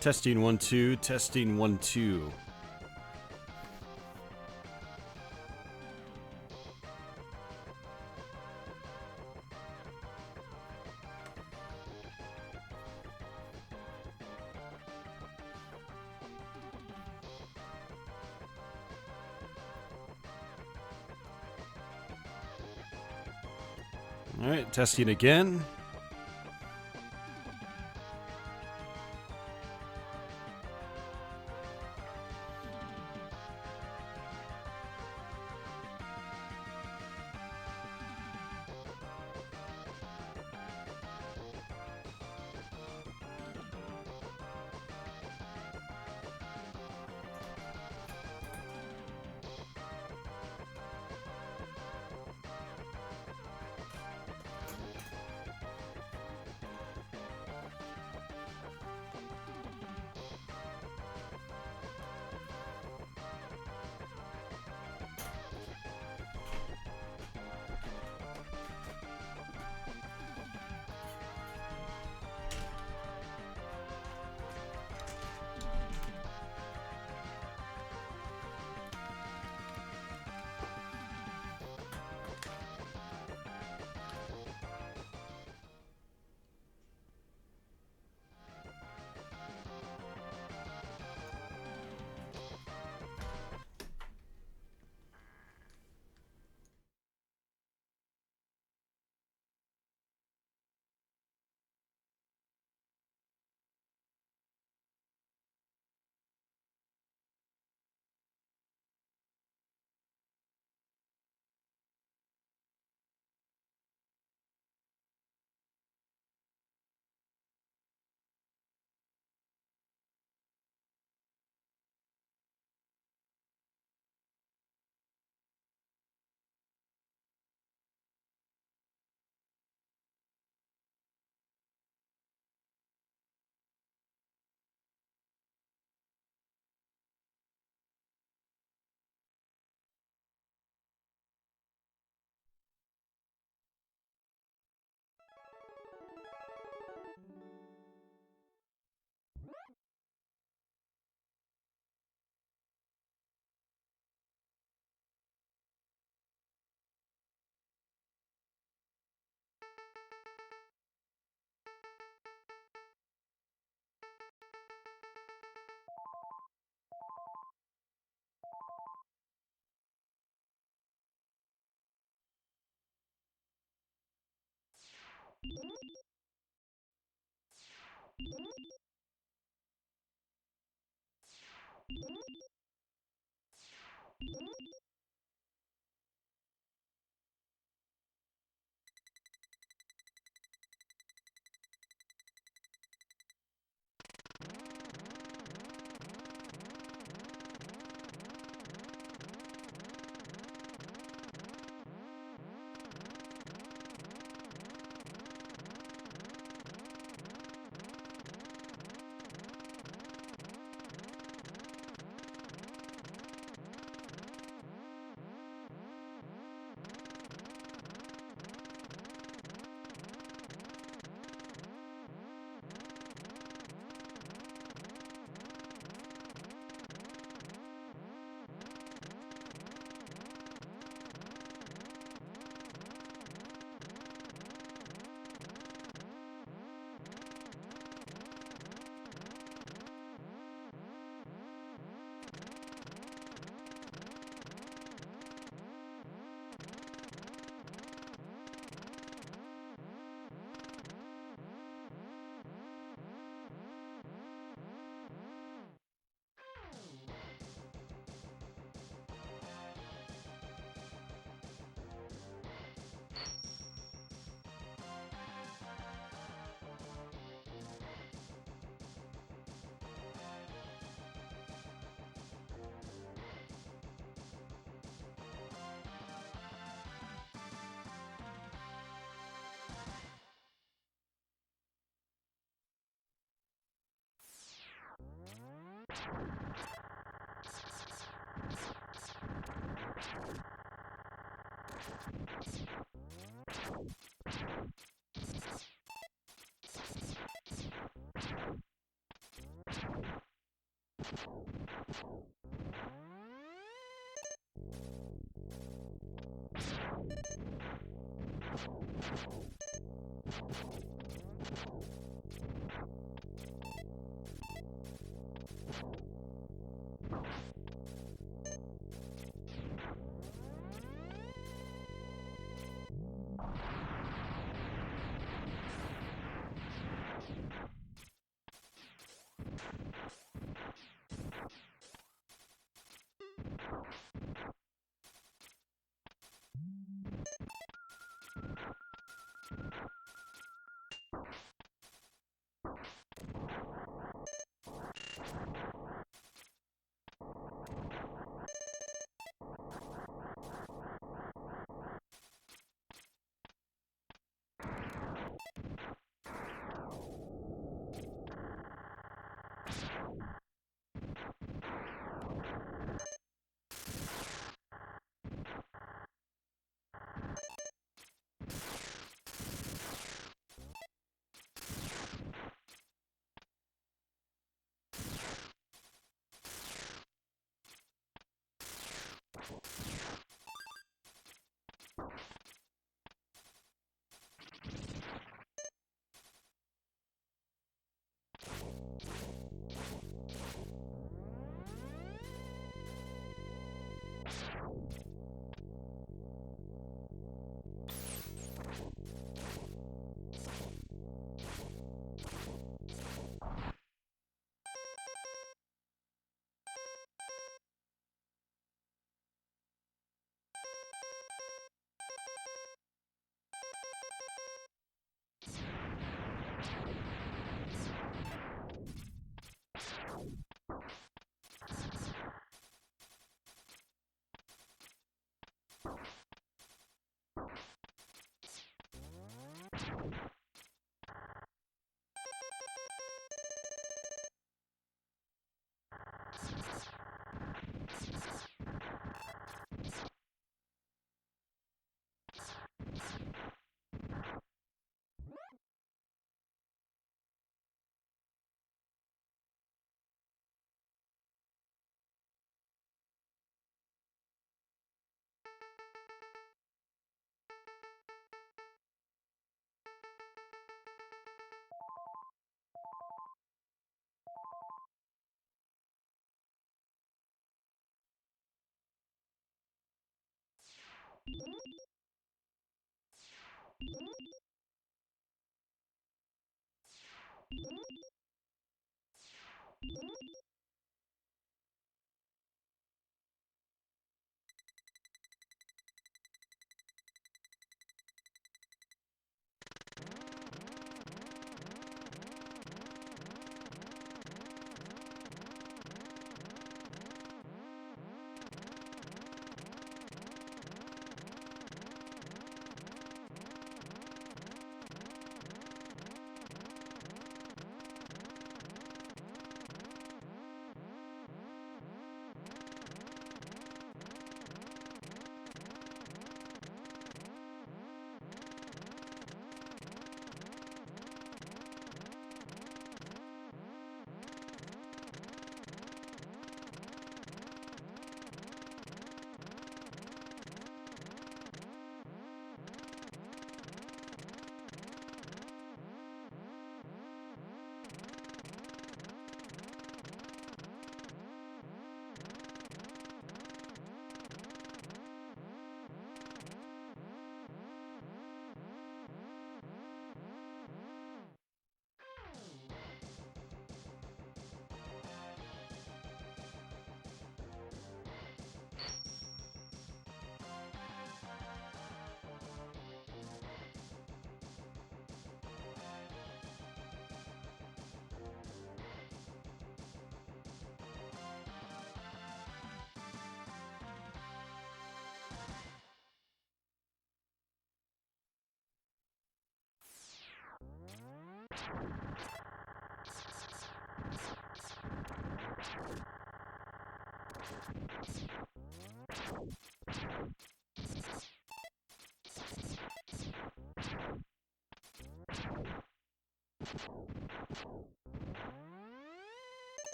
Testing 1 2, testing 1 2. All right, testing again.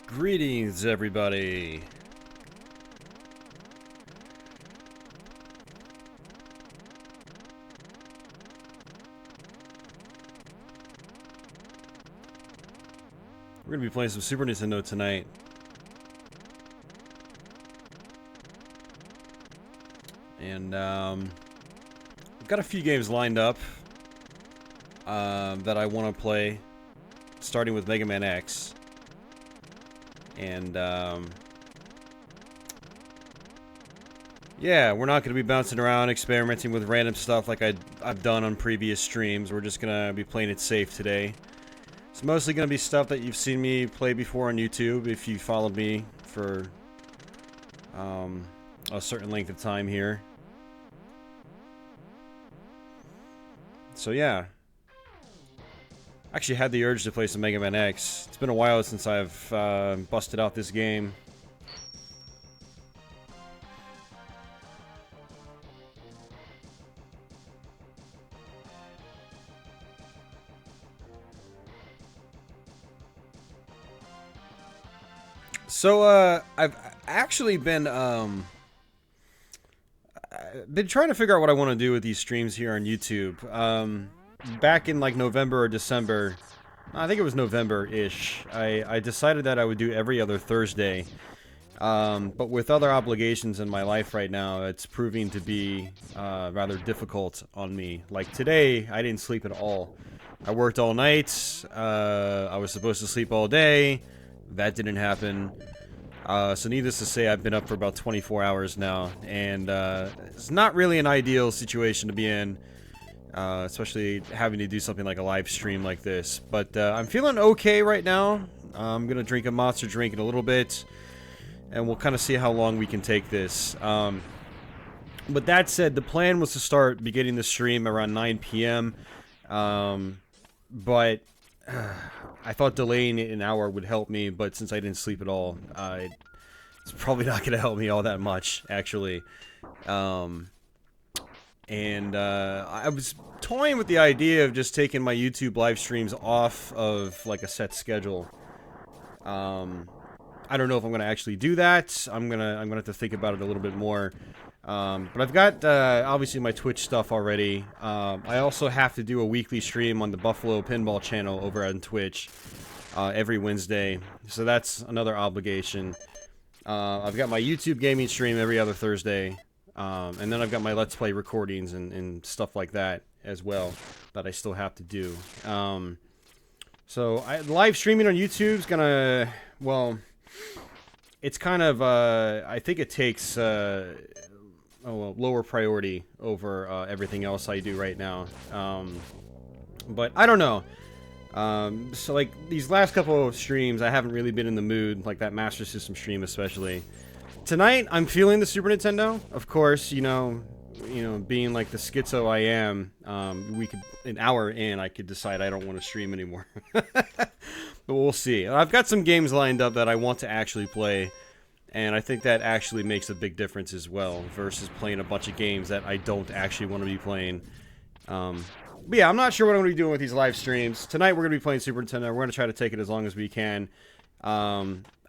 Greetings, everybody. We're gonna be playing some Super Nintendo tonight. And I've got a few games lined up that I want to play, starting with Mega Man X. And yeah, we're not going to be bouncing around experimenting with random stuff like I've done on previous streams. We're just going to be playing it safe today. It's mostly going to be stuff that you've seen me play before on YouTube if you followed me for a certain length of time here. So yeah. I actually had the urge to play some Mega Man X. It's been a while since I've busted out this game. So, I've actually been trying to figure out what I want to do with these streams here on YouTube. Back in like November or December, I think it was November-ish, I decided that I would do every other Thursday. But with other obligations in my life right now, it's proving to be rather difficult on me. Like today, I didn't sleep at all. I worked all night, I was supposed to sleep all day, that didn't happen. So needless to say, I've been up for about 24 hours now, and it's not really an ideal situation to be in. Especially having to do something like a live stream like this. But I'm feeling okay right now. I'm gonna drink a monster drink in a little bit, and we'll kind of see how long we can take this. But that said, the plan was to start beginning the stream around 9 p.m. But I thought delaying it an hour would help me, but since I didn't sleep at all, it's probably not gonna help me all that much, actually. And I was toying with the idea of just taking my YouTube live streams off of like a set schedule. I don't know if I'm gonna actually do that. I'm gonna have to think about it a little bit more. But I've got obviously my Twitch stuff already. I also have to do a weekly stream on the Buffalo Pinball channel over on Twitch every Wednesday, so that's another obligation. I've got my YouTube gaming stream every other Thursday. And then I've got my Let's Play recordings and stuff like that as well that I still have to do. So live streaming on YouTube's gonna, well, it's kind of, I think it takes lower priority over everything else I do right now. But I don't know. So like these last couple of streams, I haven't really been in the mood, like that Master System stream especially. Tonight, I'm feeling the Super Nintendo. Of course, you know, being like the schizo I am, an hour in, I could decide I don't want to stream anymore. But we'll see. I've got some games lined up that I want to actually play, and I think that actually makes a big difference as well, versus playing a bunch of games that I don't actually want to be playing. But yeah, I'm not sure what I'm going to be doing with these live streams. Tonight, we're going to be playing Super Nintendo. We're going to try to take it as long as we can.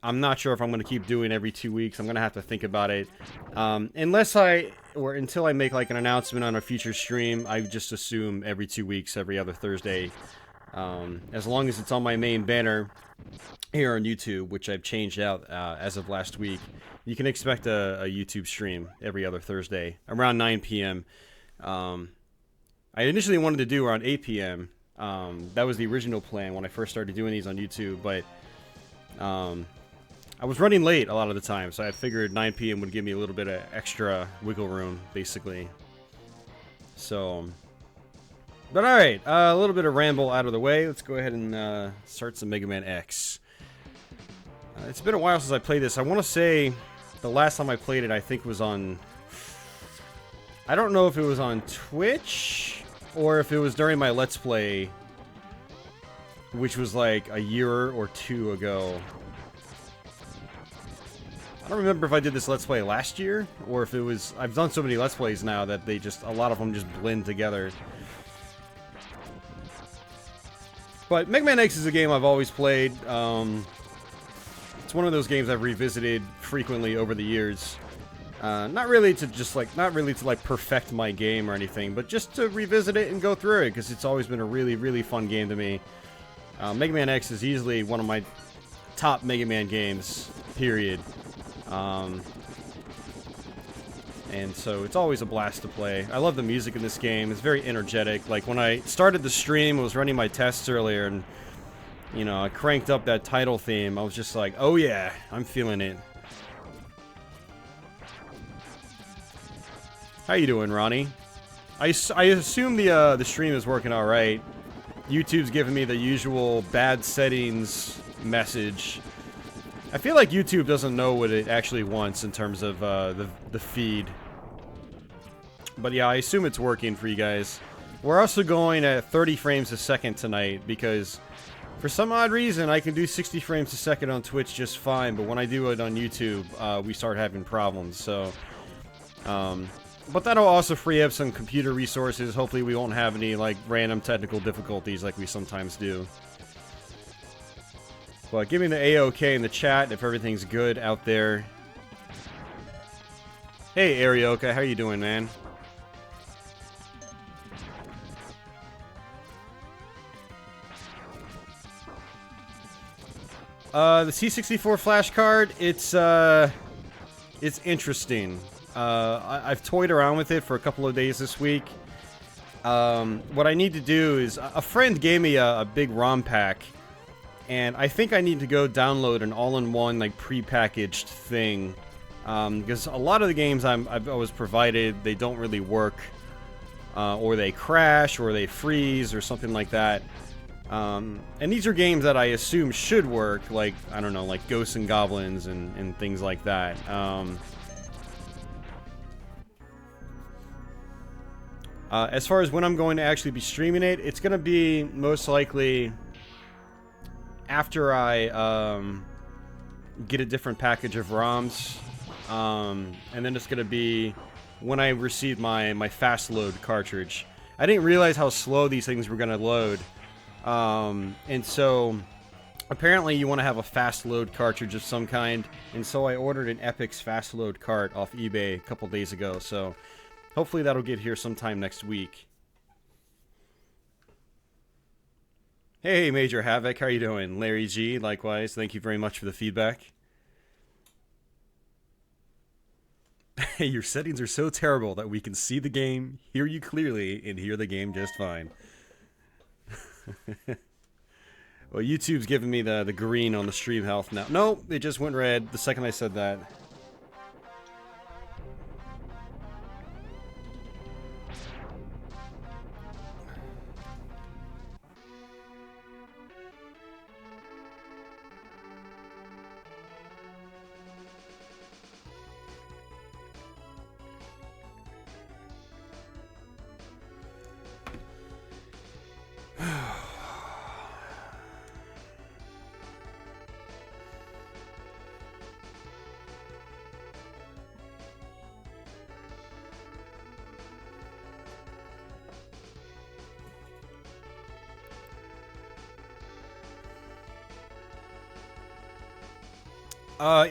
I'm not sure if I'm going to keep doing every 2 weeks. I'm going to have to think about it. Until I make like an announcement on a future stream, I just assume every 2 weeks, every other Thursday. As long as it's on my main banner here on YouTube, which I've changed out as of last week, you can expect a YouTube stream every other Thursday around 9 p.m. I initially wanted to do around 8 p.m. That was the original plan when I first started doing these on YouTube, but I was running late a lot of the time, so I figured 9 p.m. would give me a little bit of extra wiggle room, basically. So, but alright, a little bit of ramble out of the way. Let's go ahead and start some Mega Man X. It's been a while since I played this. I want to say The last time I played it, I think was on... I don't know if it was on Twitch or if it was during my Let's Play, which was like a year or two ago. I don't remember if I did this Let's Play last year or if it was... I've done so many Let's Plays now that they just... a lot of them just blend together. But Mega Man X is a game I've always played. It's one of those games I've revisited frequently over the years. Not really to perfect my game or anything, but just to revisit it and go through it, because it's always been a really, really fun game to me. Mega Man X is easily one of my top Mega Man games, period. And so it's always a blast to play. I love the music in this game. It's very energetic. Like, when I started the stream, I was running my tests earlier, and, you know, I cranked up that title theme. I was just like, oh yeah, I'm feeling it. How you doing, Ronnie? I assume the stream is working all right. YouTube's giving me the usual bad settings message. I feel like YouTube doesn't know what it actually wants in terms of the feed. But yeah, I assume it's working for you guys. We're also going at 30 frames a second tonight because for some odd reason I can do 60 frames a second on Twitch just fine, but when I do it on YouTube, we start having problems. So, but that'll also free up some computer resources. Hopefully we won't have any, like, random technical difficulties like we sometimes do. But give me the A-OK in the chat if everything's good out there. Hey, Arioka, how you doing, man? The C64 flash card, it's interesting. I've toyed around with it for a couple of days this week. What I need to do is... a friend gave me a big ROM pack, and I think I need to go download an all-in-one, like, pre-packaged thing. Because a lot of the games I was provided, they don't really work. Or they crash, or they freeze, or something like that. And these are games that I assume should work, like, I don't know, like Ghosts and Goblins and things like that. As far as when I'm going to actually be streaming it, it's going to be most likely after I get a different package of ROMs. And then it's going to be when I receive my fast load cartridge. I didn't realize how slow these things were going to load. And so apparently you want to have a fast load cartridge of some kind. And so I ordered an Epix fast load cart off eBay a couple days ago. So hopefully that'll get here sometime next week. Hey, Major Havoc, how you doing? Larry G, likewise. Thank you very much for the feedback. Hey, your settings are so terrible that we can see the game, hear you clearly, and hear the game just fine. Well, YouTube's giving me the green on the stream health now. No, it just went red the second I said that.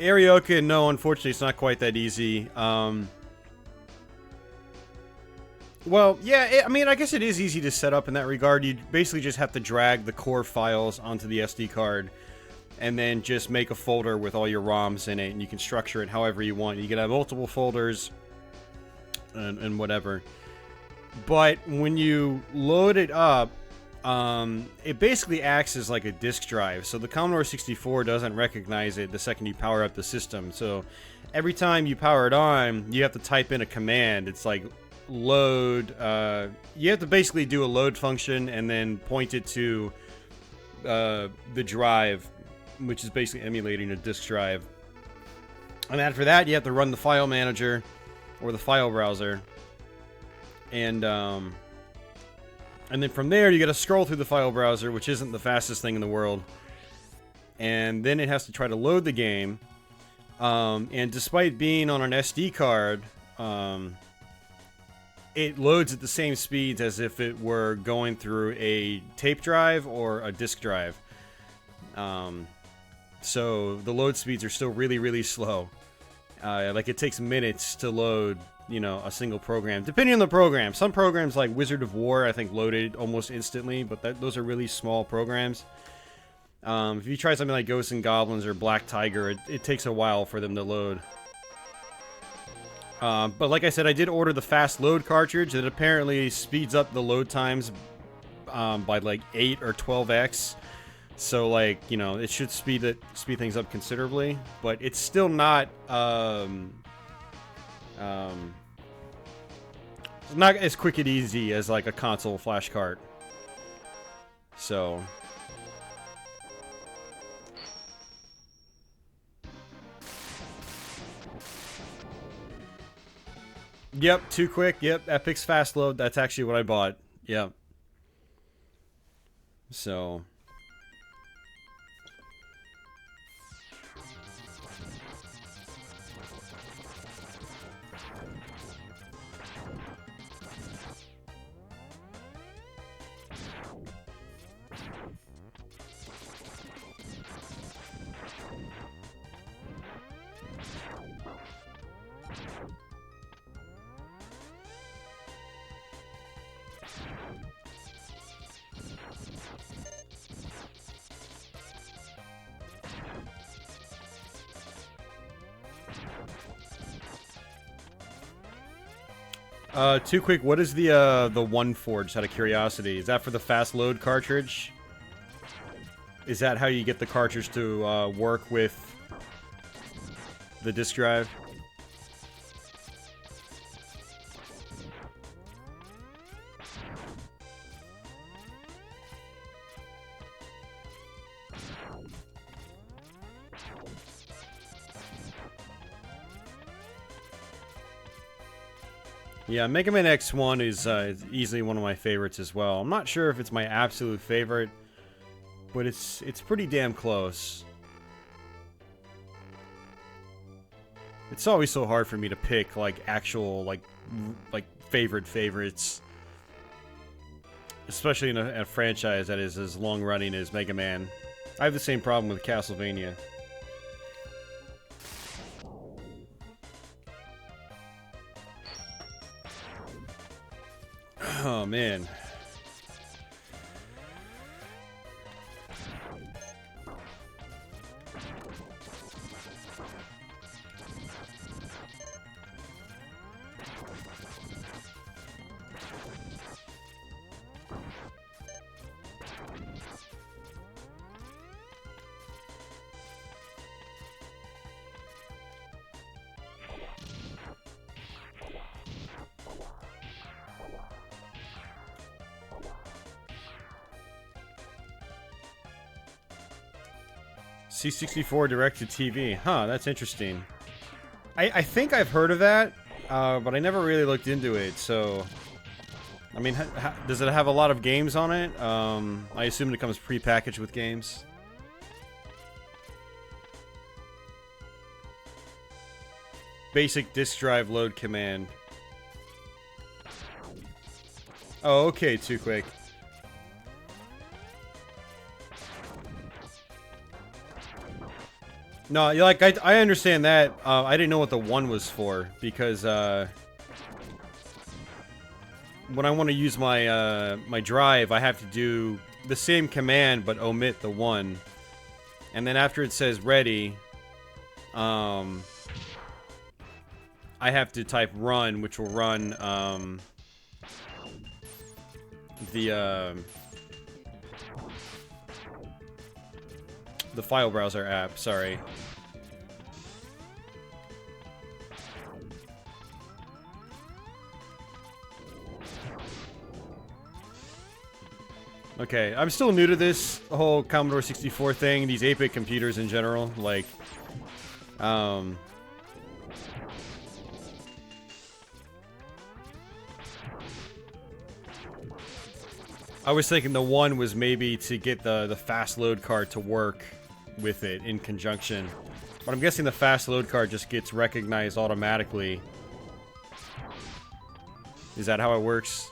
Arioka, no, unfortunately, it's not quite that easy. Well, yeah, I mean, I guess it is easy to set up in that regard. You basically just have to drag the core files onto the SD card, and then just make a folder with all your ROMs in it, and you can structure it however you want. You can have multiple folders, and whatever. But when you load it up, it basically acts as like a disk drive. So the Commodore 64 doesn't recognize it the second you power up the system. So every time you power it on, you have to type in a command. It's like load. You have to basically do a load function and then point it to the drive, which is basically emulating a disk drive. And after that, you have to run the file manager or the file browser. And then from there, you got to scroll through the file browser, which isn't the fastest thing in the world. And then it has to try to load the game. And despite being on an SD card, it loads at the same speeds as if it were going through a tape drive or a disk drive. So the load speeds are still really, really slow. Like it takes minutes to load, you know, a single program, depending on the program. Some programs like Wizard of War, I think, loaded almost instantly, but those are really small programs. If you try something like Ghosts and Goblins or Black Tiger, it takes a while for them to load. But like I said, I did order the fast load cartridge that apparently speeds up the load times by like 8 or 12x. So like, you know, it should speed things up considerably, but it's still not not as quick and easy as like a console flash cart. So yep, too quick. Yep, Epic's fast load. That's actually what I bought. Yep. So too quick. What is the one for? Just out of curiosity, is that for the fast load cartridge? Is that how you get the cartridge to work with the disk drive? Yeah, Mega Man X1 is easily one of my favorites as well. I'm not sure if it's my absolute favorite, but it's pretty damn close. It's always so hard for me to pick like actual like favorites, especially in a franchise that is as long running as Mega Man. I have the same problem with Castlevania. Oh, man. C64 direct-to-TV. Huh, that's interesting. I think I've heard of that, but I never really looked into it, so... I mean, does it have a lot of games on it? I assume it comes pre-packaged with games. Basic disk drive load command. Oh, okay, too quick. No, like, I understand that. I didn't know what the 1 was for, because, when I want to use my, my drive, I have to do the same command, but omit the 1. And then after it says ready, I have to type run, which will run, the file browser app, sorry. Okay, I'm still new to this whole Commodore 64 thing, these 8-bit computers in general, like, I was thinking the one was maybe to get the fast load card to work with it in conjunction. But I'm guessing the fast load card just gets recognized automatically. Is that how it works?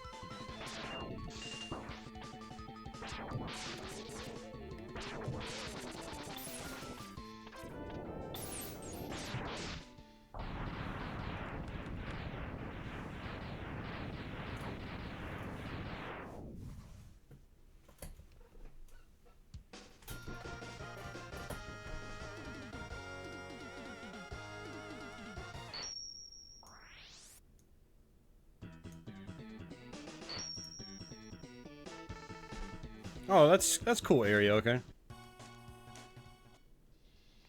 Oh, that's cool area, okay.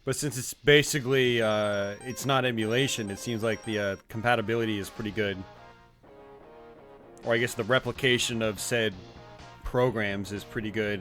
But since it's basically, it's not emulation, it seems like the compatibility is pretty good. Or I guess the replication of said programs is pretty good.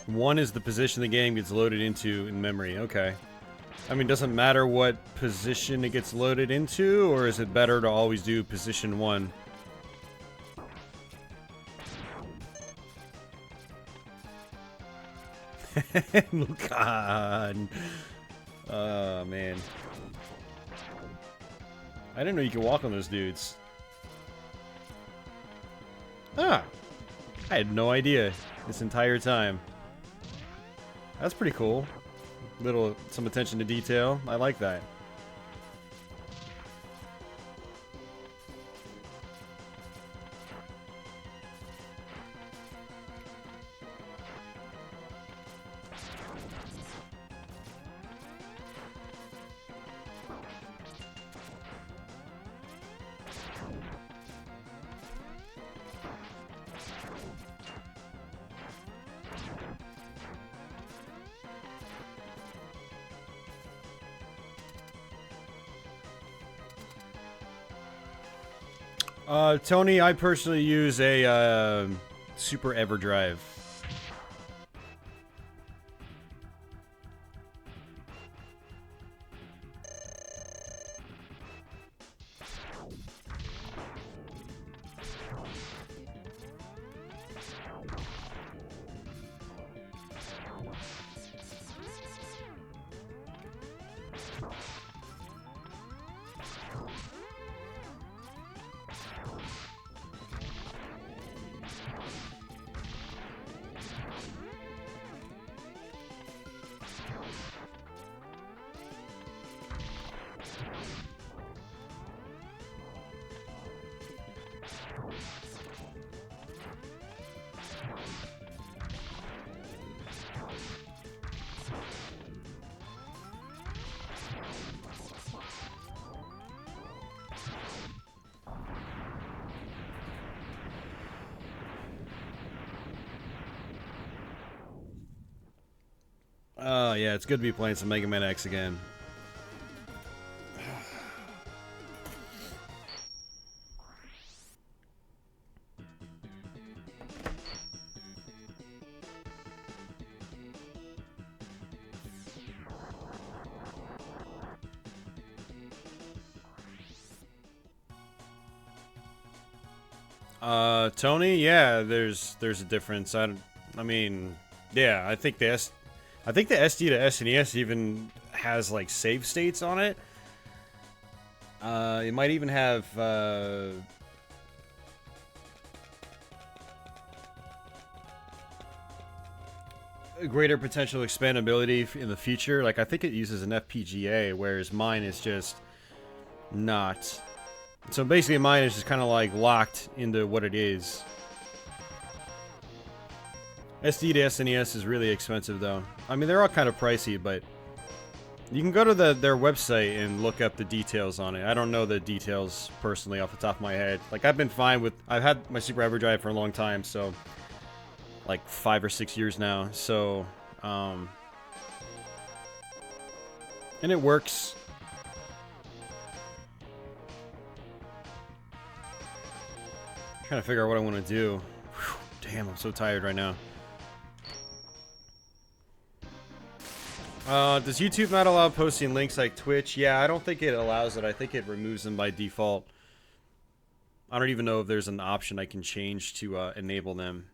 One is the position the game gets loaded into in memory. Okay. I mean, doesn't matter what position it gets loaded into, or is it better to always do position 1? God. Oh, man. I didn't know you could walk on those dudes. Ah. I had no idea this entire time. That's pretty cool. Some attention to detail. I like that. Tony, I personally use a Super EverDrive. Oh, yeah, it's good to be playing some Mega Man X again. Tony, yeah, there's a difference. I mean, yeah, I think the SD to SNES even has like save states on it. It might even have a greater potential expandability in the future. Like, I think it uses an FPGA, whereas mine is just not. So basically mine is just kind of like locked into what it is. SD to SNES is really expensive though. I mean, they're all kind of pricey, but you can go to their website and look up the details on it. I don't know the details personally off the top of my head. Like, I've been fine with... I've had my Super EverDrive for a long time, so... like 5 or 6 years now, so... and it works. I'm trying to figure out what I want to do. Whew, damn, I'm so tired right now. Does YouTube not allow posting links like Twitch? Yeah, I don't think it allows it. I think it removes them by default. I don't even know if there's an option I can change to enable them.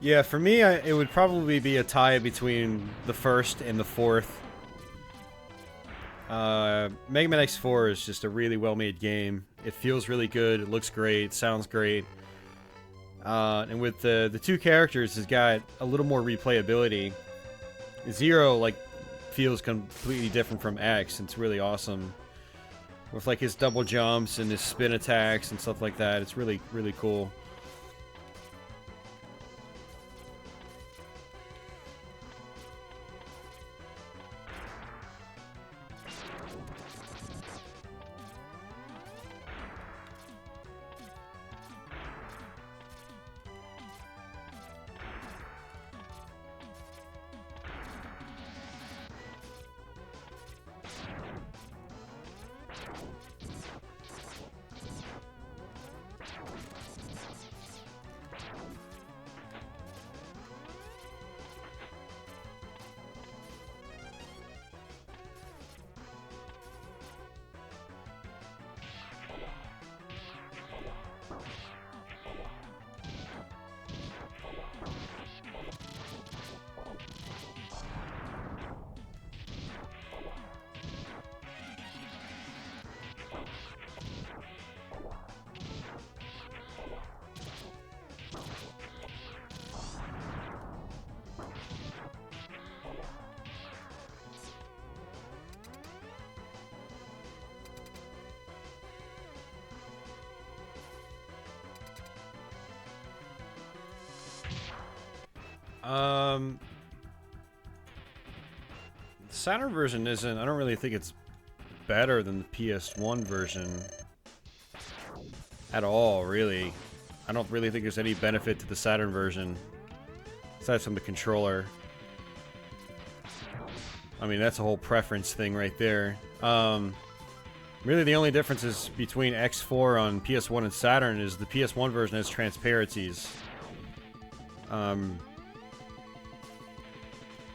Yeah, for me, it would probably be a tie between the first and the fourth. Mega Man X4 is just a really well-made game. It feels really good, it looks great, sounds great. And with the two characters, it's got a little more replayability. Zero, like, feels completely different from X, and it's really awesome. With, like, his double jumps and his spin attacks and stuff like that, it's really, really cool. The Saturn version isn't... I don't really think it's better than the PS1 version. At all, really. I don't really think there's any benefit to the Saturn version. aside from the controller. I mean, that's a whole preference thing right there. Really, the only differences between X4 on PS1 and Saturn is the PS1 version has transparencies.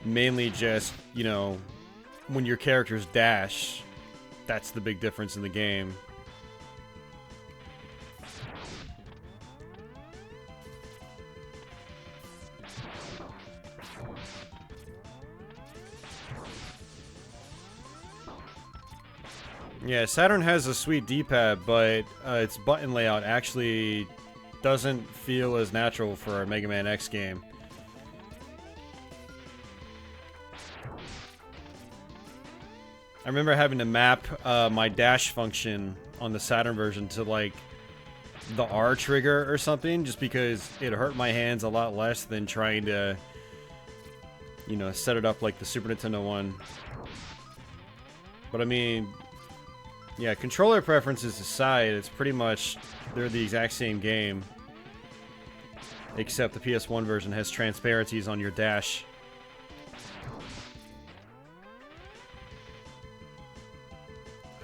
Mainly just, you know, when your characters dash, that's the big difference in the game. Yeah, Saturn has a sweet D-pad, but its button layout actually doesn't feel as natural for a Mega Man X game. I remember having to map my dash function on the Saturn version to, like, the R trigger or something, just because it hurt my hands a lot less than trying to, you know, set it up like the Super Nintendo one. But I mean, yeah, controller preferences aside, it's pretty much, they're the exact same game. Except the PS1 version has transparencies on your dash.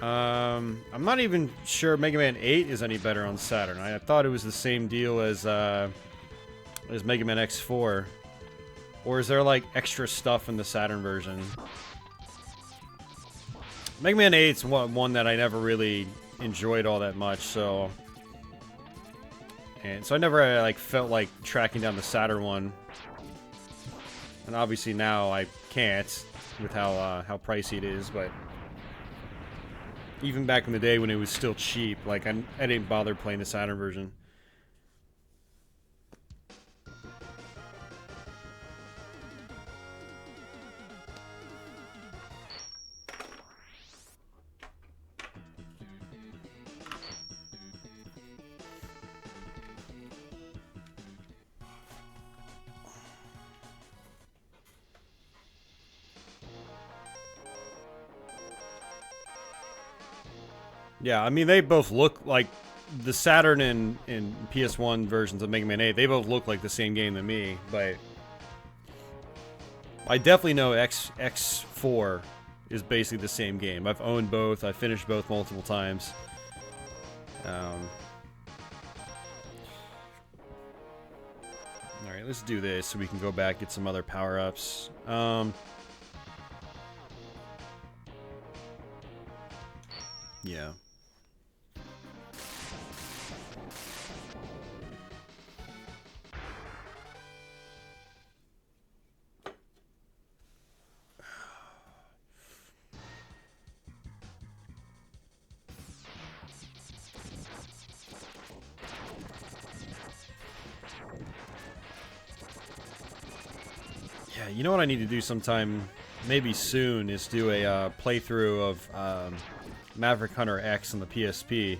I'm not even sure Mega Man 8 is any better on Saturn. I thought it was the same deal as Mega Man X4. Or is there, like, extra stuff in the Saturn version? Mega Man 8's one that I never really enjoyed all that much, so... And so I never, like, felt like tracking down the Saturn one. And obviously now I can't, with how pricey it is, but... Even back in the day when it was still cheap, like, I didn't bother playing the Saturn version. Yeah, I mean, they both look like the Saturn and PS1 versions of Mega Man 8. They both look like the same game to me, but I definitely know X4 is basically the same game. I've owned both. I've finished both multiple times. Alright, let's do this so we can go back, get some other power-ups. Yeah. Yeah, you know what I need to do sometime, maybe soon, is do a playthrough of Maverick Hunter X on the PSP.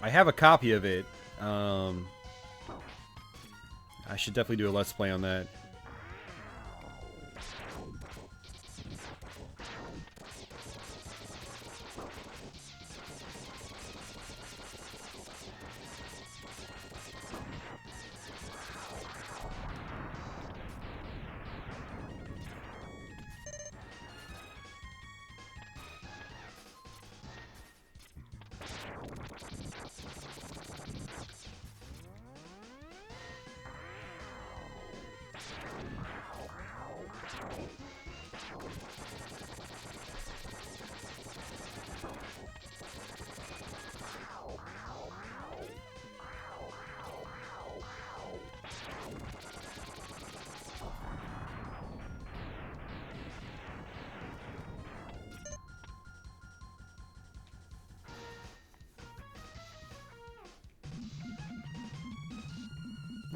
I have a copy of it. I should definitely do a Let's Play on that.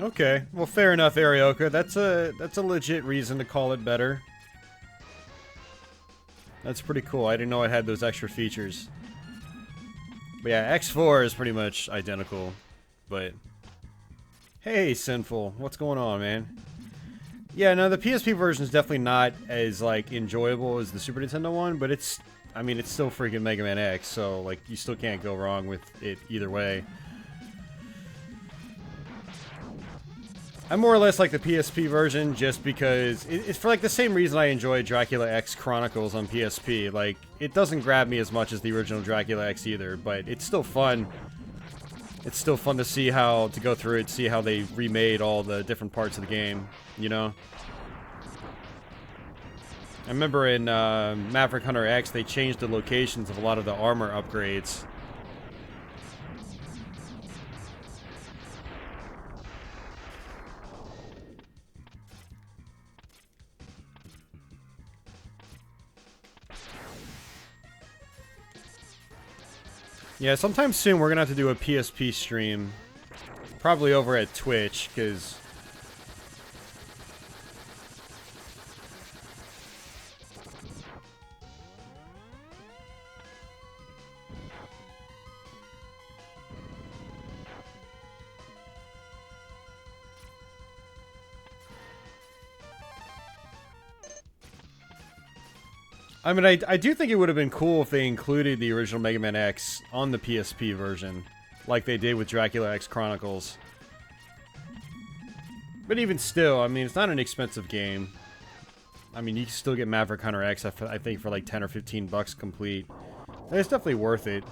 Okay, well, fair enough, Arioka. That's a legit reason to call it better. That's pretty cool. I didn't know it had those extra features. But yeah, X4 is pretty much identical. But hey, Sinful, what's going on, man? Yeah, no, the PSP version is definitely not as like enjoyable as the Super Nintendo one, but it's, I mean, it's still freaking Mega Man X, so like you still can't go wrong with it either way. I more or less like the PSP version just because it's for like the same reason I enjoy Dracula X Chronicles on PSP. Like, it doesn't grab me as much as the original Dracula X either, but it's still fun. It's still fun to see how, to go through it, see how they remade all the different parts of the game, you know? I remember in Maverick Hunter X, they changed the locations of a lot of the armor upgrades. Yeah, sometime soon we're gonna have to do a PSP stream. Probably over at Twitch, because... I mean, I do think it would have been cool if they included the original Mega Man X on the PSP version, like they did with Dracula X Chronicles. But even still, I mean, it's not an expensive game. I mean, you can still get Maverick Hunter X, I think, for like 10 or 15 bucks complete. And it's definitely worth it.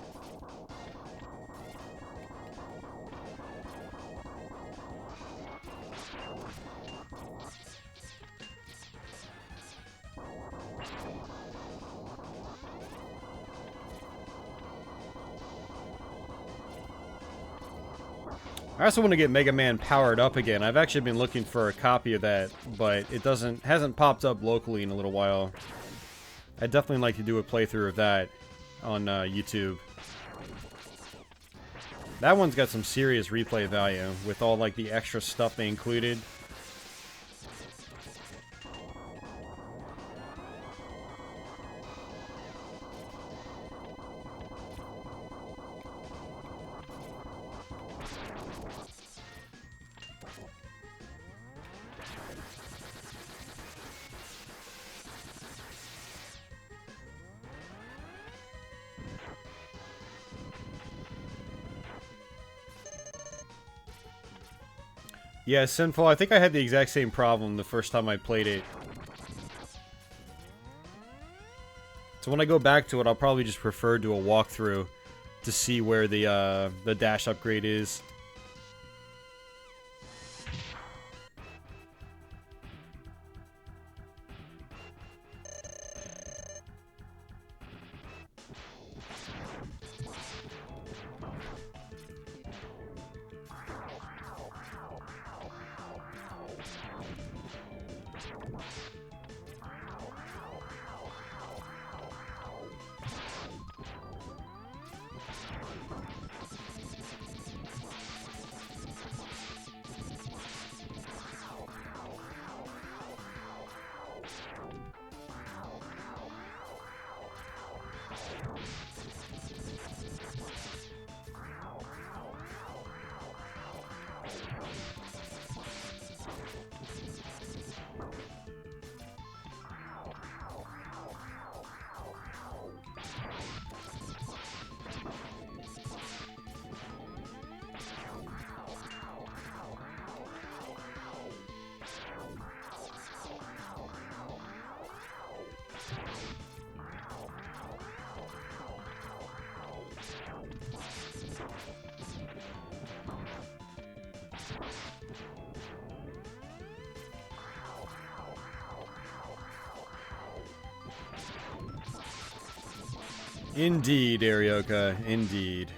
I also want to get Mega Man powered up again. I've actually been looking for a copy of that, but it hasn't popped up locally in a little while. I'd definitely like to do a playthrough of that on YouTube. That one's got some serious replay value with all like the extra stuff they included. Yeah, Sinful, I think I had the exact same problem the first time I played it. So when I go back to it, I'll probably just prefer to do a walkthrough to see where the dash upgrade is. Indeed, Arioka, indeed.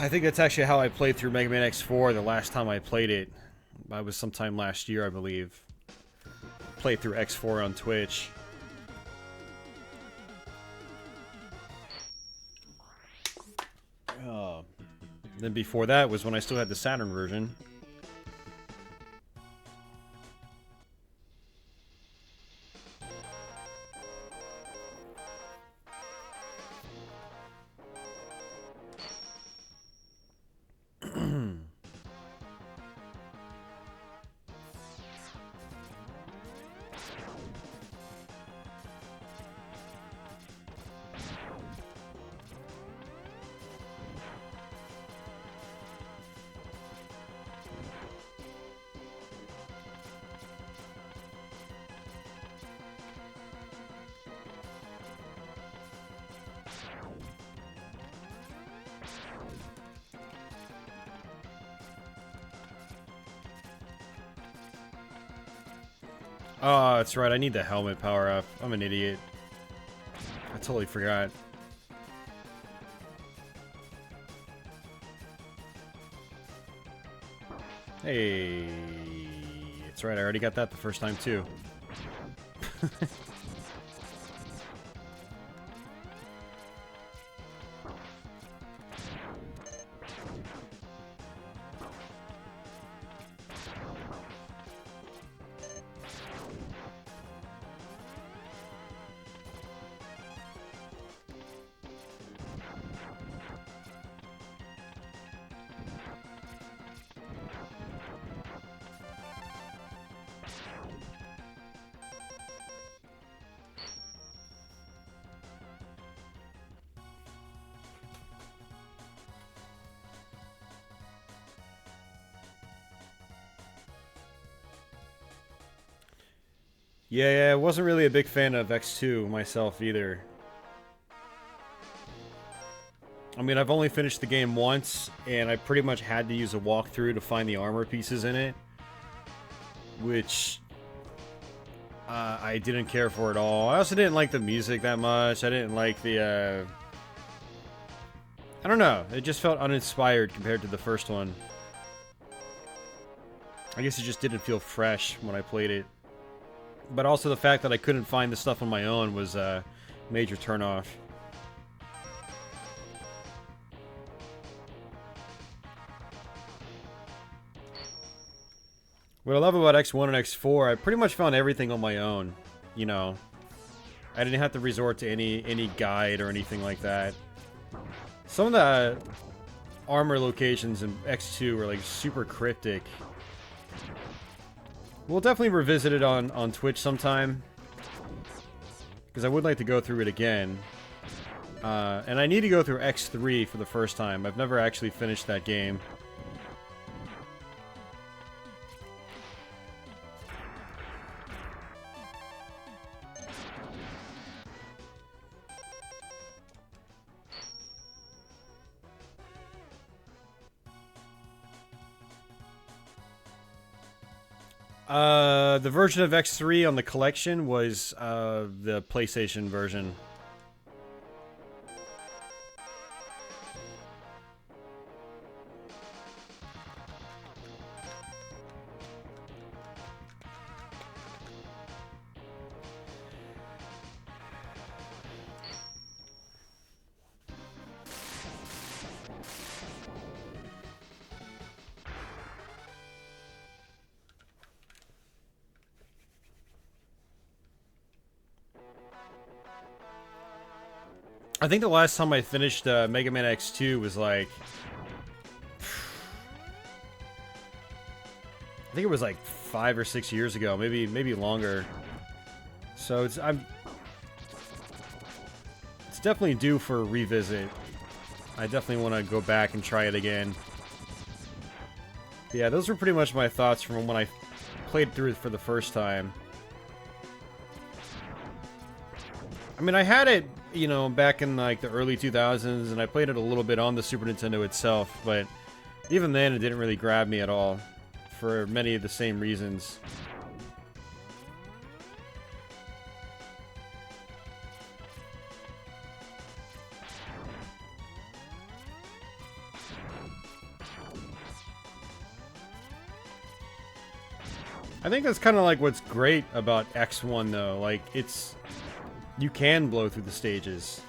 I think that's actually how I played through Mega Man X4 the last time I played it. That was sometime last year, I believe. Played through X4 on Twitch. Then before that was when I still had the Saturn version. Oh, that's right. I need the helmet power up. I'm an idiot. I totally forgot. Hey. That's right. I already got that the first time, too. Yeah, I wasn't really a big fan of X2 myself either. I mean, I've only finished the game once, and I pretty much had to use a walkthrough to find the armor pieces in it. Which... I didn't care for at all. I also didn't like the music that much. I didn't like the, I don't know. It just felt uninspired compared to the first one. I guess it just didn't feel fresh when I played it. But also the fact that I couldn't find the stuff on my own was a major turnoff. What I love about X1 and X4, I pretty much found everything on my own. You know, I didn't have to resort to any guide or anything like that. Some of the armor locations in X2 were like super cryptic. We'll definitely revisit it on Twitch sometime, because I would like to go through it again. And I need to go through X3 for the first time. I've never actually finished that game. The version of X3 on the collection was the PlayStation version. I think the last time I finished Mega Man X2 was like... I think it was like 5 or 6 years ago, maybe longer. So it's definitely due for a revisit. I definitely want to go back and try it again. But yeah, those were pretty much my thoughts from when I played through it for the first time. I mean, I had it, you know, back in like the early 2000s, and I played it a little bit on the Super Nintendo itself, but even then it didn't really grab me at all, for many of the same reasons. I think that's kind of like what's great about X1 though, like it's... You can blow through the stages.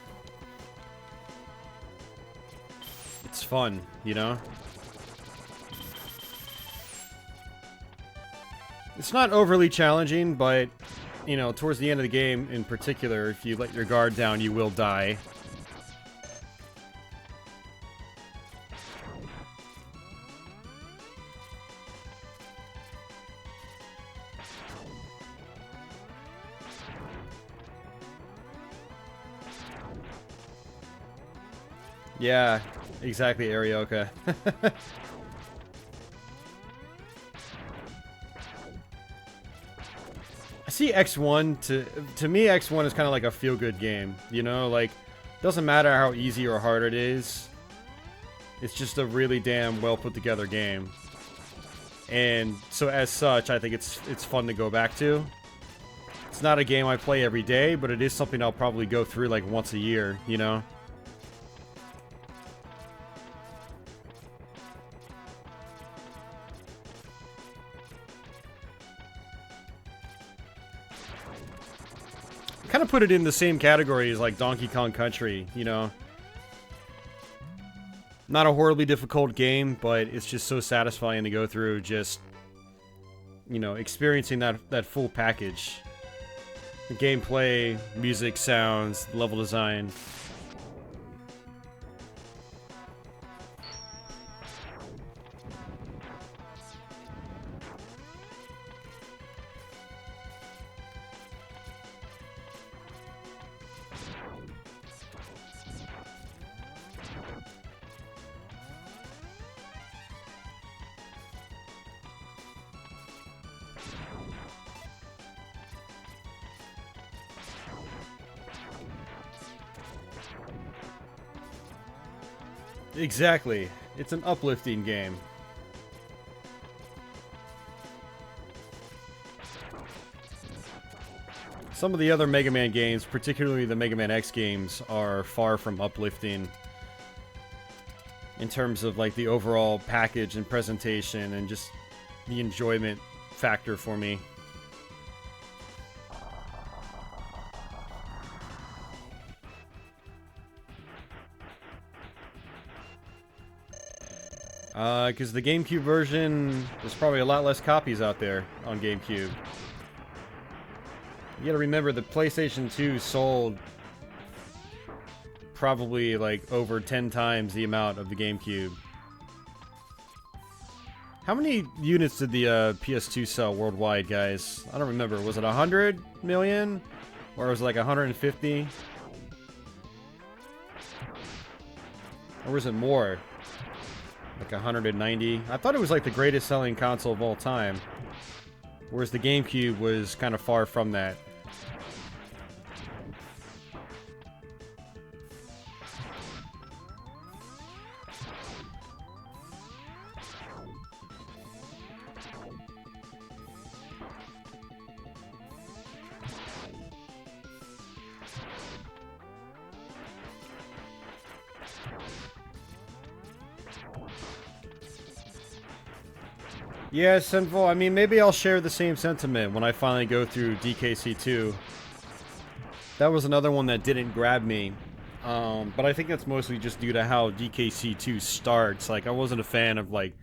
It's fun, you know? It's not overly challenging, but, you know, towards the end of the game in particular, if you let your guard down, you will die. Yeah, exactly, Arioka. I see X1, to me, X1 is kind of like a feel-good game, you know? Like, doesn't matter how easy or hard it is. It's just a really damn well-put-together game. And so, as such, I think it's fun to go back to. It's not a game I play every day, but it is something I'll probably go through like once a year, you know? Kind of put it in the same category as like Donkey Kong Country, you know? Not a horribly difficult game, but it's just so satisfying to go through, just, you know, experiencing that full package. The gameplay, music, sounds, level design. Exactly. It's an uplifting game. Some of the other Mega Man games, particularly the Mega Man X games, are far from uplifting in terms of like the overall package and presentation and just the enjoyment factor for me. Because the GameCube version, there's probably a lot less copies out there on GameCube. You gotta remember, the PlayStation 2 sold probably like over 10 times the amount of the GameCube. How many units did the PS2 sell worldwide, guys? I don't remember. Was it 100 million? Or was it like 150? Or was it more? Like 190. I thought it was like the greatest selling console of all time. Whereas the GameCube was kind of far from that. Yeah, Sinful, I mean, maybe I'll share the same sentiment when I finally go through DKC2. That was another one that didn't grab me. But I think that's mostly just due to how DKC2 starts. Like, I wasn't a fan of, like,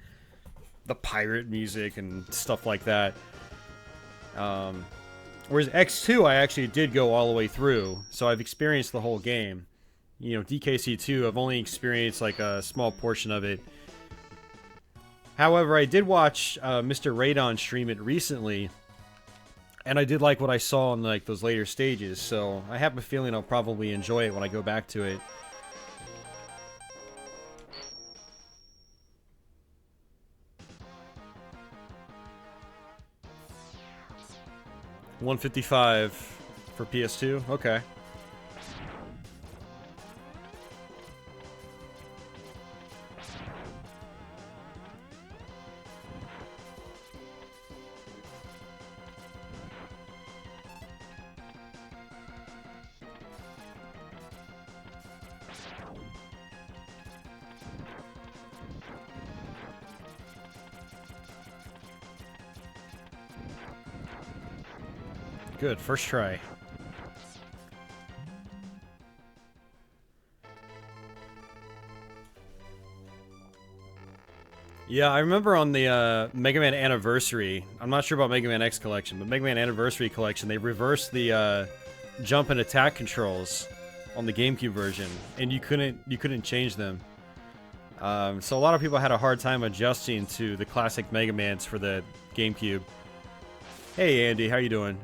the pirate music and stuff like that. Whereas X2, I actually did go all the way through. So I've experienced the whole game. You know, DKC2, I've only experienced, like, a small portion of it. However, I did watch Mr. Radon stream it recently, and I did like what I saw in like those later stages, so I have a feeling I'll probably enjoy it when I go back to it. $155 for PS2? Okay. Good, first try. Yeah, I remember on the Mega Man Anniversary, I'm not sure about Mega Man X Collection, but Mega Man Anniversary Collection, they reversed the jump and attack controls on the GameCube version, and you couldn't change them. So a lot of people had a hard time adjusting to the classic Mega Mans for the GameCube. Hey Andy, how you doing?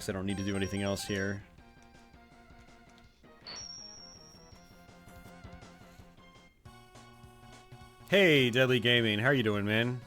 I don't need to do anything else here. Hey, Deadly Gaming, how are you doing, man?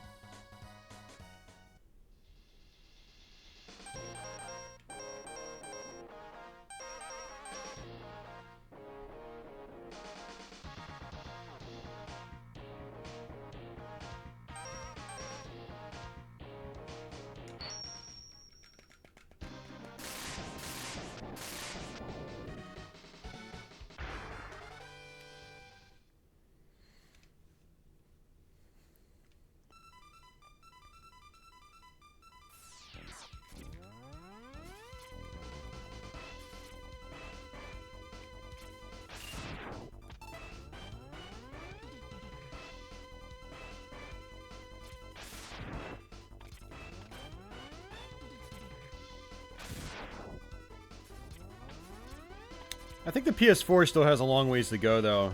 I think the PS4 still has a long ways to go, though.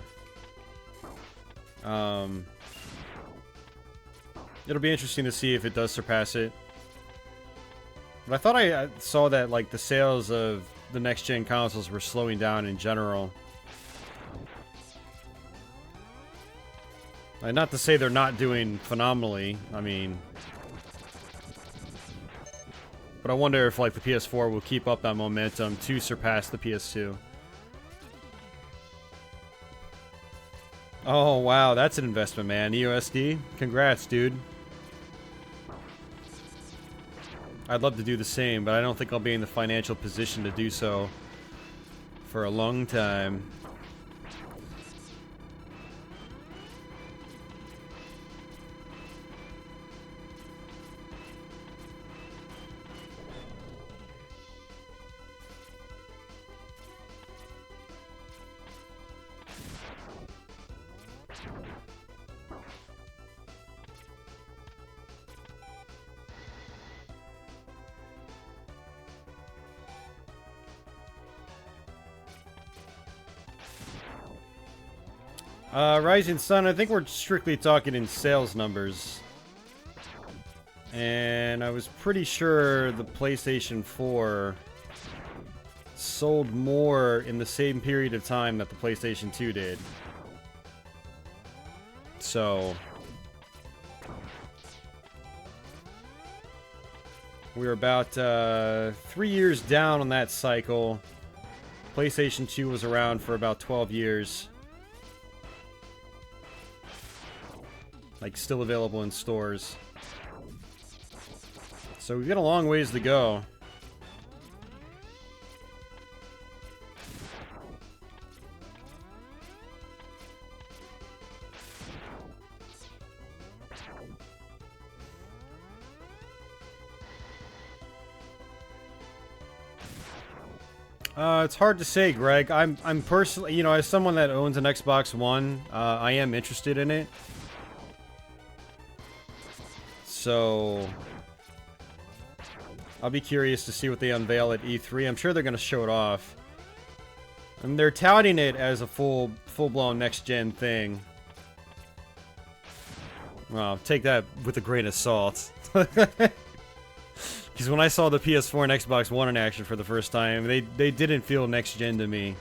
It'll be interesting to see if it does surpass it. But I thought I saw that, like, the sales of the next-gen consoles were slowing down in general. Like, not to say they're not doing phenomenally, I mean... But I wonder if, like, the PS4 will keep up that momentum to surpass the PS2. Oh, wow, that's an investment, man. EUSD? Congrats, dude. I'd love to do the same, but I don't think I'll be in the financial position to do so for a long time. Rising Sun, I think we're strictly talking in sales numbers. And I was pretty sure the PlayStation 4 sold more in the same period of time that the PlayStation 2 did. So... we're about 3 years down on that cycle. PlayStation 2 was around for about 12 years. Like, still available in stores. So we've got a long ways to go. It's hard to say, Greg. I'm personally, you know, as someone that owns an Xbox One, I am interested in it. So, I'll be curious to see what they unveil at E3. I'm sure they're going to show it off. And they're touting it as a full-blown next-gen thing. Well, take that with a grain of salt. Because when I saw the PS4 and Xbox One in action for the first time, they didn't feel next-gen to me.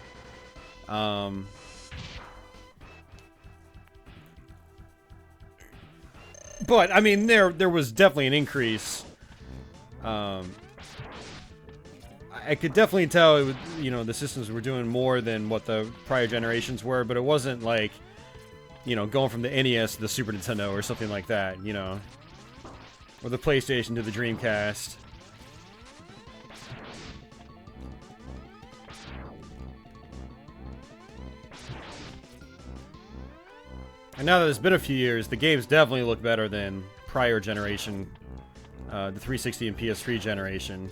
But, I mean, there was definitely an increase. I could definitely tell, it was, you know, the systems were doing more than what the prior generations were, but it wasn't like, you know, going from the NES to the Super Nintendo or something like that, you know. Or the PlayStation to the Dreamcast. And now that it's been a few years, the games definitely look better than prior generation, the 360 and PS3 generation.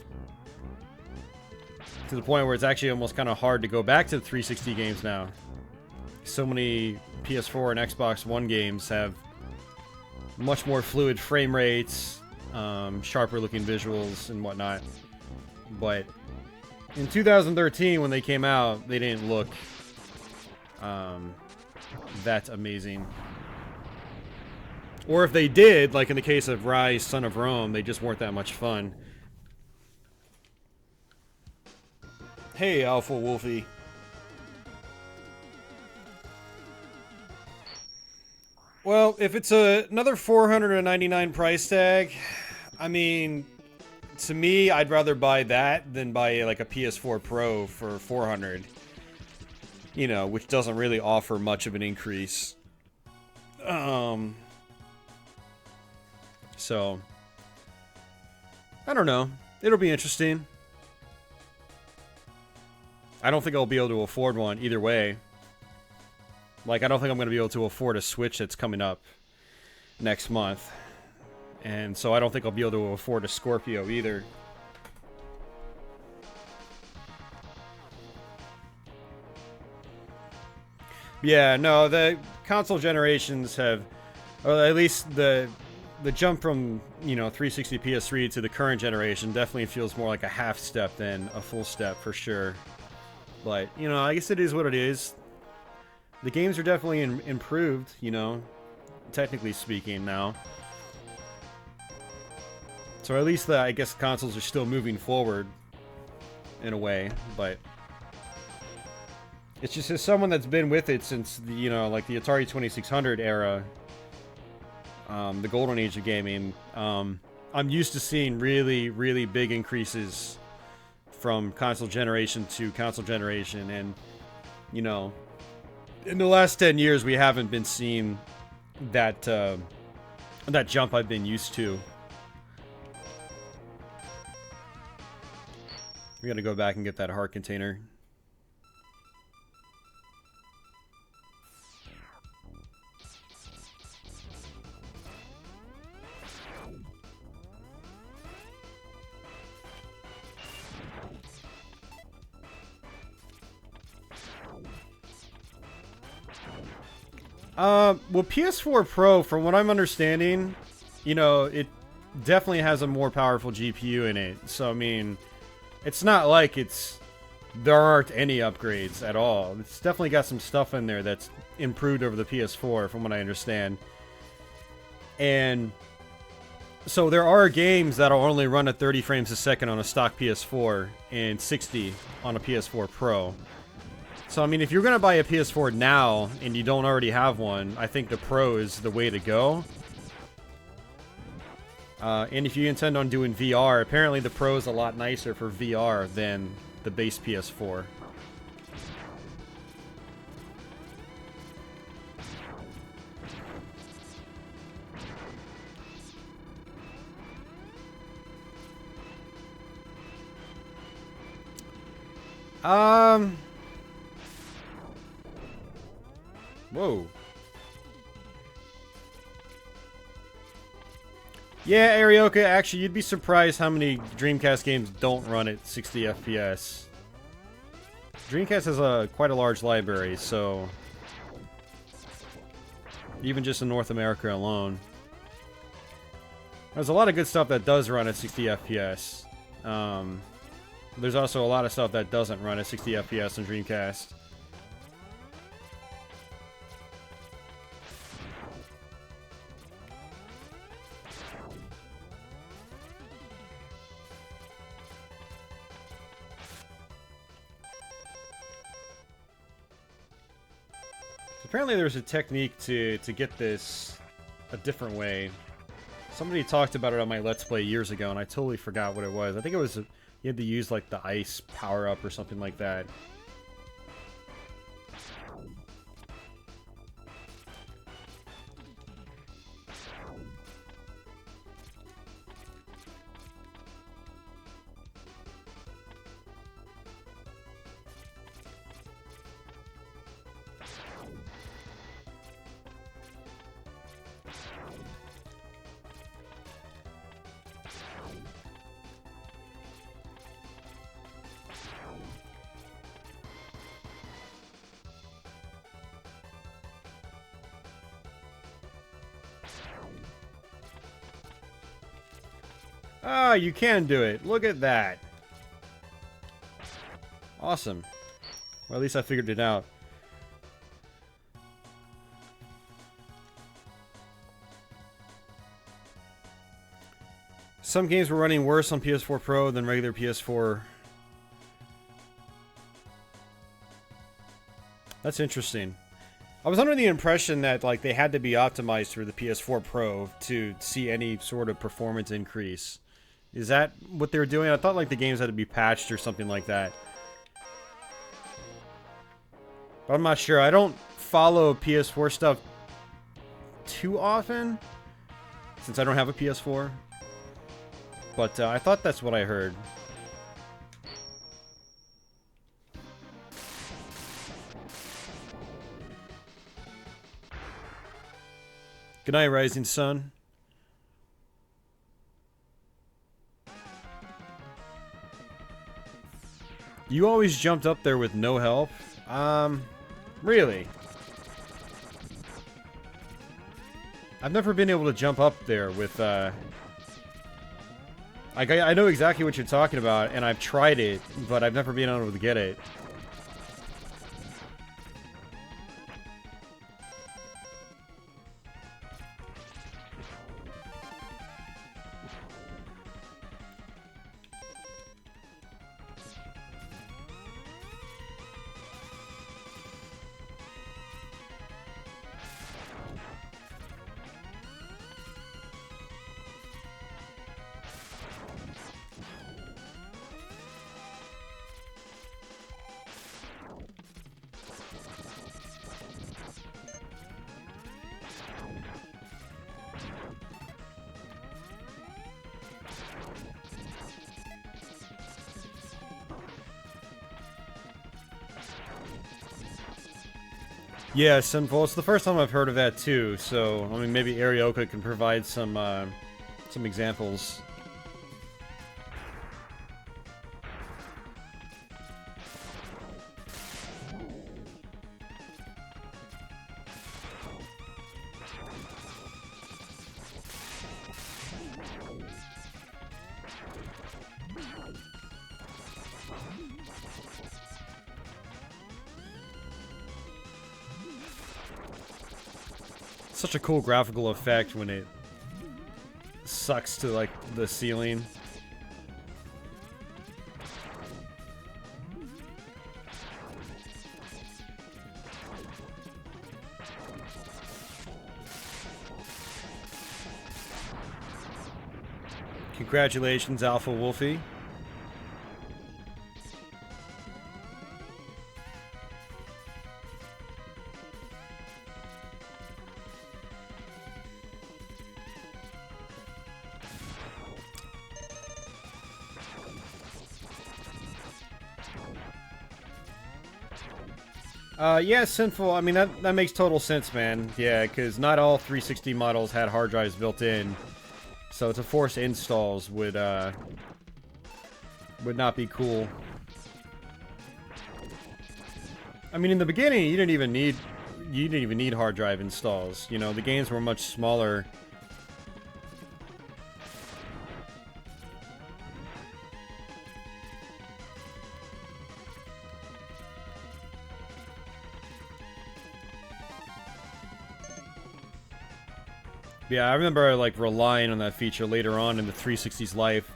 To the point where it's actually almost kind of hard to go back to the 360 games now. So many PS4 and Xbox One games have much more fluid frame rates, sharper looking visuals and whatnot. But in 2013, when they came out, they didn't look that amazing. Or if they did, like in the case of Rise, Son of Rome, they just weren't that much fun. Hey, Alpha Wolfie. Well, if it's another $499 price tag, I mean, to me, I'd rather buy that than buy like a PS4 Pro for $400. You know, which doesn't really offer much of an increase. So, I don't know. It'll be interesting. I don't think I'll be able to afford one either way. Like, I don't think I'm going to be able to afford a Switch that's coming up next month. And so I don't think I'll be able to afford a Scorpio either. Yeah, no, the console generations have, or at least the jump from, you know, 360 PS3 to the current generation definitely feels more like a half step than a full step for sure. But, you know, I guess it is what it is. The games are definitely improved, you know, technically speaking now. So at least, I guess, consoles are still moving forward in a way, but it's just as someone that's been with it since, the, you know, like the Atari 2600 era, the golden age of gaming, I'm used to seeing really, really big increases from console generation to console generation, and, you know, in the last 10 years, we haven't been seeing that, that jump I've been used to. We gotta go back and get that heart container. Well, PS4 Pro, from what I'm understanding, you know, it definitely has a more powerful GPU in it. So, I mean, it's not like there aren't any upgrades at all. It's definitely got some stuff in there that's improved over the PS4, from what I understand. And so there are games that'll only run at 30 frames a second on a stock PS4 and 60 on a PS4 Pro. So, I mean, if you're going to buy a PS4 now and you don't already have one, I think the Pro is the way to go. And if you intend on doing VR, apparently the Pro is a lot nicer for VR than the base PS4. Whoa. Yeah, Arioka, actually, you'd be surprised how many Dreamcast games don't run at 60 FPS. Dreamcast has quite a large library, so even just in North America alone, there's a lot of good stuff that does run at 60 FPS. There's also a lot of stuff that doesn't run at 60 FPS on Dreamcast. Apparently there's a technique to get this a different way. Somebody talked about it on my Let's Play years ago, and I totally forgot what it was. I think it was you had to use like the ice power-up or something like that. Ah, you can do it. Look at that. Awesome. Well, at least I figured it out. Some games were running worse on PS4 Pro than regular PS4. That's interesting. I was under the impression that like they had to be optimized for the PS4 Pro to see any sort of performance increase. Is that what they were doing? I thought like the games had to be patched or something like that. But I'm not sure. I don't follow PS4 stuff too often since I don't have a PS4. But I thought that's what I heard. Good night, Rising Sun. You always jumped up there with no help? Really? I've never been able to jump up there with, I know exactly what you're talking about, and I've tried it, but I've never been able to get it. Yeah, Sinful. It's the first time I've heard of that too. So I mean, maybe Arioka can provide some examples. Such a cool graphical effect when it sucks to like the ceiling. Congratulations, Alpha Wolfie. Yeah, Sinful. I mean, that makes total sense, man. Yeah, because not all 360 models had hard drives built in, so to force installs would not be cool. I mean, in the beginning, you didn't even need hard drive installs. You know, the games were much smaller. Yeah, I remember like relying on that feature later on in the 360's life.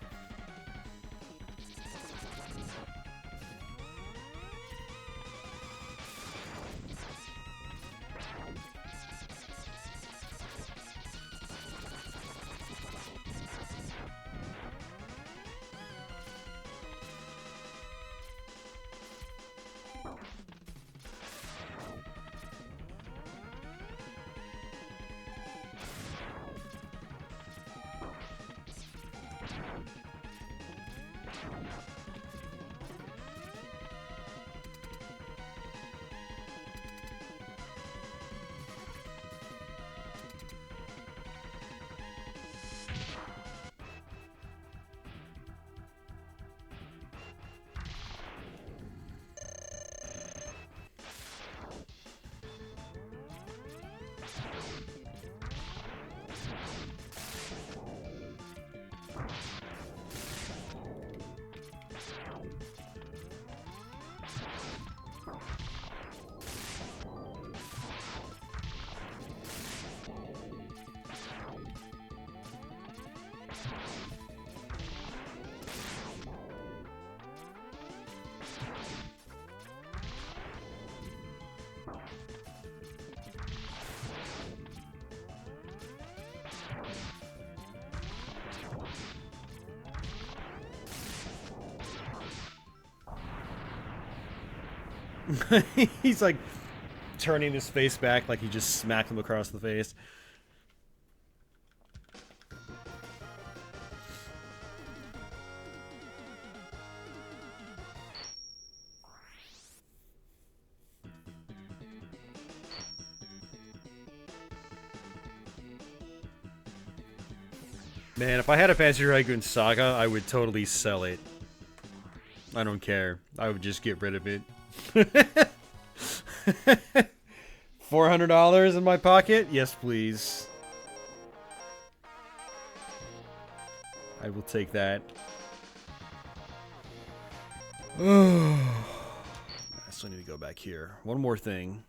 He's like turning his face back like he just smacked him across the face. Man, if I had a Panzer Dragoon Saga, I would totally sell it. I don't care. I would just get rid of it. $400 in my pocket? Yes, please. I will take that. I still need to go back here. One more thing.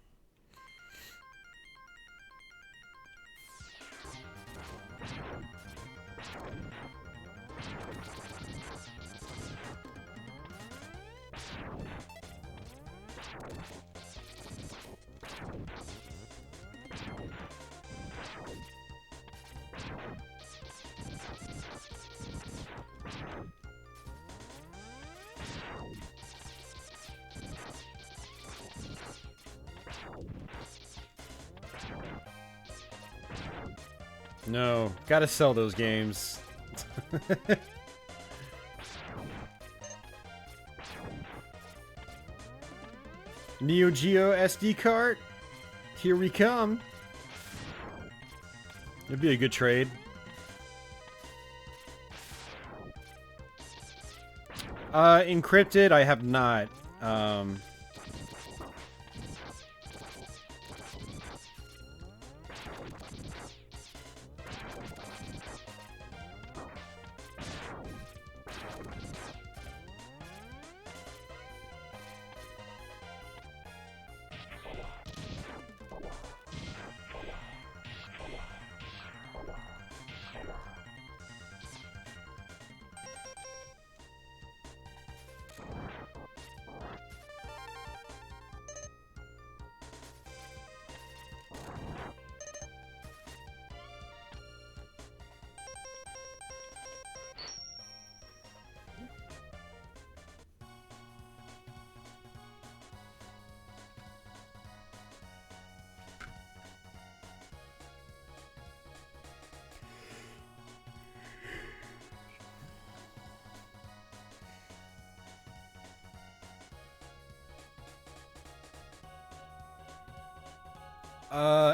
No, gotta sell those games. Neo Geo SD card? Here we come. It'd be a good trade. Encrypted, I have not.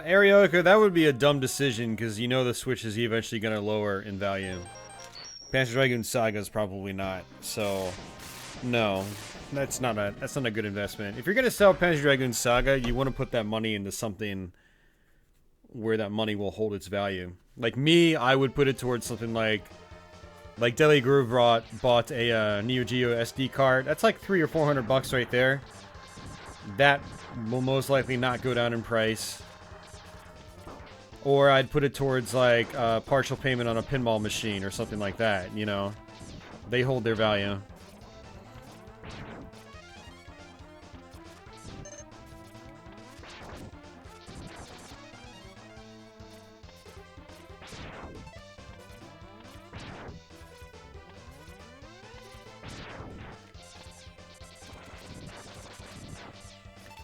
Arioka, that would be a dumb decision, because you know the Switch is eventually going to lower in value. Panzer Dragoon Saga is probably not, so no, that's not a good investment. If you're going to sell Panzer Dragoon Saga, you want to put that money into something where that money will hold its value. Like me, I would put it towards something like Deli Groove bought a Neo Geo SD card. That's like $300 or $400 right there. That will most likely not go down in price. Or I'd put it towards, like, partial payment on a pinball machine or something like that, you know? They hold their value.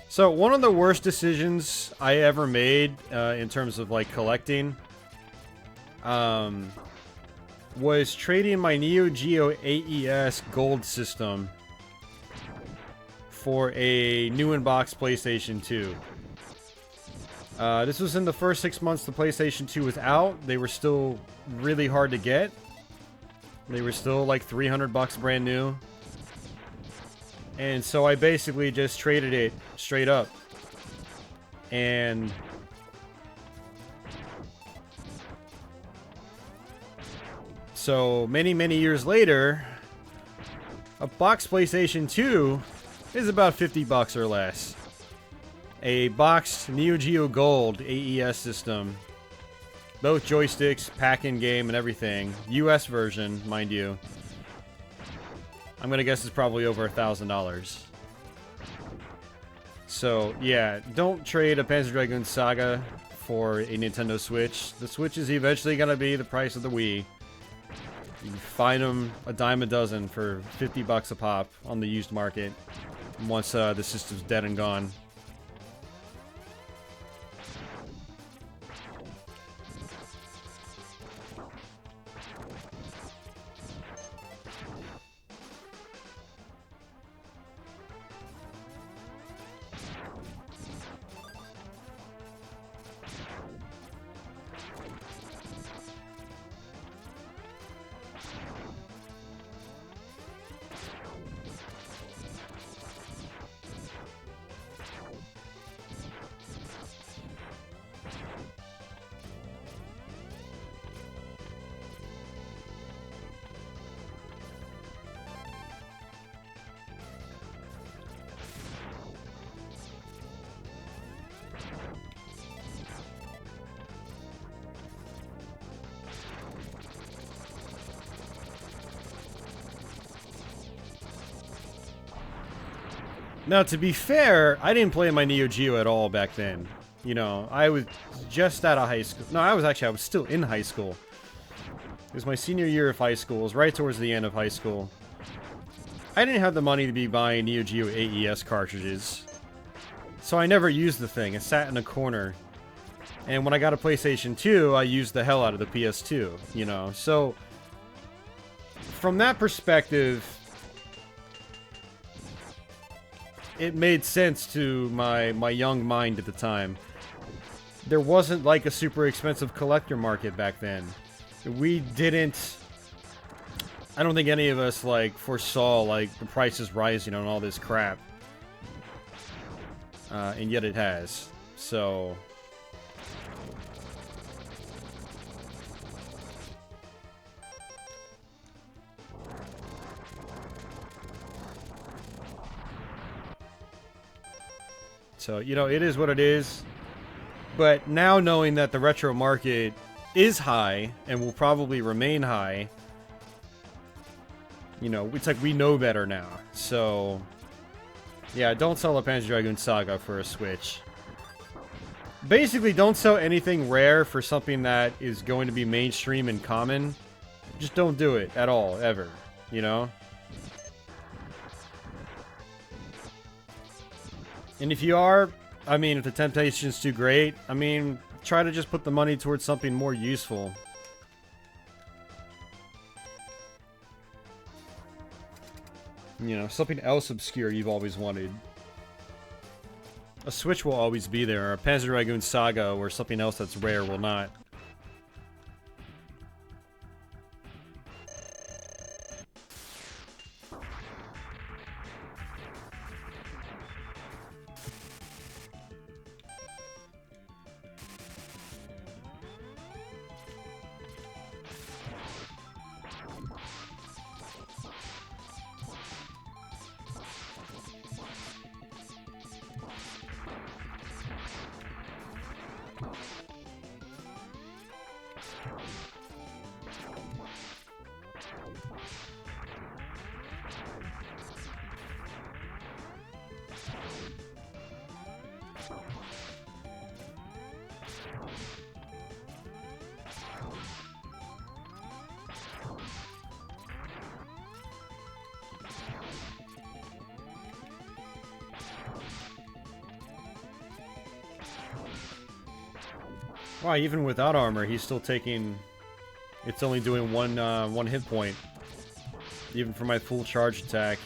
So, one of the worst decisions I ever made in terms of, like, collecting was trading my Neo Geo AES Gold system for a new in-box PlayStation 2. This was in the first 6 months the PlayStation 2 was out. They were still really hard to get. They were still, like, $300 brand new. And so I basically just traded it straight up. And so many years later, a box PlayStation 2 is about $50 or less. A boxed Neo Geo Gold AES system. Both joysticks, pack-in game, and everything. US version, mind you. I'm gonna guess it's probably over $1,000. So, yeah, don't trade a Panzer Dragoon Saga for a Nintendo Switch. The Switch is eventually gonna be the price of the Wii. You can find them a dime a dozen for $50 a pop on the used market once the system's dead and gone. Now, to be fair, I didn't play my Neo Geo at all back then. You know, I was just out of high school. No, I was still in high school. It was my senior year of high school. It was right towards the end of high school. I didn't have the money to be buying Neo Geo AES cartridges. So I never used the thing. It sat in a corner. And when I got a PlayStation 2, I used the hell out of the PS2, you know. So, from that perspective, it made sense to my young mind at the time. There wasn't like a super expensive collector market back then. We didn't... I don't think any of us, like, foresaw, like, the prices rising on all this crap. And yet it has. So... So, you know, it is what it is. But now knowing that the retro market is high and will probably remain high, you know, it's like we know better now. So, yeah, don't sell a Panzer Dragoon Saga for a Switch. Basically, don't sell anything rare for something that is going to be mainstream and common. Just don't do it at all, ever, you know? And if you are, I mean, if the temptation's too great, I mean, try to just put the money towards something more useful. You know, something else obscure you've always wanted. A Switch will always be there. A Panzer Dragoon Saga or something else that's rare will not. Wow, even without armor, he's still taking... It's only doing one hit point. Even for my full charge attack.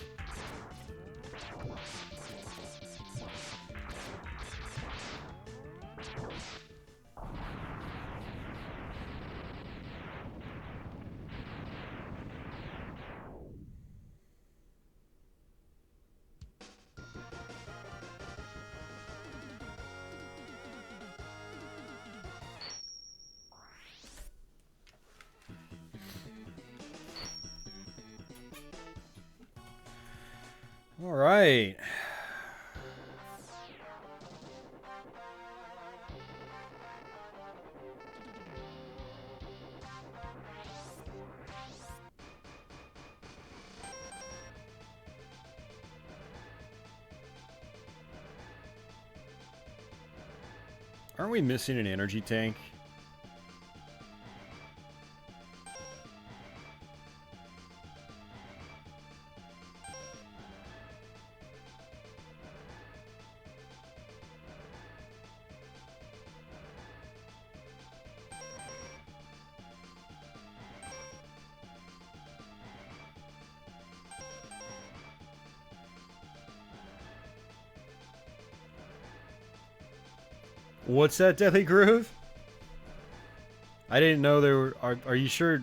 All right. Aren't we missing an energy tank? What's that, Deadly Groove? I didn't know there were... Are you sure?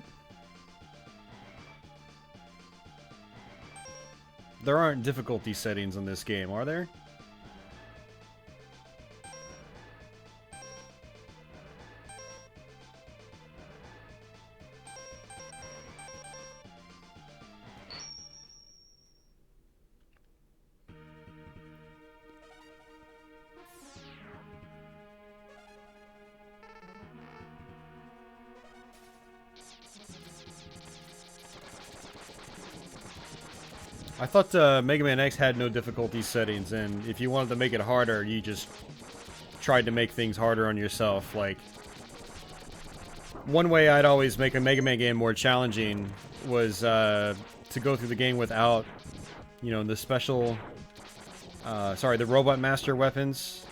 There aren't difficulty settings on this game, are there? I thought Mega Man X had no difficulty settings, and if you wanted to make it harder, you just tried to make things harder on yourself. Like, one way I'd always make a Mega Man game more challenging was to go through the game without, you know, the special, the Robot Master weapons.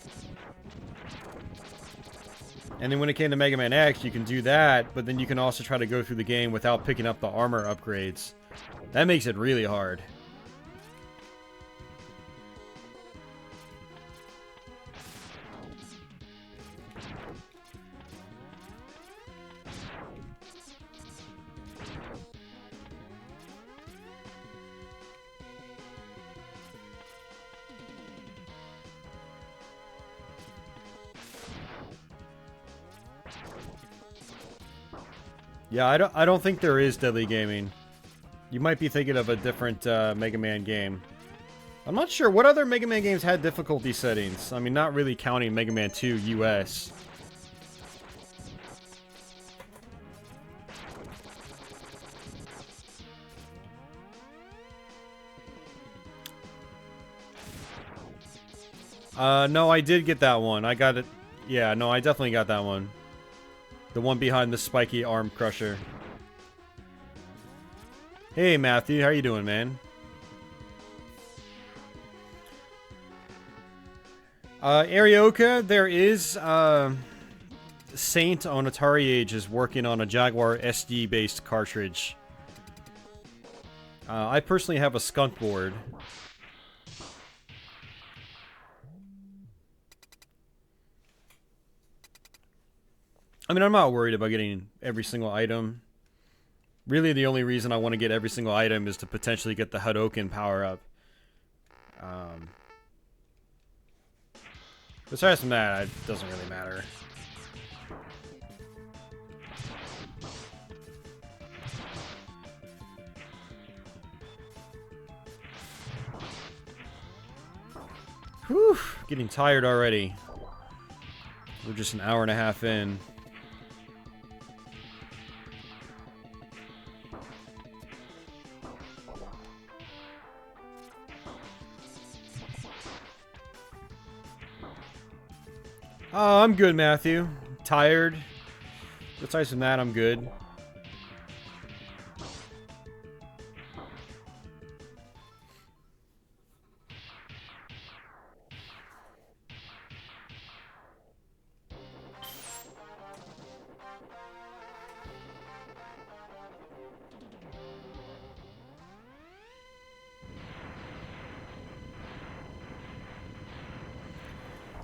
And then when it came to Mega Man X, you can do that, but then you can also try to go through the game without picking up the armor upgrades. That makes it really hard. Yeah, I don't think there is Deadly Gaming. You might be thinking of a different Mega Man game. I'm not sure what other Mega Man games had difficulty settings. I mean, not really counting Mega Man 2 US. No, I did get that one. I got it. Yeah, no, I definitely got that one. The one behind the spiky arm crusher. Hey, Matthew, how you doing, man? Arioka, there is, Saint on Atari Age is working on a Jaguar SD-based cartridge. I personally have a skunk board. I mean, I'm not worried about getting every single item. Really, the only reason I want to get every single item is to potentially get the Hadoken power-up. Besides from that, it doesn't really matter. Whew, getting tired already. We're just an hour and a half in. Oh, I'm good, Matthew. Tired. Besides from that, I'm good.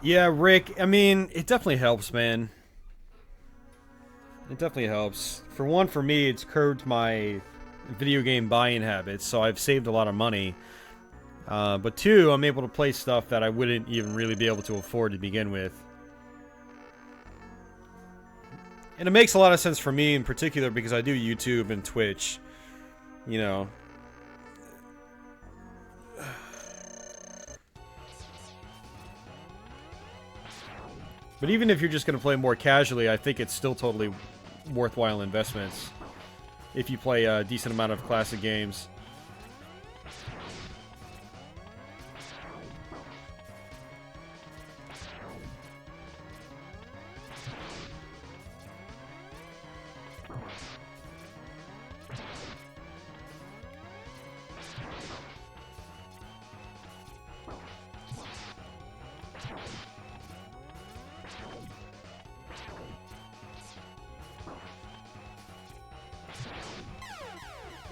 Yeah, Rick, I mean, it definitely helps, man. It definitely helps. For one, for me, it's curbed my video game buying habits, so I've saved a lot of money. But two, I'm able to play stuff that I wouldn't even really be able to afford to begin with. And it makes a lot of sense for me in particular because I do YouTube and Twitch. You know. But even if you're just going to play more casually, I think it's still totally worthwhile investments. If you play a decent amount of classic games.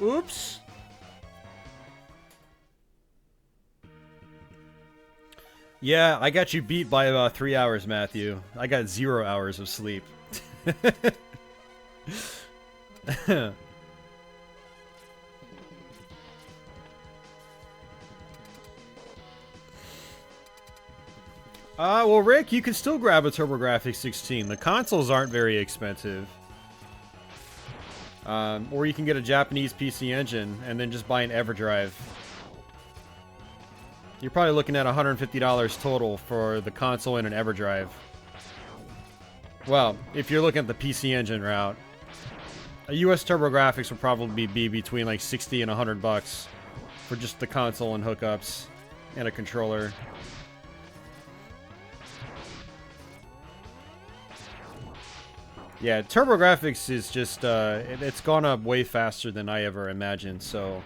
Oops. Yeah, I got you beat by about 3 hours, Matthew. I got 0 hours of sleep. Well, Rick, you can still grab a TurboGrafx 16. The consoles aren't very expensive. Or you can get a Japanese PC Engine and then just buy an EverDrive. You're probably looking at $150 total for the console and an EverDrive. Well, if you're looking at the PC Engine route, a US TurboGrafx would probably be between like 60 and $100 for just the console and hookups and a controller. Yeah, TurboGrafx is just, it's gone up way faster than I ever imagined, so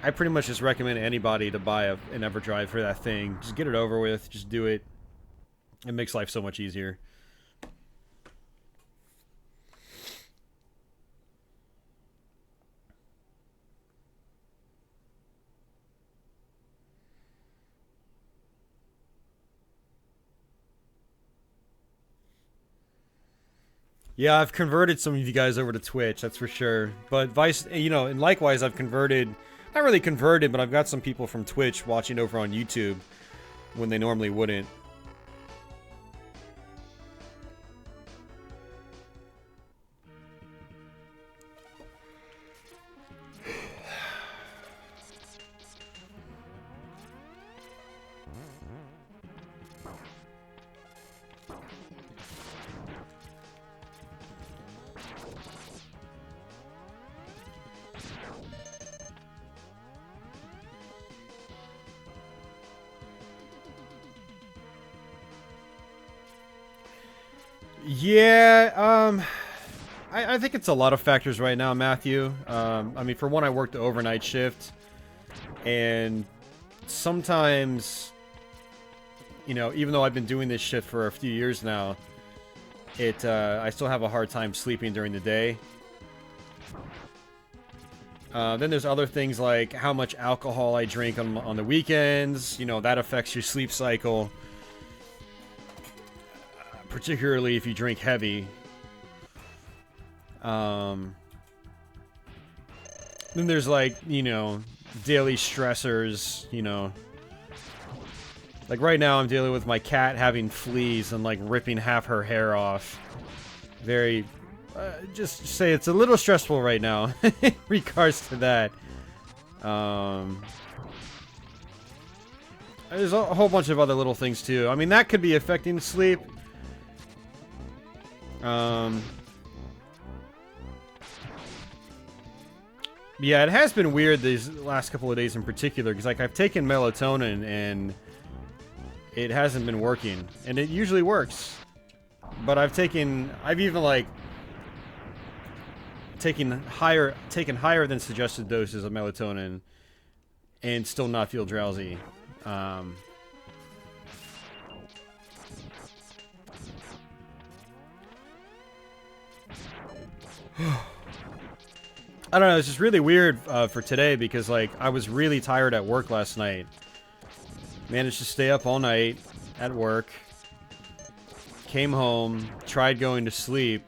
I pretty much just recommend anybody to buy an EverDrive for that thing. Just get it over with, just do it. It makes life so much easier. Yeah, I've converted some of you guys over to Twitch, that's for sure. But Vice, you know, and likewise, I've converted, not really converted, but I've got some people from Twitch watching over on YouTube when they normally wouldn't. Yeah, I think it's a lot of factors right now, Matthew. I mean, for one, I work the overnight shift, and sometimes, you know, even though I've been doing this shift for a few years now, I still have a hard time sleeping during the day. Then there's other things like how much alcohol I drink on the weekends. You know, that affects your sleep cycle. Particularly if you drink heavy. Then there's like, you know, daily stressors, you know. Like right now I'm dealing with my cat having fleas and like ripping half her hair off. Very, just say it's a little stressful right now in regards to that. There's a whole bunch of other little things too. I mean, that could be affecting sleep. Yeah, it has been weird these last couple of days in particular, because like I've taken melatonin and it hasn't been working, and it usually works. But I've even like taken higher than suggested doses of melatonin and still not feel drowsy. I don't know, it's just really weird for today because, like, I was really tired at work last night. Managed to stay up all night at work. Came home, tried going to sleep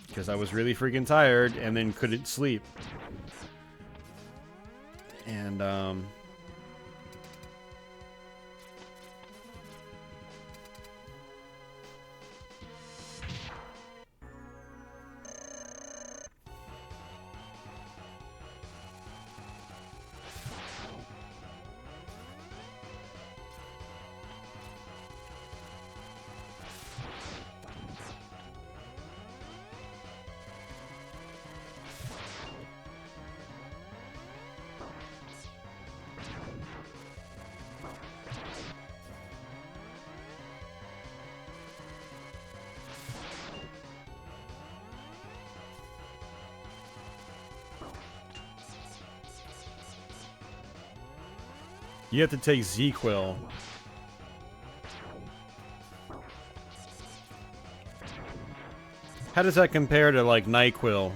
because I was really freaking tired and then couldn't sleep. And, you have to take ZQuil. How does that compare to, like, NyQuil?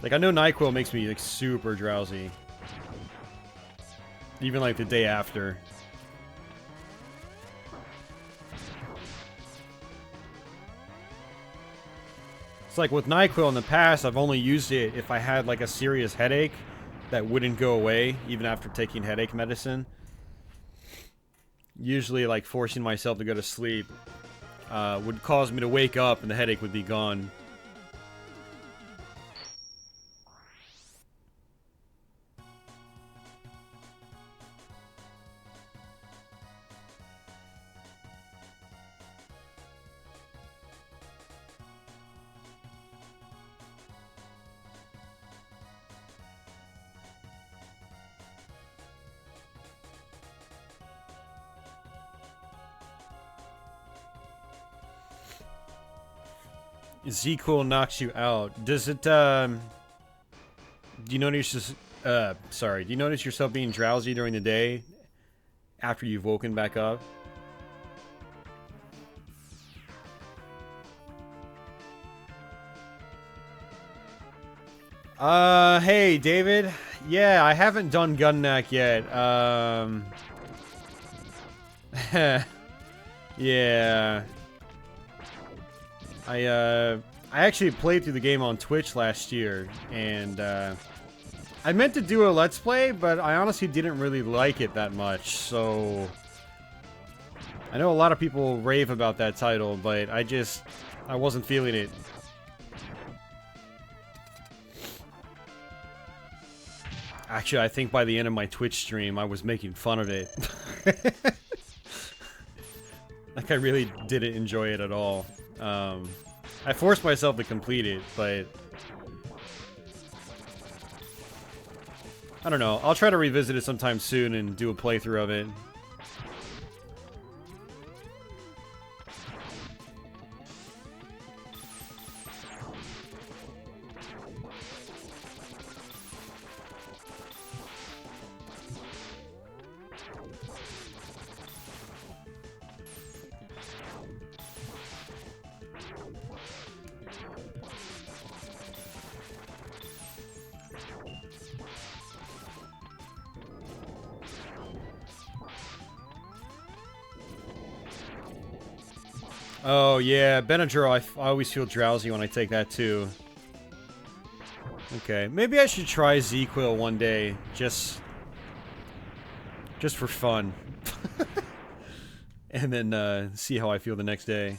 Like, I know NyQuil makes me, like, super drowsy. Even, like, the day after. It's like, with NyQuil in the past, I've only used it if I had, like, a serious headache that wouldn't go away, even after taking headache medicine. Usually, like, forcing myself to go to sleep would cause me to wake up and the headache would be gone. ZQuil knocks you out. Does it, do you notice, do you notice yourself being drowsy during the day after you've woken back up? Hey, David. Yeah, I haven't done Gunneck yet. Yeah. I actually played through the game on Twitch last year, and, I meant to do a Let's Play, but I honestly didn't really like it that much, so... I know a lot of people rave about that title, but I wasn't feeling it. Actually, I think by the end of my Twitch stream, I was making fun of it. Like, I really didn't enjoy it at all. I forced myself to complete it, but... I don't know. I'll try to revisit it sometime soon and do a playthrough of it. Oh, yeah, Benadryl, I always feel drowsy when I take that, too. Okay, maybe I should try Z-Quil one day, just for fun. And then, see how I feel the next day.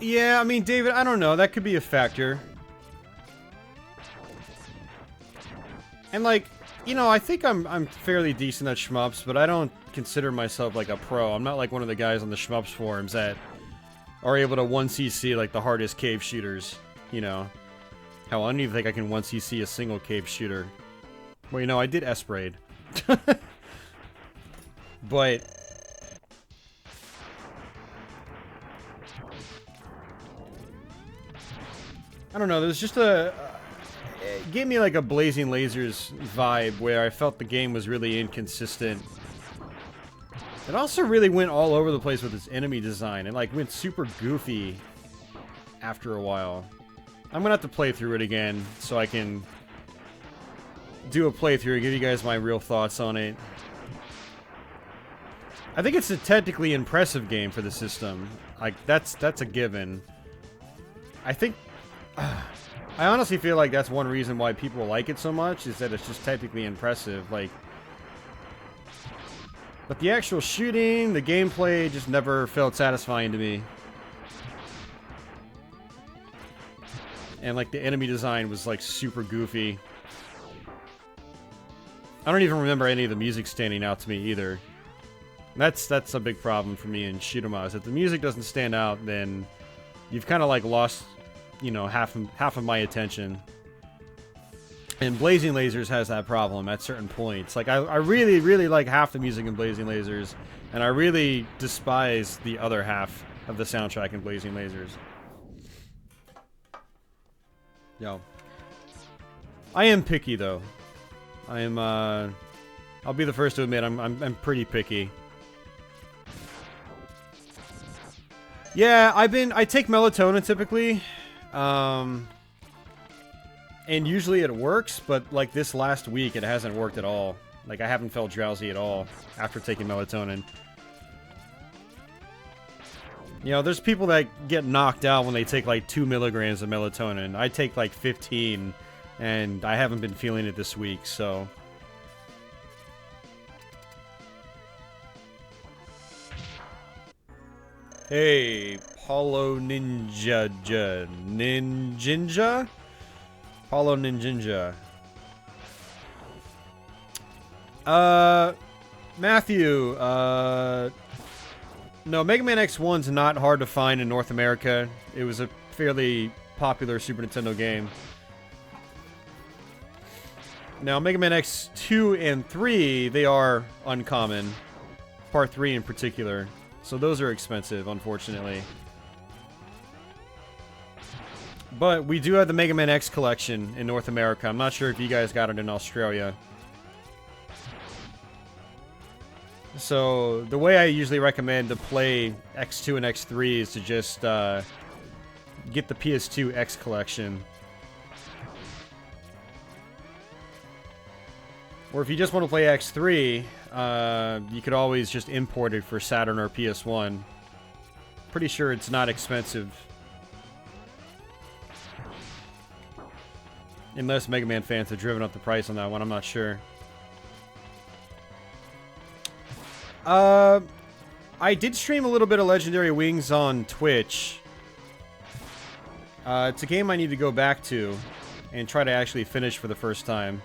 Yeah, I mean, David, I don't know. That could be a factor. And, like, you know, I think I'm fairly decent at shmups, but I don't consider myself, like, a pro. I'm not like one of the guys on the shmups forums that are able to 1cc, like, the hardest cave shooters, you know. Hell, I don't even think I can 1cc a single cave shooter. Well, you know, I did S-Braid. But... I don't know, there's just a... it gave me like a Blazing Lasers vibe where I felt the game was really inconsistent. It also really went all over the place with its enemy design. It like went super goofy after a while. I'm gonna have to play through it again so I can do a playthrough and give you guys my real thoughts on it. I think it's a technically impressive game for the system. Like, that's a given. I think... I honestly feel like that's one reason why people like it so much, is that it's just technically impressive, like... But the actual shooting, the gameplay, just never felt satisfying to me. And, like, the enemy design was, like, super goofy. I don't even remember any of the music standing out to me, either. That's a big problem for me in shoot 'em ups. If the music doesn't stand out, then you've kind of, like, lost... you know, half of my attention. And Blazing Lasers has that problem at certain points. Like, I really, really like half the music in Blazing Lasers, and I really despise the other half of the soundtrack in Blazing Lasers. Yo. I am picky, though. I am, I'll be the first to admit, I'm pretty picky. Yeah, I take melatonin typically. And usually it works, but like this last week it hasn't worked at all. Like, I haven't felt drowsy at all after taking melatonin. You know, there's people that get knocked out when they take like 2 milligrams of melatonin. I take like 15, and I haven't been feeling it this week, so... Hey, Paulo Ninja. Ninja? Paulo Ninja. Matthew, no, Mega Man X1's not hard to find in North America. It was a fairly popular Super Nintendo game. Now, Mega Man X2 and 3, they are uncommon. Part 3 in particular. So those are expensive, unfortunately. But we do have the Mega Man X collection in North America. I'm not sure if you guys got it in Australia. So the way I usually recommend to play X2 and X3 is to just get the PS2 X collection. Or if you just want to play X3, you could always just import it for Saturn or PS1. Pretty sure it's not expensive. Unless Mega Man fans have driven up the price on that one, I'm not sure. I did stream a little bit of Legendary Wings on Twitch. It's a game I need to go back to and try to actually finish for the first time.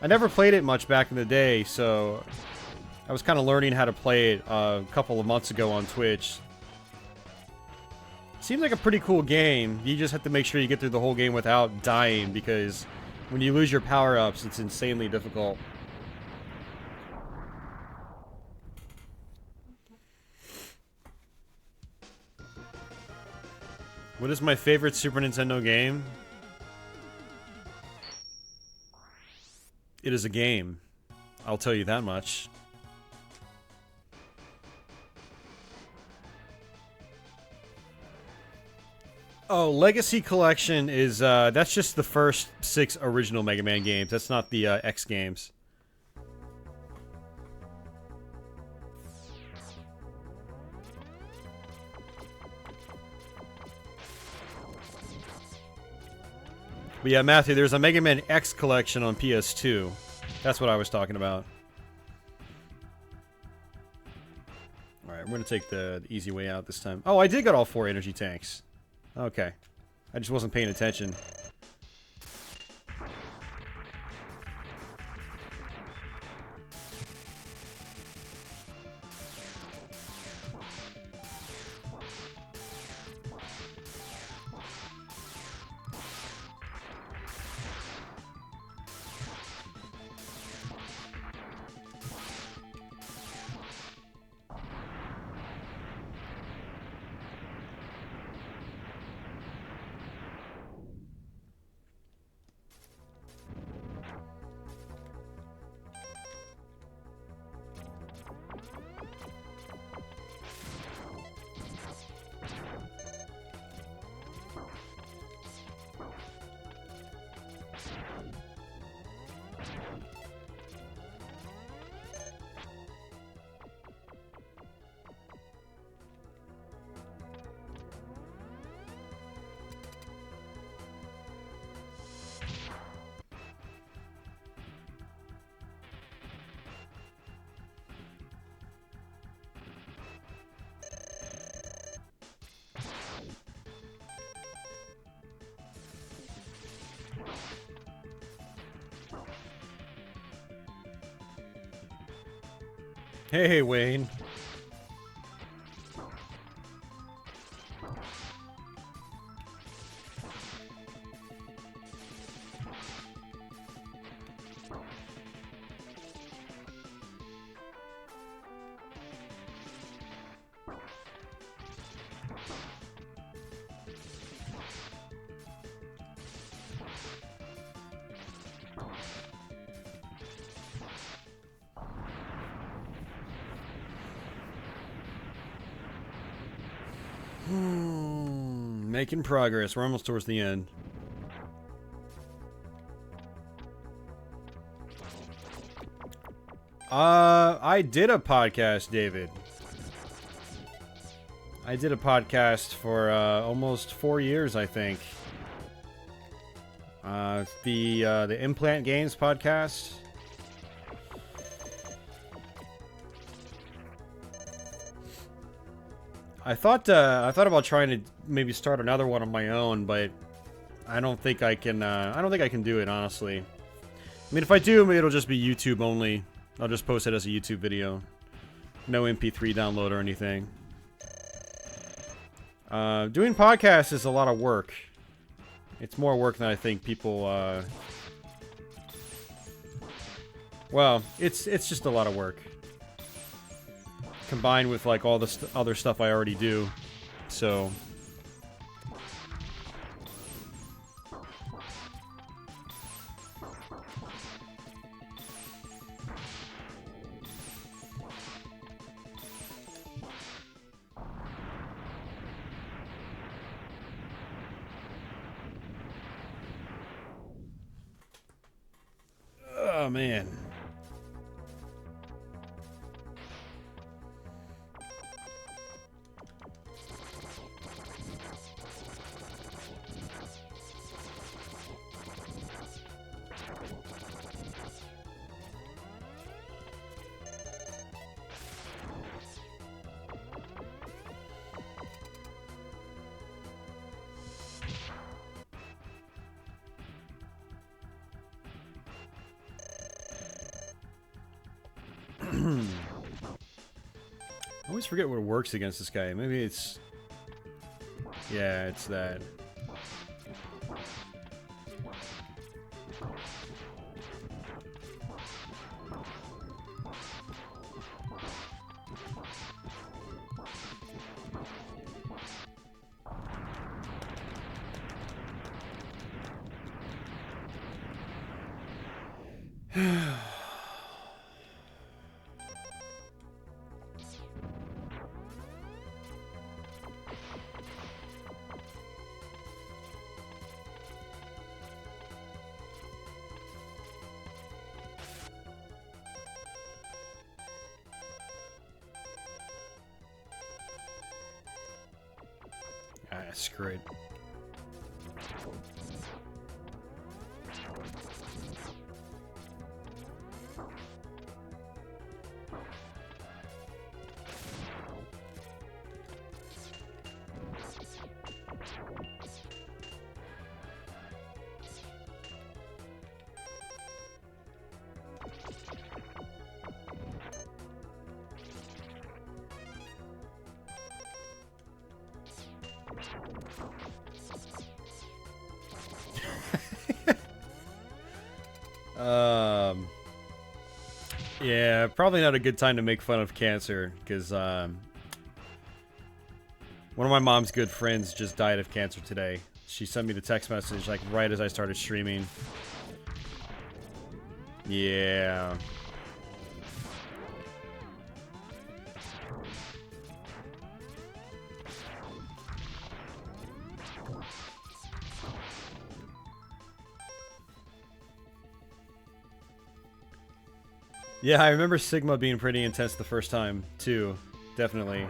I never played it much back in the day, so I was kind of learning how to play it a couple of months ago on Twitch. Seems like a pretty cool game. You just have to make sure you get through the whole game without dying, because when you lose your power-ups, it's insanely difficult. What is my favorite Super Nintendo game? It is a game. I'll tell you that much. Oh, Legacy Collection is, that's just the first 6 original Mega Man games. That's not the, X games. But yeah, Matthew, there's a Mega Man X collection on PS2. That's what I was talking about. Alright, we're gonna take the easy way out this time. Oh, I did get all 4 energy tanks. Okay. I just wasn't paying attention. Hey, Wayne. Making progress. We're almost towards the end. I did a podcast, David. I did a podcast for almost 4 years, I think. The Implant Games podcast. I thought about trying to maybe start another one on my own, but I don't think I can. I don't think I can do it, honestly. I mean, if I do, maybe it'll just be YouTube only. I'll just post it as a YouTube video, no MP3 download or anything. Doing podcasts is a lot of work. It's more work than I think people. Well, it's just a lot of work. Combined with like all the other stuff I already do, so oh man. I always forget what works against this guy. Maybe it's... Yeah, it's that. Screw it. Yeah, probably not a good time to make fun of cancer, because one of my mom's good friends just died of cancer today. She sent me the text message, like, right as I started streaming. Yeah. Yeah, I remember Sigma being pretty intense the first time, too. Definitely.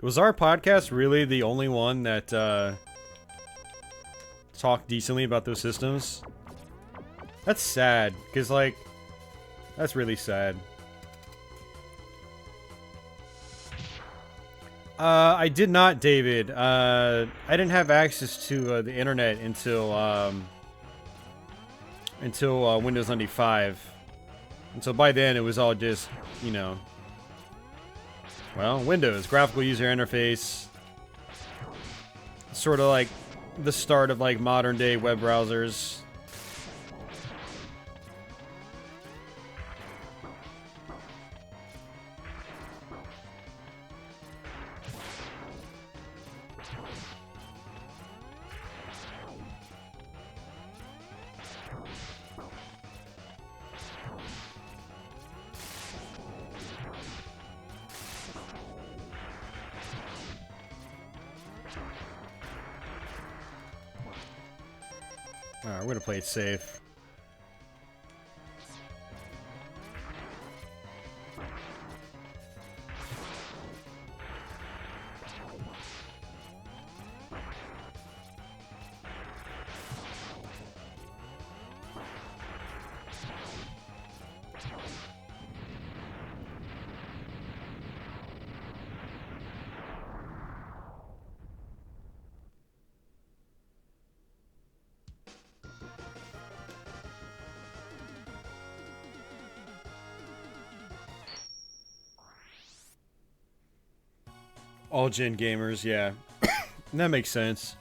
Was our podcast really the only one that talked decently about those systems? That's sad, because, like, that's really sad. I did not, David. I didn't have access to the internet until Windows 95. And so by then it was all just, you know, well, Windows, graphical user interface. Sort of like the start of like modern day web browsers. Alright, we're gonna play it safe. All gen gamers, yeah. That makes sense.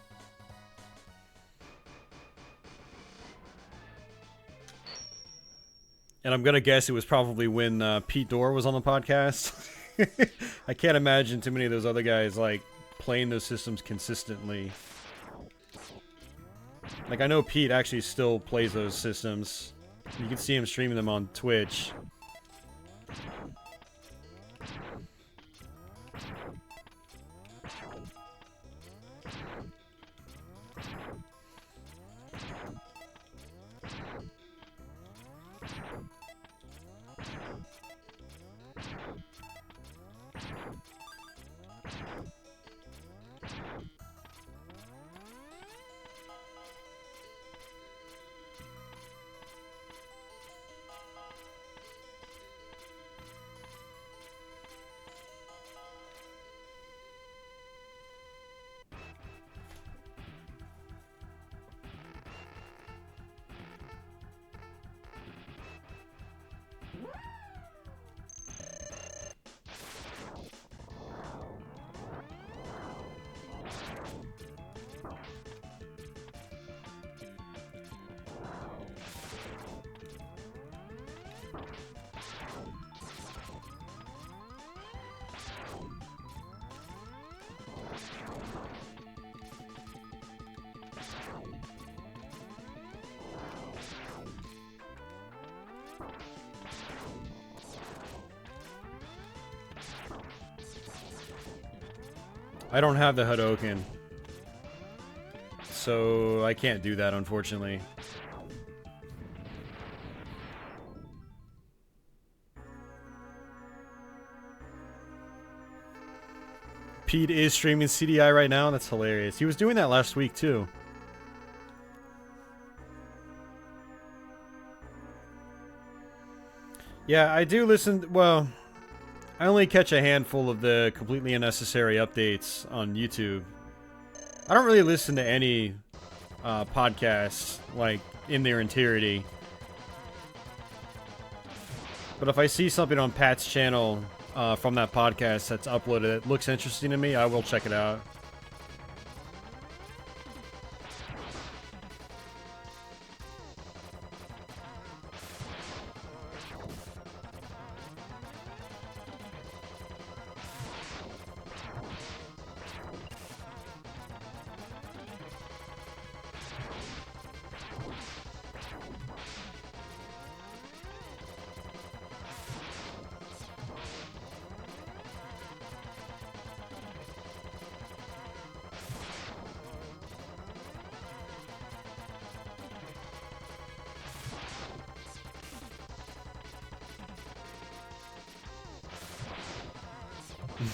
And I'm gonna guess it was probably when Pete Dorr was on the podcast. I can't imagine too many of those other guys, like, playing those systems consistently. Like, I know Pete actually still plays those systems. You can see him streaming them on Twitch. I don't have the Hadoken, so I can't do that, unfortunately. Pete is streaming CDI right now. That's hilarious. He was doing that last week, too. Yeah, I do listen... Well, I only catch a handful of the completely unnecessary updates on YouTube. I don't really listen to any podcasts, like, in their entirety. But if I see something on Pat's channel from that podcast that's uploaded that looks interesting to me, I will check it out.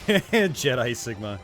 Jedi Sigma.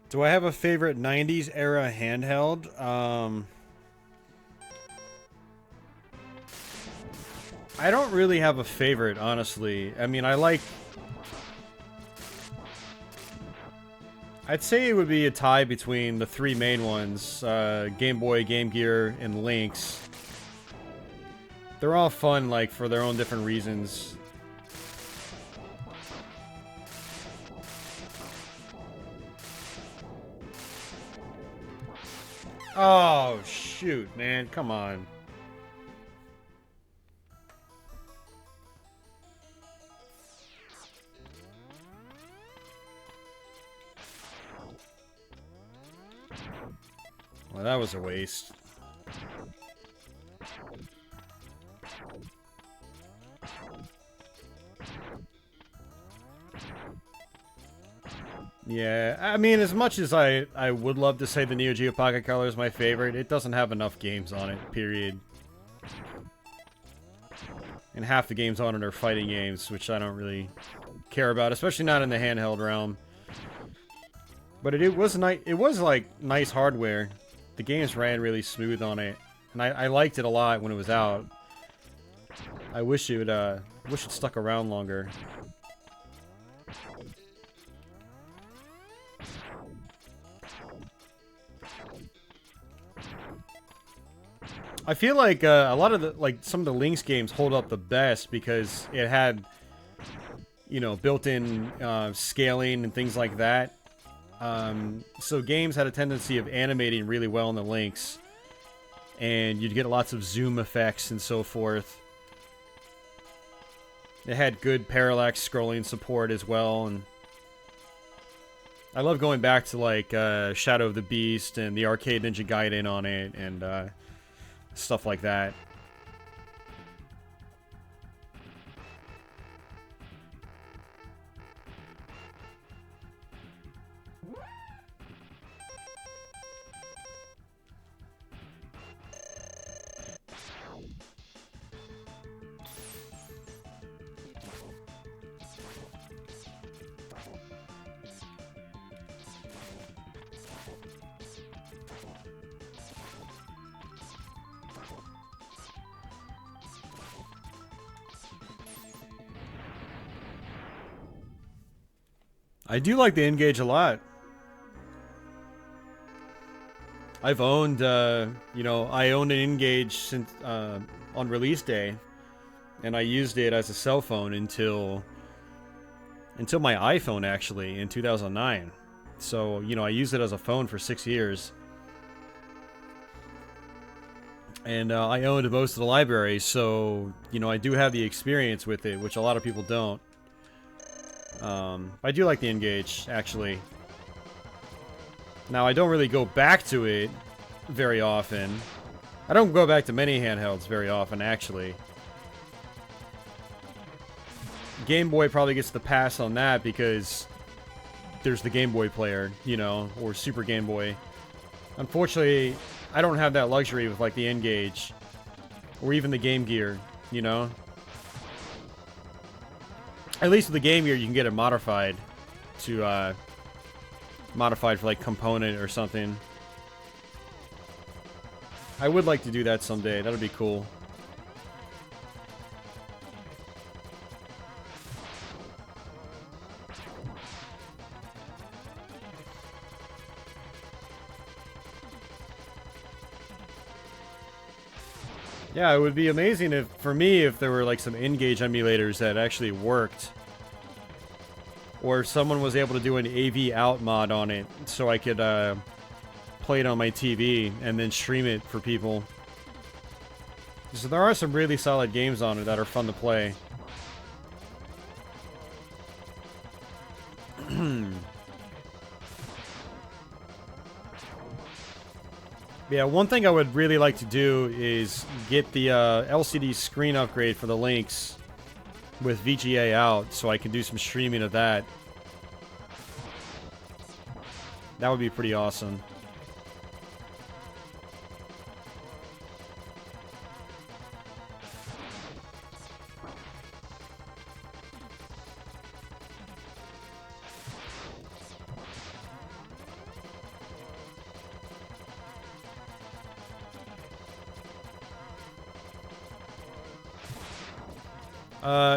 Do I have a favorite 90s era handheld? I don't really have a favorite, honestly. I mean, I'd say it would be a tie between the three main ones, Game Boy, Game Gear, and Lynx. They're all fun, like, for their own different reasons. Oh, shoot, man. Come on. Well, that was a waste. Yeah, I mean, as much as I would love to say the Neo Geo Pocket Color is my favorite, it doesn't have enough games on it, period. And half the games on it are fighting games, which I don't really care about, especially not in the handheld realm. But it was nice. It was like nice hardware. The games ran really smooth on it, and I liked it a lot when it was out. I wish it stuck around longer. I feel like a lot of some of the Lynx games hold up the best because it had, you know, built-in scaling and things like that. So games had a tendency of animating really well in the Lynx, and you'd get lots of zoom effects and so forth. It had good parallax scrolling support as well, and I love going back to like Shadow of the Beast and the Arcade Ninja Gaiden on it and stuff like that. I do like the N-Gage a lot. I've owned, you know, I owned an N-Gage since, on release day, and I used it as a cell phone until my iPhone, actually, in 2009. So, you know, I used it as a phone for 6 years. And I owned most of the library, so, you know, I do have the experience with it, which a lot of people don't. I do like the N-Gage, actually. Now, I don't really go back to it very often. I don't go back to many handhelds very often, actually. Game Boy probably gets the pass on that because there's the Game Boy player, you know, or Super Game Boy. Unfortunately, I don't have that luxury with, like, the N-Gage. Or even the Game Gear, you know? At least with the Game Gear, you can get it modified to, modified for, like, component or something. I would like to do that someday. That would be cool. Yeah, it would be amazing if, for me, if there were like some N-Gage emulators that actually worked. Or if someone was able to do an AV out mod on it so I could play it on my TV and then stream it for people. So there are some really solid games on it that are fun to play. Yeah, one thing I would really like to do is get the LCD screen upgrade for the Lynx with VGA out so I can do some streaming of that. That would be pretty awesome.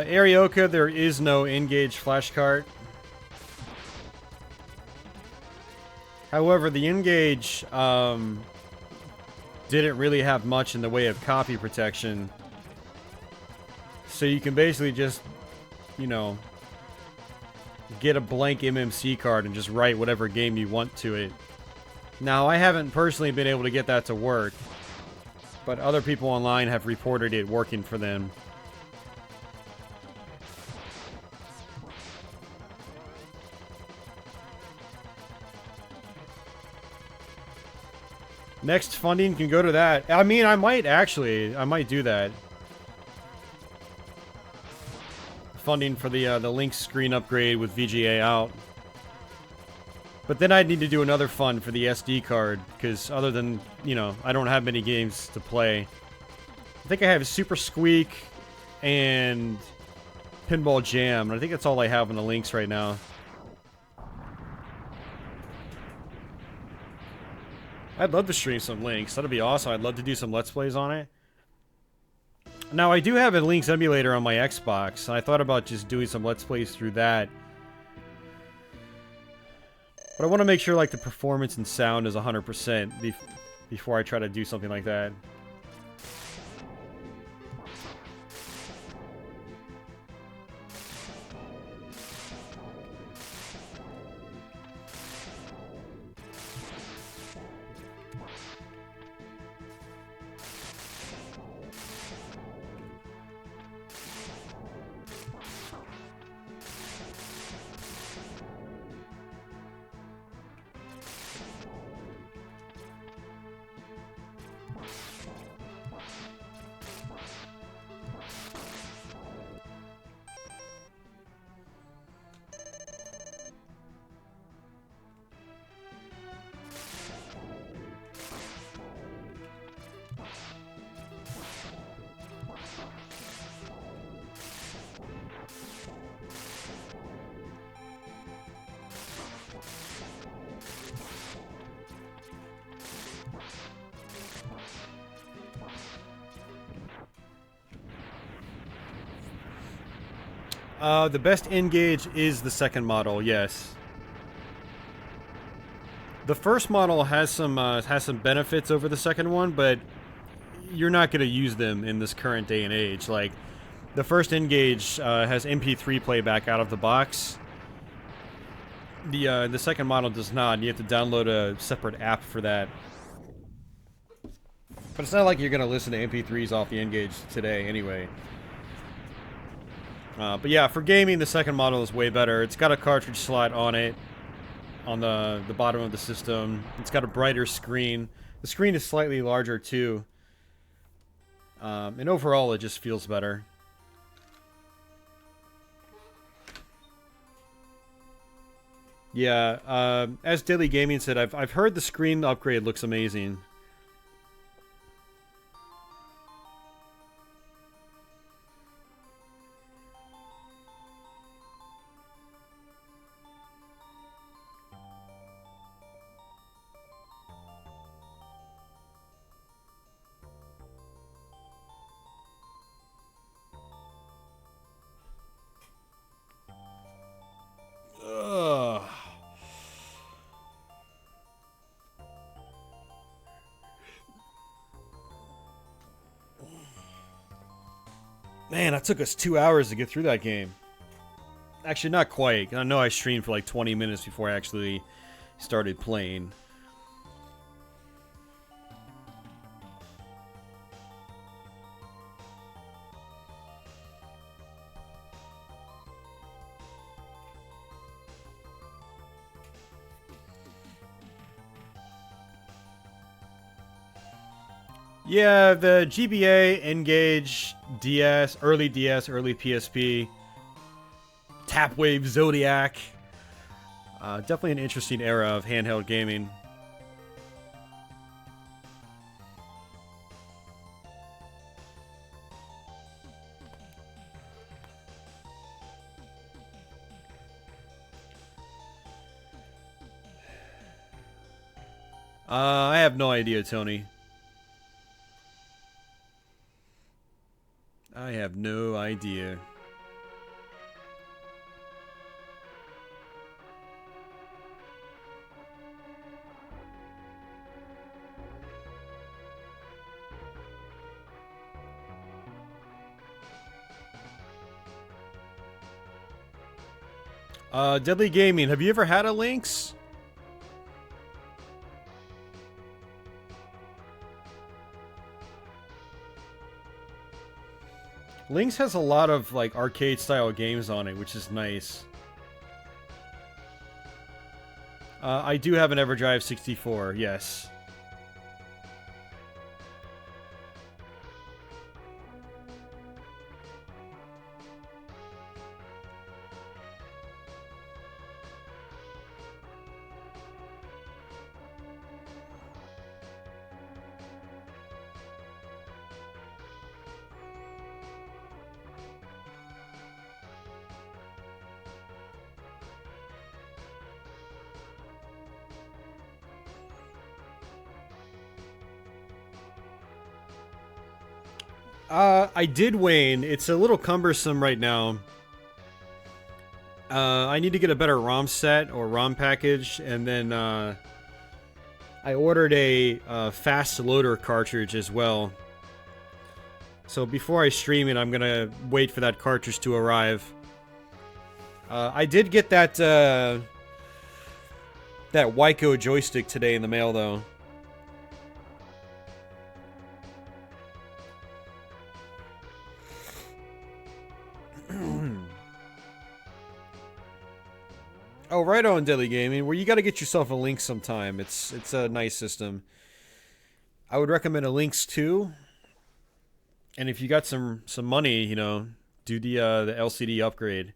Arioka, there is no N-Gage flash cart. However, the N-Gage didn't really have much in the way of copy protection. So you can basically just, you know, get a blank MMC card and just write whatever game you want to it. Now, I haven't personally been able to get that to work, but other people online have reported it working for them. Next funding can go to that. I mean, I might do that. Funding for the Lynx screen upgrade with VGA out. But then I'd need to do another fund for the SD card, because other than, you know, I don't have many games to play. I think I have Super Squeak and Pinball Jam, and I think that's all I have on the Lynx right now. I'd love to stream some Lynx. That'd be awesome. I'd love to do some Let's Plays on it. Now, I do have a Lynx emulator on my Xbox, and I thought about just doing some Let's Plays through that. But I want to make sure, like, the performance and sound is 100% before I try to do something like that. The best N-Gage is the second model, yes. The first model has some benefits over the second one, but you're not going to use them in this current day and age. Like, the first N-Gage has MP3 playback out of the box. The second model does not, and you have to download a separate app for that. But it's not like you're going to listen to MP3s off the N-Gage today anyway. But yeah, for gaming, the second model is way better. It's got a cartridge slot on it, on the bottom of the system. It's got a brighter screen. The screen is slightly larger too. And overall, it just feels better. Yeah, as Daily Gaming said, I've heard the screen upgrade looks amazing. Ugh. Man, that took us 2 hours to get through that game. Actually, not quite. I know I streamed for like 20 minutes before I actually started playing. Yeah, the GBA, N-Gage, DS, early PSP, Tapwave, Zodiac. Definitely an interesting era of handheld gaming. I have no idea, Tony. I have no idea. Deadly Gaming, have you ever had a Lynx? Lynx has a lot of, like, arcade-style games on it, which is nice. I do have an EverDrive 64, yes. I did, Wayne. It's a little cumbersome right now. I need to get a better ROM set or ROM package, and then I ordered a fast loader cartridge as well. So before I stream it, I'm gonna wait for that cartridge to arrive. I did get that that Wyco joystick today in the mail, though. Oh, right on, Deadly Gaming. Well, you got to get yourself a Lynx sometime. It's a nice system. I would recommend a Lynx 2. And if you got some money, you know, do the LCD upgrade.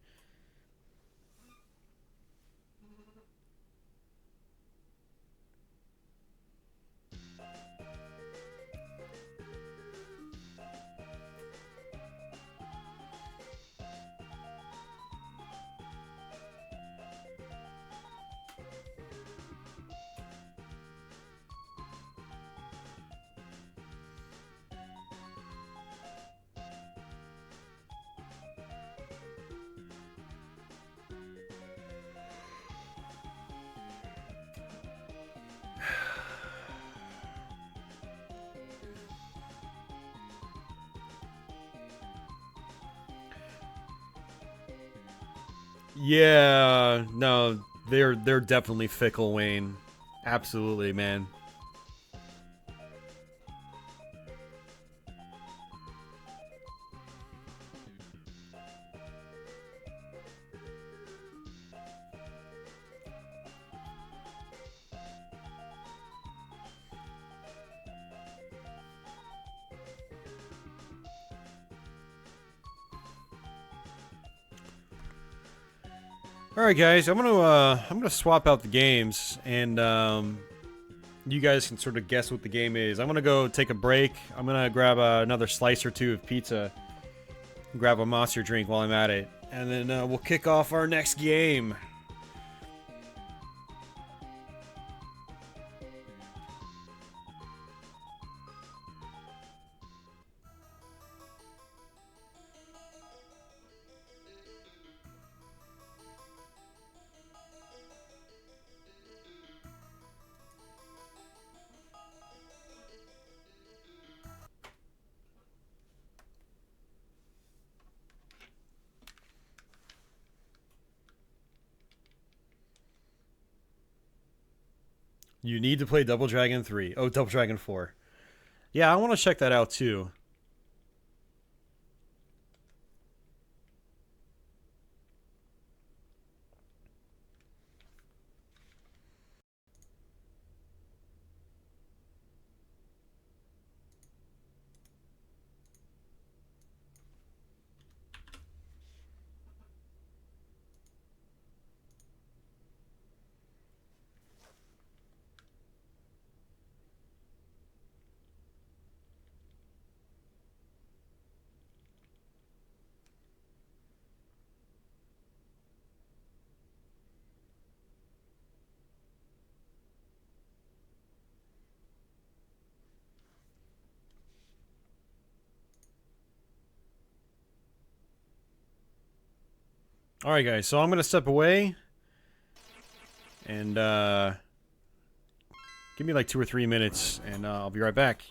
Yeah, no, they're definitely fickle, Wayne. Absolutely, man. All right, guys, I'm gonna swap out the games, and you guys can sort of guess what the game is. I'm gonna go take a break. I'm gonna grab another slice or two of pizza, grab a monster drink while I'm at it, and then we'll kick off our next game. You need to play Double Dragon 3. Oh, Double Dragon 4. Yeah, I want to check that out too. Alright, guys, so I'm going to step away. And, give me like 2 or 3 minutes, and I'll be right back.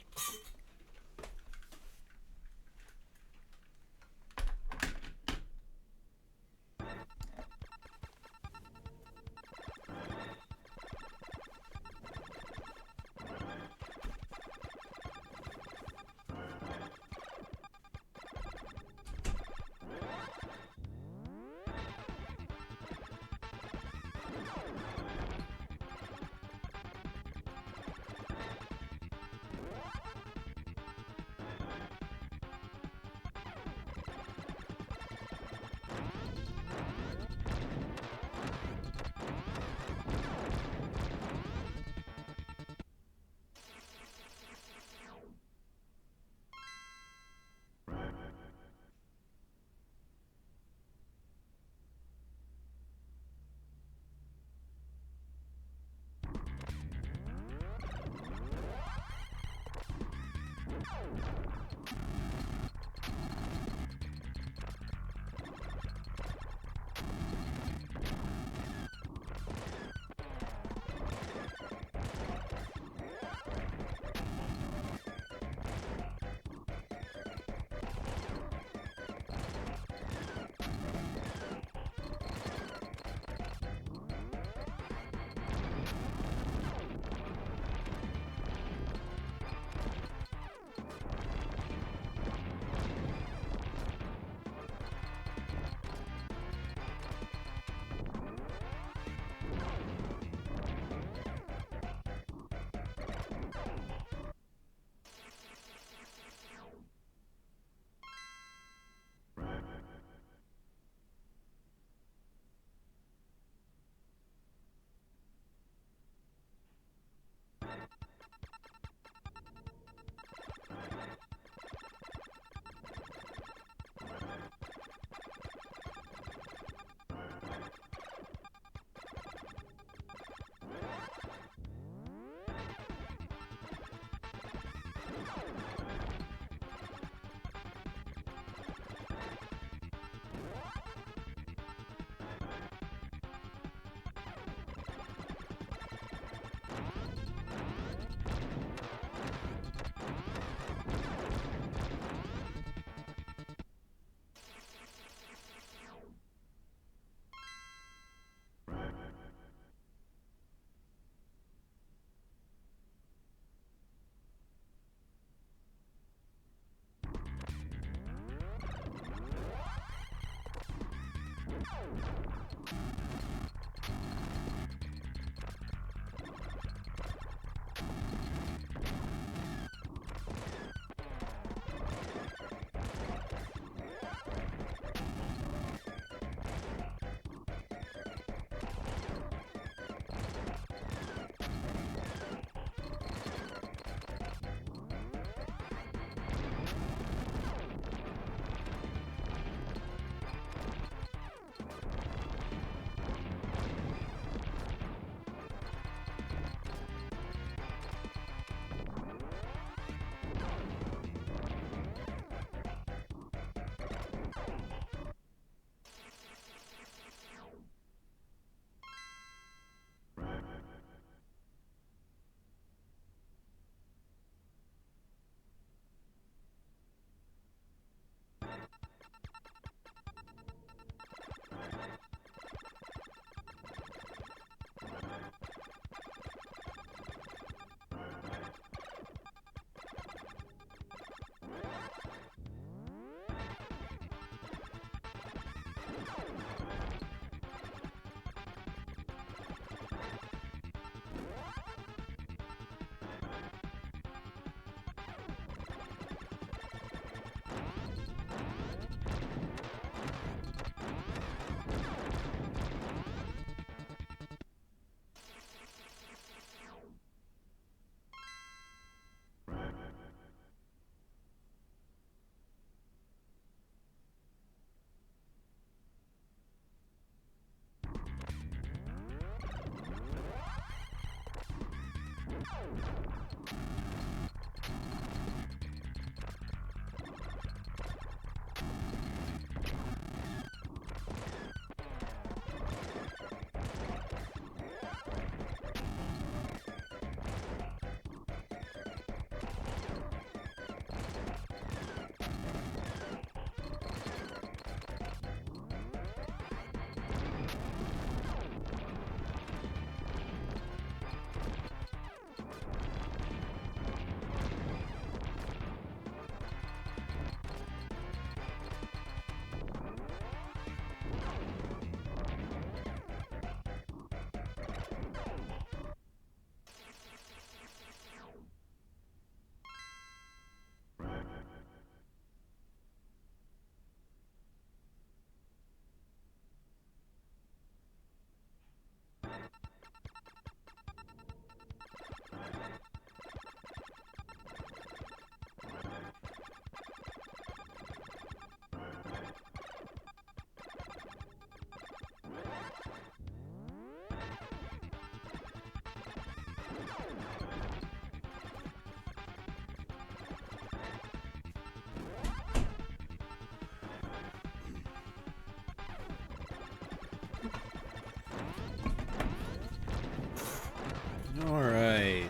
All right.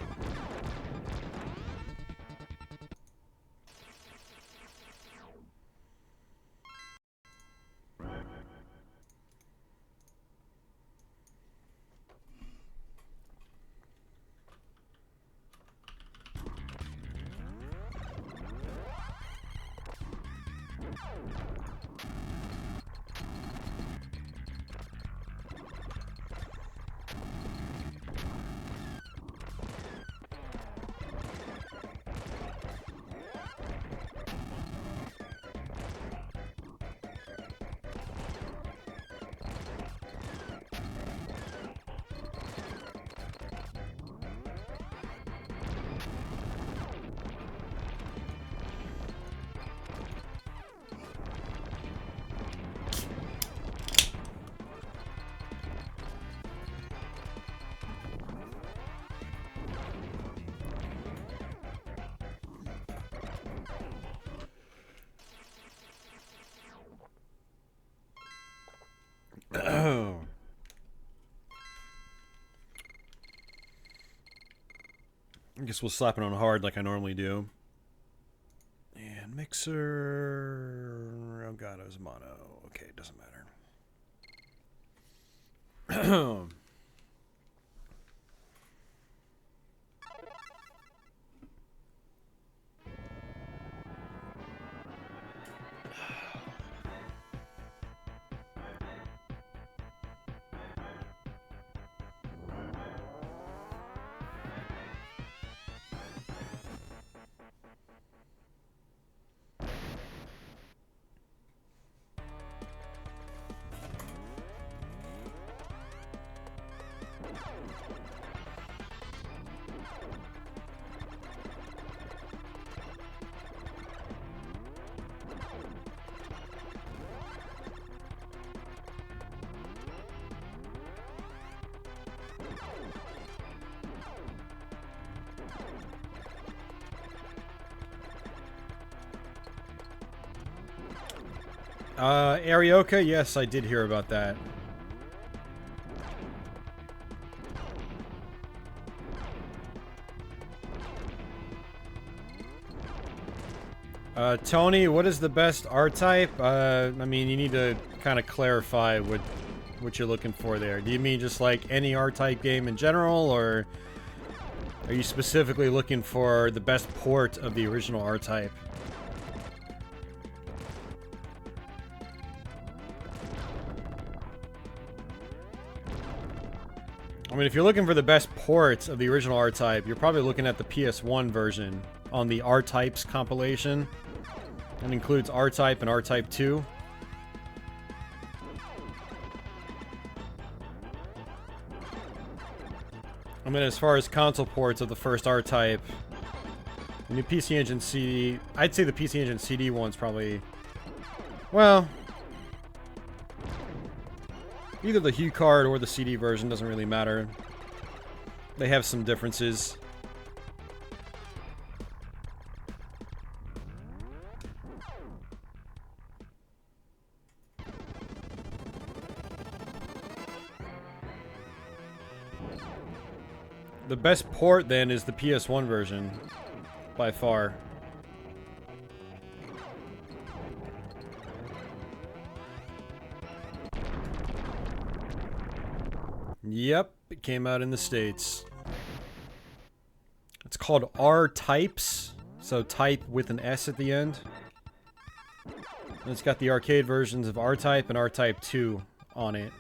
Oh. I guess we'll slap it on hard like I normally do. And mixer... Oh god, it was mono. Okay, it doesn't matter. Arioka, yes, I did hear about that. Tony, what is the best R-type? I mean, you need to kind of clarify what you're looking for there. Do you mean just like any R-type game in general, or are you specifically looking for the best port of the original R-type? I mean, if you're looking for the best ports of the original R-Type, you're probably looking at the PS1 version on the R-Types compilation. That includes R-Type and R-Type 2. I mean, as far as console ports of the first R-Type, the new PC Engine CD... I'd say the PC Engine CD one's probably... Well... Either the Hue card or the CD version, doesn't really matter. They have some differences. The best port, then, is the PS1 version. By far. Yep, it came out in the States. It's called R-Types, so type with an S at the end. And it's got the arcade versions of R-Type and R-Type 2 on it.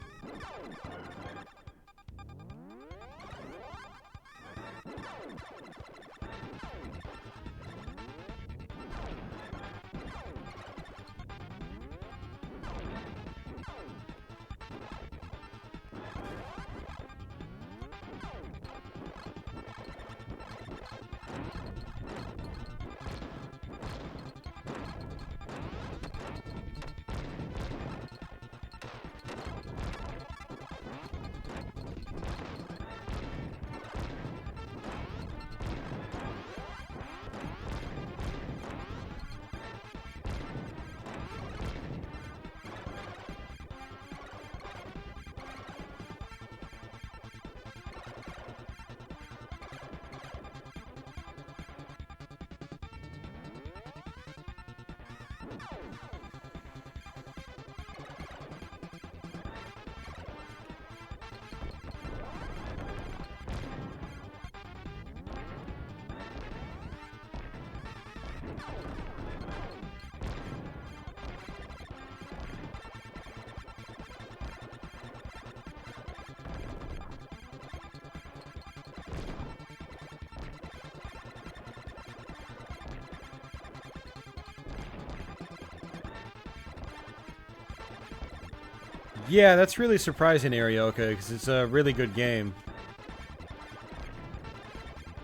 Yeah, that's really surprising, Arioka, because it's a really good game.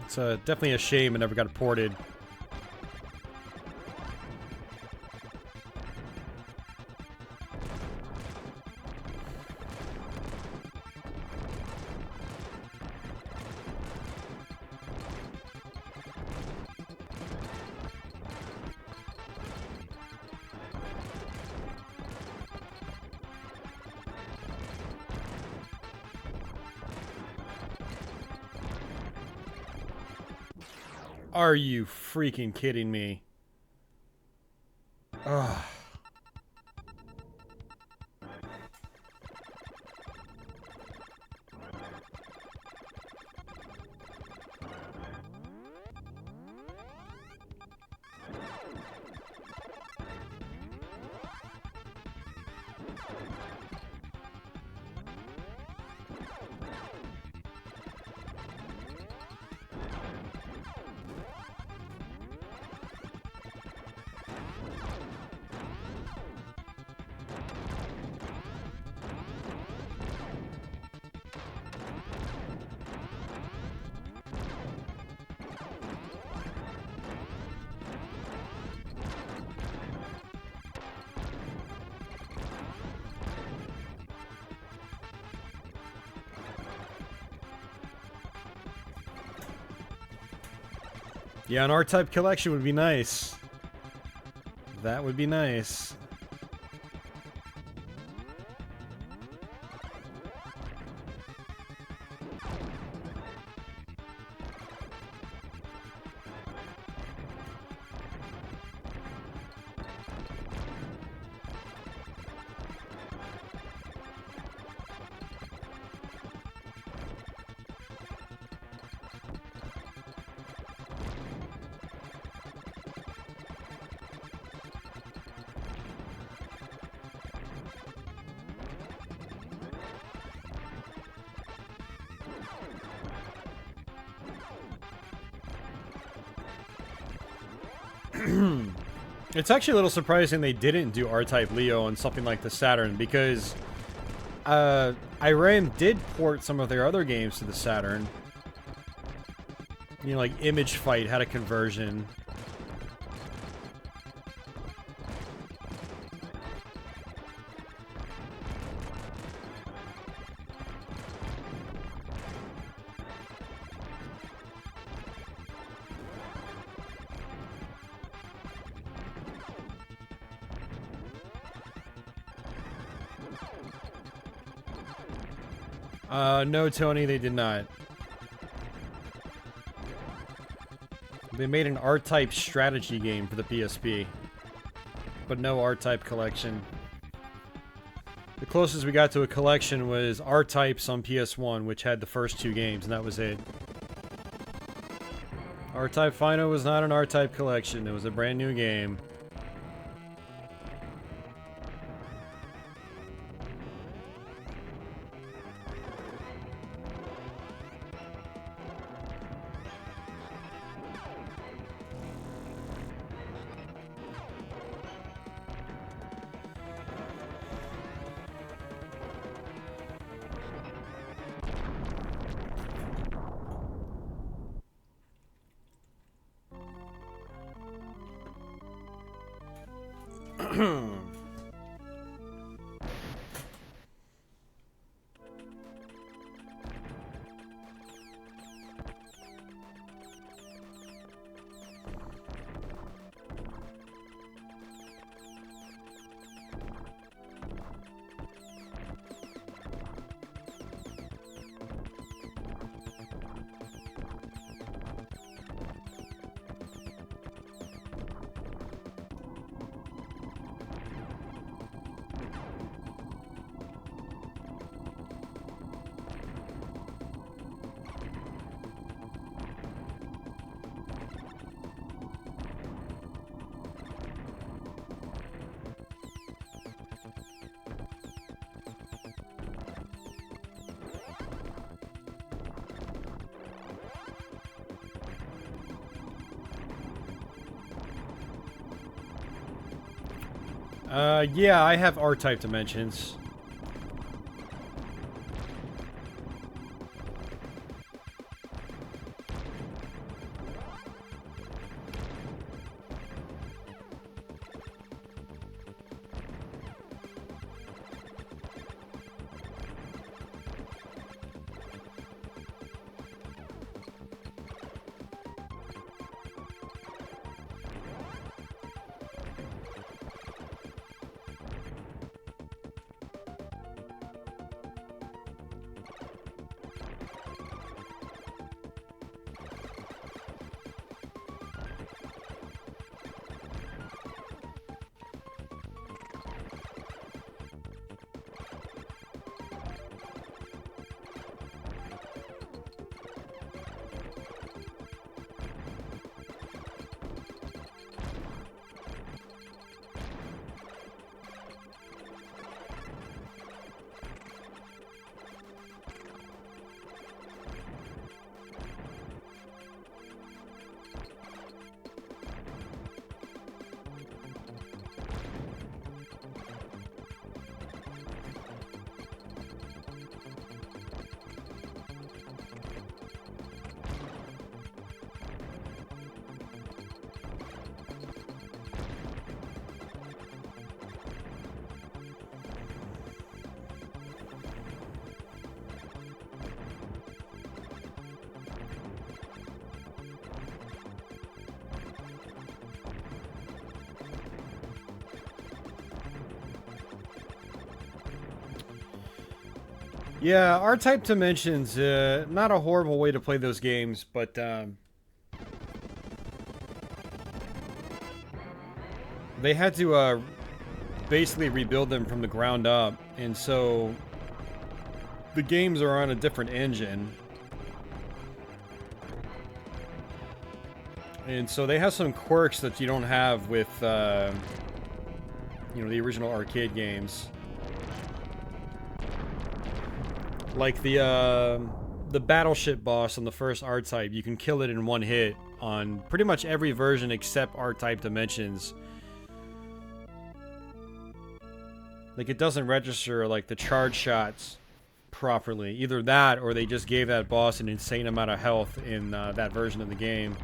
It's definitely a shame it never got ported. Are you freaking kidding me? Ugh. Yeah, an R-Type collection would be nice. That would be nice. It's actually a little surprising they didn't do R-Type Leo on something like the Saturn, because IRAM did port some of their other games to the Saturn. You know, like Image Fight had a conversion. No, Tony, they did not. They made an R-Type strategy game for the PSP, but no R-Type collection. The closest we got to a collection was R-Types on PS1, which had the first two games, and that was it. R-Type Final was not an R-Type collection, it was a brand new game. Yeah, I have R-type dimensions. Yeah, R-type dimensions, not a horrible way to play those games, but they had to basically rebuild them from the ground up, and so the games are on a different engine. And so they have some quirks that you don't have with, you know, the original arcade games. Like the battleship boss on the first R-type, you can kill it in one hit on pretty much every version except R-type dimensions. Like, it doesn't register, like, the charge shots properly. Either that, or they just gave that boss an insane amount of health in that version of the game.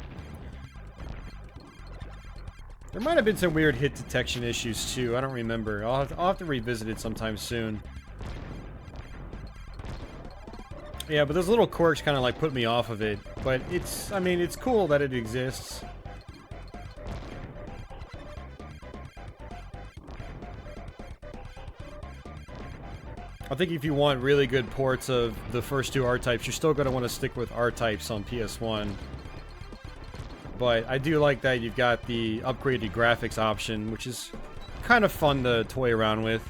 There might have been some weird hit detection issues, too. I don't remember. I'll have to revisit it sometime soon. Yeah, but those little quirks kind of like put me off of it. But it's, I mean, it's cool that it exists. I think if you want really good ports of the first two R-types, you're still going to want to stick with R-types on PS1. But I do like that you've got the upgraded graphics option, which is kind of fun to toy around with.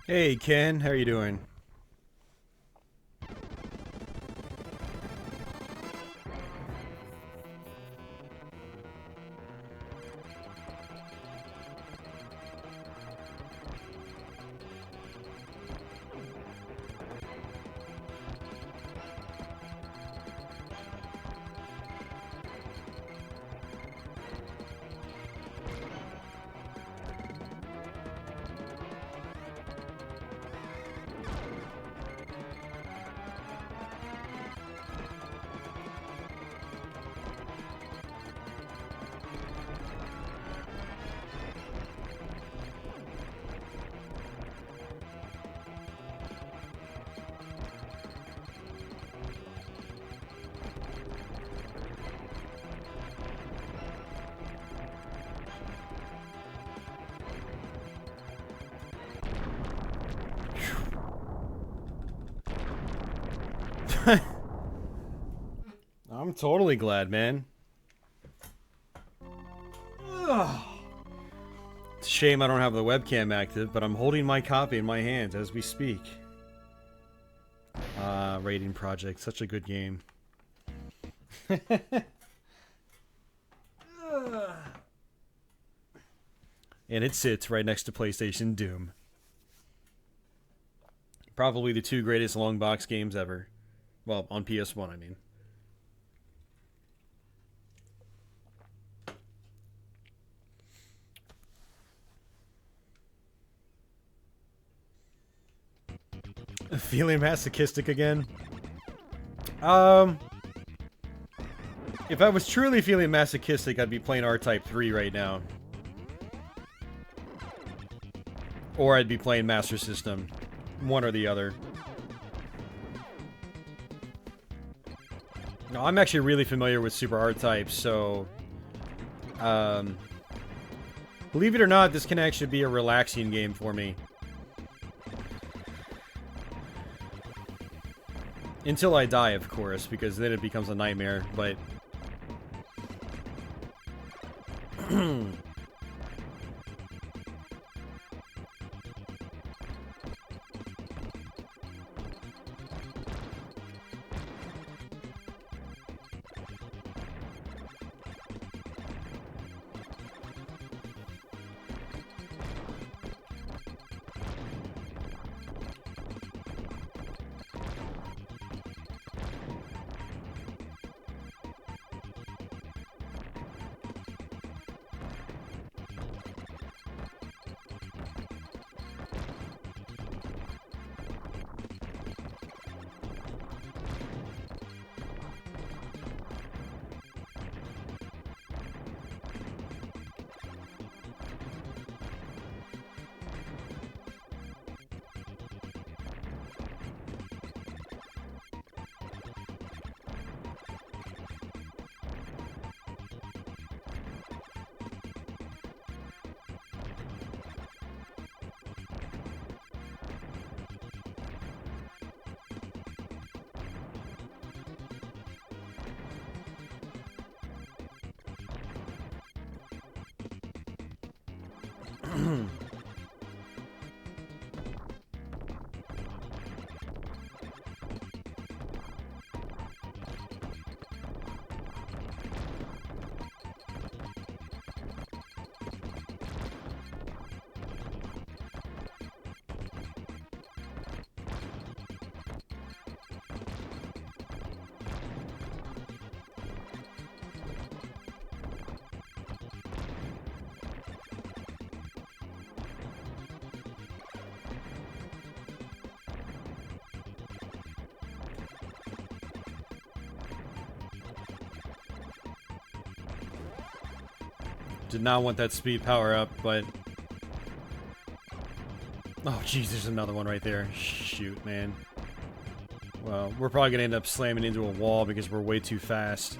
Hey Ken, how are you doing? I'm totally glad, man. Ugh. It's a shame I don't have the webcam active, but I'm holding my copy in my hands as we speak. Raiding Project, such a good game. And it sits right next to PlayStation Doom. Probably the two greatest long box games ever. Well, on PS1, I mean. Feeling masochistic again? If I was truly feeling masochistic, I'd be playing R-Type 3 right now. Or I'd be playing Master System. One or the other. No, I'm actually really familiar with Super R-Type, so... believe it or not, this can actually be a relaxing game for me. Until I die, of course, because then it becomes a nightmare, but... Did not want that speed power up, but... Oh, jeez, there's another one right there. Shoot, man. Well, we're probably gonna end up slamming into a wall because we're way too fast.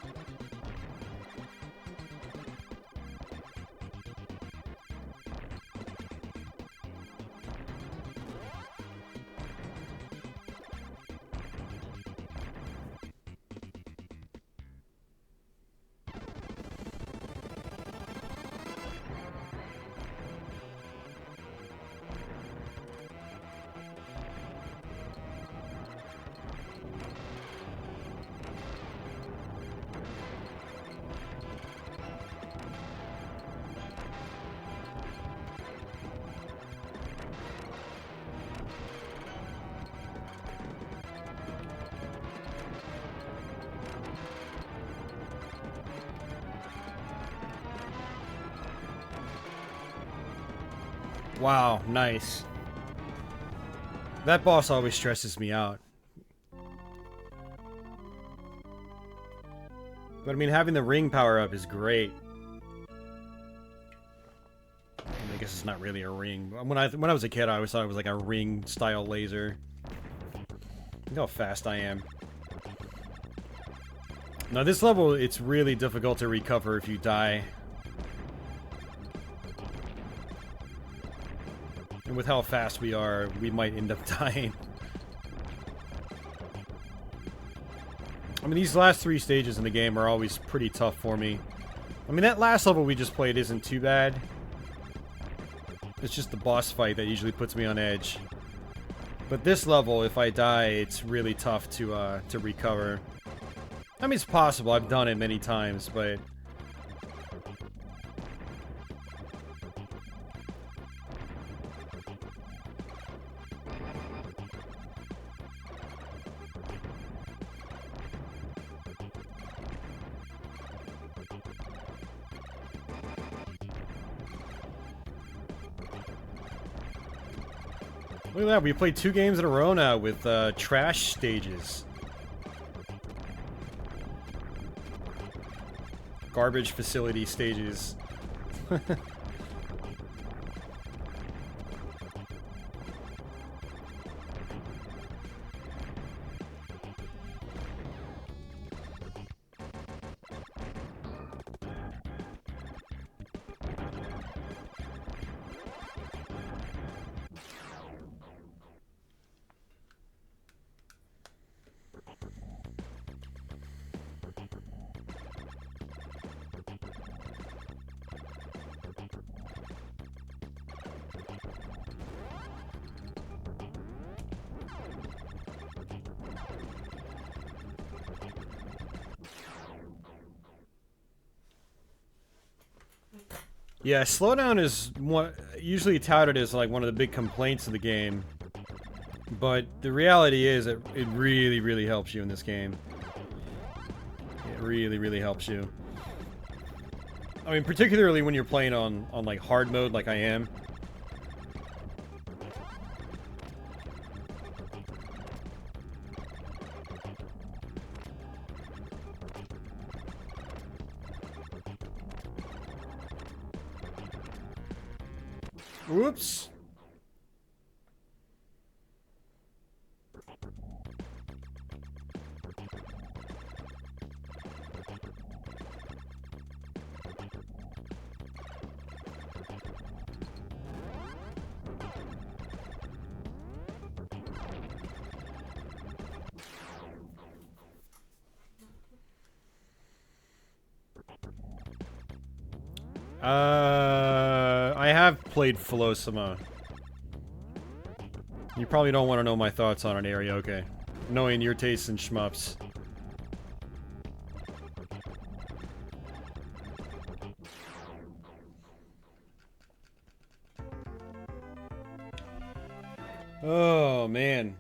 Wow, nice. That boss always stresses me out. But I mean, having the ring power up is great. I guess it's not really a ring. When I was a kid, I always thought it was like a ring style laser. Look how fast I am. Now this level, it's really difficult to recover if you die. And with how fast we are, we might end up dying. I mean, these last 3 stages in the game are always pretty tough for me. I mean, that last level we just played isn't too bad. It's just the boss fight that usually puts me on edge. But this level, if I die, it's really tough to recover. I mean, it's possible. I've done it many times, but... Look at that, we played 2 games in a row now with trash stages. Garbage facility stages. Yeah, slowdown is usually touted as like one of the big complaints of the game. But the reality is it really, really helps you in this game. It really, really helps you. I mean, particularly when you're playing on like hard mode like I am. Whoops. I have played Philosoma. You probably don't want to know my thoughts on an area, okay. Knowing your tastes in shmups. Oh, man.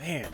Man.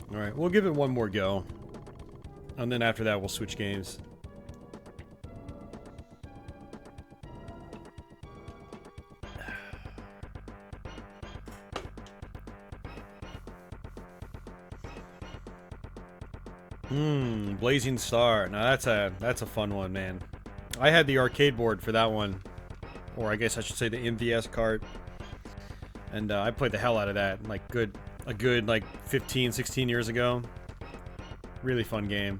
Alright, we'll give it one more go. And then after that, we'll switch games. Blazing Star. Now that's a fun one, man. I had the arcade board for that one. Or I guess I should say the MVS cart. And I played the hell out of that. Like, a good, like, 15, 16 years ago. Really fun game.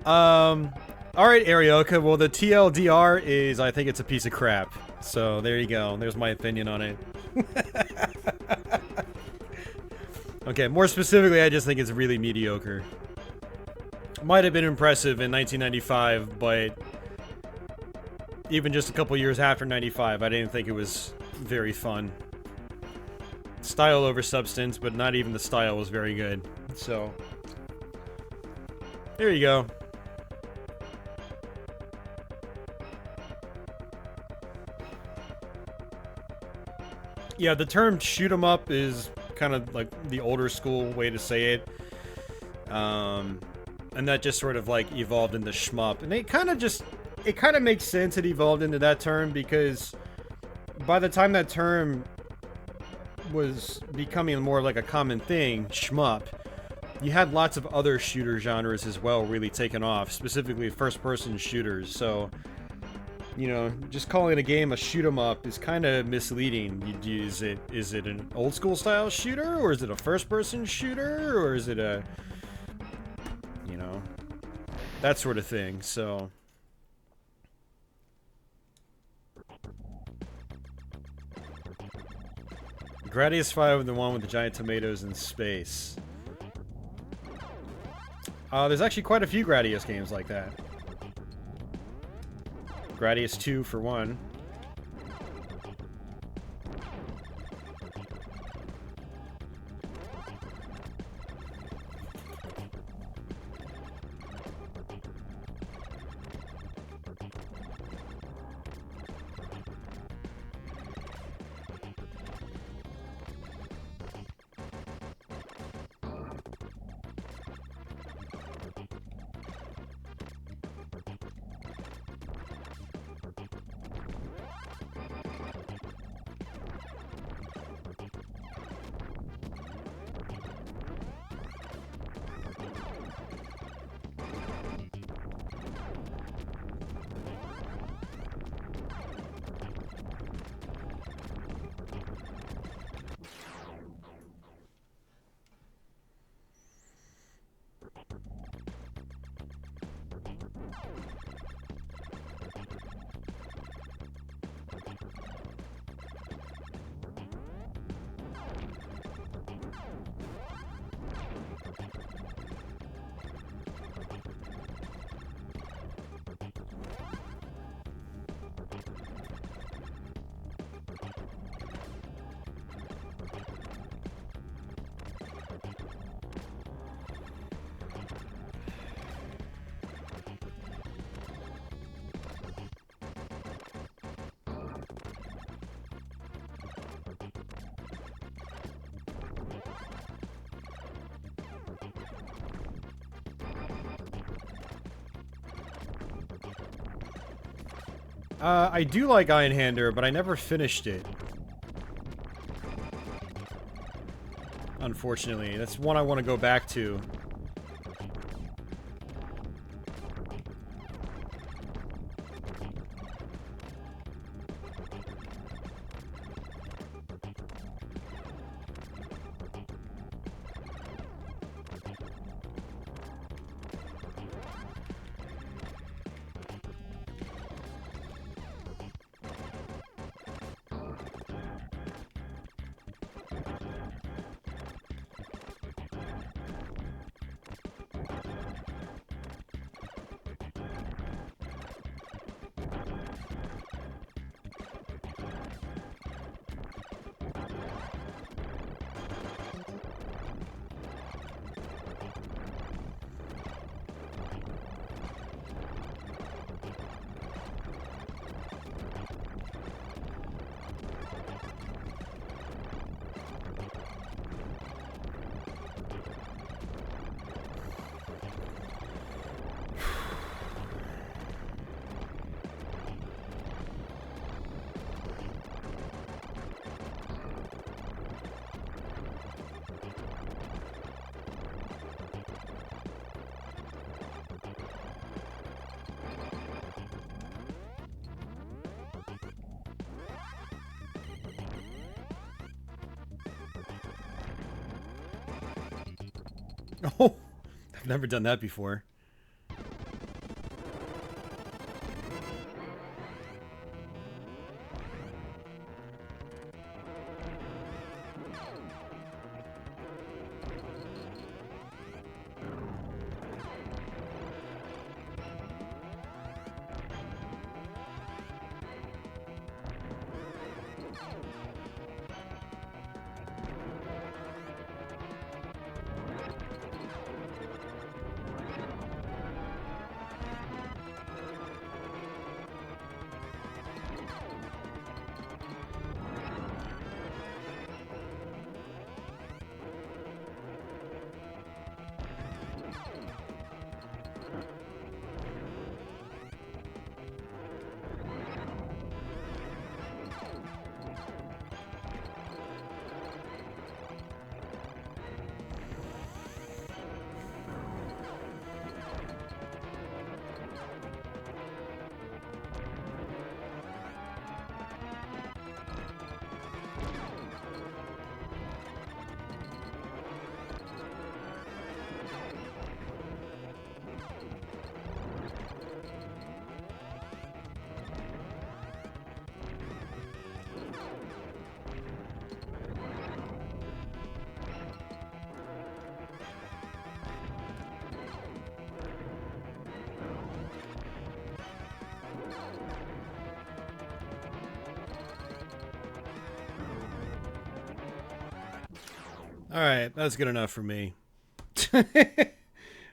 Alright, Arioka. Well, the TLDR is, I think it's a piece of crap. So, there you go. There's my opinion on it. Okay, more specifically, I just think it's really mediocre. Might have been impressive in 1995, but even just a couple years after 95, I didn't think it was very fun. Style over substance, but not even the style was very good. So, there you go. Yeah, the term shoot 'em up is kind of like the older school way to say it. And that just sort of like evolved into shmup. And it kind of makes sense it evolved into that term because by the time that term was becoming more like a common thing, shmup, you had lots of other shooter genres as well really taken off, specifically first-person shooters. So, you know, just calling a game a shoot 'em up is kind of misleading. Is it an old school style shooter, or is it a first-person shooter, or is it a, you know, that sort of thing. So, Gradius 5, the one with the giant tomatoes in space. There's actually quite a few Gradius games like that. Gradius 2 for one. I do like Iron Hander, but I never finished it. Unfortunately, that's one I want to go back to. Oh, I've never done that before. All right, that's good enough for me.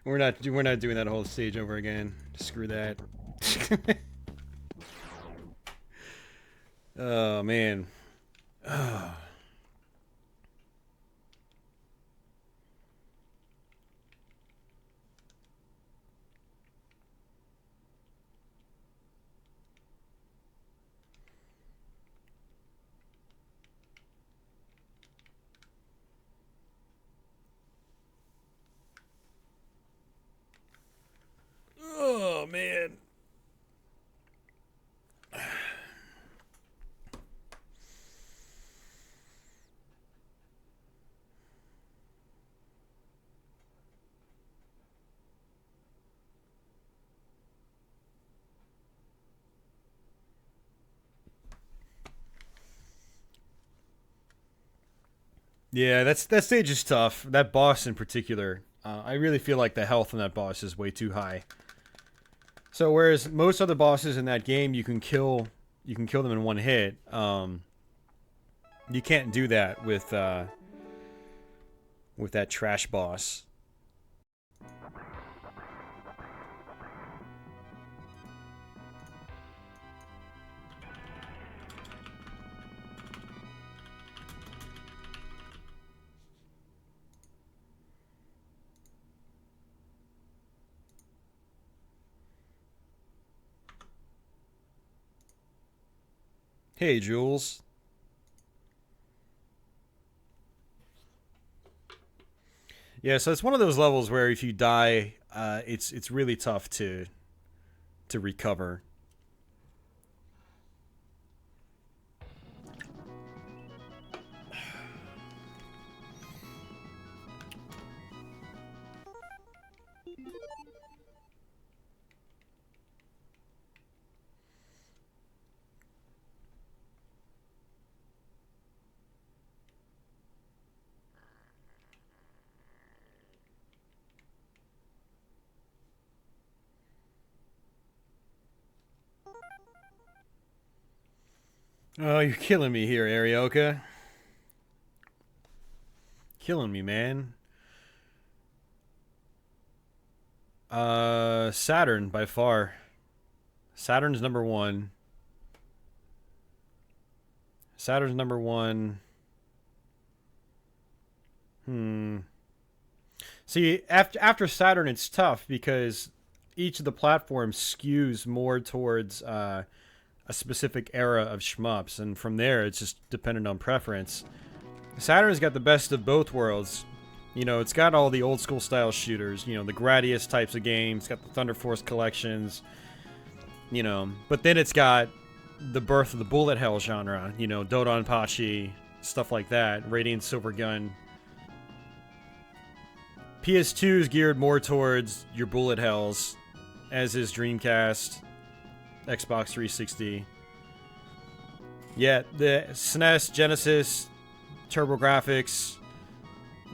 we're not doing that whole stage over again. Screw that. Oh man. Oh. Oh man. Yeah, that stage is tough. That boss in particular, I really feel like the health on that boss is way too high. So whereas most other bosses in that game you can kill them in one hit, you can't do that with that trash boss. Hey, Jules. Yeah, so it's one of those levels where if you die, it's really tough to recover. Oh, you're killing me here, Arioka. Killing me, man. Saturn by far. Saturn's number one. Saturn's number one. See, after Saturn, it's tough because each of the platforms skews more towards a specific era of shmups, and from there, it's just dependent on preference. Saturn's got the best of both worlds. You know, it's got all the old school style shooters, you know, the Gradius types of games, it's got the Thunder Force collections, you know, but then it's got the birth of the bullet hell genre, you know, Dodonpachi, stuff like that, Radiant Silver Gun. PS2 is geared more towards your bullet hells, as is Dreamcast, Xbox 360. Yeah, the SNES, Genesis, TurboGrafx,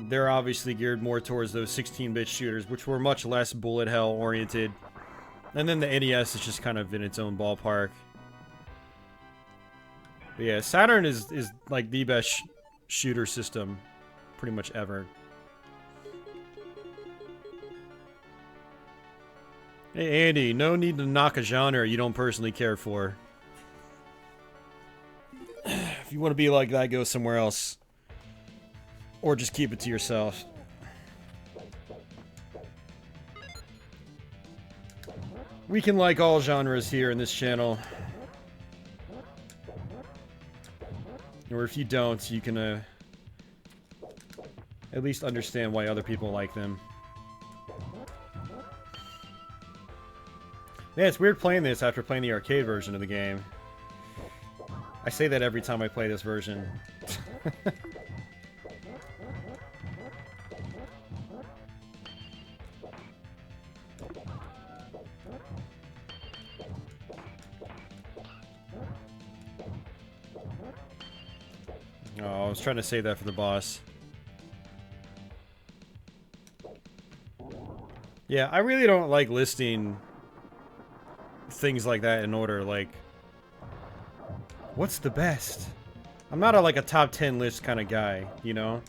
they're obviously geared more towards those 16-bit shooters, which were much less bullet hell oriented. And then the NES is just kind of in its own ballpark. But yeah, Saturn is like the best shooter system pretty much ever. Hey Andy, no need to knock a genre you don't personally care for. If you want to be like that, go somewhere else. Or just keep it to yourself. We can like all genres here in this channel. Or if you don't, you can at least understand why other people like them. Yeah, it's weird playing this after playing the arcade version of the game. I say that every time I play this version. Oh, I was trying to save that for the boss. Yeah, I really don't like listing things like that in order, like, what's the best? I'm not like a top 10 list kind of guy, you know?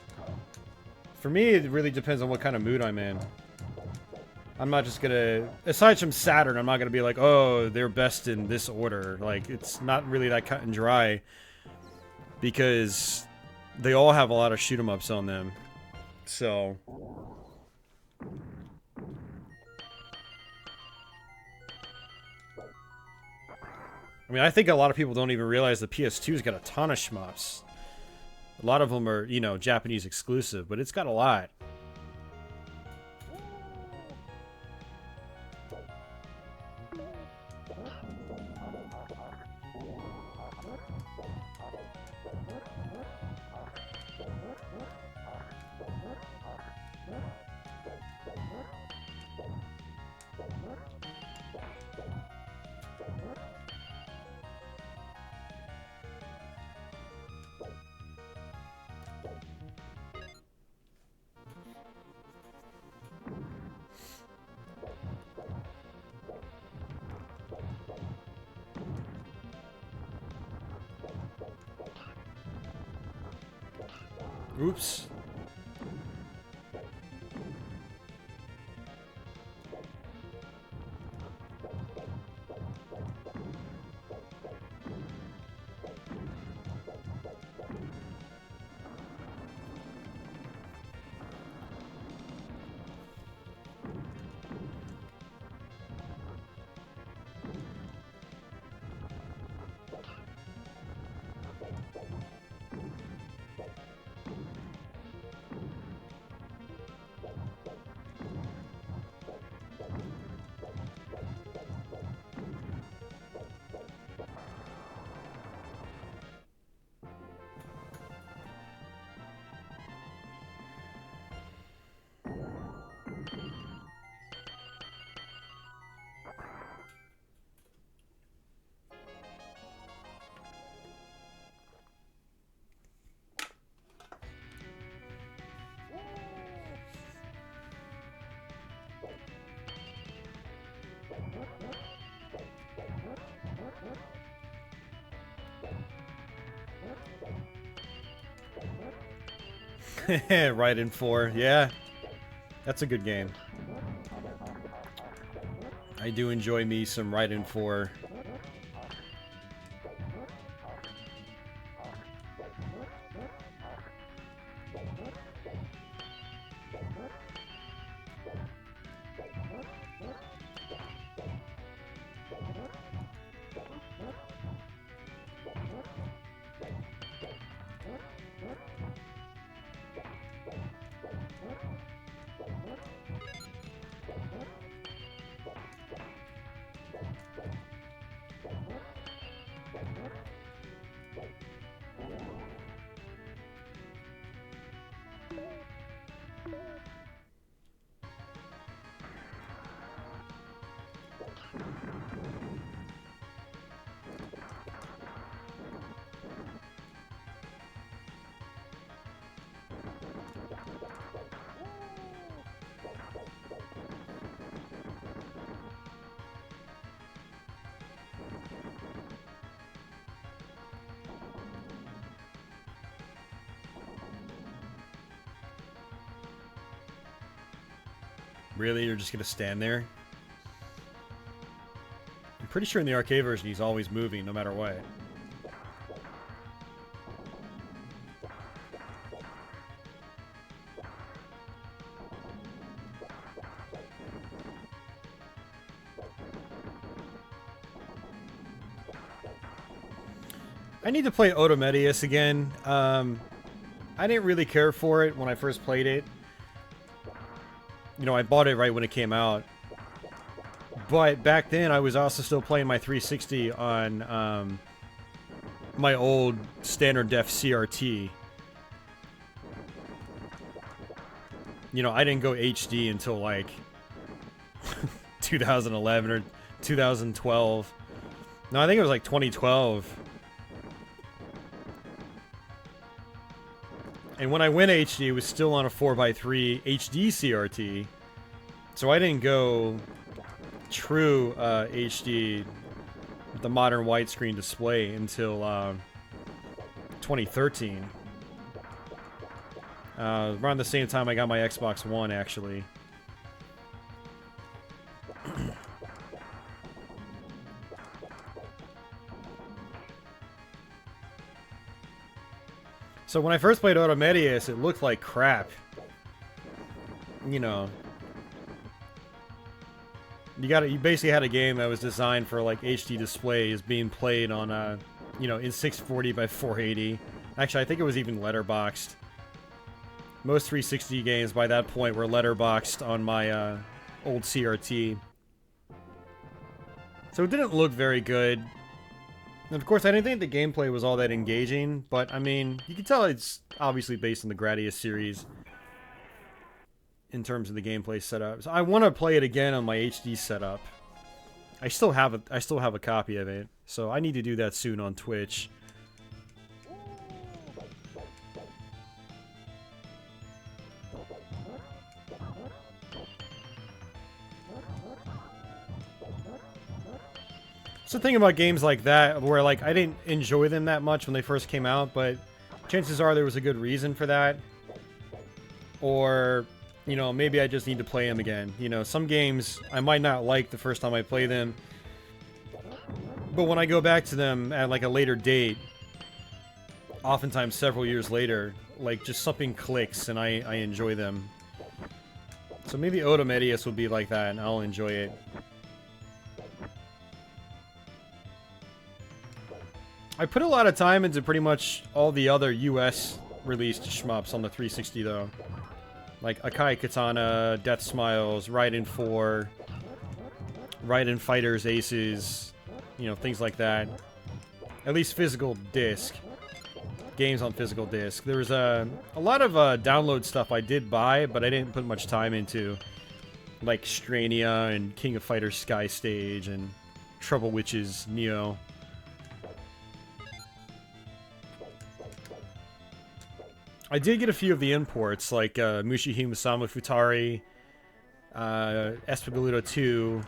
For me, it really depends on what kind of mood I'm in. I'm not just gonna, aside from Saturn, I'm not gonna be like, oh, they're best in this order. Like, it's not really that cut and dry, because they all have a lot of shoot 'em ups on them. So I mean, I think a lot of people don't even realize the PS2's got a ton of shmups. A lot of them are, you know, Japanese exclusive, but it's got a lot. Oops. Raiden 4, yeah. That's a good game. I do enjoy me some Raiden 4. Really? You're just gonna stand there? I'm pretty sure in the arcade version he's always moving, no matter what. I need to play Otomedius again. I didn't really care for it when I first played it. You know, I bought it right when it came out. But back then, I was also still playing my 360 on my old standard def CRT. You know, I didn't go HD until like 2011 or 2012. No, I think it was like 2012. And when I went HD, it was still on a 4x3 HD CRT. So I didn't go true HD with the modern widescreen display until 2013. Around the same time I got my Xbox One, actually. So when I first played Otomedius, it looked like crap. You know, you basically had a game that was designed for like HD displays being played on you know, in 640 by 480. Actually, I think it was even letterboxed. Most 360 games by that point were letterboxed on my old CRT. So it didn't look very good. And of course, I didn't think the gameplay was all that engaging, but I mean, you can tell it's obviously based on the Gradius series in terms of the gameplay setup. So I want to play it again on my HD setup. I still have a copy of it, so I need to do that soon on Twitch. It's the thing about games like that, where like I didn't enjoy them that much when they first came out, but chances are there was a good reason for that. Or, you know, maybe I just need to play them again. You know, some games I might not like the first time I play them, but when I go back to them at like a later date, oftentimes several years later, like just something clicks and I enjoy them. So maybe Otomedius will be like that and I'll enjoy it. I put a lot of time into pretty much all the other US released shmups on the 360 though. Like Akai Katana, Death Smiles, Raiden 4, Raiden Fighters Aces, you know, things like that. At least physical disc. Games on physical disc. There was a lot of download stuff I did buy, but I didn't put much time into. Like Strania and King of Fighters Sky Stage and Trouble Witches Neo. I did get a few of the imports, like Mushihime Sama Futari, Espagoluto 2,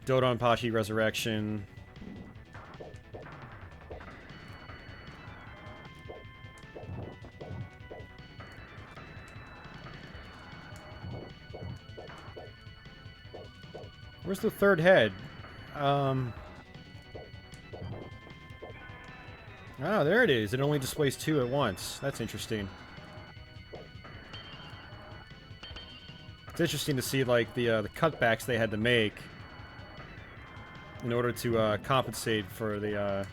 Dodonpachi Resurrection. Where's the third head? Oh, there it is. It only displays 2 at once. That's interesting. It's interesting to see, like, the cutbacks they had to make in order to compensate for the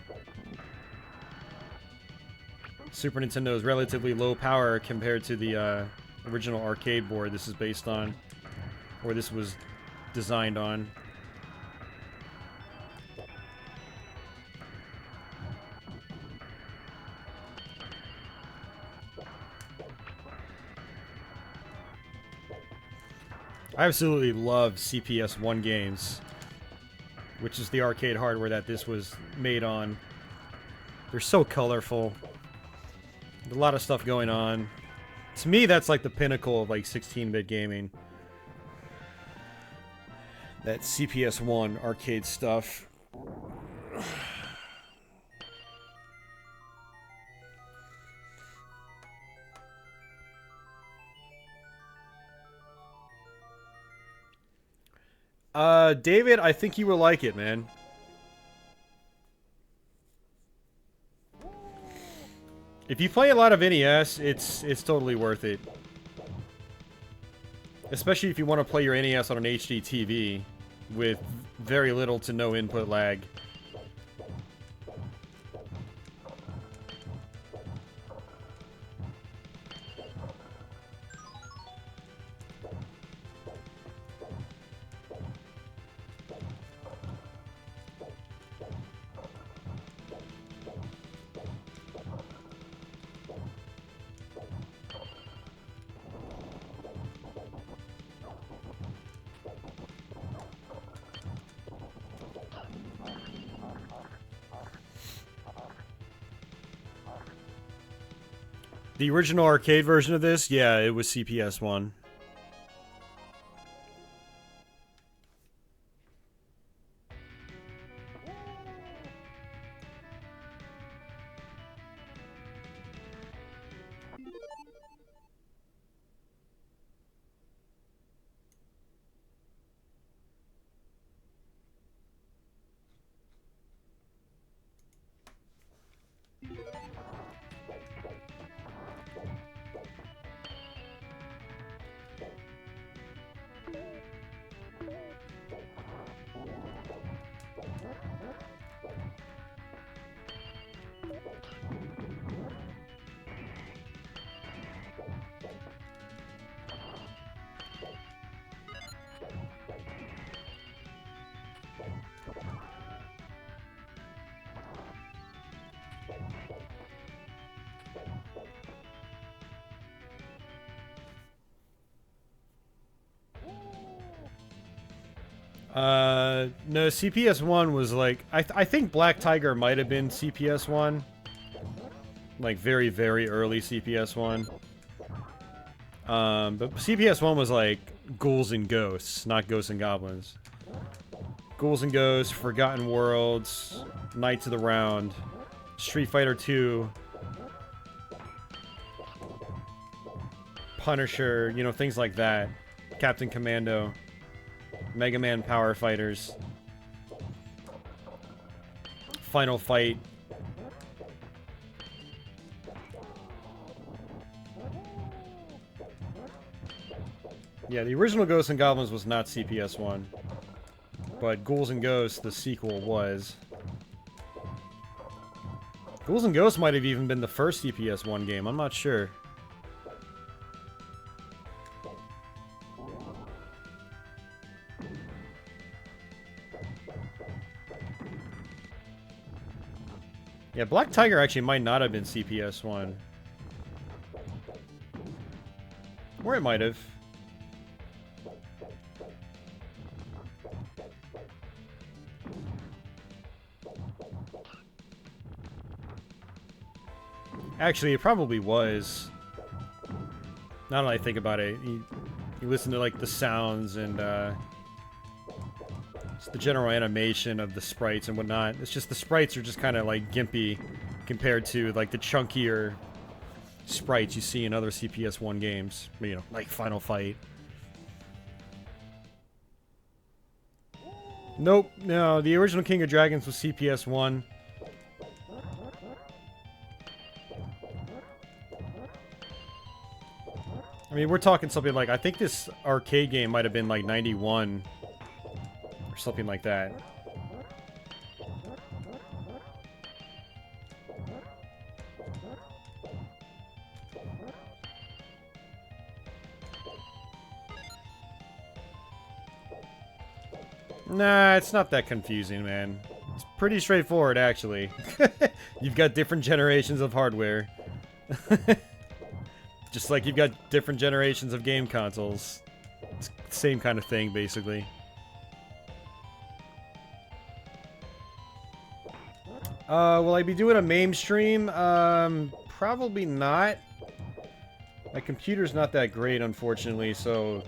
Super Nintendo's relatively low power compared to the original arcade board this is based on, or this was designed on. I absolutely love CPS-1 games, which is the arcade hardware that this was made on. They're so colorful. A lot of stuff going on. To me, that's like the pinnacle of like 16-bit gaming. That CPS-1 arcade stuff. David, I think you will like it, man. If you play a lot of NES, it's totally worth it. Especially if you want to play your NES on an HD TV with very little to no input lag. The original arcade version of this, yeah, it was CPS-1. No, CPS-1 was like... I think Black Tiger might have been CPS-1. Like, very, very early CPS-1. But CPS-1 was like Ghouls and Ghosts, not Ghosts and Goblins. Ghouls and Ghosts, Forgotten Worlds, Knights of the Round, Street Fighter 2, Punisher, you know, things like that. Captain Commando, Mega Man Power Fighters, Final Fight. Yeah, the original Ghosts and Goblins was not CPS-1. But Ghouls and Ghosts, the sequel, was. Ghouls and Ghosts might have even been the first CPS-1 game, I'm not sure. Yeah, Black Tiger actually might not have been CPS-1. Or it might have. Actually, it probably was. Now that I think about it, you listen to like the sounds and it's the general animation of the sprites and whatnot. It's just the sprites are just kind of like gimpy compared to like the chunkier sprites you see in other CPS-1 games. You know, like Final Fight. Nope, no, the original King of Dragons was CPS 1. I mean, we're talking something like, I think this arcade game might have been like 91 or something like that. Nah, it's not that confusing, man. It's pretty straightforward, actually. You've got different generations of hardware. Just like you've got different generations of game consoles. It's the same kind of thing, basically. Will I be doing a MAME stream? Probably not. My computer's not that great, unfortunately, so...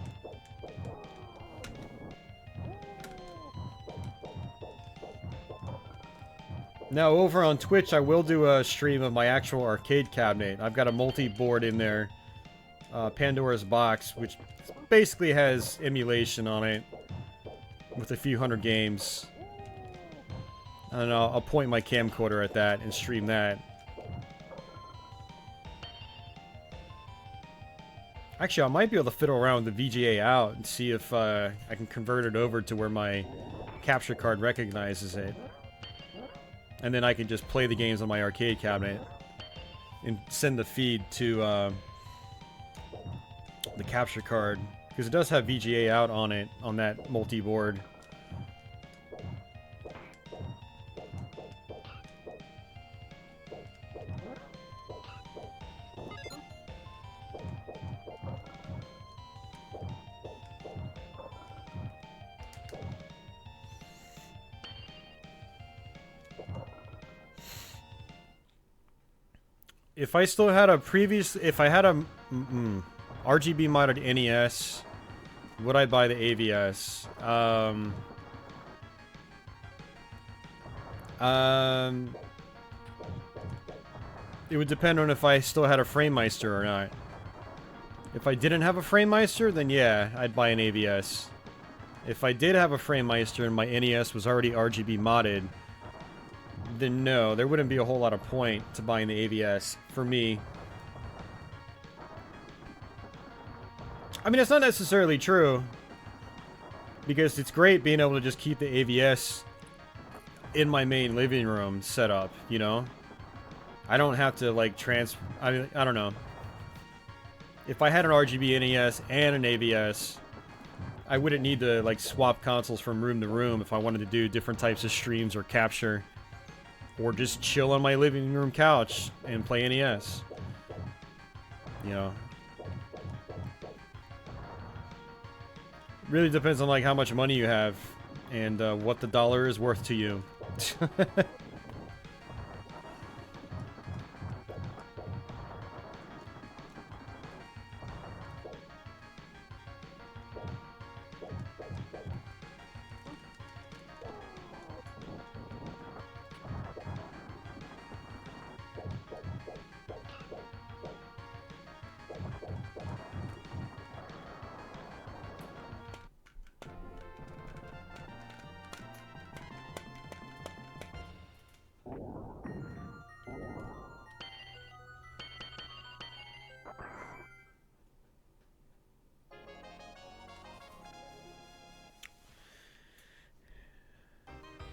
Now, over on Twitch, I will do a stream of my actual arcade cabinet. I've got a multi-board in there. Pandora's Box, which basically has emulation on it. With a few hundred games. And I'll point my camcorder at that and stream that. Actually, I might be able to fiddle around with the VGA out and see if I can convert it over to where my capture card recognizes it. And then I can just play the games on my arcade cabinet and send the feed to the capture card. Because it does have VGA out on it, on that multi-board. If I still had a previous... If I had a RGB modded NES, would I buy the AVS? It would depend on if I still had a FrameMeister or not. If I didn't have a FrameMeister, then yeah, I'd buy an AVS. If I did have a FrameMeister and my NES was already RGB modded, then no, there wouldn't be a whole lot of point to buying the AVS, for me. I mean, it's not necessarily true, because it's great being able to just keep the AVS in my main living room setup, you know? I don't have to, like, I don't know. If I had an RGB NES and an AVS, I wouldn't need to, like, swap consoles from room to room if I wanted to do different types of streams or capture. Or just chill on my living room couch and play NES. You know. Really depends on, like, how much money you have and what the dollar is worth to you.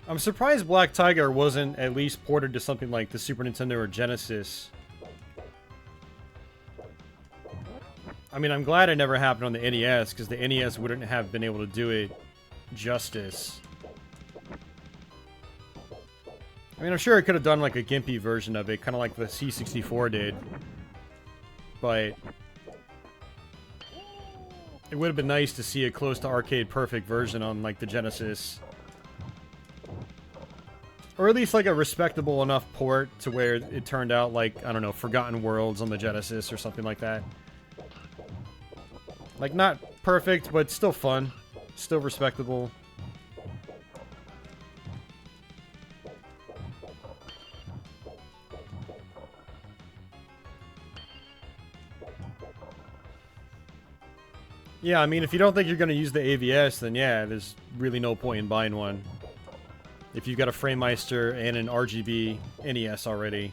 I'm surprised Black Tiger wasn't at least ported to something like the Super Nintendo or Genesis. I mean, I'm glad it never happened on the NES, because the NES wouldn't have been able to do it justice. I mean, I'm sure it could have done like a gimpy version of it, kind of like the C64 did. But it would have been nice to see a close to arcade perfect version on like the Genesis. Or at least like a respectable enough port to where it turned out like, I don't know, Forgotten Worlds on the Genesis or something like that. Like, not perfect, but still fun. Still respectable. Yeah, I mean, if you don't think you're going to use the AVS, then yeah, there's really no point in buying one. If you've got a FrameMeister and an RGB NES already.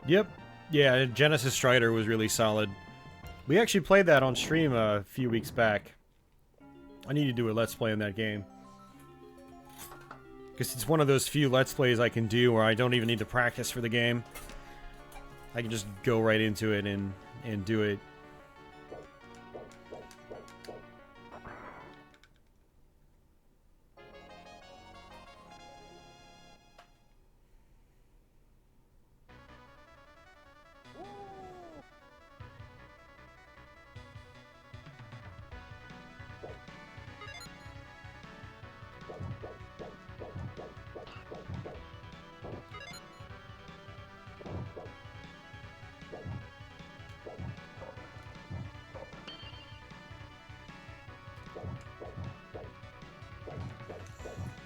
Yep. Yeah, Genesis Strider was really solid. We actually played that on stream a few weeks back. I need to do a Let's Play on that game. Because it's one of those few Let's Plays I can do where I don't even need to practice for the game. I can just go right into it and do it.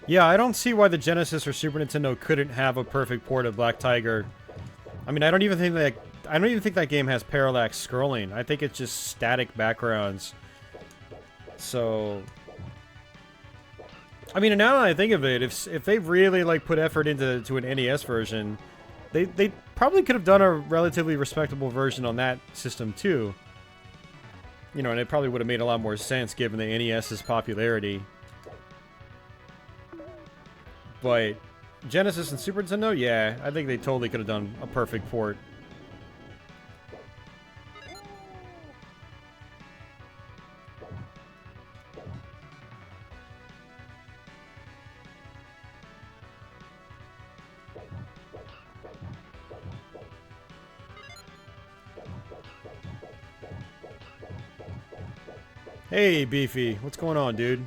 Yeah, I don't see why the Genesis or Super Nintendo couldn't have a perfect port of Black Tiger. I mean, I don't even think that game has parallax scrolling. I think it's just static backgrounds. So, I mean, now that I think of it, if they really like put effort into an NES version, they probably could have done a relatively respectable version on that system too. You know, and it probably would have made a lot more sense given the NES's popularity. But Genesis and Super Nintendo, yeah, I think they totally could have done a perfect port. Hey, Beefy, what's going on, dude?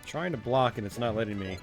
Trying to block and it's not letting me.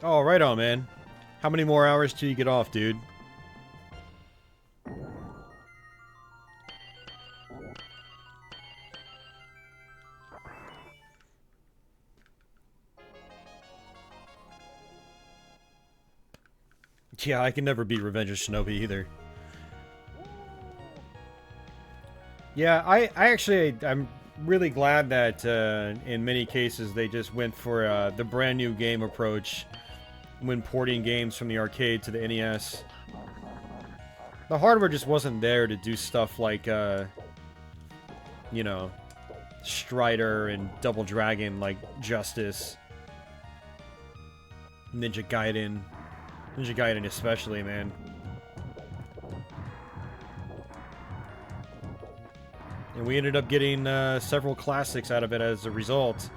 Oh, right on, man. How many more hours till you get off, dude? Yeah, I can never beat Revenge of Shinobi either. Yeah, I'm really glad that in many cases they just went for the brand new game approach when porting games from the arcade to the NES. The hardware just wasn't there to do stuff like, you know, Strider and Double Dragon like Justice. Ninja Gaiden. Ninja Gaiden especially, man. And we ended up getting several classics out of it as a result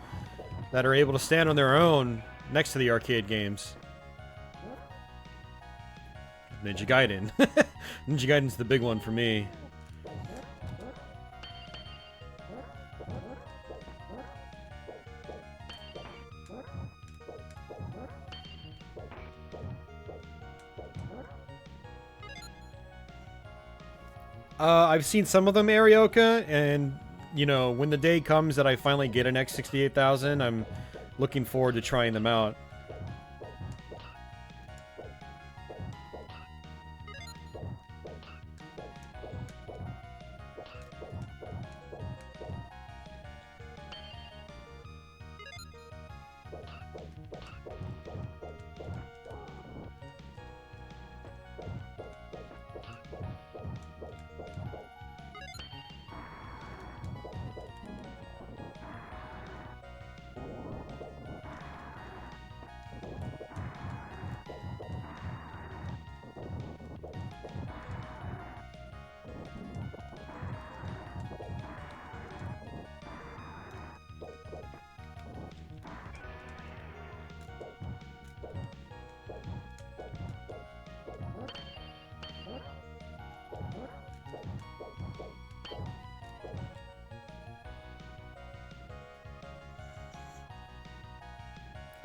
that are able to stand on their own next to the arcade games. Ninja Gaiden. Ninja Gaiden's the big one for me. I've seen some of them, Arioka, and, you know, when the day comes that I finally get an X68000, I'm looking forward to trying them out.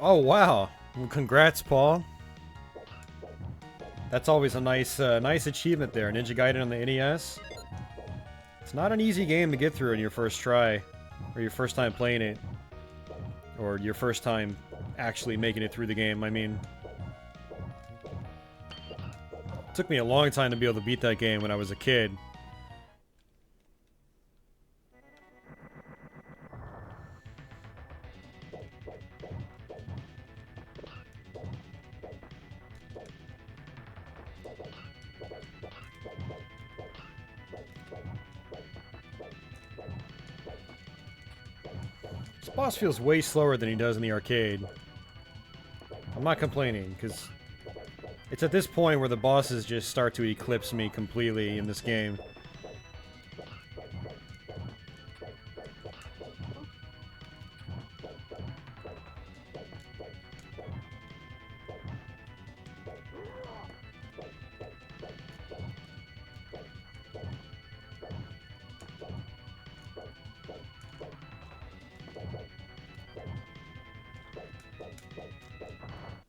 Oh, wow. Well, congrats, Paul. That's always a nice achievement there. Ninja Gaiden on the NES. It's not an easy game to get through in your first try, or your first time playing it, or your first time actually making it through the game. I mean, it took me a long time to be able to beat that game when I was a kid. This boss feels way slower than he does in the arcade. I'm not complaining, because it's at this point where the bosses just start to eclipse me completely in this game.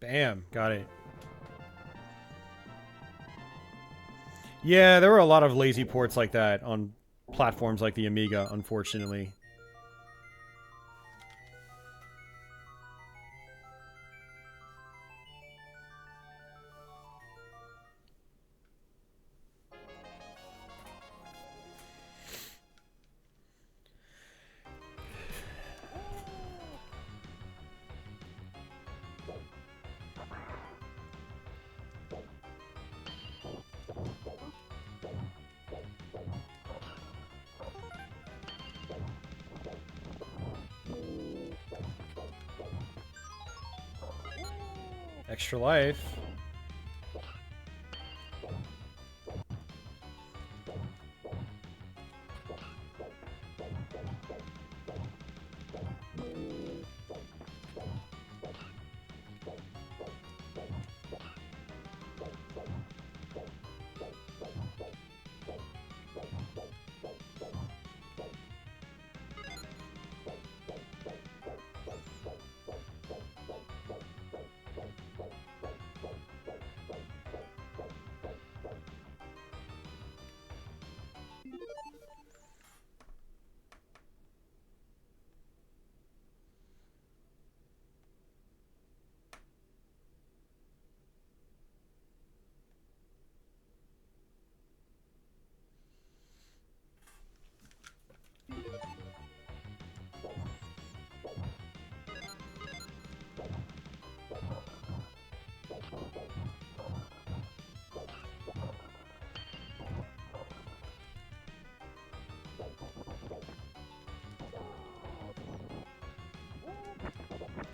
Bam, got it. Yeah, there were a lot of lazy ports like that on platforms like the Amiga, unfortunately. Extra life.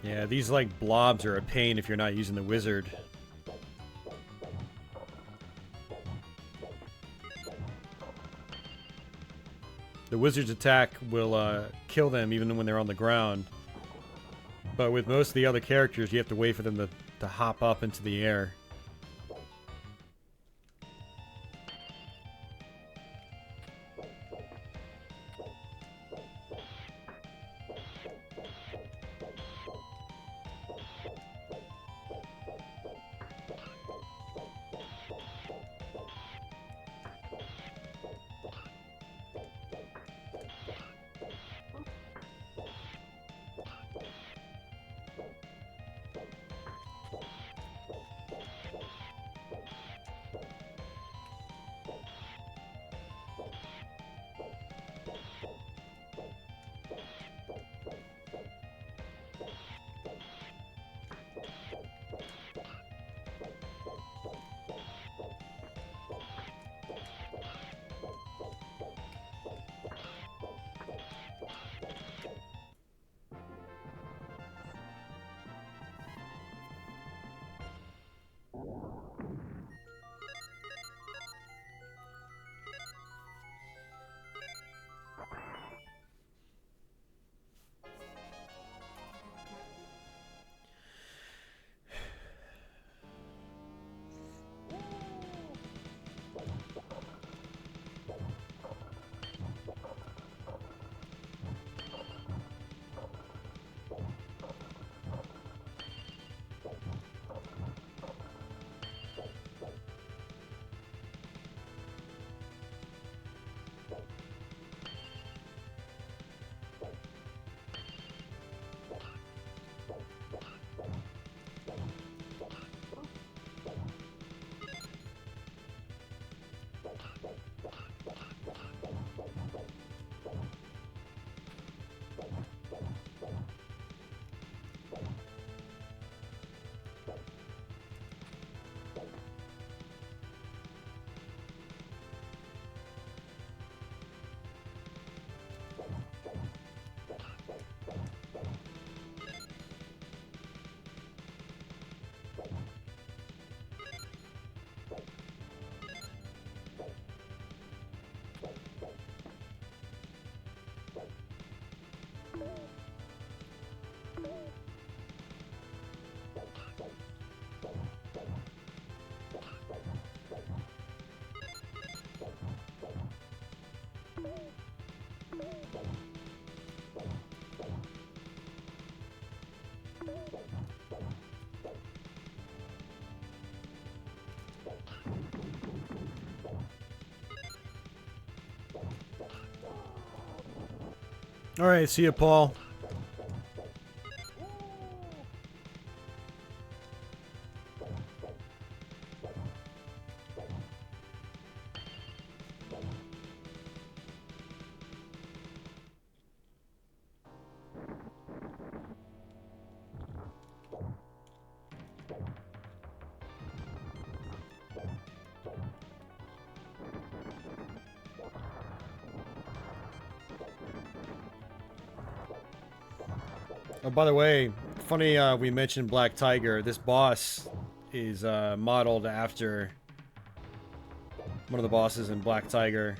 Yeah, these like blobs are a pain if you're not using the wizard. The wizard's attack will kill them even when they're on the ground. But with most of the other characters, you have to wait for them to hop up into the air. Alright, see ya, Paul. Oh, by the way, funny we mentioned Black Tiger. This boss is modeled after one of the bosses in Black Tiger.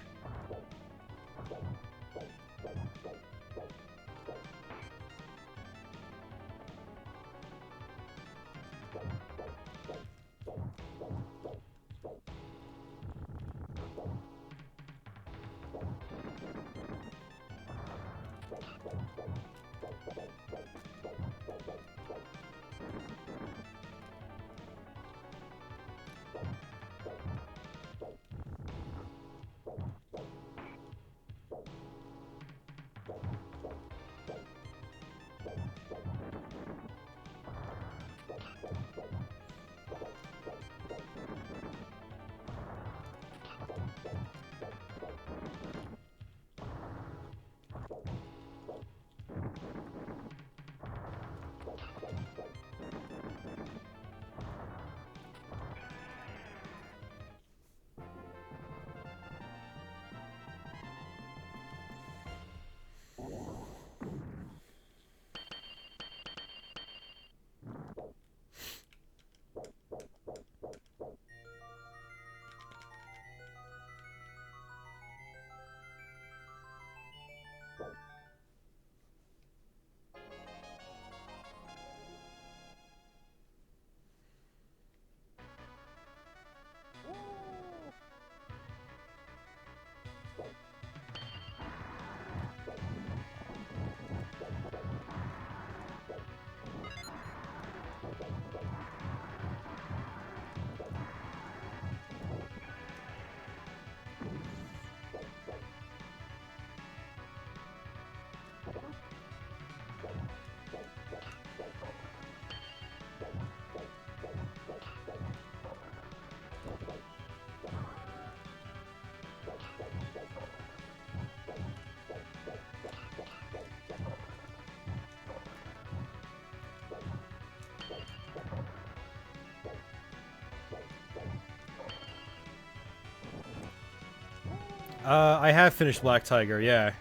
I have finished Black Tiger, yeah.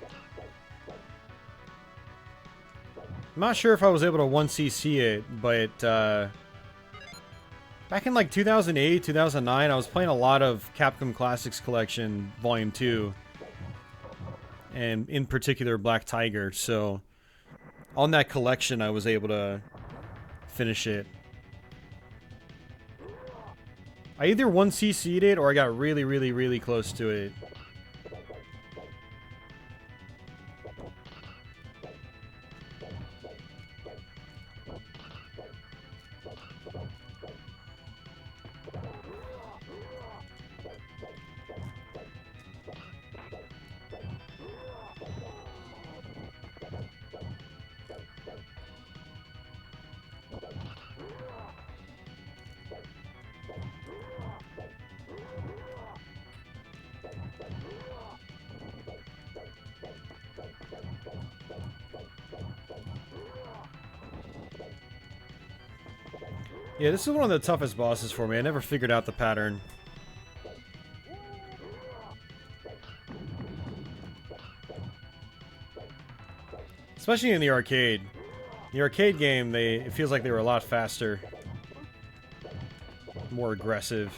I'm not sure if I was able to 1cc it, but back in like 2008, 2009, I was playing a lot of Capcom Classics Collection Volume 2. And in particular, Black Tiger, so on that collection, I was able to finish it. I either 1cc'd it or I got really, really, really close to it. Yeah, this is one of the toughest bosses for me. I never figured out the pattern. Especially in the arcade. The arcade game, it feels like they were a lot faster. More aggressive.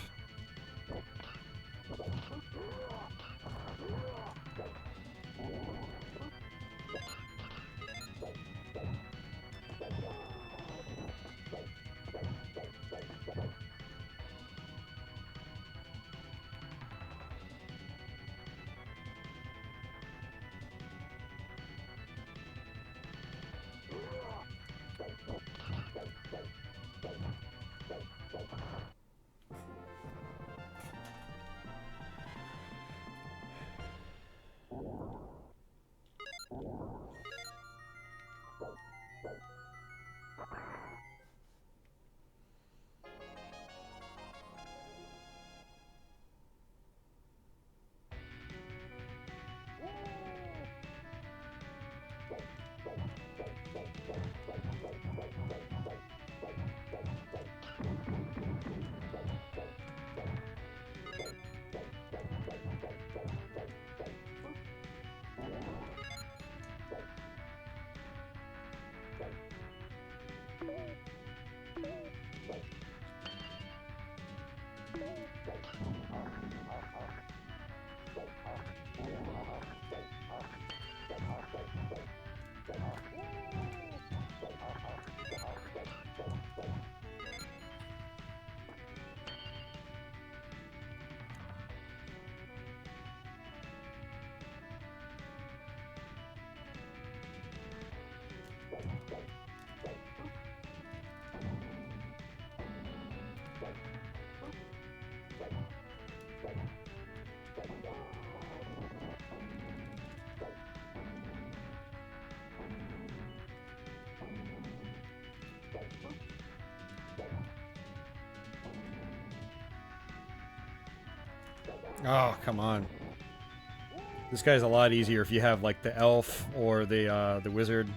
Oh, come on. This guy's a lot easier if you have, like, the elf or the wizard.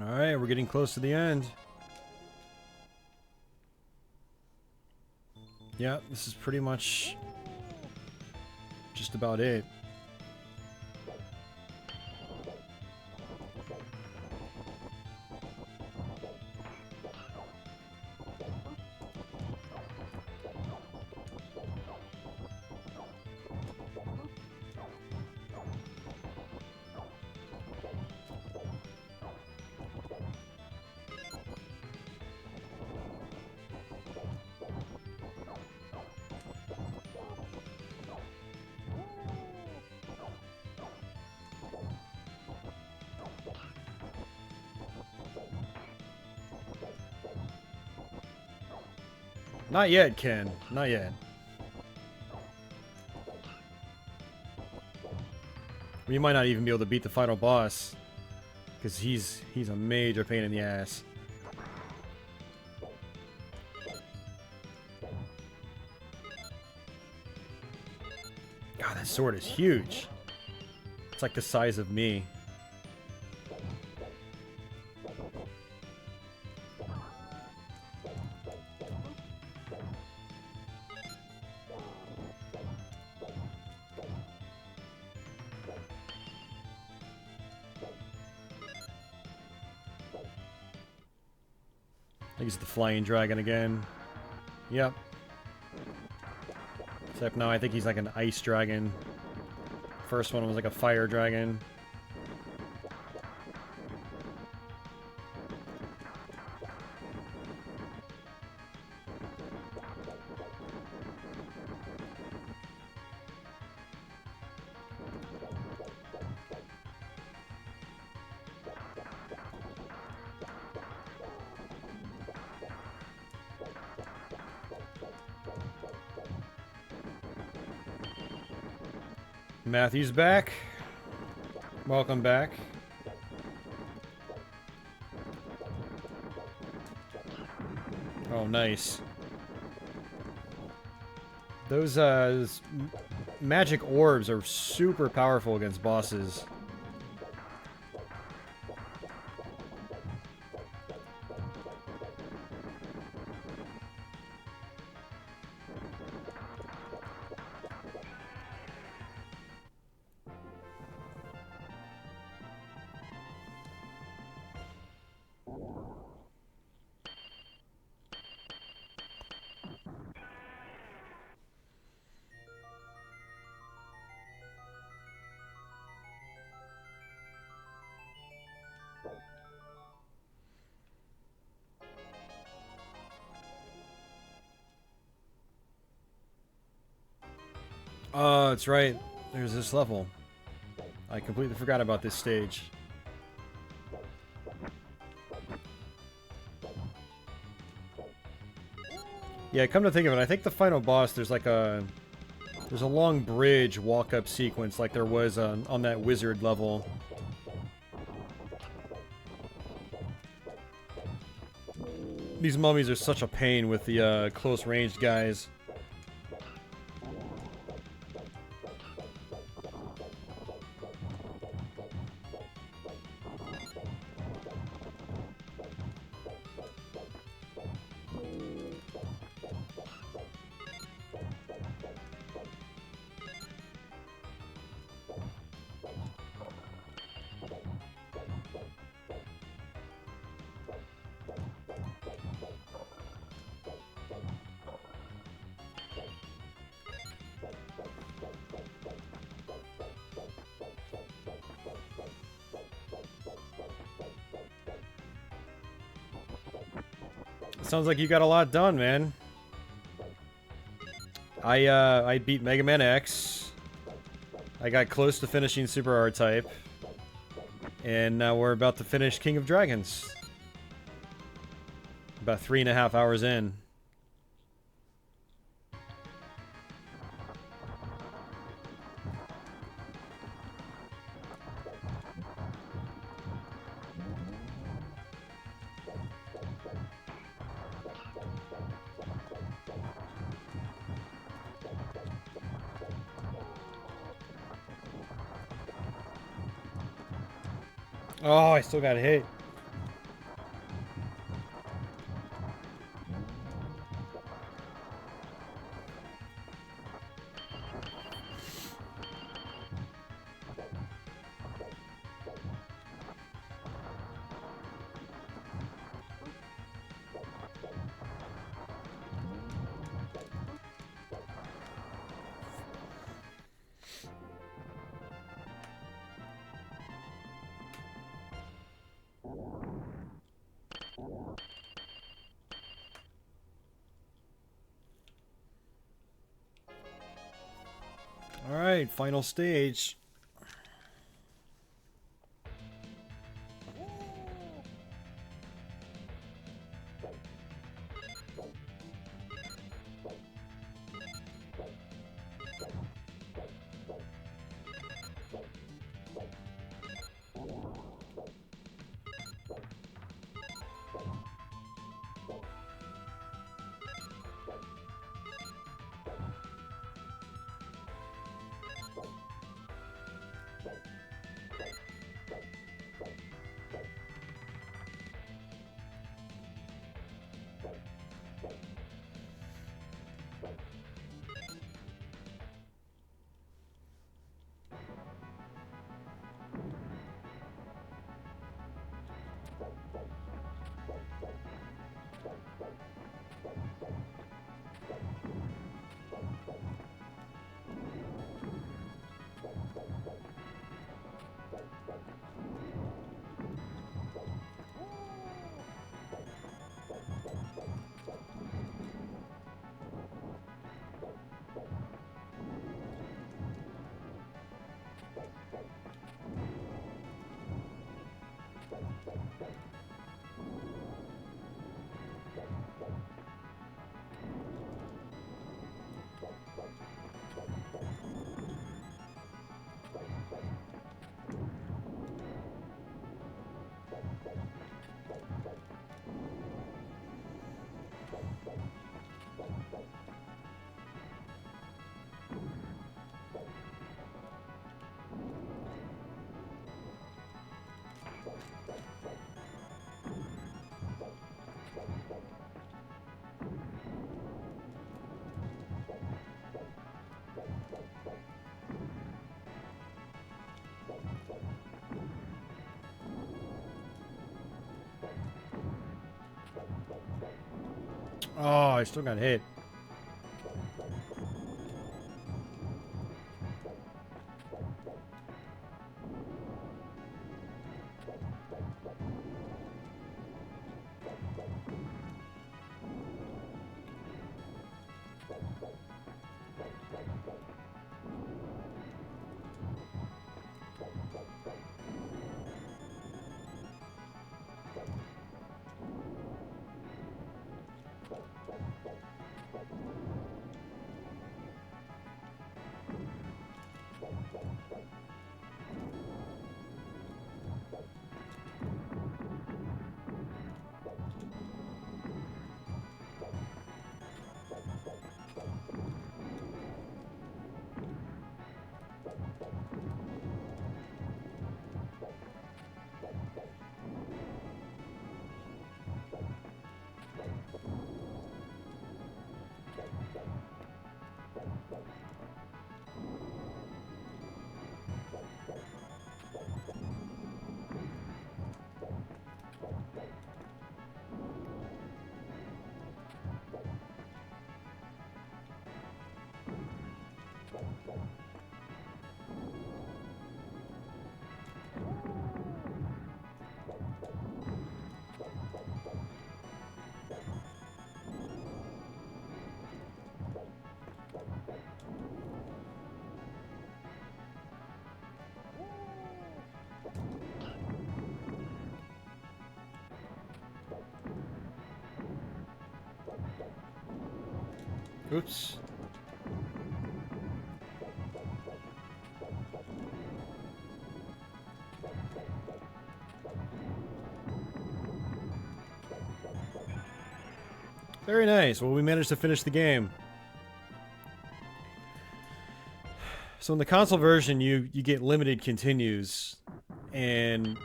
Alright, we're getting close to the end. Yeah, this is pretty much just about it. Not yet, Ken. Not yet. We might not even be able to beat the final boss, because he's a major pain in the ass. God, that sword is huge. It's like the size of me. I think it's the flying dragon again. Yep. Except now I think he's like an ice dragon. First one was like a fire dragon. Matthew's back. Welcome back. Oh, nice. Those magic orbs are super powerful against bosses. Oh, that's right. There's this level. I completely forgot about this stage. Yeah, come to think of it, I think the final boss, there's a long bridge walk-up sequence like there was on that wizard level. These mummies are such a pain with the close-ranged guys. Sounds like you got a lot done, man. I beat Mega Man X. I got close to finishing Super R-Type. And now we're about to finish King of Dragons. About 3.5 hours in. Oh, I still got hit. Alright, final stage. Oh, I still got hit. Oops. Very nice. Well, we managed to finish the game. So in the console version, you get limited continues, and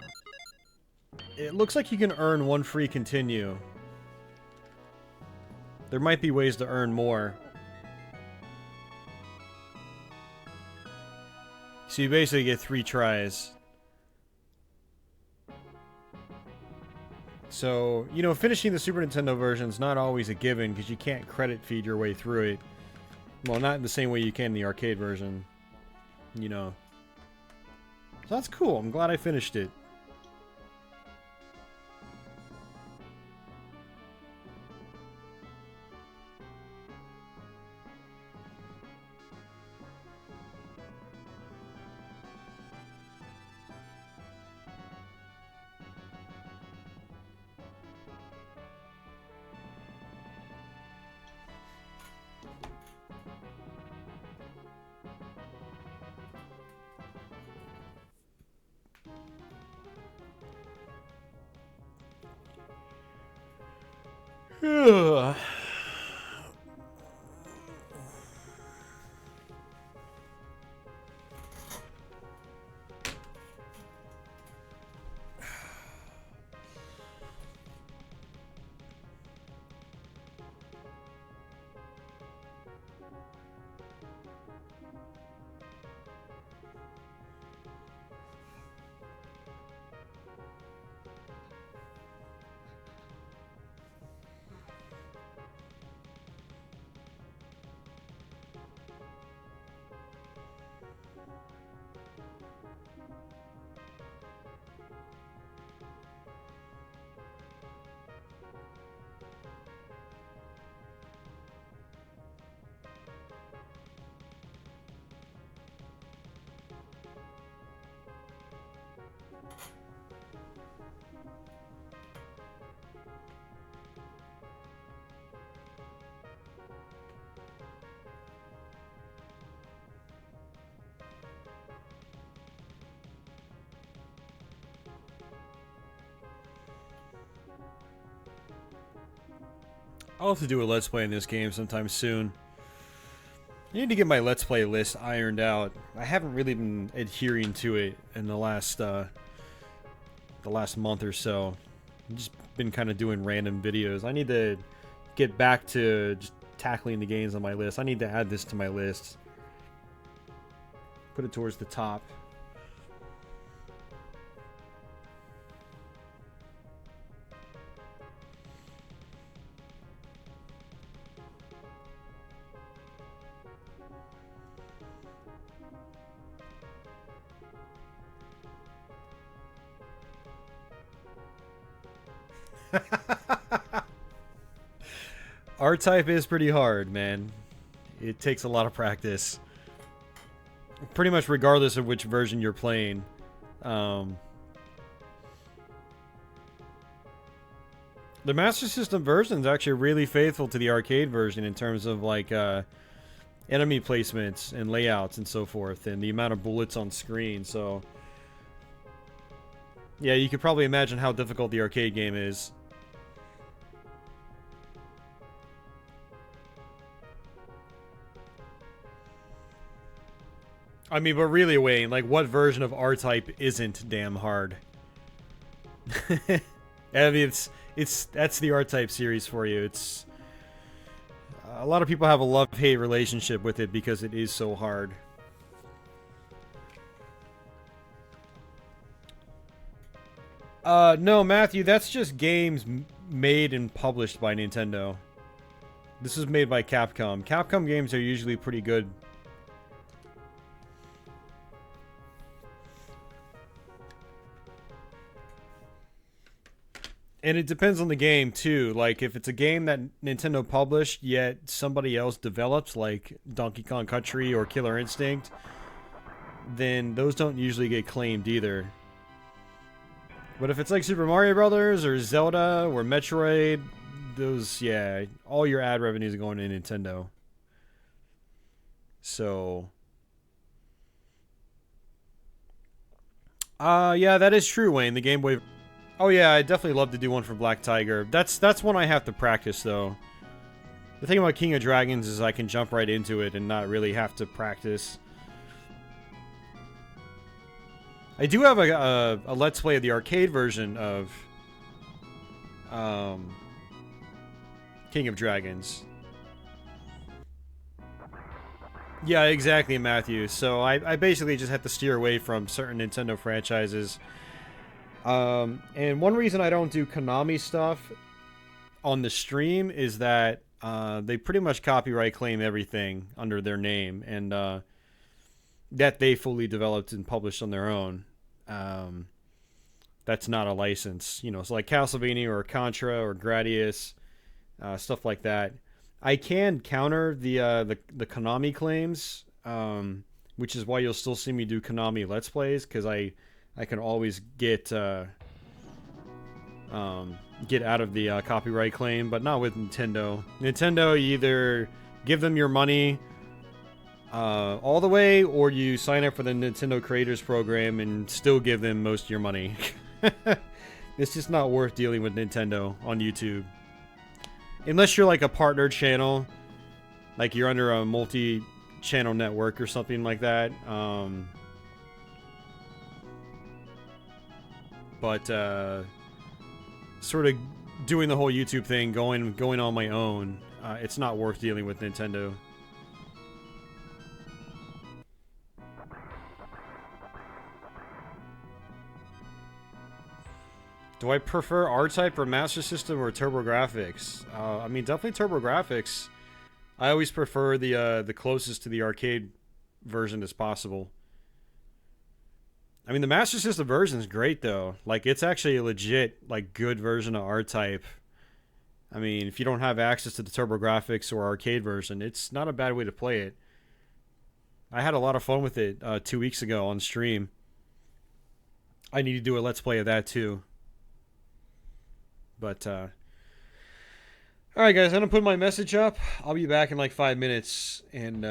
it looks like you can earn one free continue. There might be ways to earn more. So you basically get 3 tries. So, you know, finishing the Super Nintendo version is not always a given because you can't credit feed your way through it. Well, not in the same way you can in the arcade version. You know. So that's cool. I'm glad I finished it. Ugh. I'll have to do a Let's Play in this game sometime soon. I need to get my Let's Play list ironed out. I haven't really been adhering to it in the last month or so. I've just been kind of doing random videos. I need to get back to just tackling the games on my list. I need to add this to my list. Put it towards the top. R-Type is pretty hard, man. It takes a lot of practice. Pretty much regardless of which version you're playing. The Master System version is actually really faithful to the arcade version in terms of like enemy placements and layouts and so forth, and the amount of bullets on screen. So yeah, you could probably imagine how difficult the arcade game is. I mean, but really, Wayne, like, what version of R-Type isn't damn hard? I mean, that's the R-Type series for you. It's a lot of people have a love-hate relationship with it because it is so hard. No, Matthew, that's just games made and published by Nintendo. This is made by Capcom. Capcom games are usually pretty good. And it depends on the game, too. Like, if it's a game that Nintendo published, yet somebody else developed, like Donkey Kong Country or Killer Instinct, then those don't usually get claimed either. But if it's like Super Mario Brothers or Zelda or Metroid, those, yeah, all your ad revenues are going to Nintendo. So, yeah, that is true, Wayne. The Game Boy. Oh yeah, I definitely love to do one for Black Tiger. That's one I have to practice though. The thing about King of Dragons is I can jump right into it and not really have to practice. I do have a Let's Play of the arcade version of King of Dragons. Yeah, exactly, Matthew. So I basically just have to steer away from certain Nintendo franchises. And one reason I don't do Konami stuff on the stream is that they pretty much copyright claim everything under their name, and that they fully developed and published on their own. That's not a license, you know. So like Castlevania or Contra or Gradius, stuff like that. I can counter the Konami claims, which is why you'll still see me do Konami Let's Plays, because I can always get out of the copyright claim, but not with Nintendo. Nintendo, you either give them your money all the way, or you sign up for the Nintendo Creators Program and still give them most of your money. It's just not worth dealing with Nintendo on YouTube. Unless you're like a partner channel, like you're under a multi-channel network or something like that. But sort of doing the whole YouTube thing, going on my own, it's not worth dealing with Nintendo. Do I prefer R-Type or Master System or TurboGrafx? I mean, definitely TurboGrafx. I always prefer the closest to the arcade version as possible. I mean, the Master System version is great though. Like, it's actually a legit, like, good version of R-Type. I mean, if you don't have access to the TurboGrafx or arcade version, it's not a bad way to play it. I had a lot of fun with it 2 weeks ago on stream. I need to do a Let's Play of that too. But, alright guys, I'm gonna put my message up. I'll be back in like 5 minutes, and,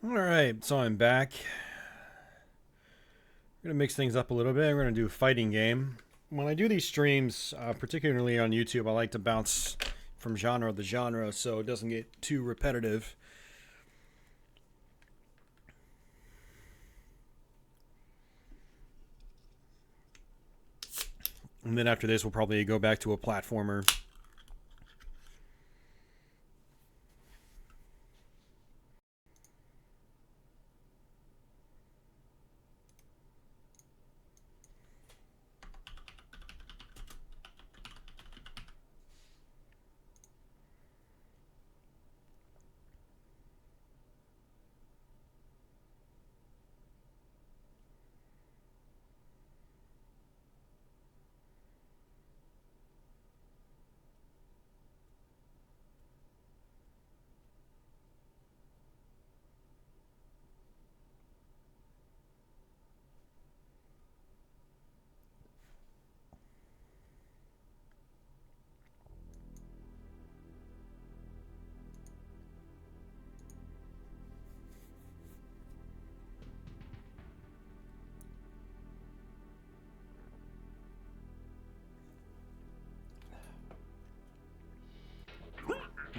Alright, so I'm back. I'm going to mix things up a little bit. We're going to do a fighting game. When I do these streams, particularly on YouTube, I like to bounce from genre to genre so it doesn't get too repetitive. And then after this, we'll probably go back to a platformer.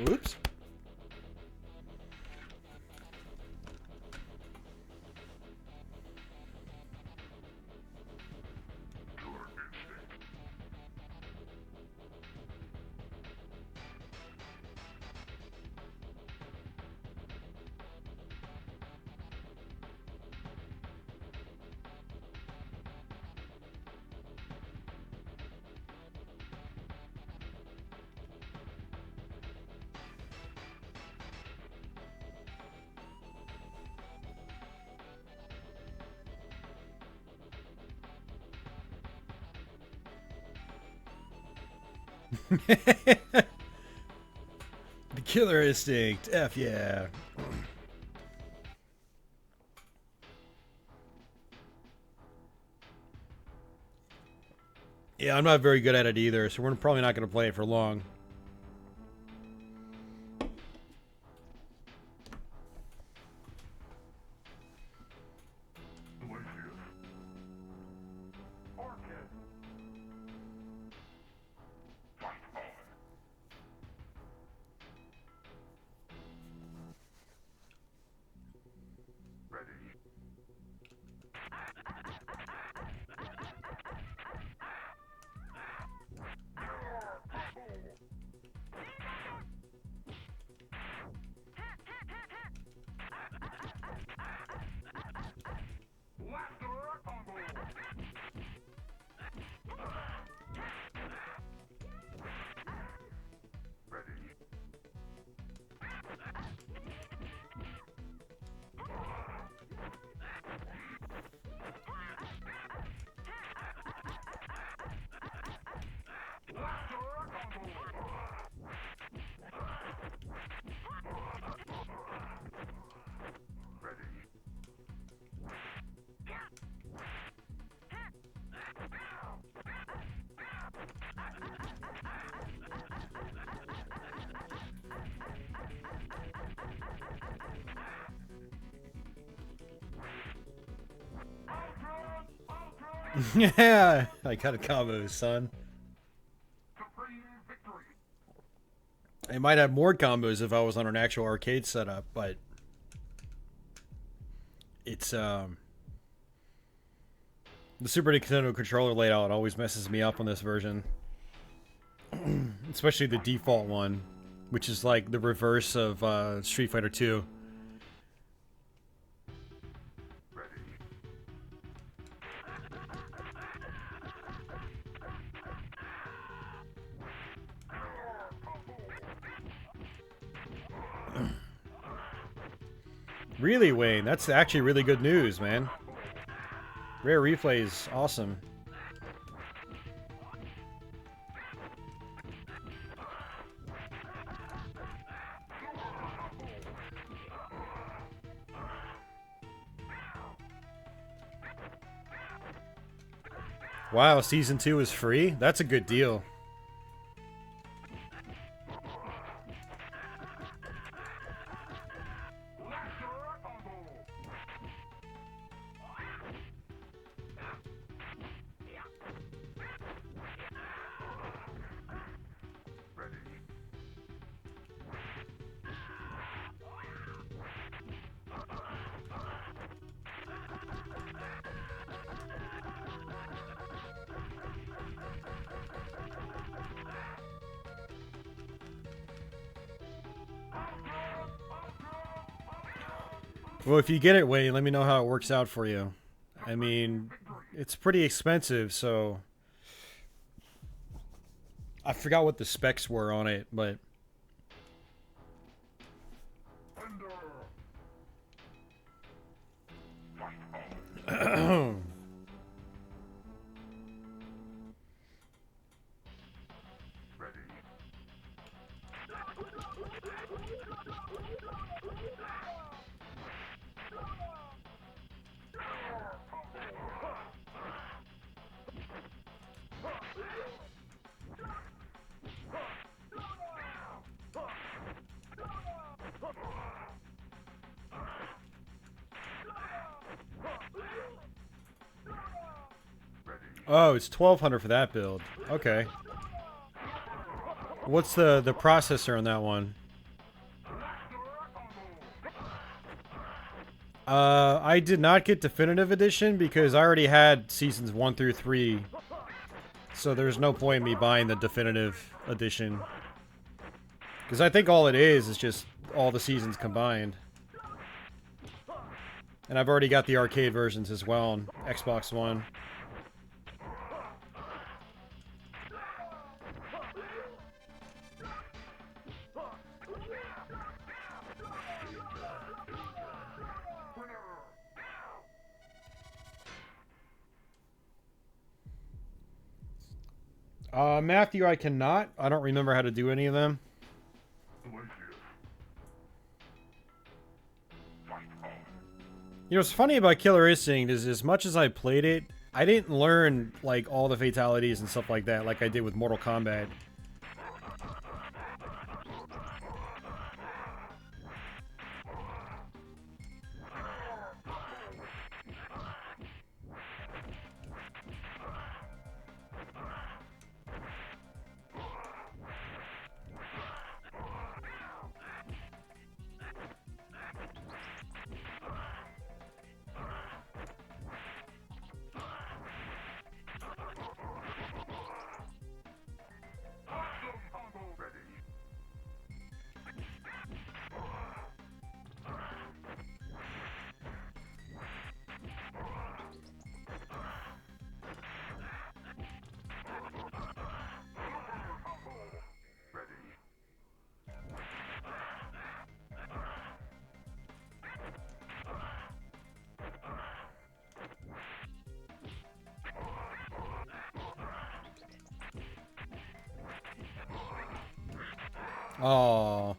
Whoops. The killer instinct. F yeah. Yeah, I'm not very good at it either, so we're probably not going to play it for long. Yeah, I got a combo, son. I might have more combos if I was on an actual arcade setup, but it's the Super Nintendo controller layout always messes me up on this version. Especially the default one, which is like the reverse of Street Fighter 2. Really, Wayne? That's actually really good news, man. Rare replay is awesome. Wow, Season 2 is free? That's a good deal. Well, if you get it, Wayne, let me know how it works out for you. I mean, it's pretty expensive, so... I forgot what the specs were on it, but... Oh, it's 1200 for that build. Okay. What's the processor on that one? I did not get Definitive Edition because I already had Seasons 1 through 3. So there's no point in me buying the Definitive Edition. Because I think all it is just all the seasons combined. And I've already got the arcade versions as well on Xbox One. Matthew, I cannot. I don't remember how to do any of them. You know, what's funny about Killer Instinct is as much as I played it, I didn't learn, like, all the fatalities and stuff like that like I did with Mortal Kombat. Oh.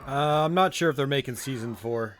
I'm not sure if they're making Season 4.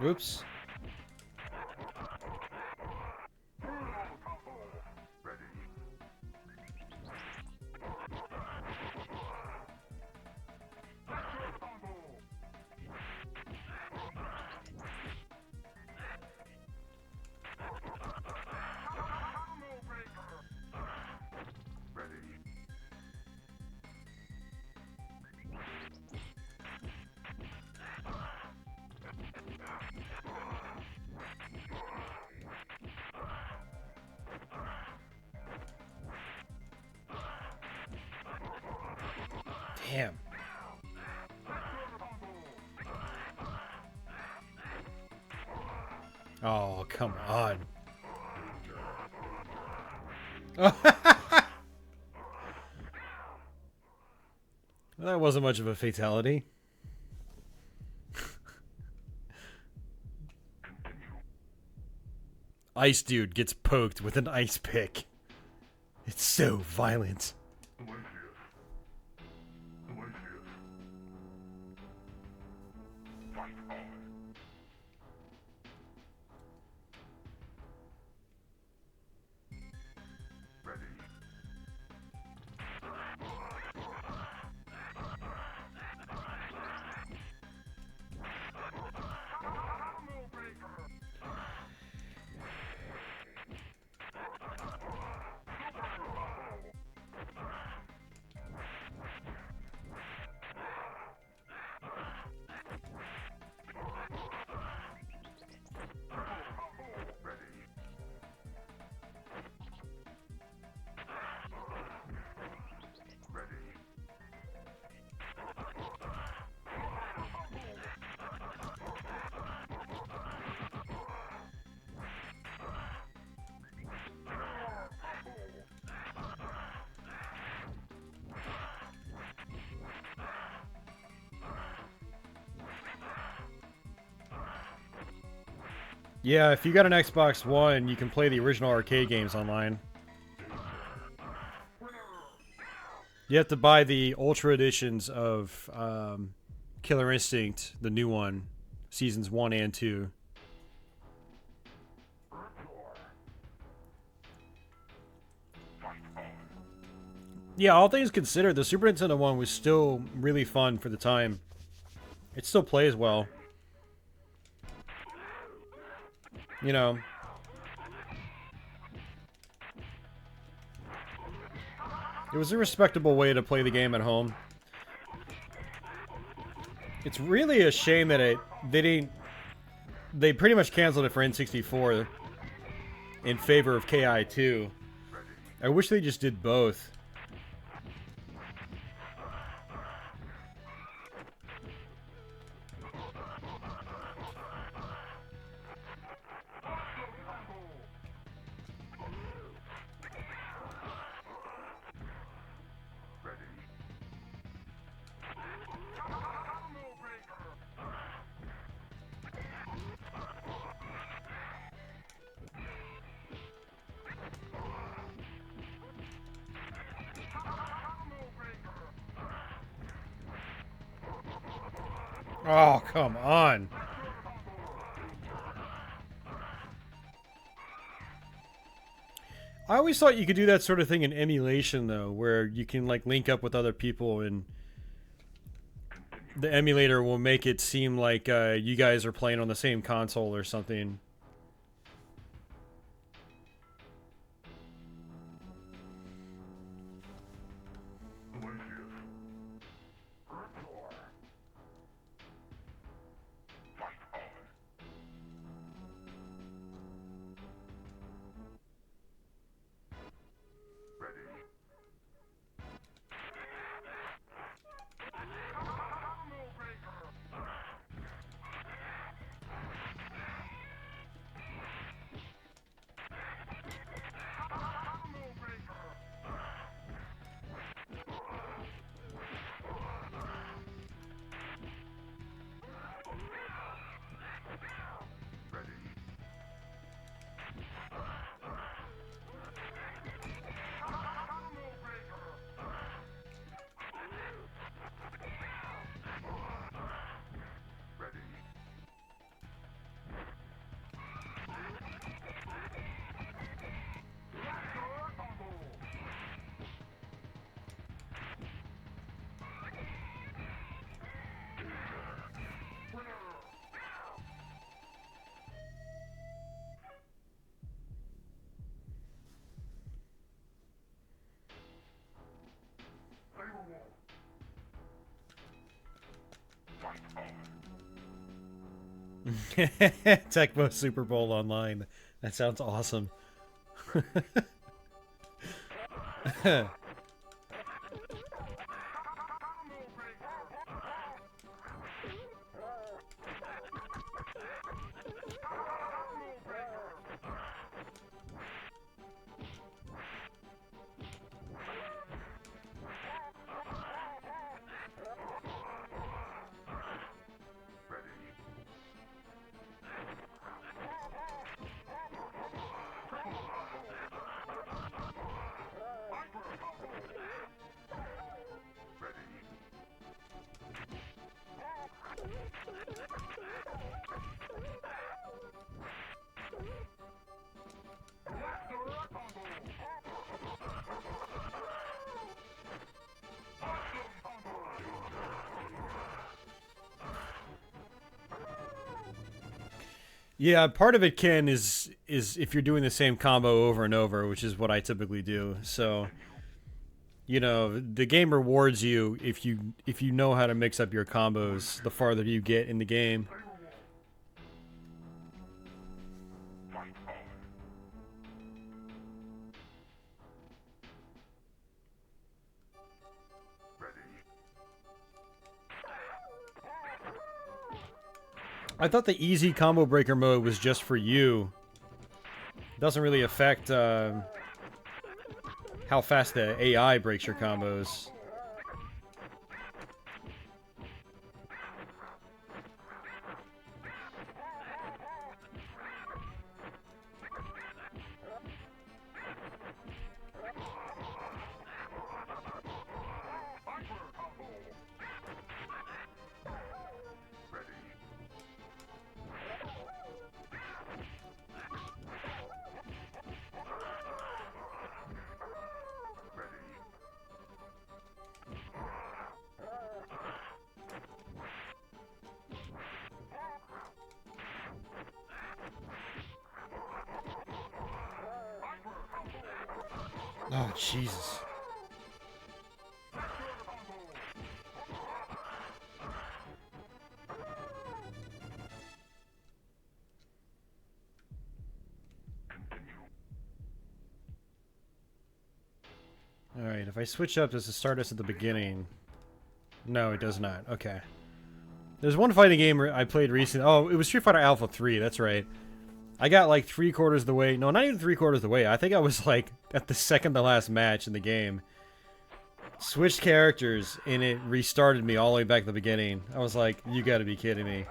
Oops. Damn. Oh, come on. That wasn't much of a fatality. Ice Dude gets poked with an ice pick. It's so violent. Yeah, if you got an Xbox One, you can play the original arcade games online. You have to buy the Ultra editions of Killer Instinct, the new one, seasons 1 and 2. Yeah, all things considered, the Super Nintendo one was still really fun for the time. It still plays well. You know. It was a respectable way to play the game at home. It's really a shame that they pretty much canceled it for N64 in favor of KI2. I wish they just did both. Oh, come on. I always thought you could do that sort of thing in emulation, though, where you can, like, link up with other people and the emulator will make it seem like you guys are playing on the same console or something. Tecmo Super Bowl Online. That sounds awesome. Yeah, part of it, Ken, is if you're doing the same combo over and over, which is what I typically do. So, you know, the game rewards you if you know how to mix up your combos the farther you get in the game. I thought the easy combo breaker mode was just for you. Doesn't really affect how fast the AI breaks your combos. Oh, Jesus. Alright, if I switch up, does it start us at the beginning? No, it does not. Okay. There's one fighting game I played recently. Oh, it was Street Fighter Alpha 3, that's right. I got like 3/4 of the way. No, not even 3/4 of the way. I think I was like at the second to last match in the game. Switched characters, and it restarted me all the way back to the beginning. I was like, you gotta be kidding me.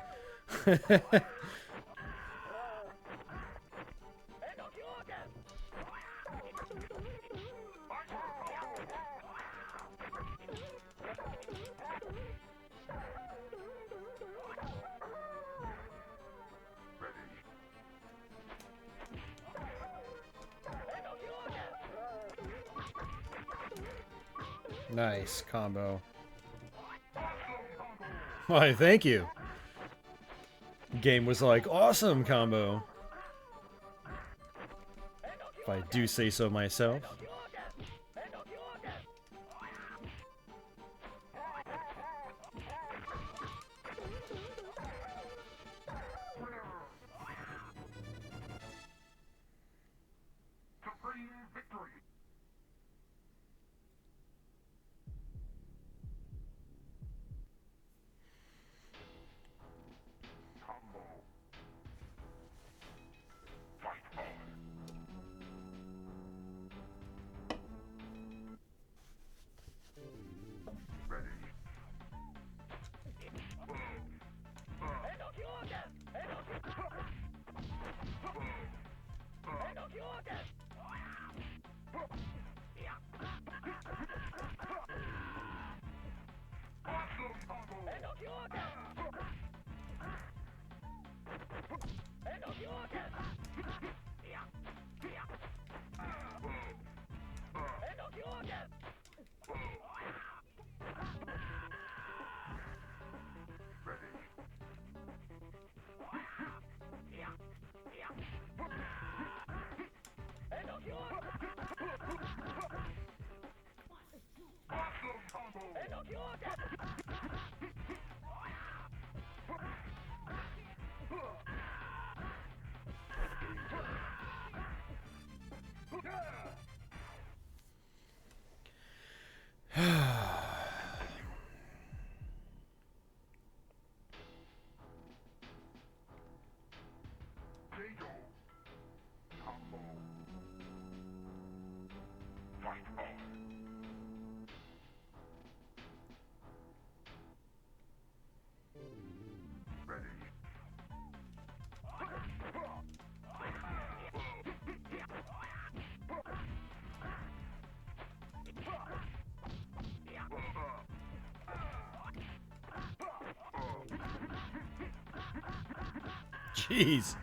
Nice combo. Why, thank you. Game was like, awesome combo. If I do say so myself. Jeez.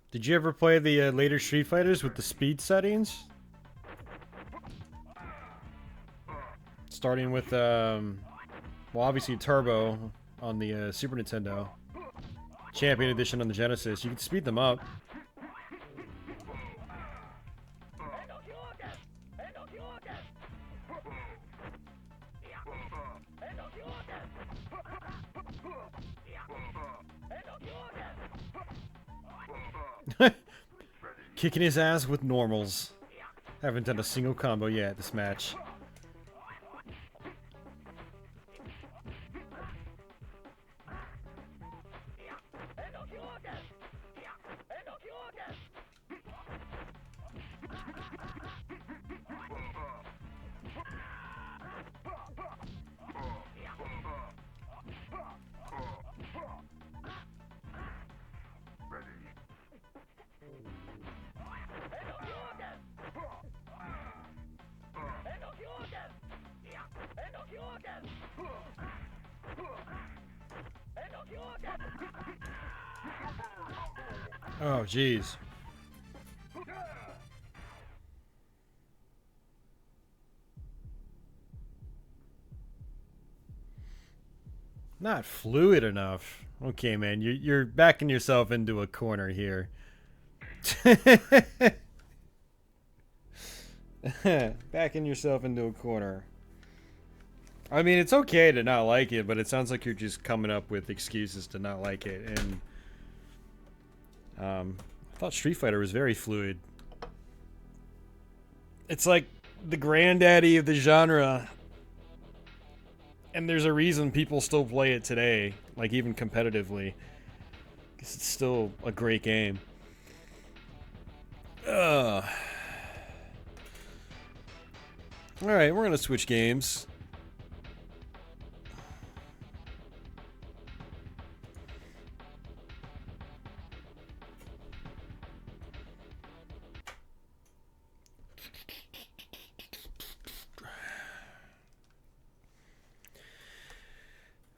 Did you ever play the later Street Fighters with the speed settings? Starting with, well, obviously Turbo on the Super Nintendo. Champion Edition on the Genesis. You can speed them up. Kicking his ass with normals. Haven't done a single combo yet this match. Oh, jeez. Not fluid enough. Okay, man, you're backing yourself into a corner here. Backing yourself into a corner. I mean, it's okay to not like it, but it sounds like you're just coming up with excuses to not like it. And I thought Street Fighter was very fluid. It's like the granddaddy of the genre. And there's a reason people still play it today, like even competitively. Because it's still a great game. Alright, we're gonna switch games.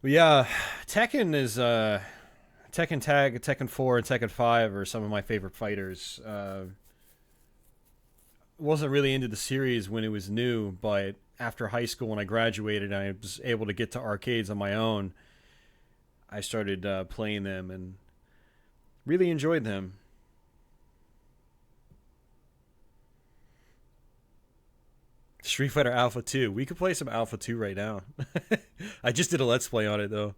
But yeah, Tekken is Tekken Tag, Tekken 4, and Tekken 5 are some of my favorite fighters. Wasn't really into the series when it was new, but after high school when I graduated and I was able to get to arcades on my own, I started playing them and really enjoyed them. Street Fighter Alpha 2. We could play some Alpha 2 right now. I just did a Let's Play on it, though.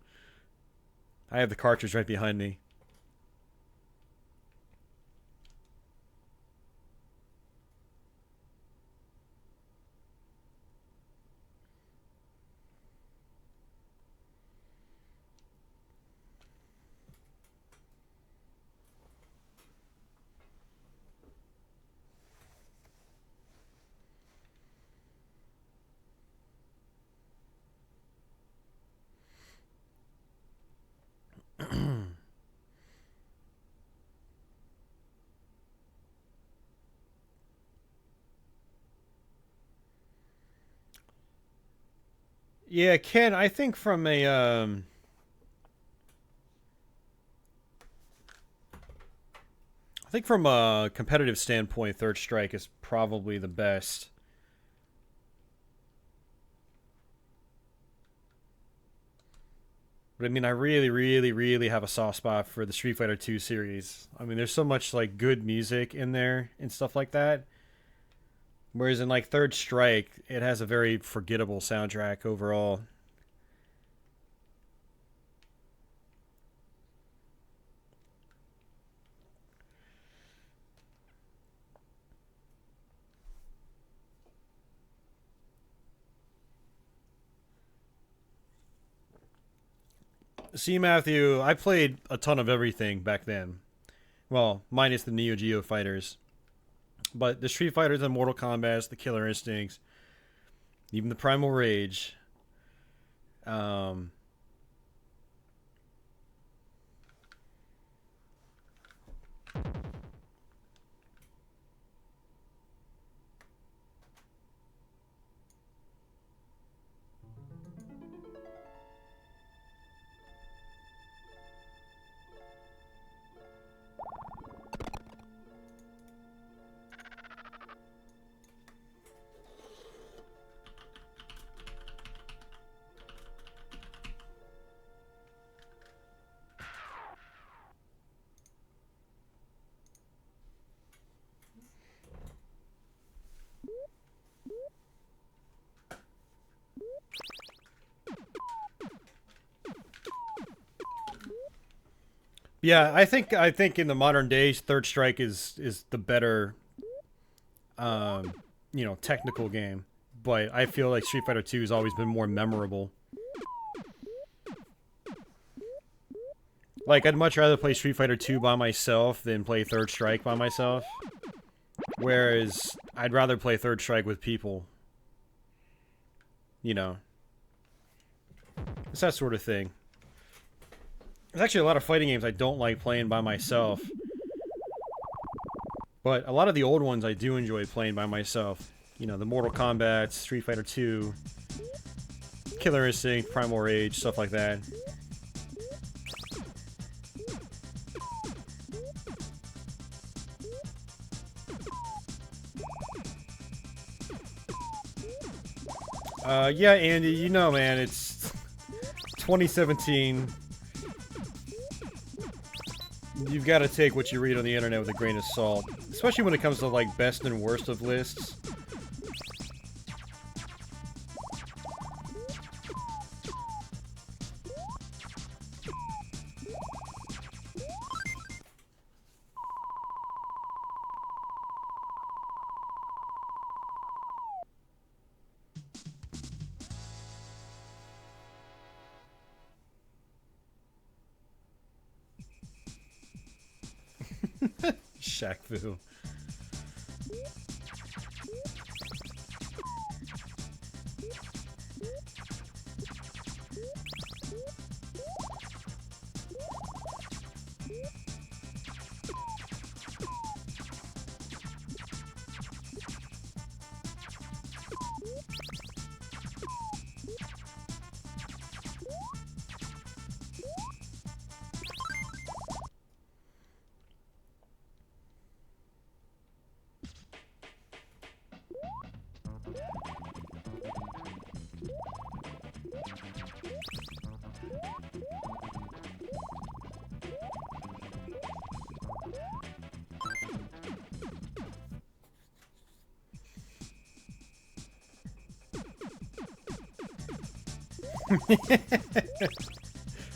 I have the cartridge right behind me. Yeah, Ken, I think from a competitive standpoint, Third Strike is probably the best. But I mean, I really, really, really have a soft spot for the Street Fighter 2 series. I mean, there's so much like good music in there and stuff like that. Whereas in like Third Strike, it has a very forgettable soundtrack overall. See, Matthew, I played a ton of everything back then. Well, minus the Neo Geo fighters. But the Street Fighters, the Mortal Kombat, the Killer Instincts, even the Primal Rage. Um, Yeah, I think in the modern days, Third Strike is the better, um, technical game. But I feel like Street Fighter 2 has always been more memorable. Like, I'd much rather play Street Fighter 2 by myself than play Third Strike by myself. Whereas, I'd rather play Third Strike with people. You know. It's that sort of thing. There's actually a lot of fighting games I don't like playing by myself. But a lot of the old ones I do enjoy playing by myself. You know, the Mortal Kombat, Street Fighter 2, Killer Instinct, Primal Rage, stuff like that. Yeah, Andy, you know, man, it's 2017. You've got to take what you read on the internet with a grain of salt. Especially when it comes to, like, best and worst of lists. Shaq Fu.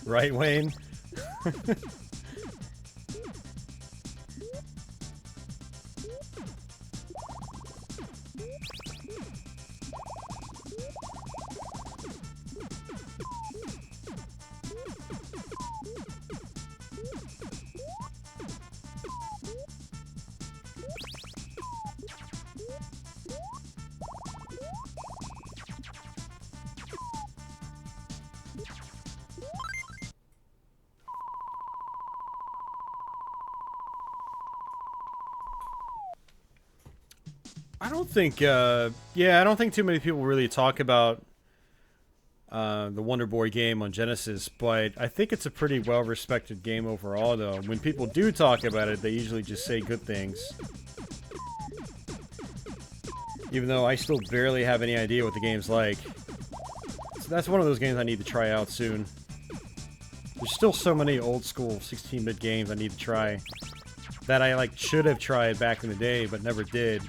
Right, Wayne? I don't think, yeah, I don't think too many people really talk about the Wonder Boy game on Genesis, but I think it's a pretty well-respected game overall, though. When people do talk about it, they usually just say good things. Even though I still barely have any idea what the game's like. So that's one of those games I need to try out soon. There's still so many old-school 16-bit games I need to try that I, like, should have tried back in the day, but never did.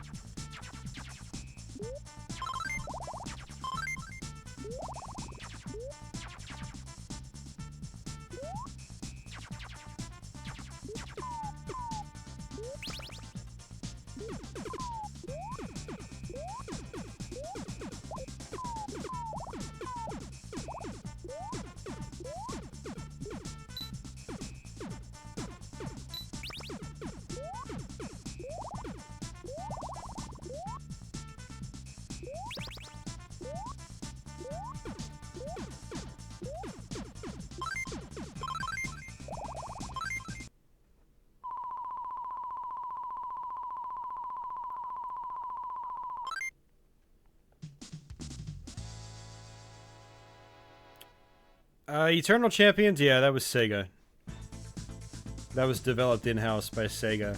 Eternal Champions? Yeah, that was Sega. That was developed in-house by Sega.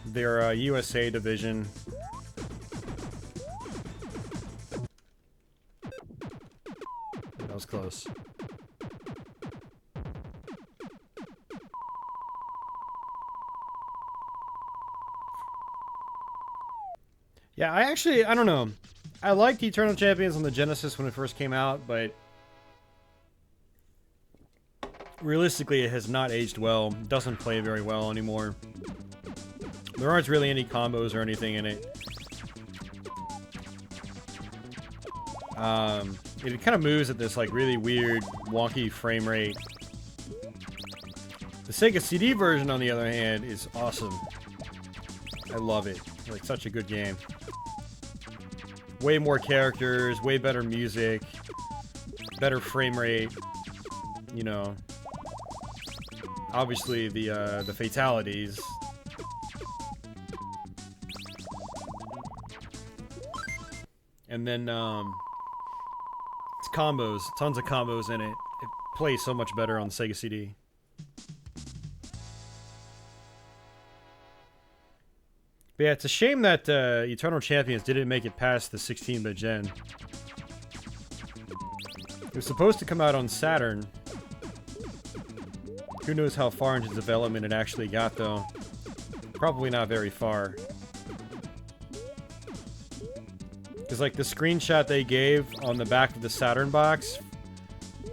Their USA division. That was close. Yeah, I don't know. I liked Eternal Champions on the Genesis when it first came out, but realistically, it has not aged well. It doesn't play very well anymore. There aren't really any combos or anything in it. It kind of moves at this like really weird, wonky frame rate. The Sega CD version, on the other hand, is awesome. I love it. Like, such a good game. Way more characters, way better music, better frame rate. You know, obviously the fatalities. And then it's combos, tons of combos in it. It plays so much better on the Sega CD. But yeah, it's a shame that Eternal Champions didn't make it past the 16-bit gen. It was supposed to come out on Saturn. Who knows how far into development it actually got, though. Probably not very far. Because, like, the screenshot they gave on the back of the Saturn box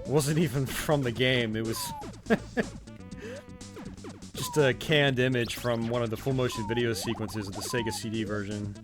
wasn't even from the game. It was just a canned image from one of the full-motion video sequences of the Sega CD version.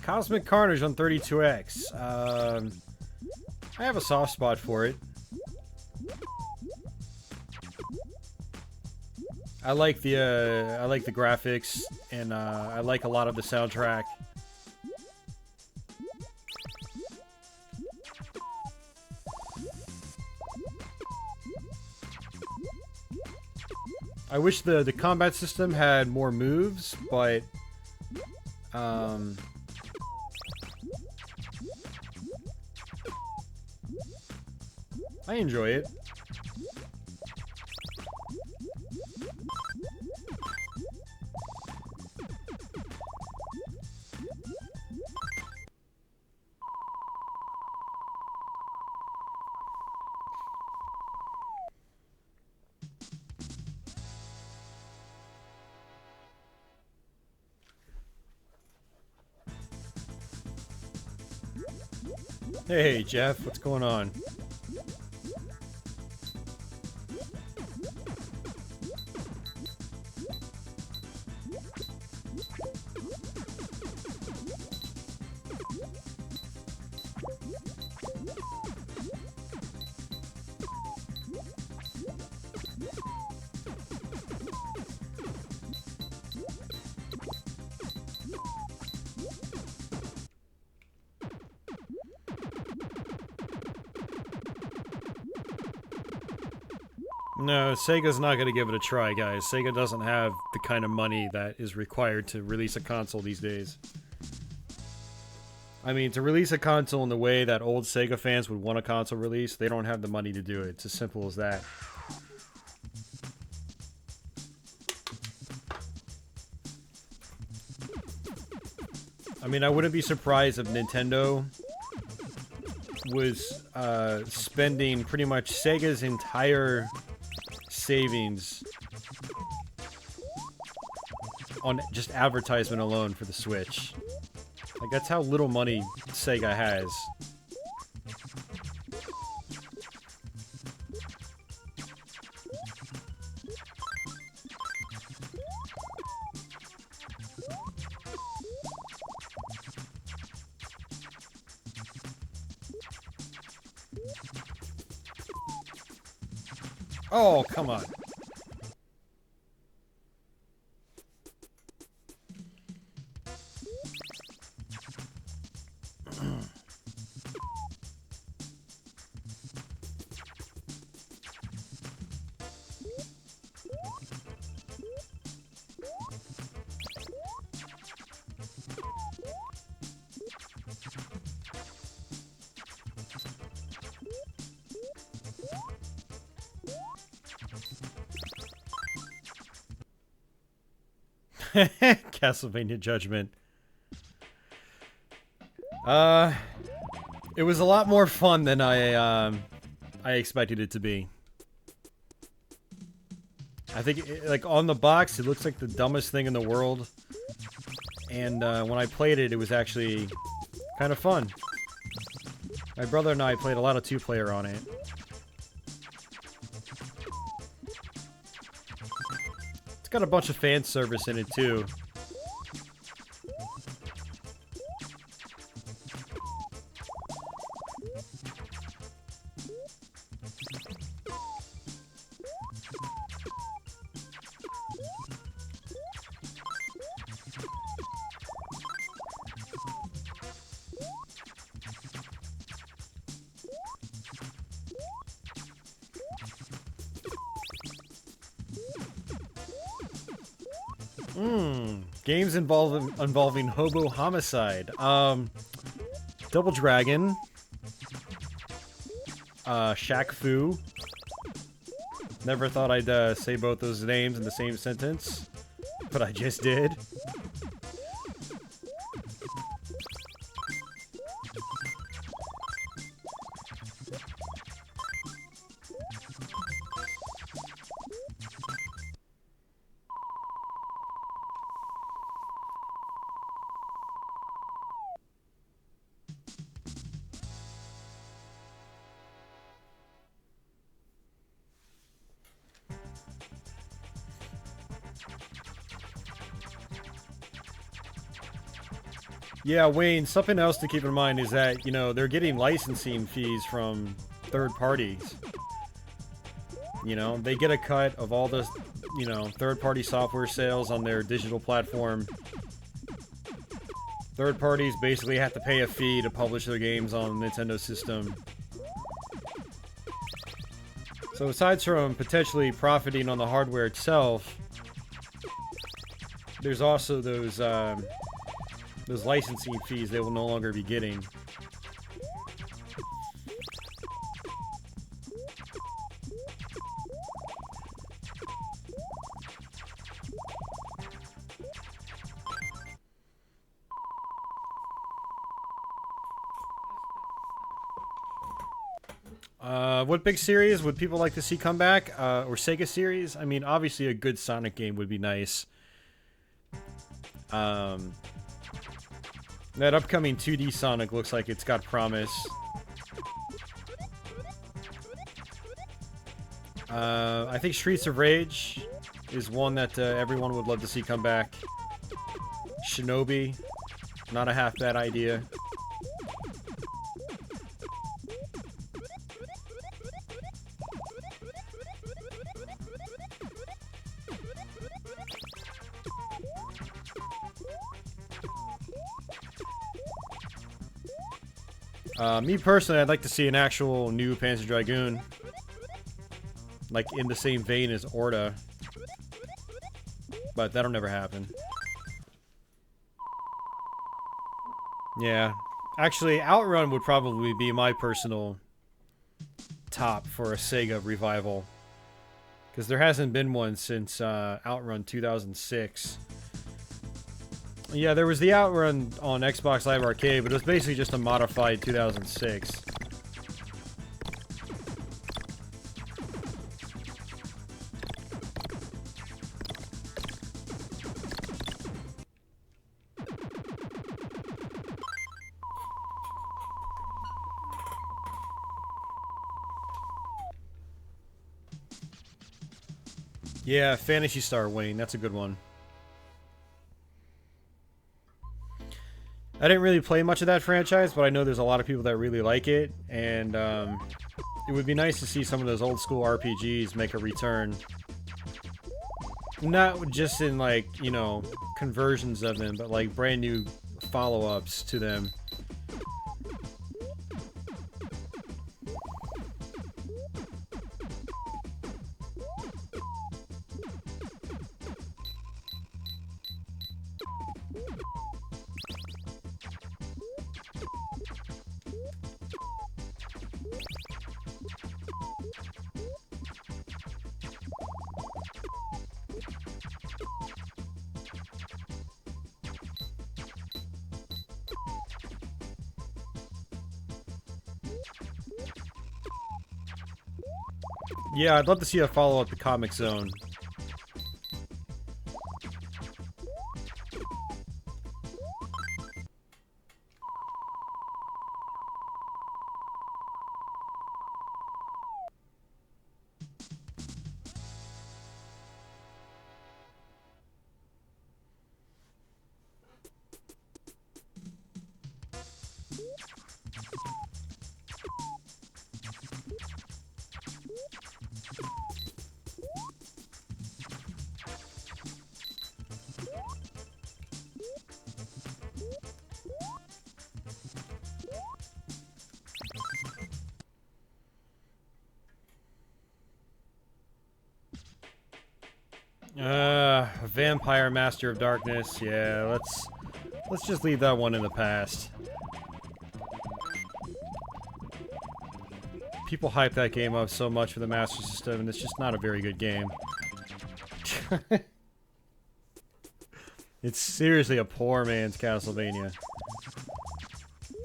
Cosmic Carnage on 32X. I have a soft spot for it. I like the graphics, and I like a lot of the soundtrack. I wish the combat system had more moves, but I enjoy it. Hey, Jeff, what's going on? No, Sega's not going to give it a try, guys. Sega doesn't have the kind of money that is required to release a console these days. I mean, to release a console in the way that old Sega fans would want a console release, they don't have the money to do it. It's as simple as that. I mean, I wouldn't be surprised if Nintendo was spending pretty much Sega's entire savings on just advertisement alone for the Switch. Like, that's how little money Sega has. Oh, come on. Castlevania Judgment. It was a lot more fun than I expected it to be. I think, like, on the box, it looks like the dumbest thing in the world. And when I played it, it was actually kind of fun. My brother and I played a lot of two-player on it. It's got a bunch of fan service in it, too. Games involving hobo homicide. Double Dragon. Shaq Fu. Never thought I'd say both those names in the same sentence, but I just did. Yeah, Wayne, something else to keep in mind is that, you know, they're getting licensing fees from third parties. You know, they get a cut of all the, you know, third-party software sales on their digital platform. Third parties basically have to pay a fee to publish their games on the Nintendo system. So aside from potentially profiting on the hardware itself, there's also those licensing fees they will no longer be getting. What big series would people like to see come back? Or Sega series? I mean, obviously a good Sonic game would be nice. That upcoming 2D Sonic looks like it's got promise. I think Streets of Rage is one that everyone would love to see come back. Shinobi, not a half bad idea. Me personally, I'd like to see an actual new Panzer Dragoon. like in the same vein as Orta. But that'll never happen. Yeah. Actually, Outrun would probably be my personal top for a Sega revival. Because there hasn't been one since Outrun 2006. Yeah, there was the Outrun on Xbox Live Arcade, but it was basically just a modified 2006. Yeah, Phantasy Star Wayne, that's a good one. I didn't really play much of that franchise, but I know there's a lot of people that really like it, and it would be nice to see some of those old school RPGs make a return. Not just in, like, you know, conversions of them, but like brand new follow-ups to them. Yeah, I'd love to see a follow-up to Comic Zone. Vampire Master of Darkness. Yeah, let's just leave that one in the past. People hype that game up so much for the Master System, and it's just not a very good game. It's seriously a poor man's Castlevania.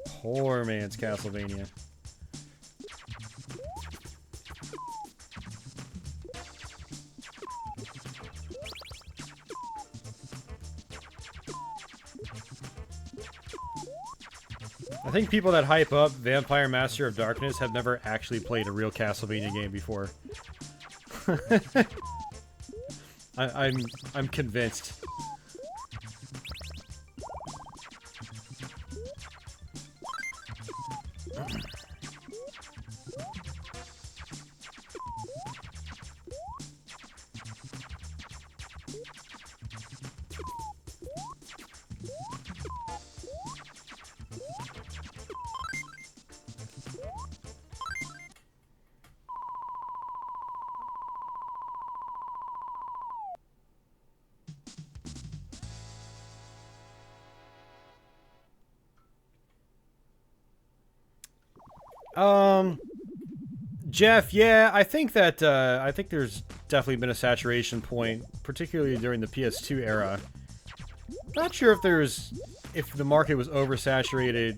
Poor man's Castlevania. I think people that hype up Vampire Master of Darkness have never actually played a real Castlevania game before. I'm convinced. Jeff, yeah, I think that, I think there's definitely been a saturation point, particularly during the PS2 era. Not sure if the market was oversaturated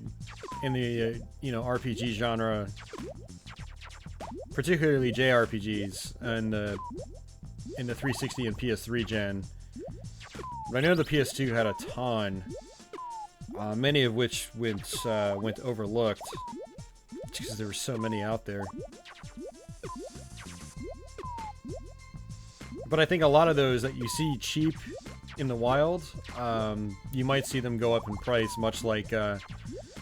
in the, you know, RPG genre, particularly JRPGs, and in the 360 and PS3 gen. But I know the PS2 had a ton, many of which went overlooked, because there were so many out there. But I think a lot of those that you see cheap in the wild, you might see them go up in price, much like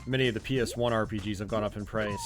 many of the PS1 RPGs have gone up in price.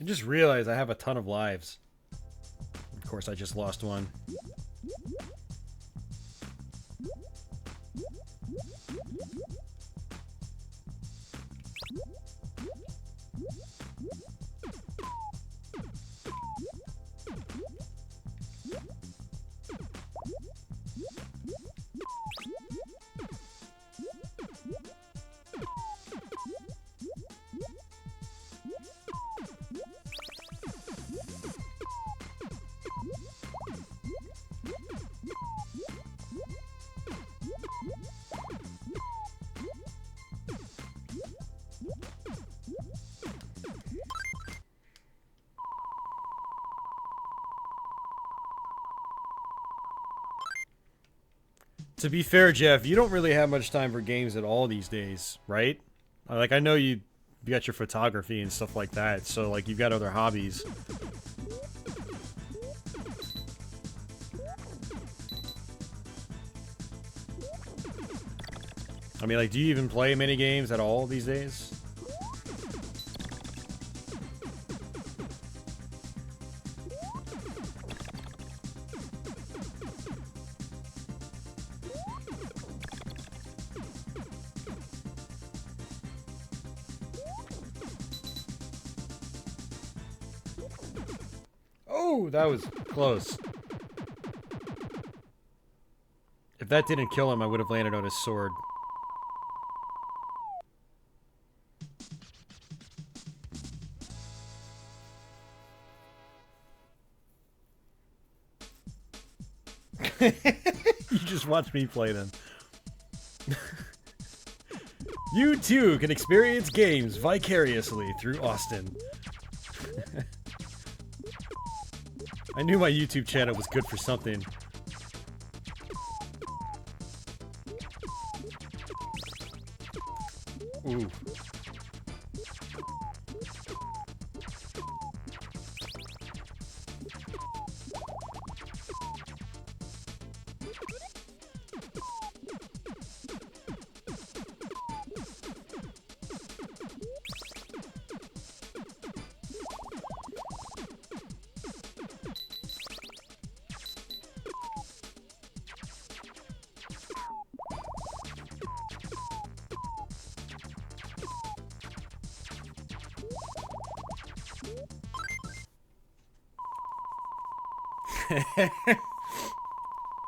just realized I have a ton of lives. Of course, I just lost one. To be fair, Jeff, you don't really have much time for games at all these days, right? Like, I know you got your photography and stuff like that, so, like, you've got other hobbies. I mean, like, do you even play many games at all these days? Oh, that was close. If that didn't kill him, I would have landed on his sword. You just watch me play them. You too can experience games vicariously through Austin. I knew my YouTube channel was good for something. Ooh.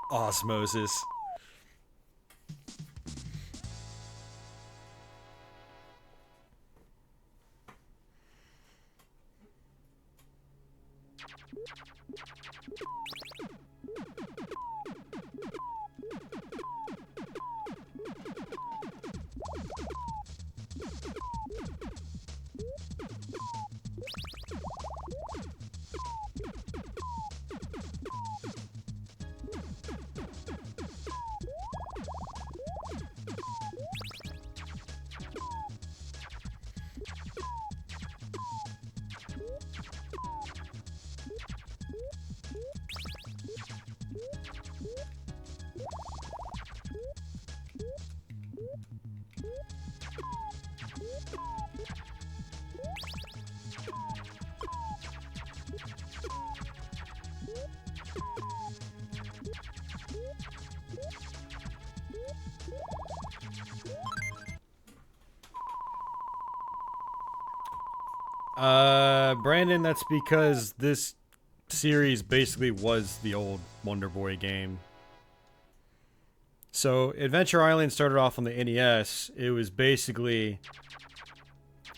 Osmosis. Brandon, that's because this series basically was the old Wonder Boy game. So, Adventure Island started off on the NES. It was basically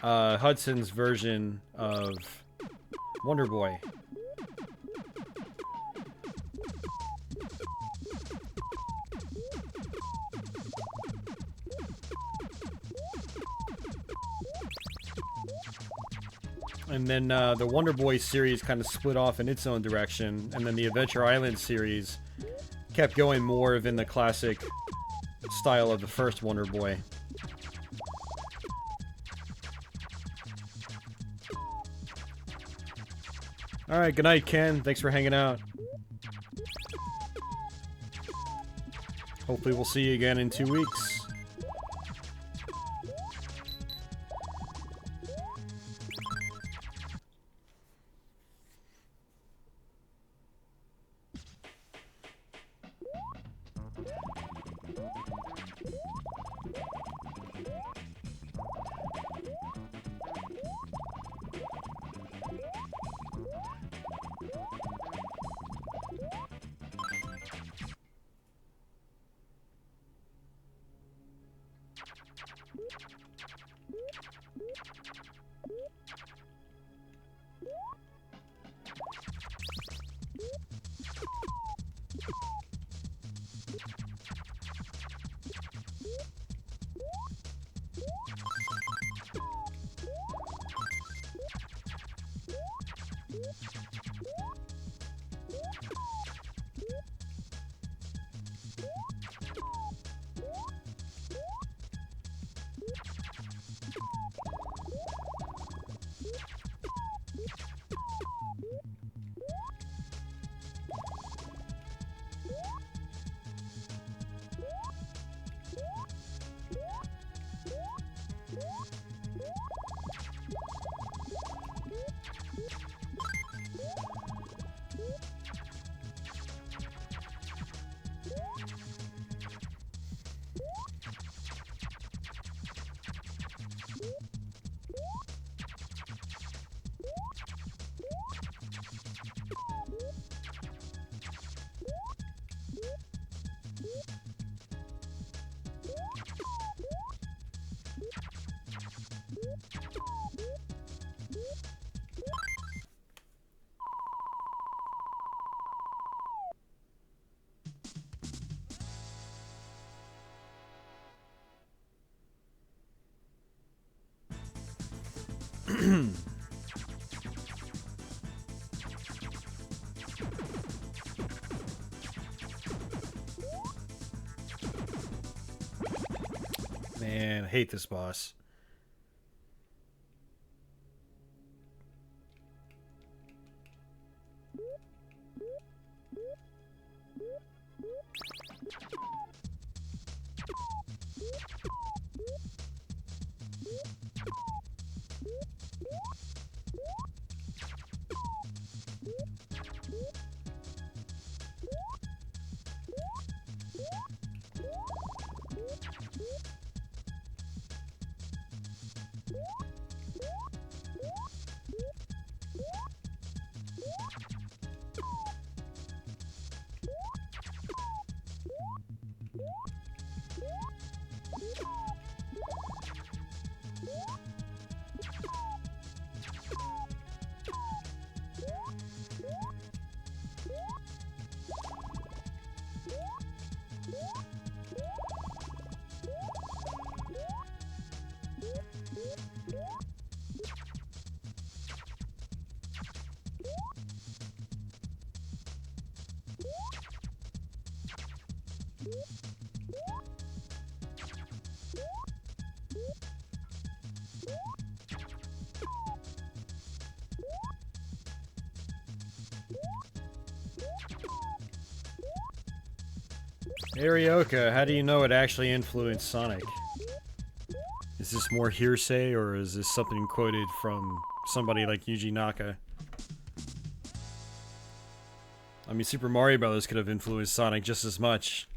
Hudson's version of Wonder Boy. And then the Wonder Boy series kind of split off in its own direction, and then the Adventure Island series kept going more of in the classic style of the first Wonder Boy. Alright, good night, Ken. Thanks for hanging out. Hopefully we'll see you again in 2 weeks. Man, I hate this boss. Arioka, how do you know it actually influenced Sonic? Is this more hearsay, or is this something quoted from somebody like Yuji Naka? I mean, Super Mario Bros. Could have influenced Sonic just as much.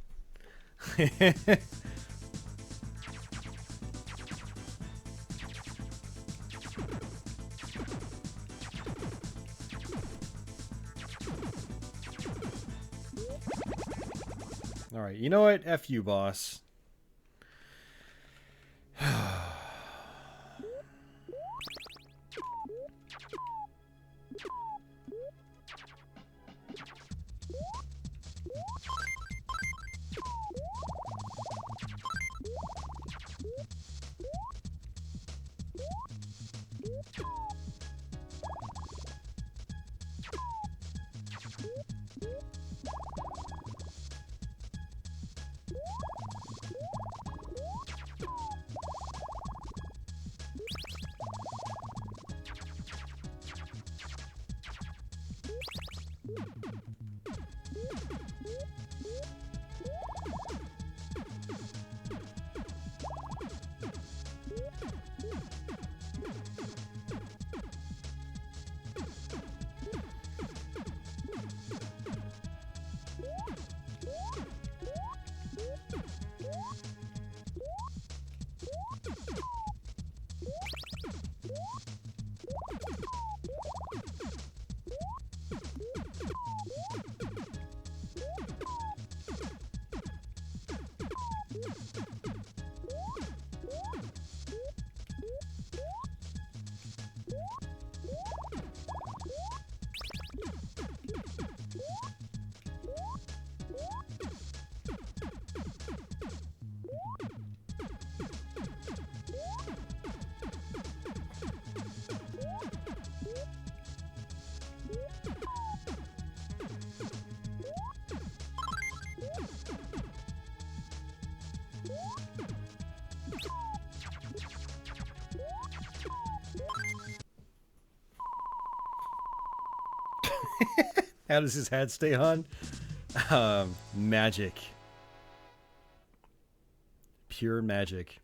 Alright, you know what? F you, boss. How does his hat stay on? Magic. Pure magic.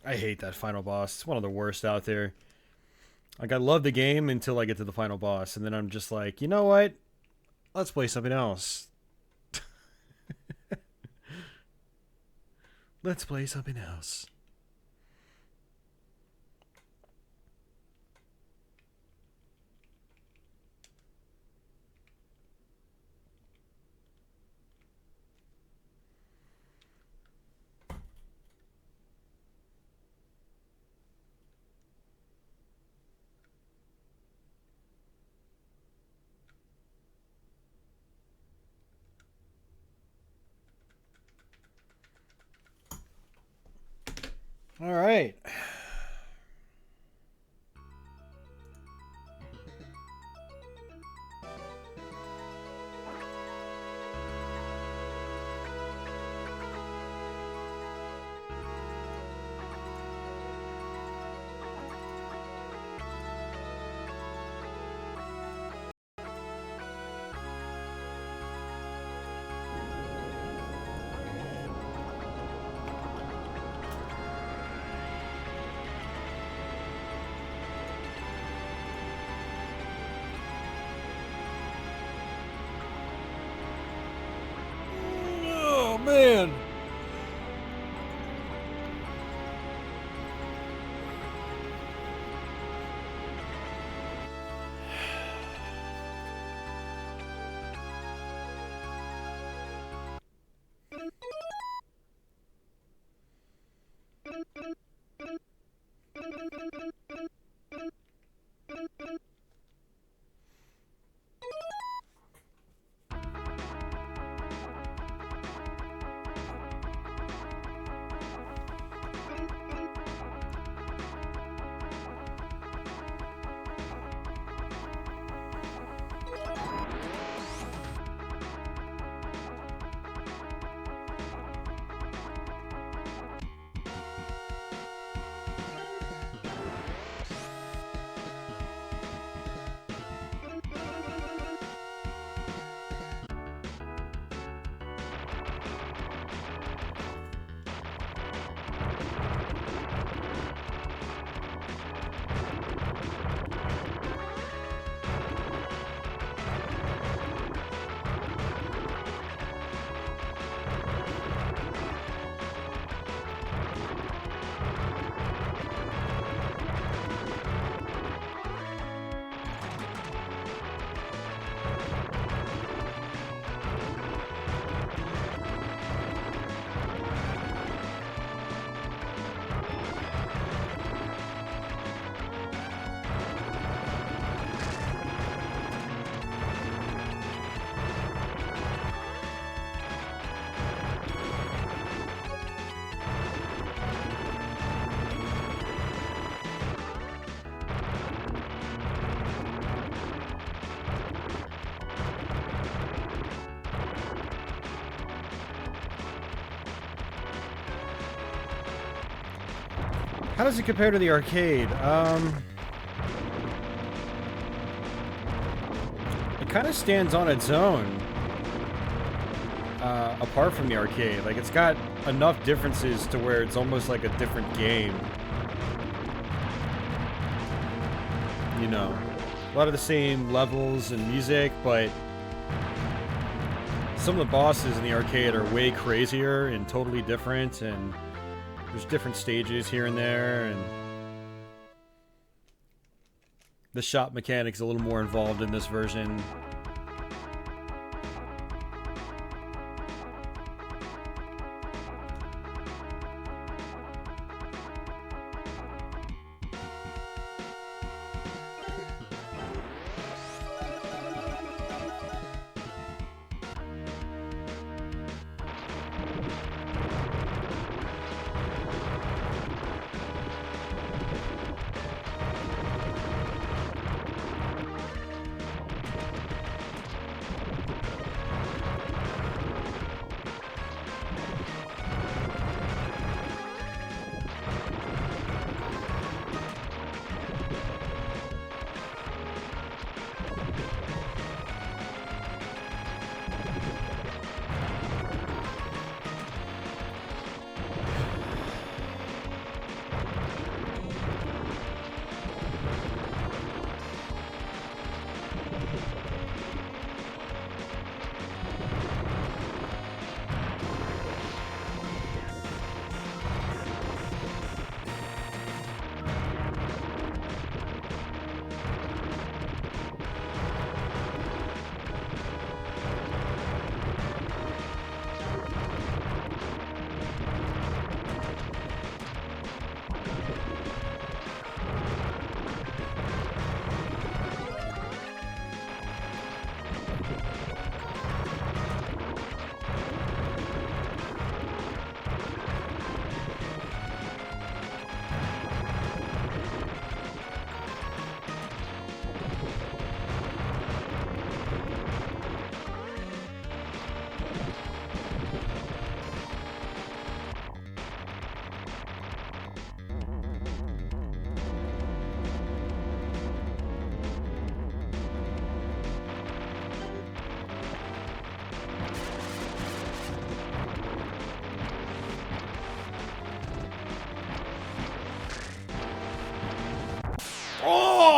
I hate that final boss. It's one of the worst out there. Like, I love the game until I get to the final boss, and then I'm just like, you know what? Let's play something else. Let's play something else. All right. Oh, man. How does it compare to the arcade? It kind of stands on its own, apart from the arcade. Like, it's got enough differences to where it's almost like a different game. You know, a lot of the same levels and music, but some of the bosses in the arcade are way crazier and totally different, and there's different stages here and there, and the shop mechanic's a little more involved in this version.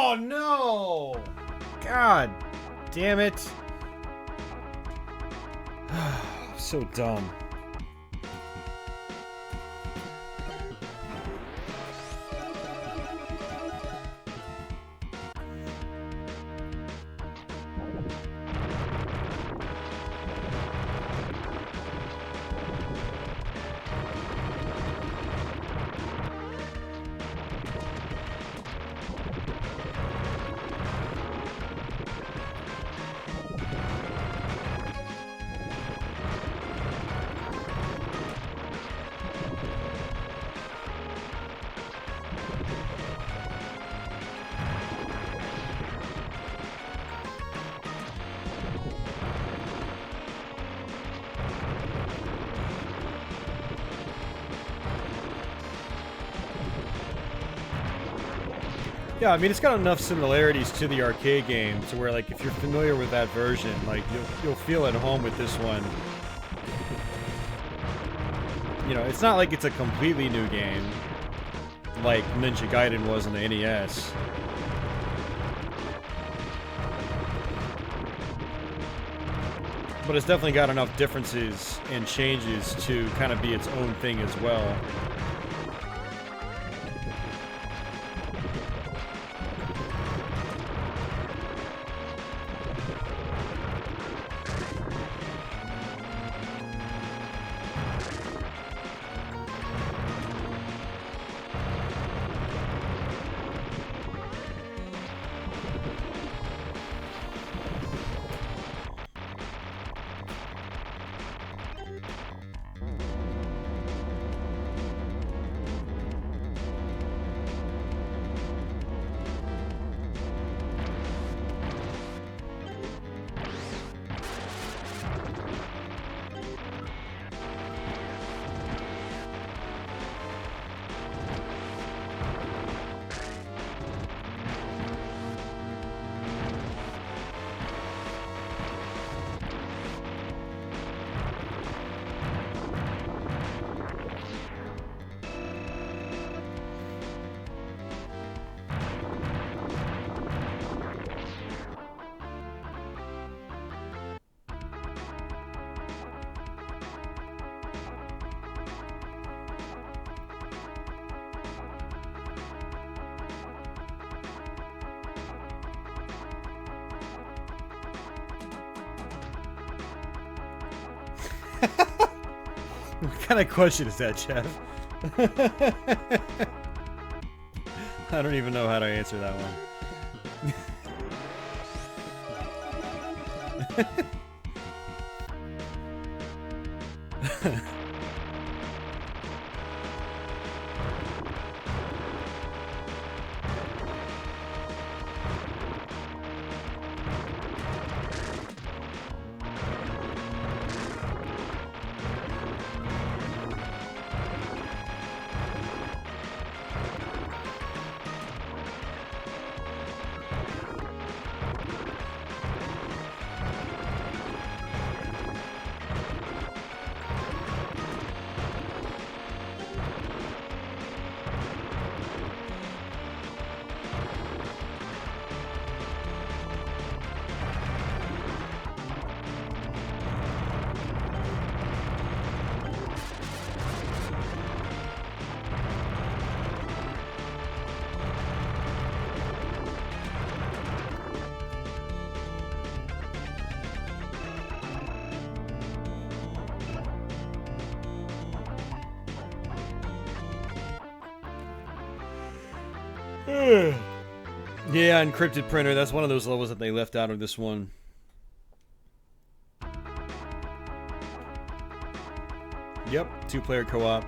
Oh, no! God damn it. So dumb. Yeah, I mean, it's got enough similarities to the arcade game to where, like, if you're familiar with that version, like, you'll feel at home with this one. You know, it's not like it's a completely new game, like Ninja Gaiden was on the NES. But it's definitely got enough differences and changes to kind of be its own thing as well. What kind of question is that, Jeff? I don't even know how to answer that one. Yeah, encrypted printer. That's one of those levels that they left out of this one. Yep, 2-player co-op.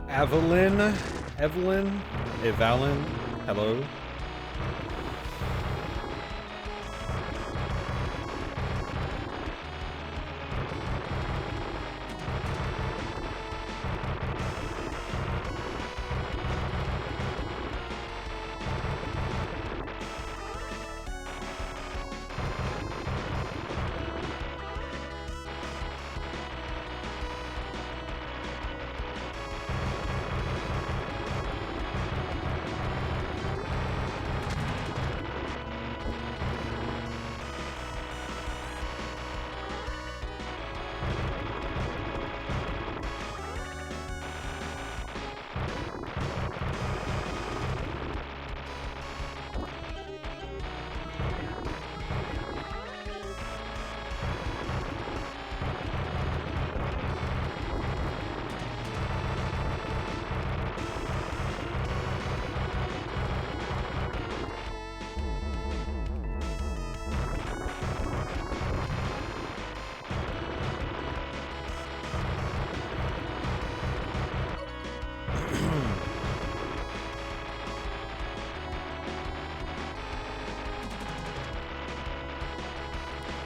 Evelyn, hello.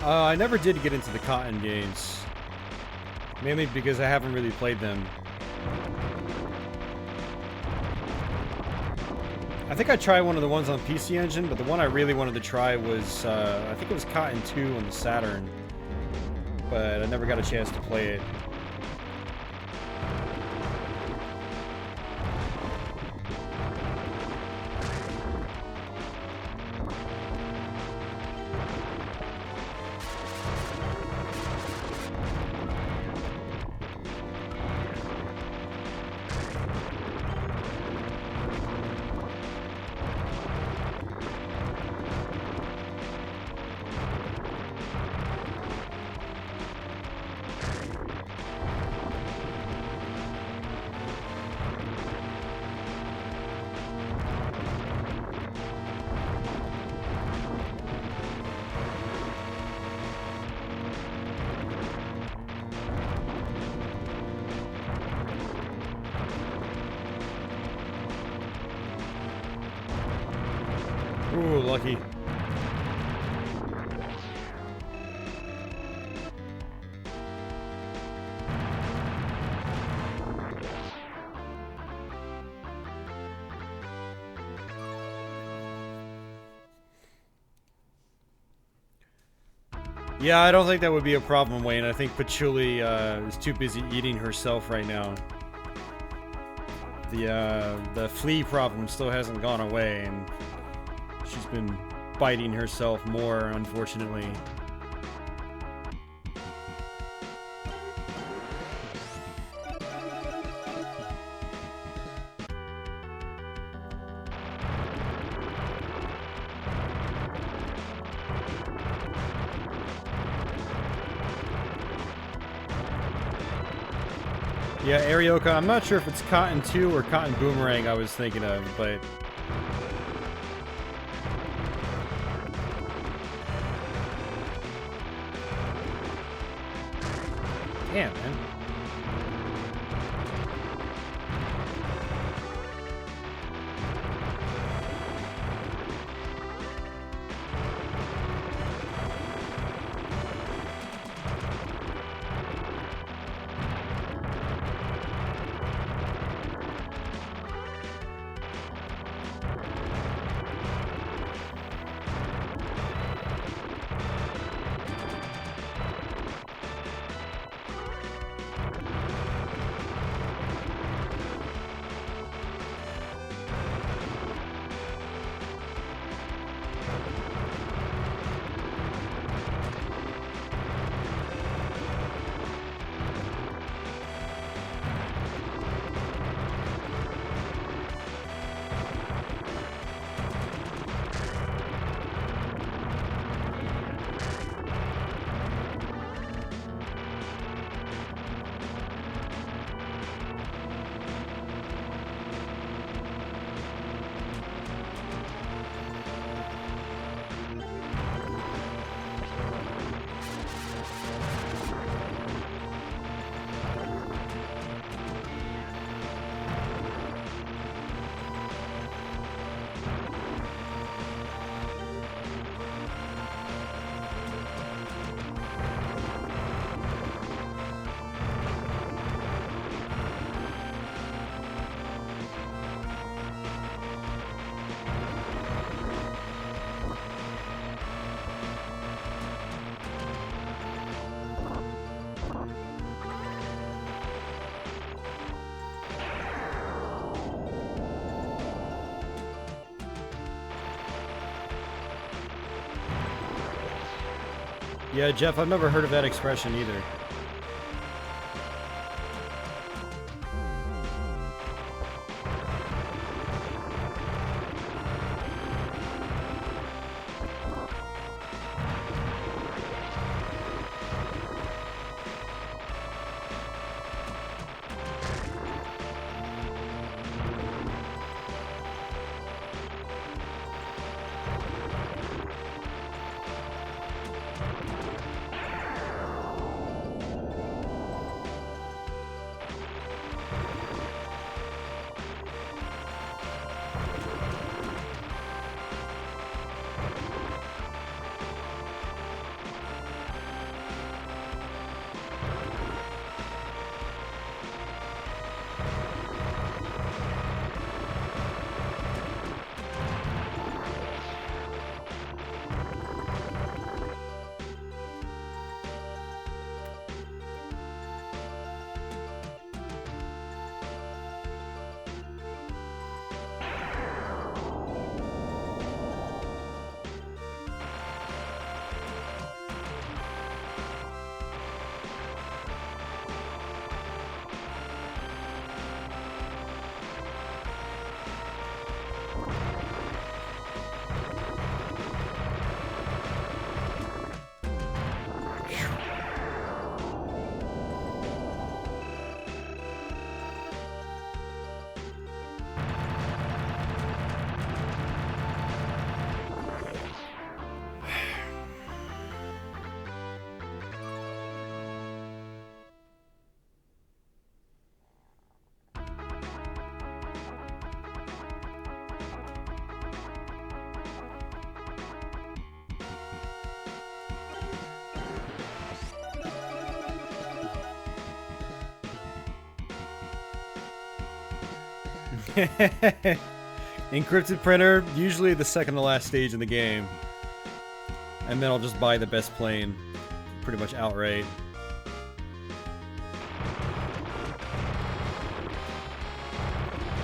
I never did get into the Cotton games. Mainly because I haven't really played them. I think I tried one of the ones on PC Engine, but the one I really wanted to try was, I think it was Cotton 2 on the Saturn. But I never got a chance to play it. Ooh, lucky. Yeah, I don't think that would be a problem, Wayne. I think Patchouli is too busy eating herself right now. The flea problem still hasn't gone away, and she's been biting herself more, unfortunately. Yeah, Arioka, I'm not sure if it's Cotton 2 or Cotton Boomerang I was thinking of, but... Damn, man. Yeah, Jeff, I've never heard of that expression either. Encrypted printer, usually the second to last stage in the game. And then I'll just buy the best plane pretty much outright.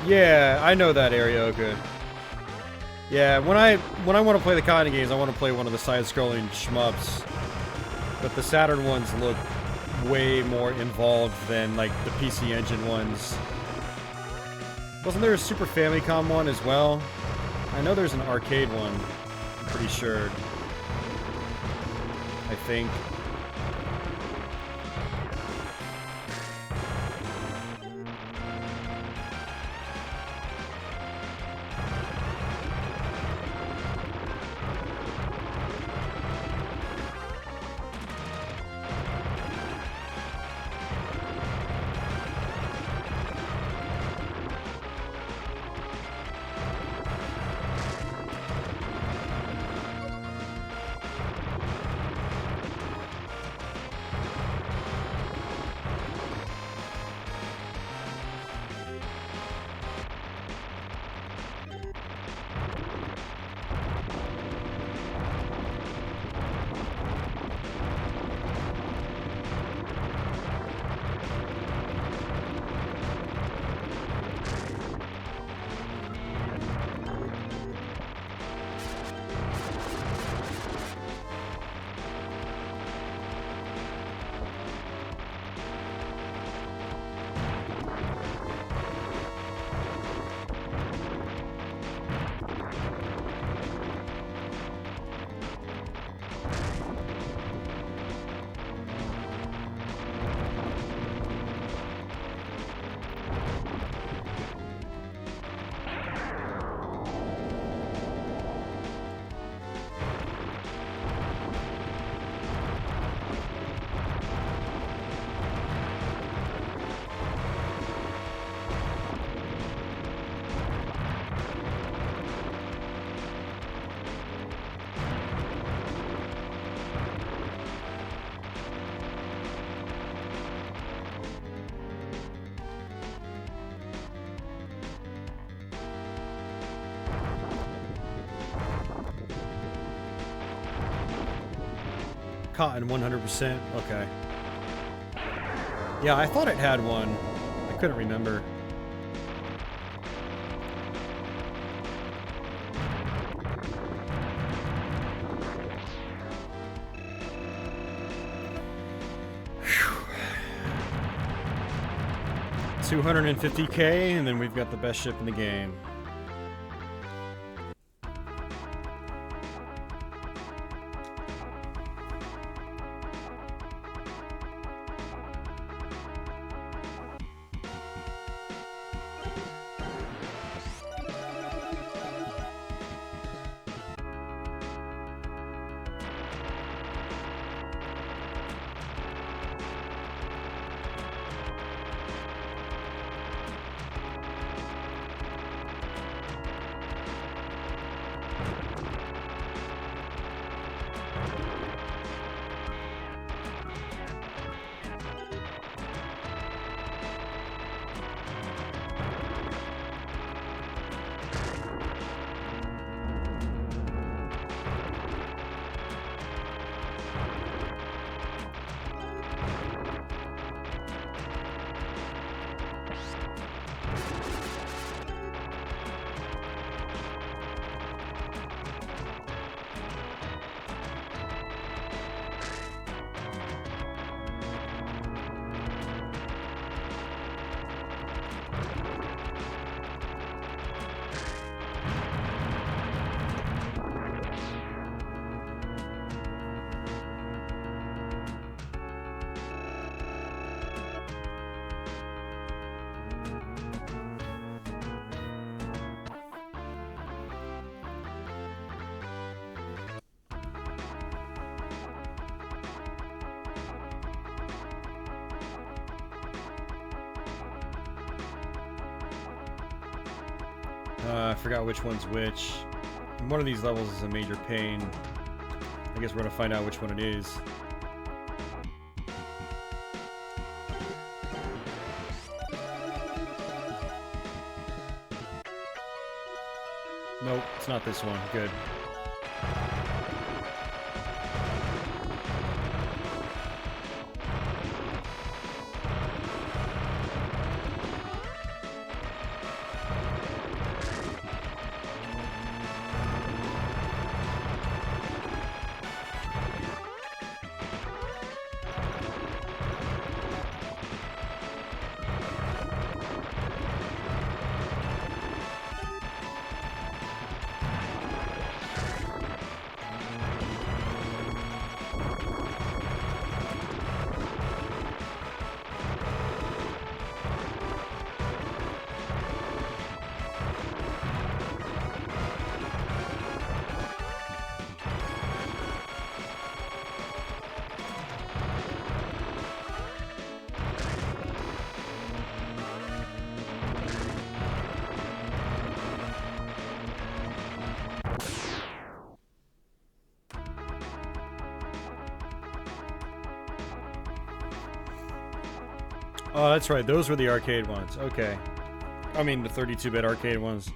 Yeah, I know that area, okay. Yeah, when I want to play the kind of games, I want to play one of the side-scrolling shmups. But the Saturn ones look way more involved than, like, the PC Engine ones. Wasn't there a Super Famicom one as well? I know there's an arcade one. I'm pretty sure. I think. Cotton 100%. Okay. Yeah, I thought it had one. I couldn't remember. 250k, and then we've got the best ship in the game. I forgot which one's which. One of these levels is a major pain. I guess we're gonna find out which one it is. Nope, it's not this one. Good. Oh, that's right. Those were the arcade ones. Okay. I mean, the 32-bit arcade ones.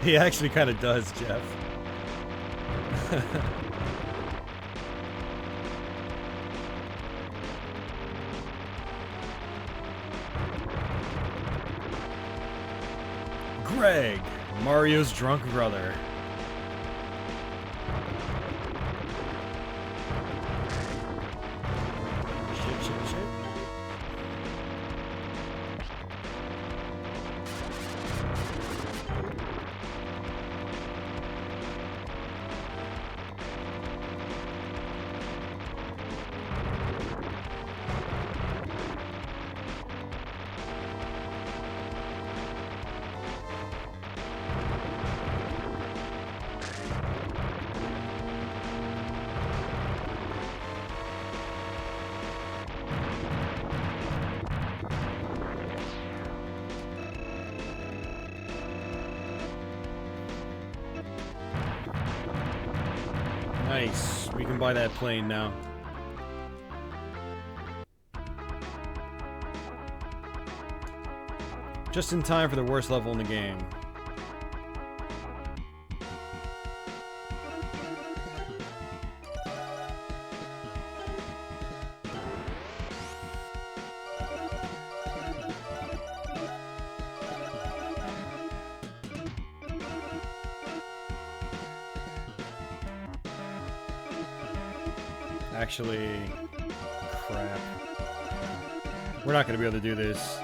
He actually kind of does, Jeff. Greg, Mario's drunk brother. Nice. We can buy that plane now. Just in time for the worst level in the game. Actually, crap. We're not going to be able to do this.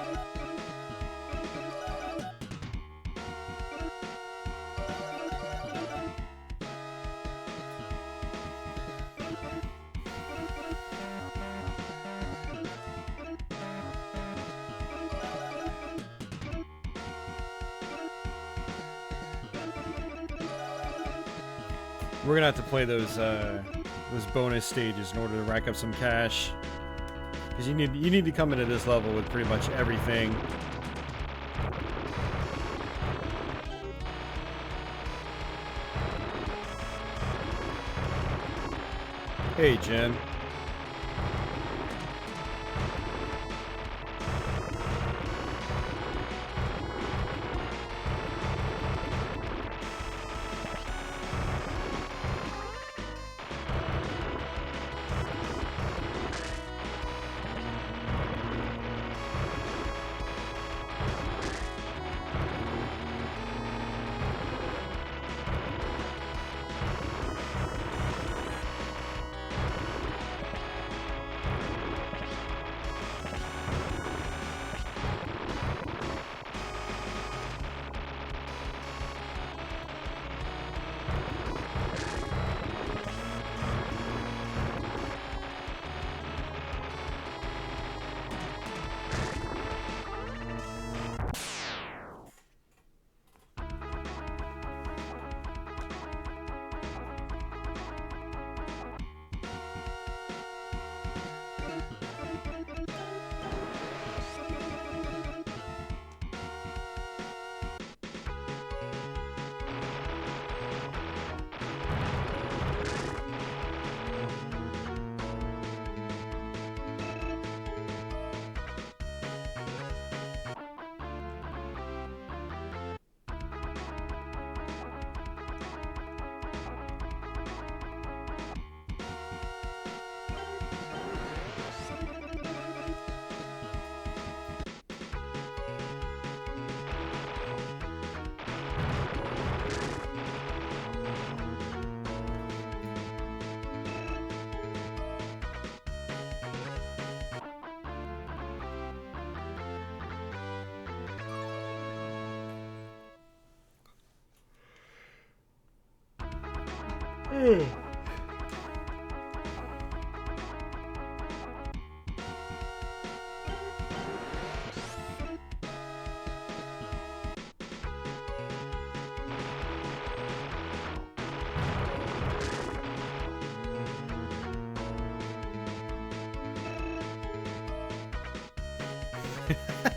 We're going to have to play those bonus stages in order to rack up some cash, because you need to come into this level with pretty much everything. Hey, Jim.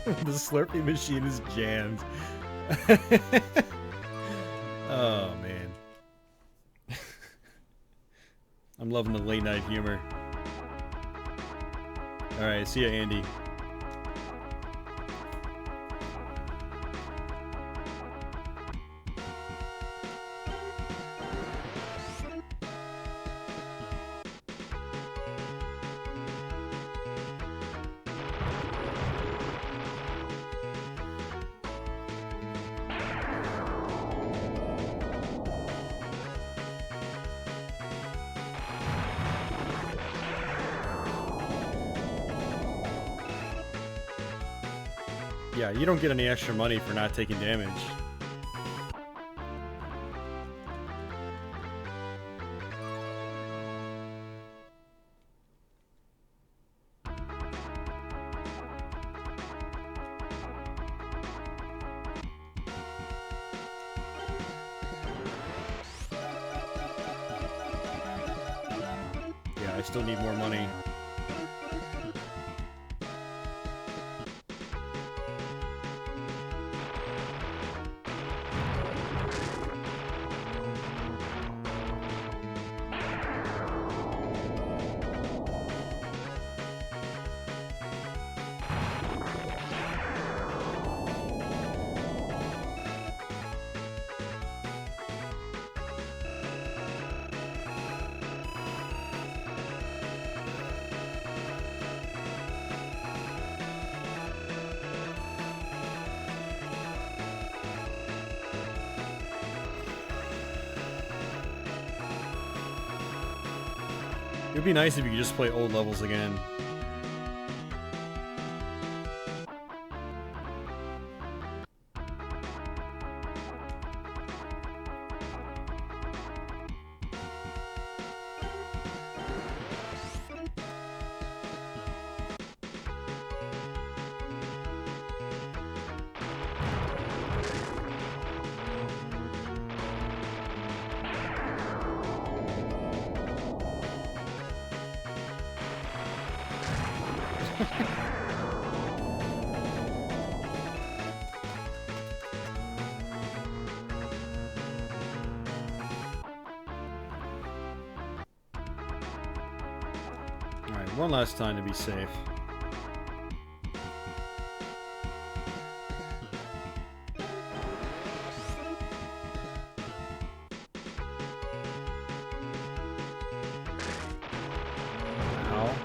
The Slurpee machine is jammed. Oh, man. I'm loving the late night humor. Alright, see ya, Andy. Yeah, you don't get any extra money for not taking damage. Yeah, I still need more money. It'd be nice if you could just play old levels again. Alright, one last time to be safe. Ow.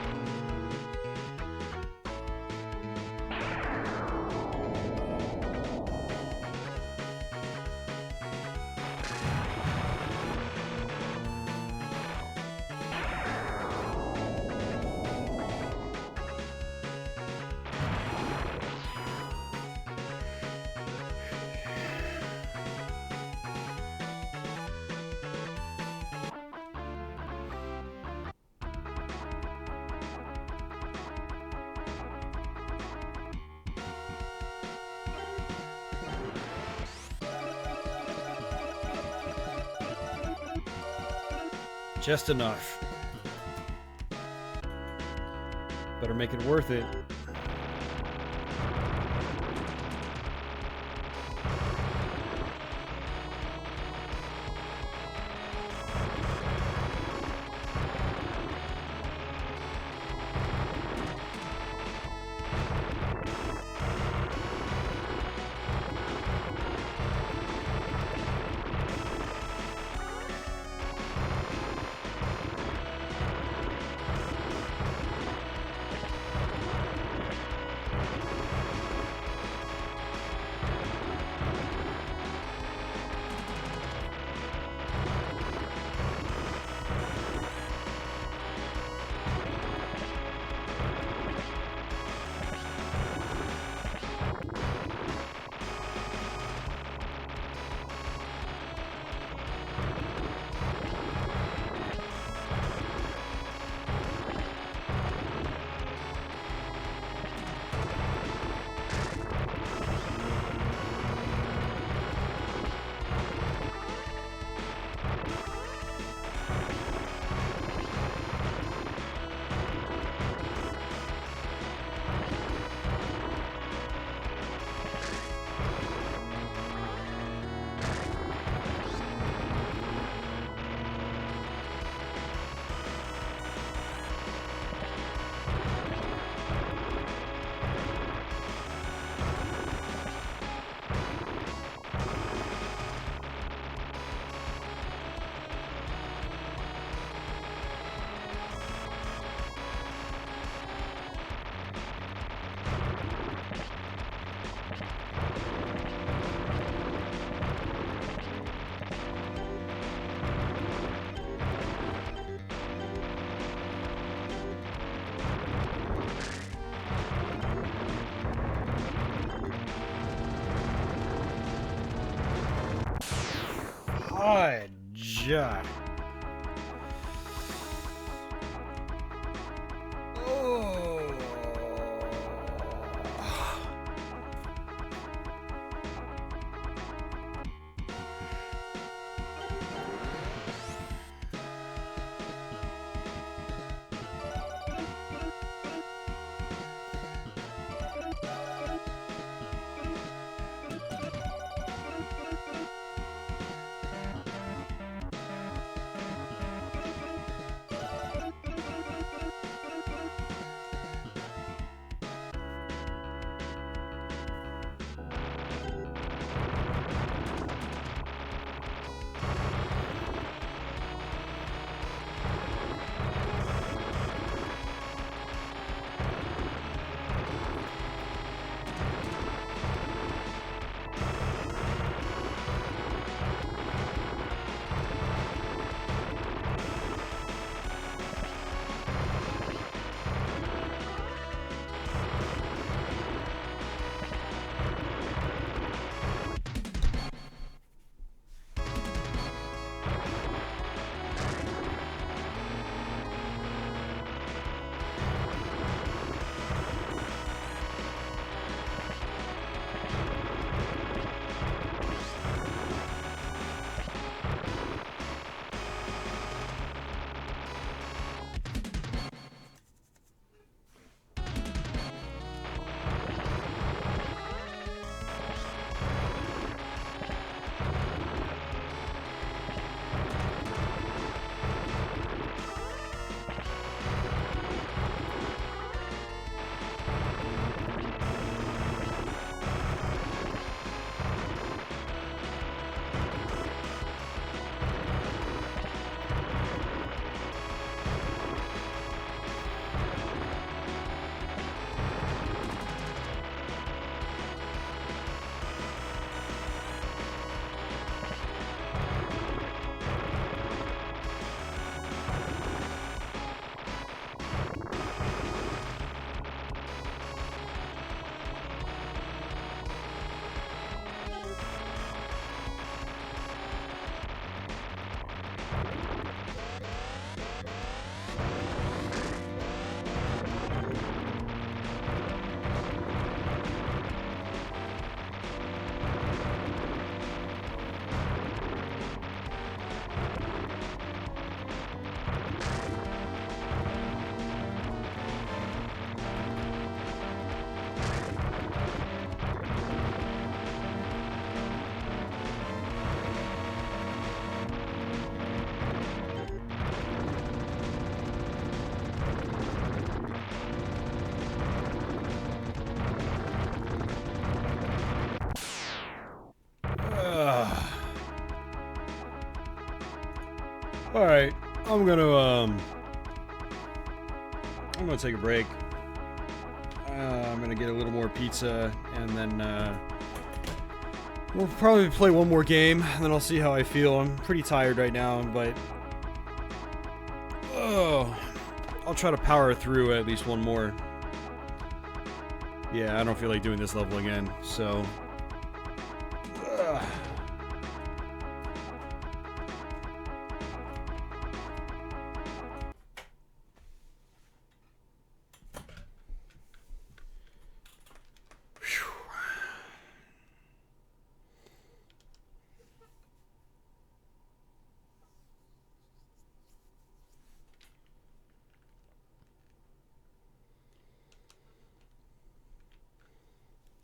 Just enough. Better make it worth it. God, Jack. Oh. Alright, I'm gonna take a break. I'm gonna get a little more pizza, and then, we'll probably play one more game, and then I'll see how I feel. I'm pretty tired right now, but... Oh, I'll try to power through at least one more. Yeah, I don't feel like doing this level again, so...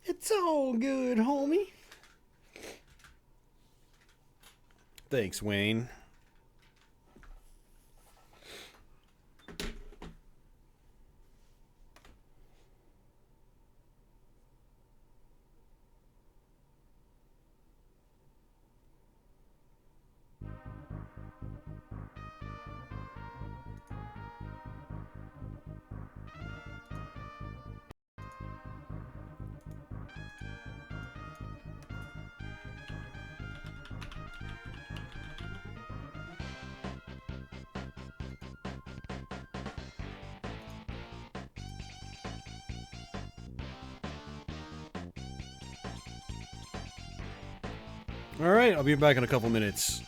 It's all good, homie. Thanks, Wayne. Alright, I'll be back in a couple minutes.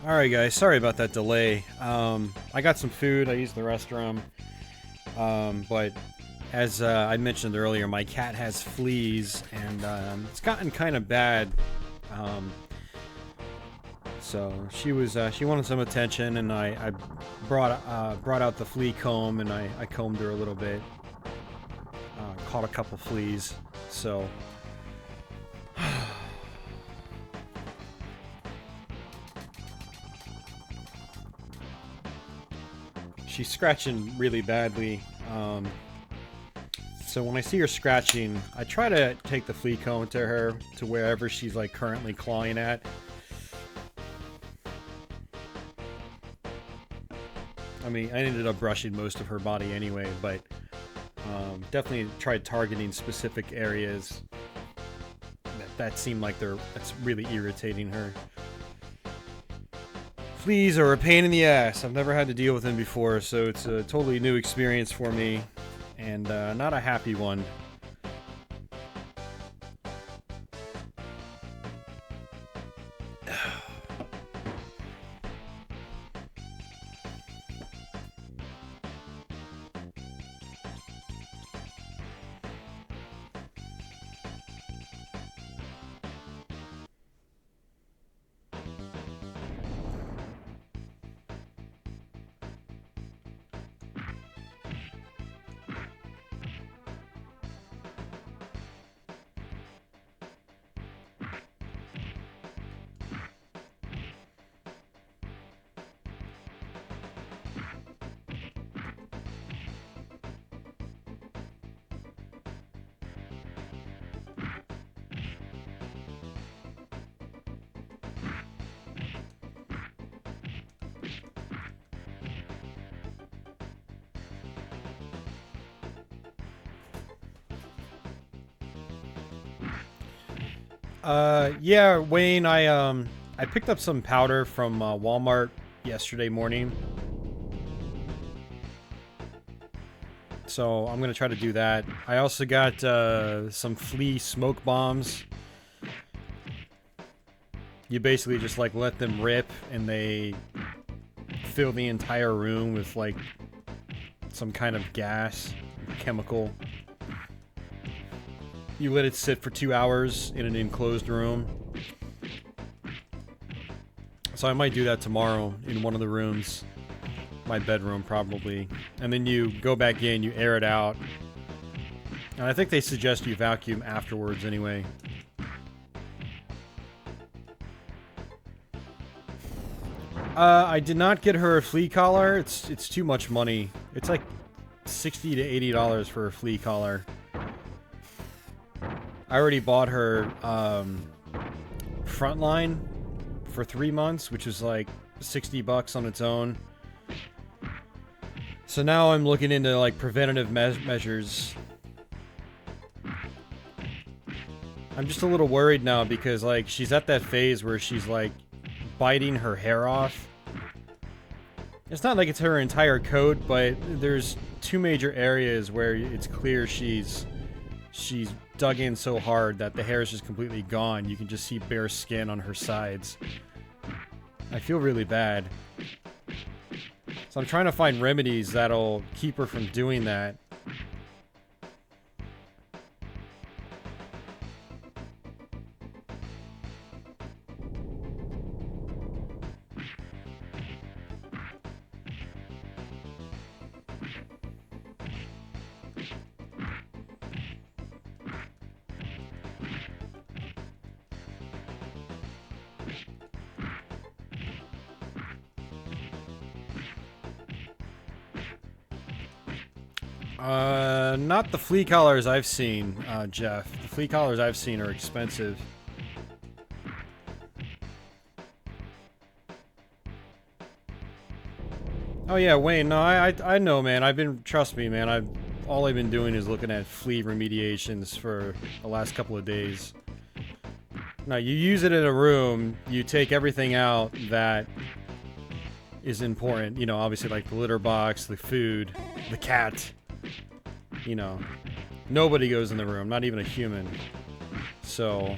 Alright guys, sorry about that delay. I got some food, I used the restroom. But as I mentioned earlier, my cat has fleas, and it's gotten kind of bad. So she wanted some attention, and I brought out the flea comb, and I combed her a little bit. Caught a couple fleas, so... She's scratching really badly, so when I see her scratching, I try to take the flea comb to her, to wherever she's like currently clawing at. I mean, I ended up brushing most of her body anyway, but definitely tried targeting specific areas that seem like that's really irritating her. Fleas are a pain in the ass. I've never had to deal with them before, so it's a totally new experience for me, and not a happy one. Yeah, Wayne, I picked up some powder from Walmart yesterday morning. So I'm gonna try to do that. I also got some flea smoke bombs. You basically just like let them rip, and they fill the entire room with like some kind of gas, chemical. You let it sit for 2 hours in an enclosed room. So I might do that tomorrow in one of the rooms. My bedroom, probably. And then you go back in, you air it out. And I think they suggest you vacuum afterwards anyway. I did not get her a flea collar. It's too much money. It's like $60 to $80 for a flea collar. I already bought her Frontline for 3 months, which is like $60 on its own. So now I'm looking into like preventative measures. I'm just a little worried now because like she's at that phase where she's like biting her hair off. It's not like it's her entire coat, but there's two major areas where it's clear she's dug in so hard that the hair is just completely gone. You can just see bare skin on her sides. I feel really bad. So I'm trying to find remedies that'll keep her from doing that. Not the flea collars I've seen, Jeff. The flea collars I've seen are expensive. Oh yeah, Wayne, no, I know, man. Trust me, man, all I've been doing is looking at flea remediations for the last couple of days. Now, you use it in a room, you take everything out that is important. You know, obviously, like the litter box, the food, the cat. You know, nobody goes in the room, not even a human. So,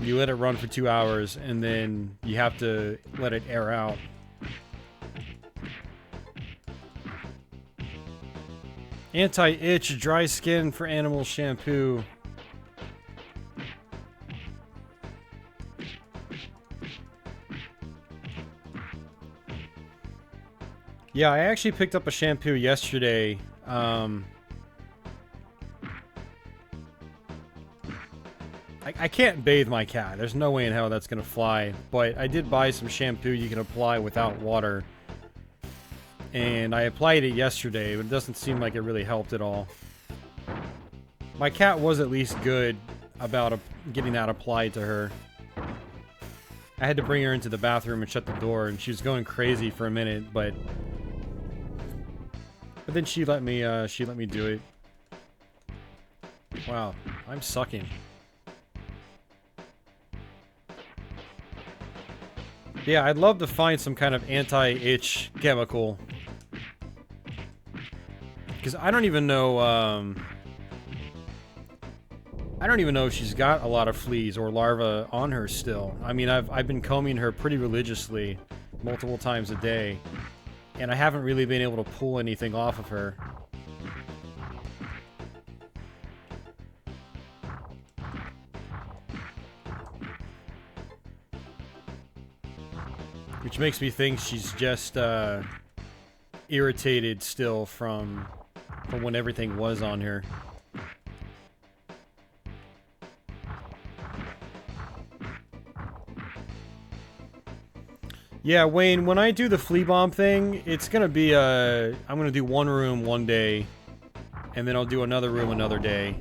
You let it run for 2 hours, and then you have to let it air out. Anti-itch, dry skin for animal shampoo. Yeah, I actually picked up a shampoo yesterday. I can't bathe my cat. There's no way in hell that's gonna fly. But I did buy some shampoo you can apply without water. And I applied it yesterday, but it doesn't seem like it really helped at all. My cat was at least good about getting that applied to her. I had to bring her into the bathroom and shut the door, and she was going crazy for a minute, but then she let me do it. Wow, I'm sucking. Yeah, I'd love to find some kind of anti-itch chemical. Because I don't even know, I don't even know if she's got a lot of fleas or larvae on her still. I mean, I've been combing her pretty religiously, multiple times a day, and I haven't really been able to pull anything off of her. Which makes me think she's just, irritated still from when everything was on her. Yeah, Wayne, when I do the flea bomb thing, it's gonna be, I'm gonna do one room one day, and then I'll do another room another day.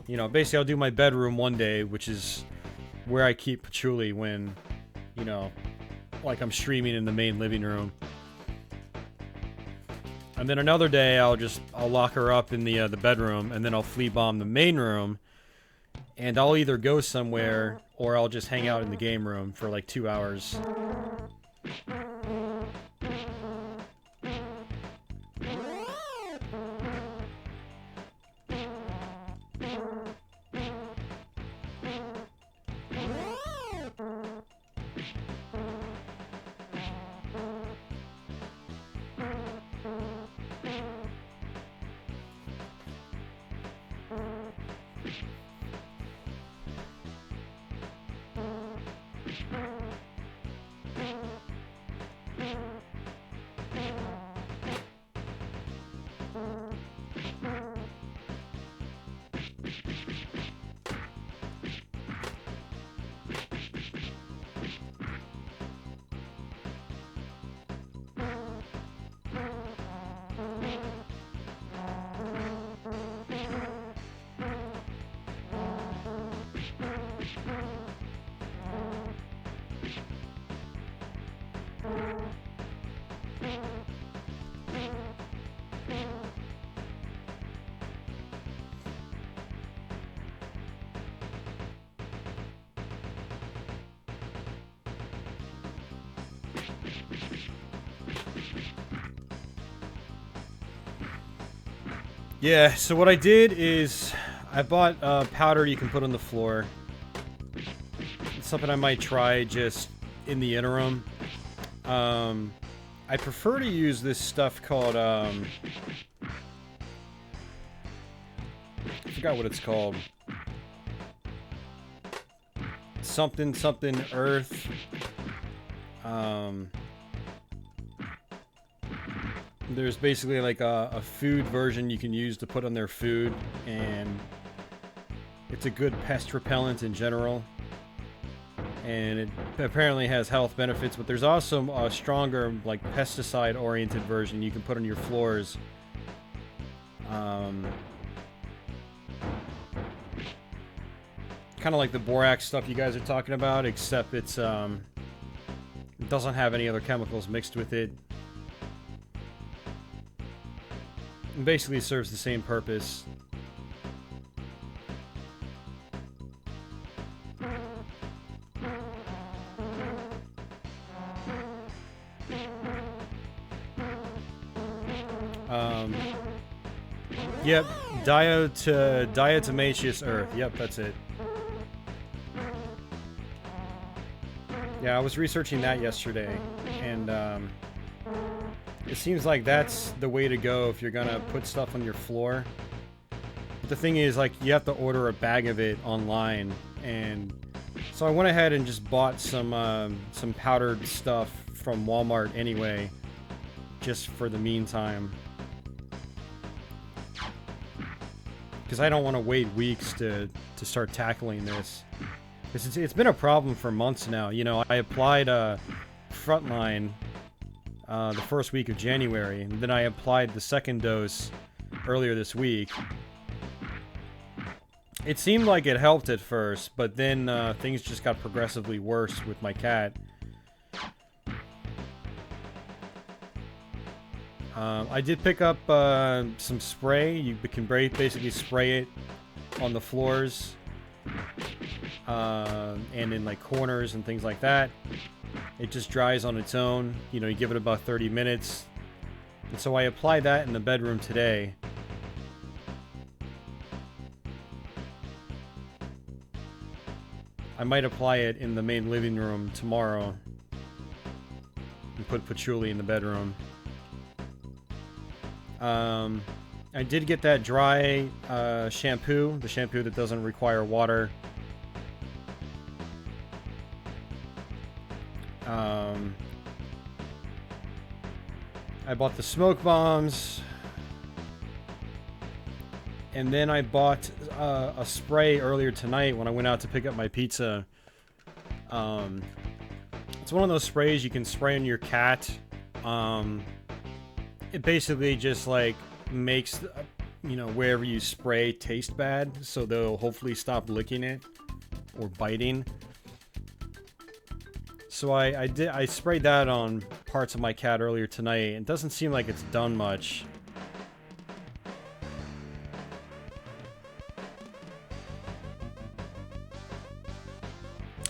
You know, basically I'll do my bedroom one day, which is where I keep Patchouli when, you know, like I'm streaming in the main living room. And then another day I'll lock her up in the bedroom, and then I'll flea bomb the main room, and I'll either go somewhere or I'll just hang out in the game room for like 2 hours. Yeah, so what I did is I bought powder you can put on the floor. It's something I might try just in the interim. I prefer to use this stuff called, I forgot what it's called. Something earth. There's basically like a food version you can use to put on their food, and it's a good pest repellent in general. And it apparently has health benefits, but there's also a stronger, like, pesticide-oriented version you can put on your floors. Kind of like the borax stuff you guys are talking about, except it's, it doesn't have any other chemicals mixed with it. It basically serves the same purpose. Yep, diatomaceous earth. Yep, that's it. Yeah, I was researching that yesterday, and it seems like that's the way to go if you're gonna put stuff on your floor. But the thing is, like, you have to order a bag of it online, and so I went ahead and just bought some powdered stuff from Walmart anyway, just for the meantime. Because I don't want to wait weeks to start tackling this. Because it's been a problem for months now. You know, I applied Frontline the first week of January, and then I applied the second dose earlier this week. It seemed like it helped at first, but then things just got progressively worse with my cat. I did pick up some spray. You can basically spray it on the floors and in like corners and things like that. It just dries on its own. You know, you give it about 30 minutes. And so I applied that in the bedroom today. I might apply it in the main living room tomorrow and put patchouli in the bedroom. I did get that dry shampoo, the shampoo that doesn't require water. I bought the smoke bombs, and then I bought a spray earlier tonight when I went out to pick up my pizza. It's one of those sprays you can spray on your cat. It basically just like makes, you know, wherever you spray taste bad, so they'll hopefully stop licking it or biting. So I sprayed that on parts of my cat earlier tonight. It doesn't seem like it's done much.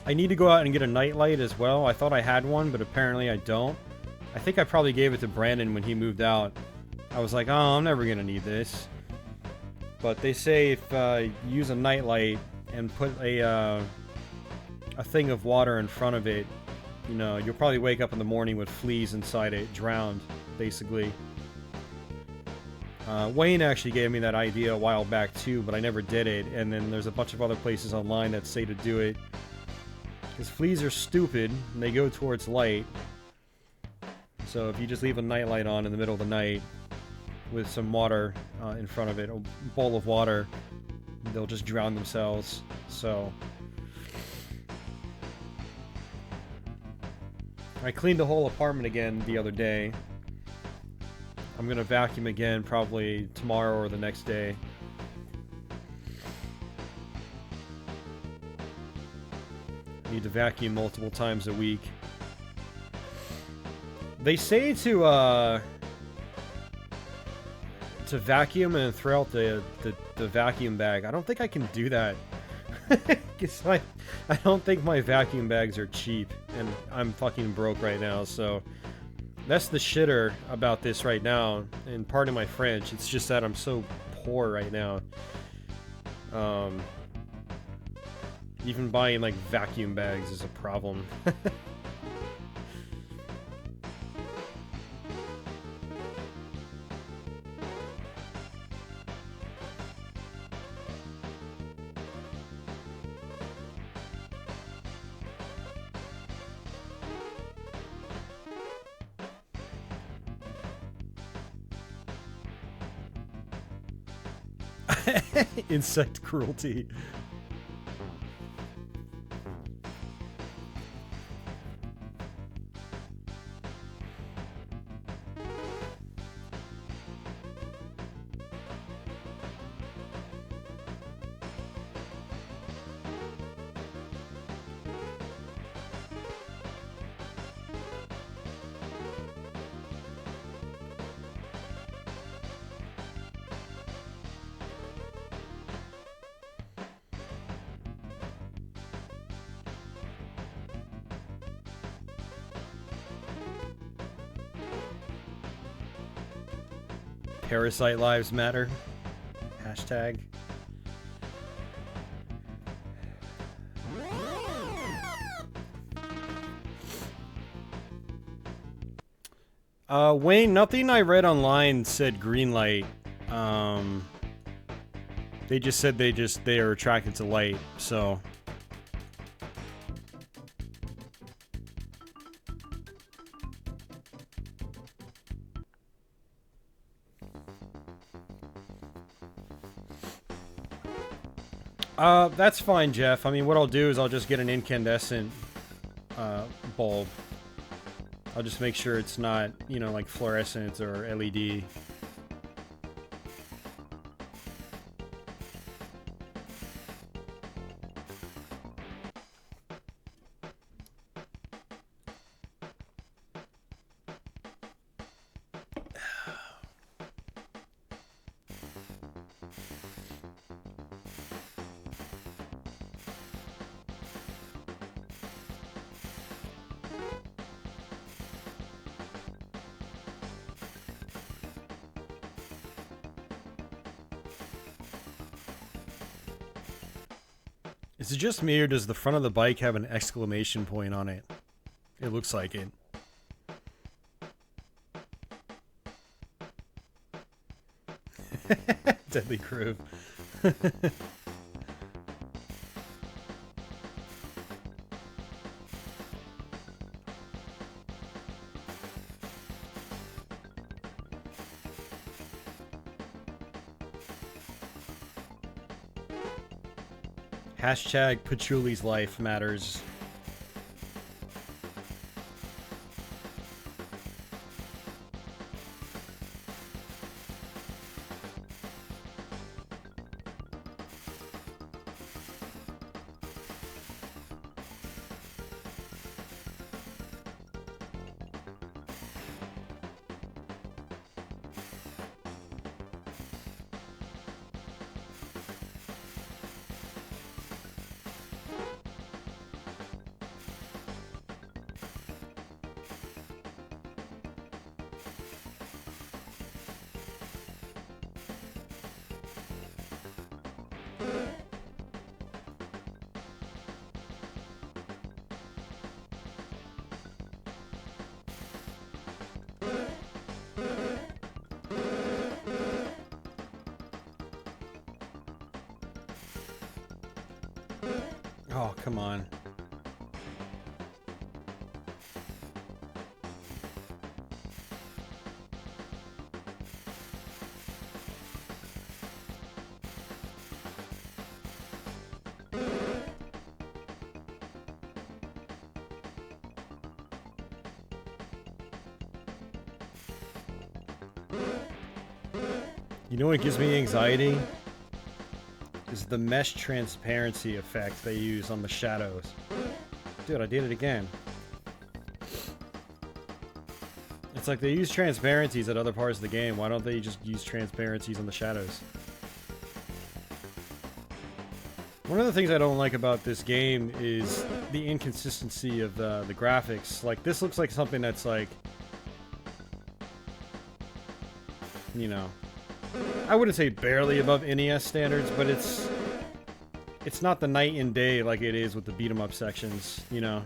I need to go out and get a nightlight as well. I thought I had one, but apparently I don't. I think I probably gave it to Brandon when he moved out. I was like, oh, I'm never gonna need this. But they say if you use a nightlight and put a thing of water in front of it, you know, you'll probably wake up in the morning with fleas inside it, drowned, basically. Wayne actually gave me that idea a while back too, but I never did it. And then there's a bunch of other places online that say to do it. Because fleas are stupid, and they go towards light. So if you just leave a nightlight on in the middle of the night with some water in front of it, a bowl of water, they'll just drown themselves. So I cleaned the whole apartment again the other day. I'm gonna vacuum again probably tomorrow or the next day. Need to vacuum multiple times a week. They say to vacuum and throw out the vacuum bag. I don't think I can do that. Cause I don't think my vacuum bags are cheap, and I'm fucking broke right now, so that's the shitter about this right now, and pardon my French, it's just that I'm so poor right now. Even buying like vacuum bags is a problem. Insect cruelty. Parasite lives matter. Hashtag. Wayne, nothing I read online said green light. They just said they are attracted to light, so. That's fine, Jeff. I mean, what I'll do is I'll just get an incandescent bulb. I'll just make sure it's not, you know, like fluorescent or LED. Is it just me, or does the front of the bike have an exclamation point on it? It looks like it. Deadly Crew. Hashtag Patchouli's life matters. Oh, come on. You know what gives me anxiety? Is the mesh transparency effect they use on the shadows. Dude, I did it again. It's like they use transparencies at other parts of the game. Why don't they just use transparencies on the shadows? One of the things I don't like about this game is the inconsistency of the graphics. Like, this looks like something that's like, you know, I wouldn't say barely above NES standards, but it's not the night and day like it is with the beat 'em up sections, you know.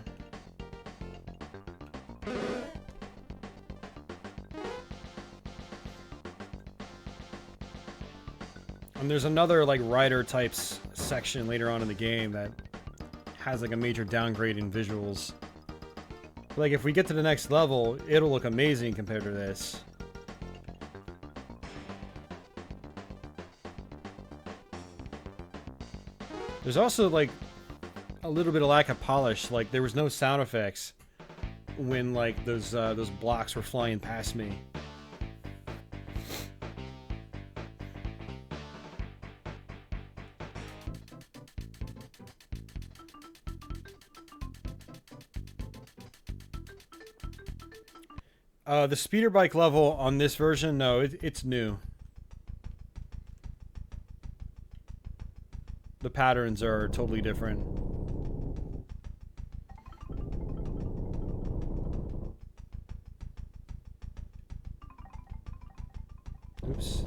And there's another like rider types section later on in the game that has like a major downgrade in visuals. Like if we get to the next level, it'll look amazing compared to this. There's also like a little bit of lack of polish. Like there was no sound effects when like those blocks were flying past me. The speeder bike level on this version, no, it's new. The patterns are totally different. Oops.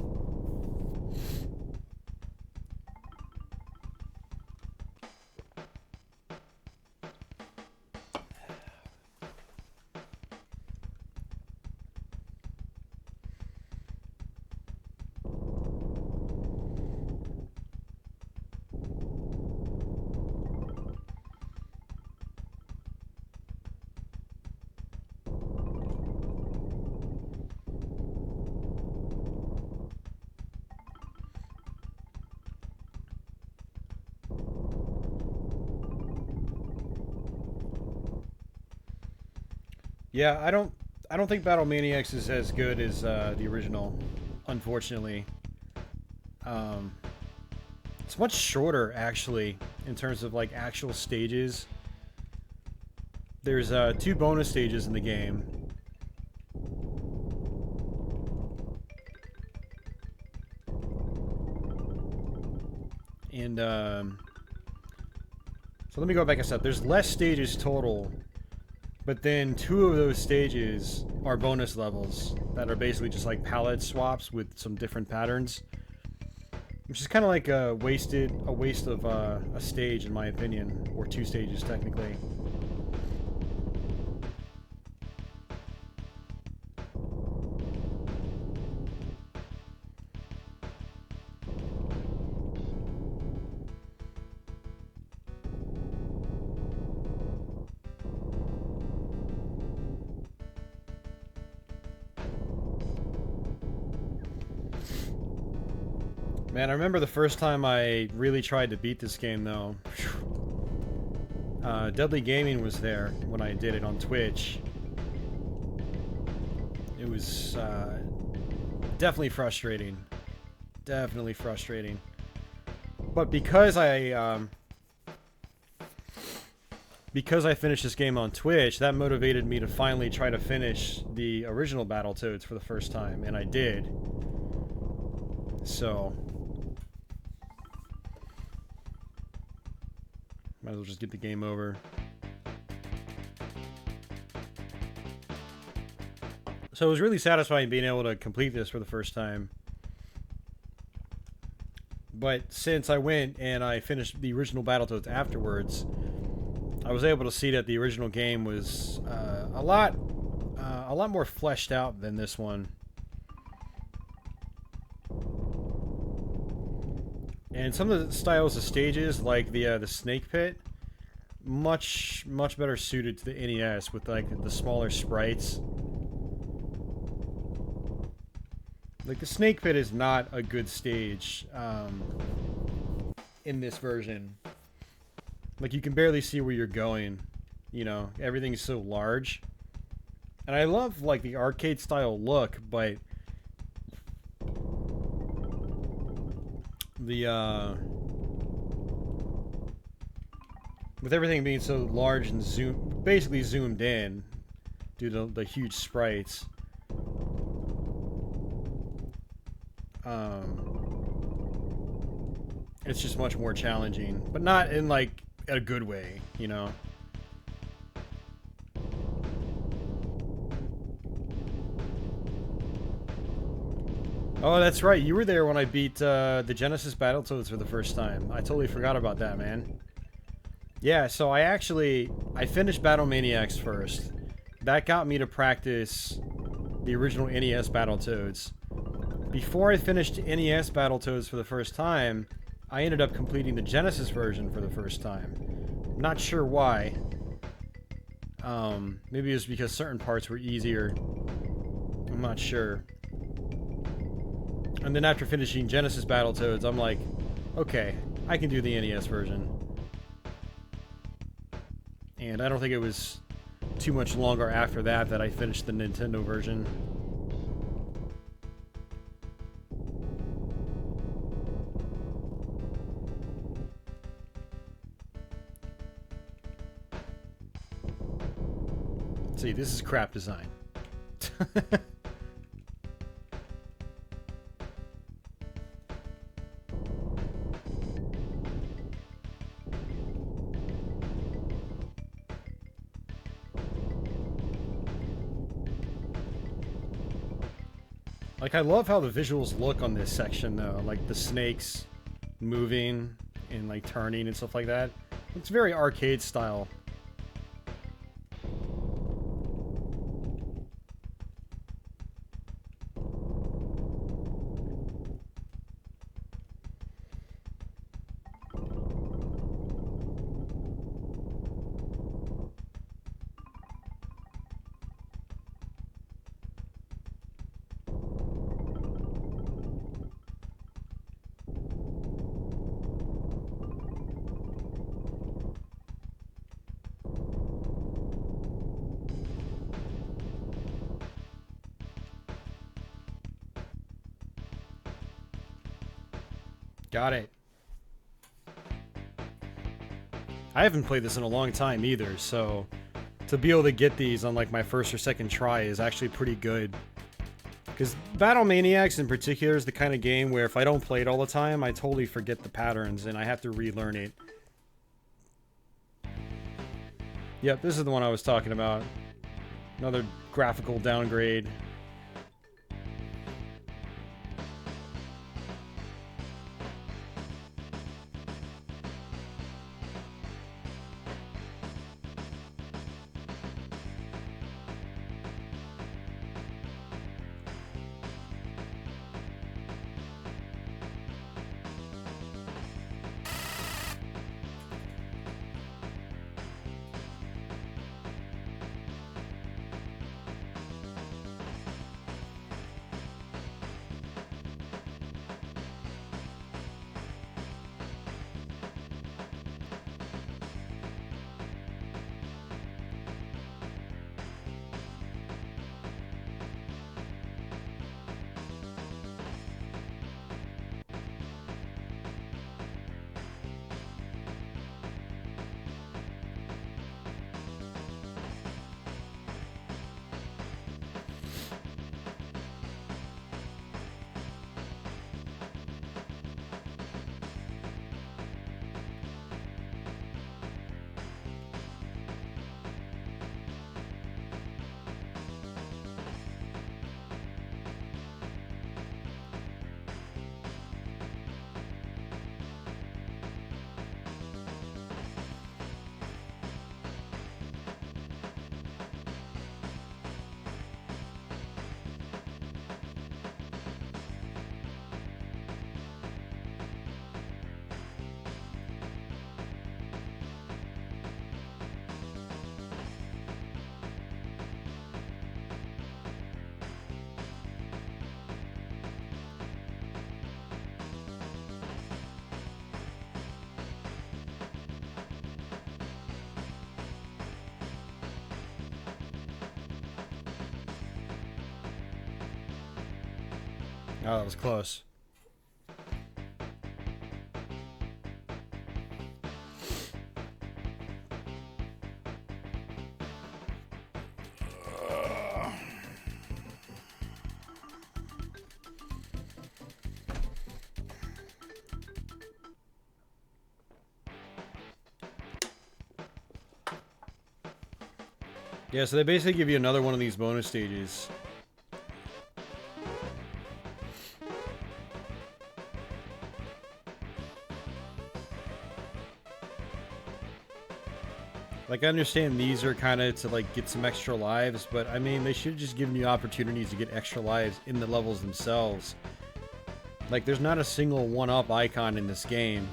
Yeah, I don't think Battle Maniacs is as good as the original, unfortunately. Um, it's much shorter, actually, in terms of like actual stages. There's two bonus stages in the game. And so let me go back a step. There's less stages total, but then two of those stages are bonus levels that are basically just like palette swaps with some different patterns, which is kind of like a waste of a stage, in my opinion, or two stages technically. Man, I remember the first time I really tried to beat this game, though. Deadly Gaming was there when I did it on Twitch. It was definitely frustrating. Definitely frustrating. But because I finished this game on Twitch, that motivated me to finally try to finish the original Battletoads for the first time, and I did. So might as well just get the game over. So it was really satisfying being able to complete this for the first time. But since I went and I finished the original Battletoads afterwards, I was able to see that the original game was a lot more fleshed out than this one. And some of the styles of stages, like the snake pit, much better suited to the NES with like the smaller sprites. Like the snake pit is not a good stage in this version. Like you can barely see where you're going. You know, everything's so large. And I love like the arcade style look, but the with everything being so large and basically zoomed in due to the huge sprites, it's just much more challenging, but not in like a good way, you know. Oh, that's right. You were there when I beat the Genesis Battletoads for the first time. I totally forgot about that, man. Yeah, so I finished Battle Maniacs first. That got me to practice the original NES Battletoads. Before I finished NES Battletoads for the first time, I ended up completing the Genesis version for the first time. Not sure why. Maybe it was because certain parts were easier. I'm not sure. And then after finishing Genesis Battletoads, I'm like, okay, I can do the NES version. And I don't think it was too much longer after that that I finished the Nintendo version. See, this is crap design. Like, I love how the visuals look on this section, though. Like, the snakes moving and, like, turning and stuff like that. It's very arcade style. Got it. I haven't played this in a long time either, so to be able to get these on like my first or second try is actually pretty good. Because Battle Maniacs in particular is the kind of game where if I don't play it all the time, I totally forget the patterns and I have to relearn it. Yep, this is the one I was talking about. Another graphical downgrade. Oh, that was close. Yeah, so they basically give you another one of these bonus stages. Like, I understand these are kind of to, like, get some extra lives, but, I mean, they should have just given you opportunities to get extra lives in the levels themselves. Like, there's not a single one-up icon in this game.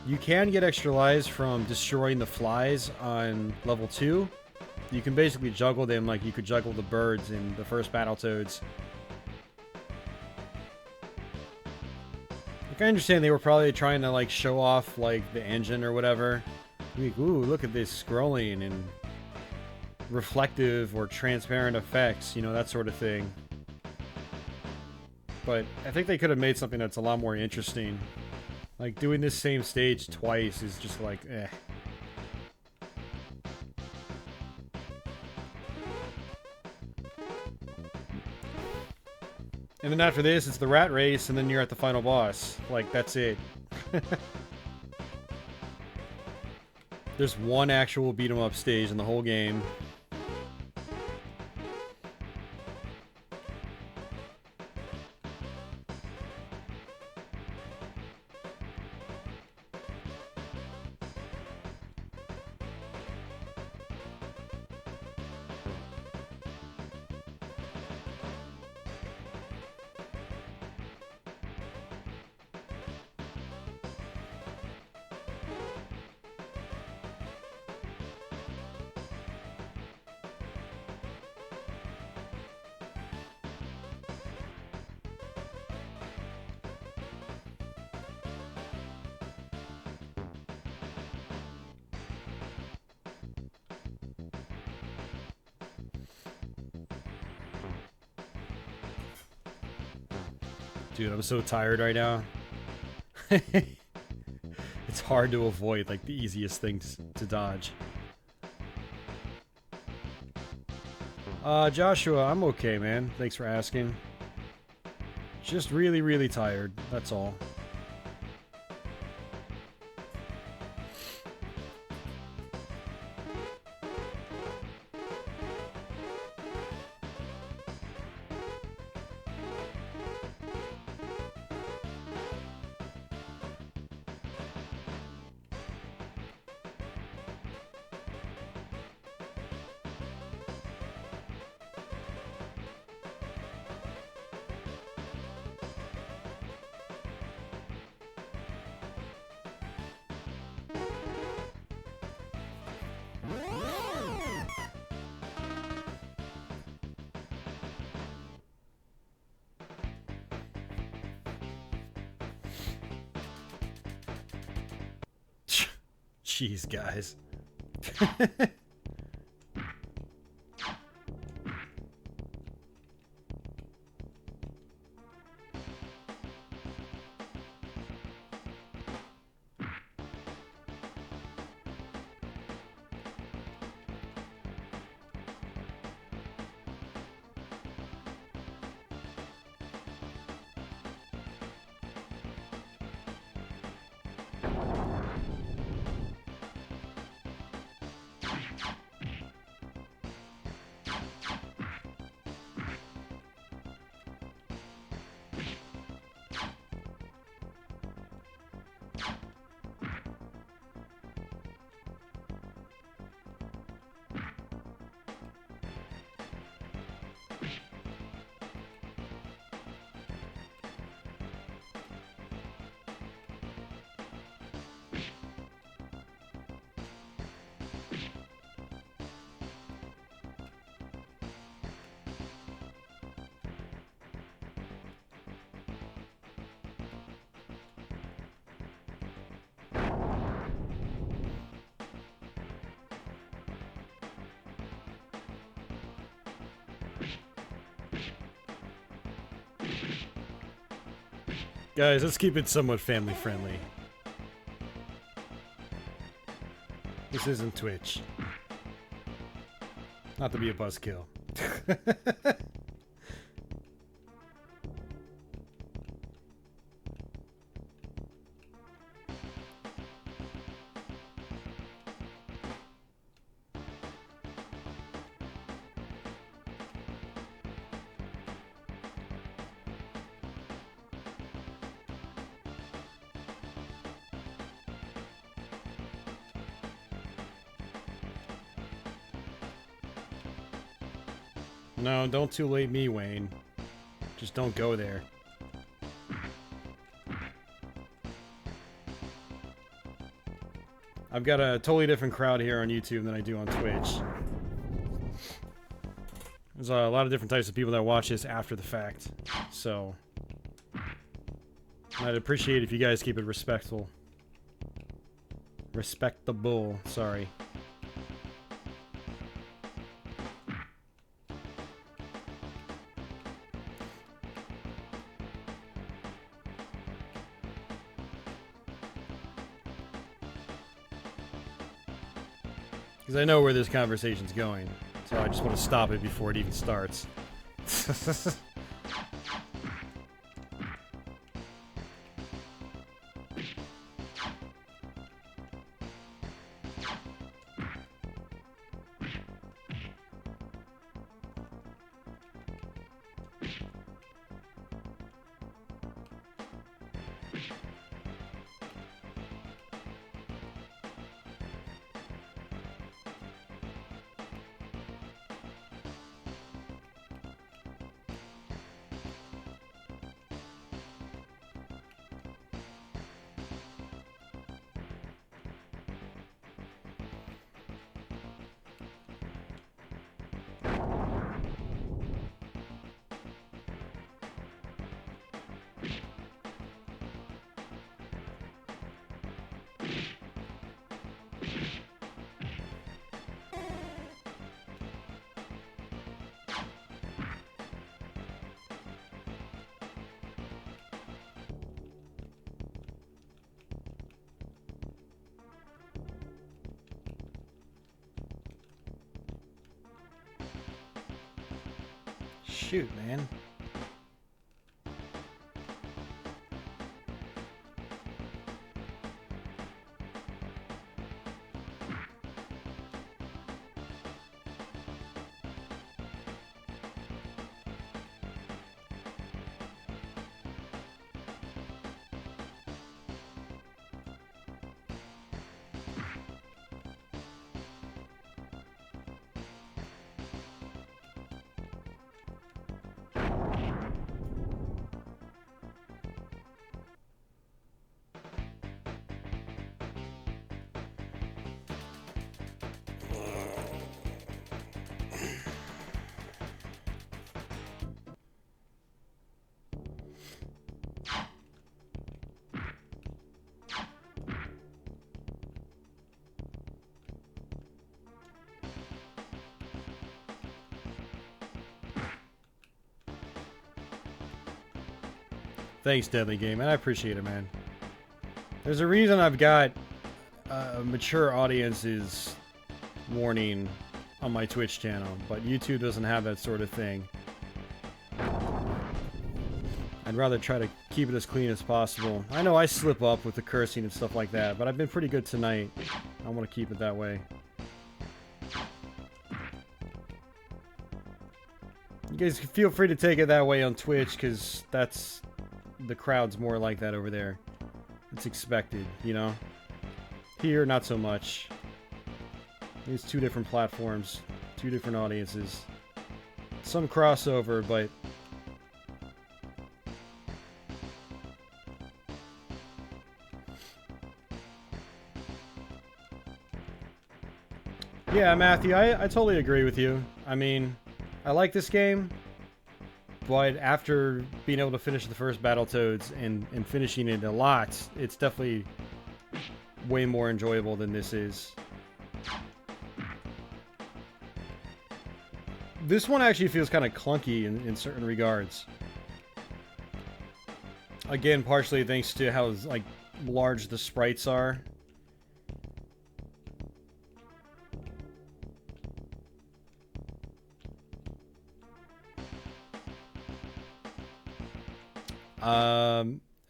You can get extra lives from destroying the flies on level 2. You can basically juggle them like you could juggle the birds in the first Battletoads. Like, I understand they were probably trying to, like, show off, like, the engine or whatever. Like, ooh, look at this scrolling and reflective or transparent effects, you know, that sort of thing. But I think they could have made something that's a lot more interesting. Like, doing this same stage twice is just like, eh. And then after this, it's the rat race, and then you're at the final boss. Like, that's it. There's one actual beat-em-up stage in the whole game. Dude, I'm so tired right now. It's hard to avoid, like the easiest things to dodge. Joshua, I'm okay, man. Thanks for asking. Just really, really tired, that's all. Jeez, guys. Guys, let's keep it somewhat family friendly. This isn't Twitch. Not to be a buzzkill. No, don't too late me, Wayne. Just don't go there. I've got a totally different crowd here on YouTube than I do on Twitch. There's a lot of different types of people that watch this after the fact. So, I'd appreciate if you guys keep it respectful. Respectable, sorry. Because I know where this conversation's going, so I just want to stop it before it even starts. shoot, man. Thanks, Deadly Game, and I appreciate it, man. There's a reason I've got mature audiences warning on my Twitch channel, but YouTube doesn't have that sort of thing. I'd rather try to keep it as clean as possible. I know I slip up with the cursing and stuff like that, but I've been pretty good tonight. I want to keep it that way. You guys feel free to take it that way on Twitch, because that's... the crowd's more like that over there. It's expected, you know? Here, not so much. There's two different platforms, two different audiences. Some crossover, but... yeah, Matthew, I totally agree with you. I mean, I like this game. But after being able to finish the first Battletoads and finishing it a lot, it's definitely way more enjoyable than this is. This one actually feels kind of clunky in certain regards. Again, partially thanks to how like large the sprites are.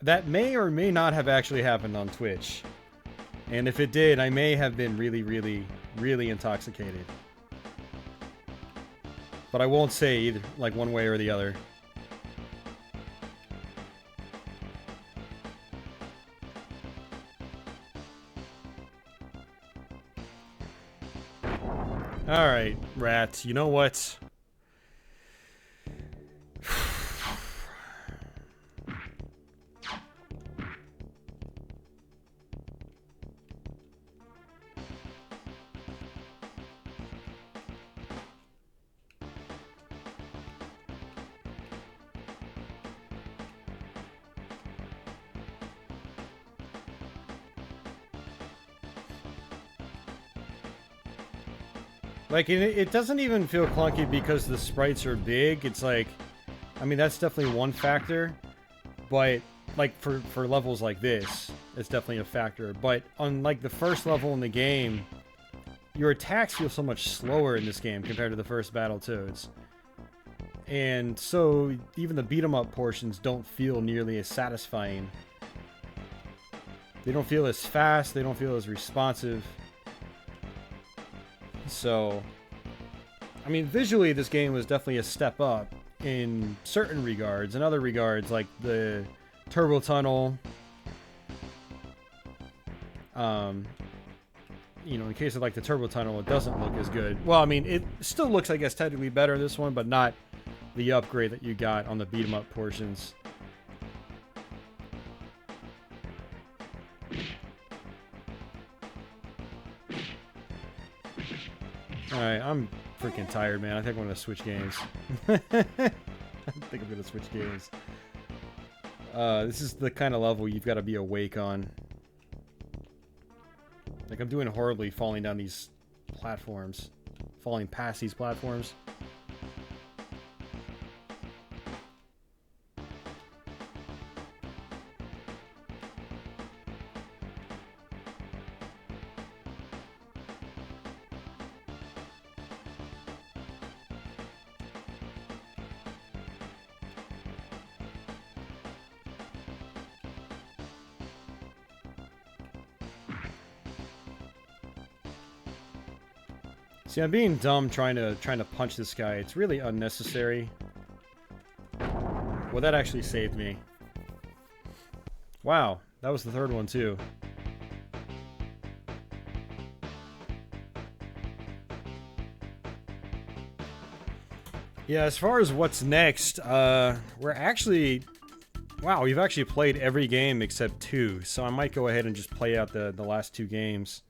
That may or may not have actually happened on Twitch. And if it did, I may have been really, really, really intoxicated. But I won't say either, like one way or the other. Alright, Rat, you know what? Like, it doesn't even feel clunky because the sprites are big. It's like, I mean, that's definitely one factor. But, like, for levels like this, it's definitely a factor. But on, like, the first level in the game, your attacks feel so much slower in this game compared to the first Battletoads. And so, even the beat-em-up portions don't feel nearly as satisfying. They don't feel as fast, they don't feel as responsive. So, I mean, visually, this game was definitely a step up in certain regards. In other regards, like the turbo tunnel, you know, in case of like the turbo tunnel, it doesn't look as good. Well, I mean, it still looks, I guess, technically better this one, but not the upgrade that you got on the beat 'em up portions. Alright, I'm freaking tired, man. I think I'm gonna switch games. I think I'm gonna switch games. This is the kind of level you've got to be awake on. Like, I'm doing horribly falling down these platforms. Falling past these platforms. See, I'm being dumb trying to punch this guy. It's really unnecessary. Well, that actually saved me. Wow, that was the third one too. Yeah, as far as what's next, we're actually... Wow, we've actually played every game except 2, so I might go ahead and just play out the last 2 games.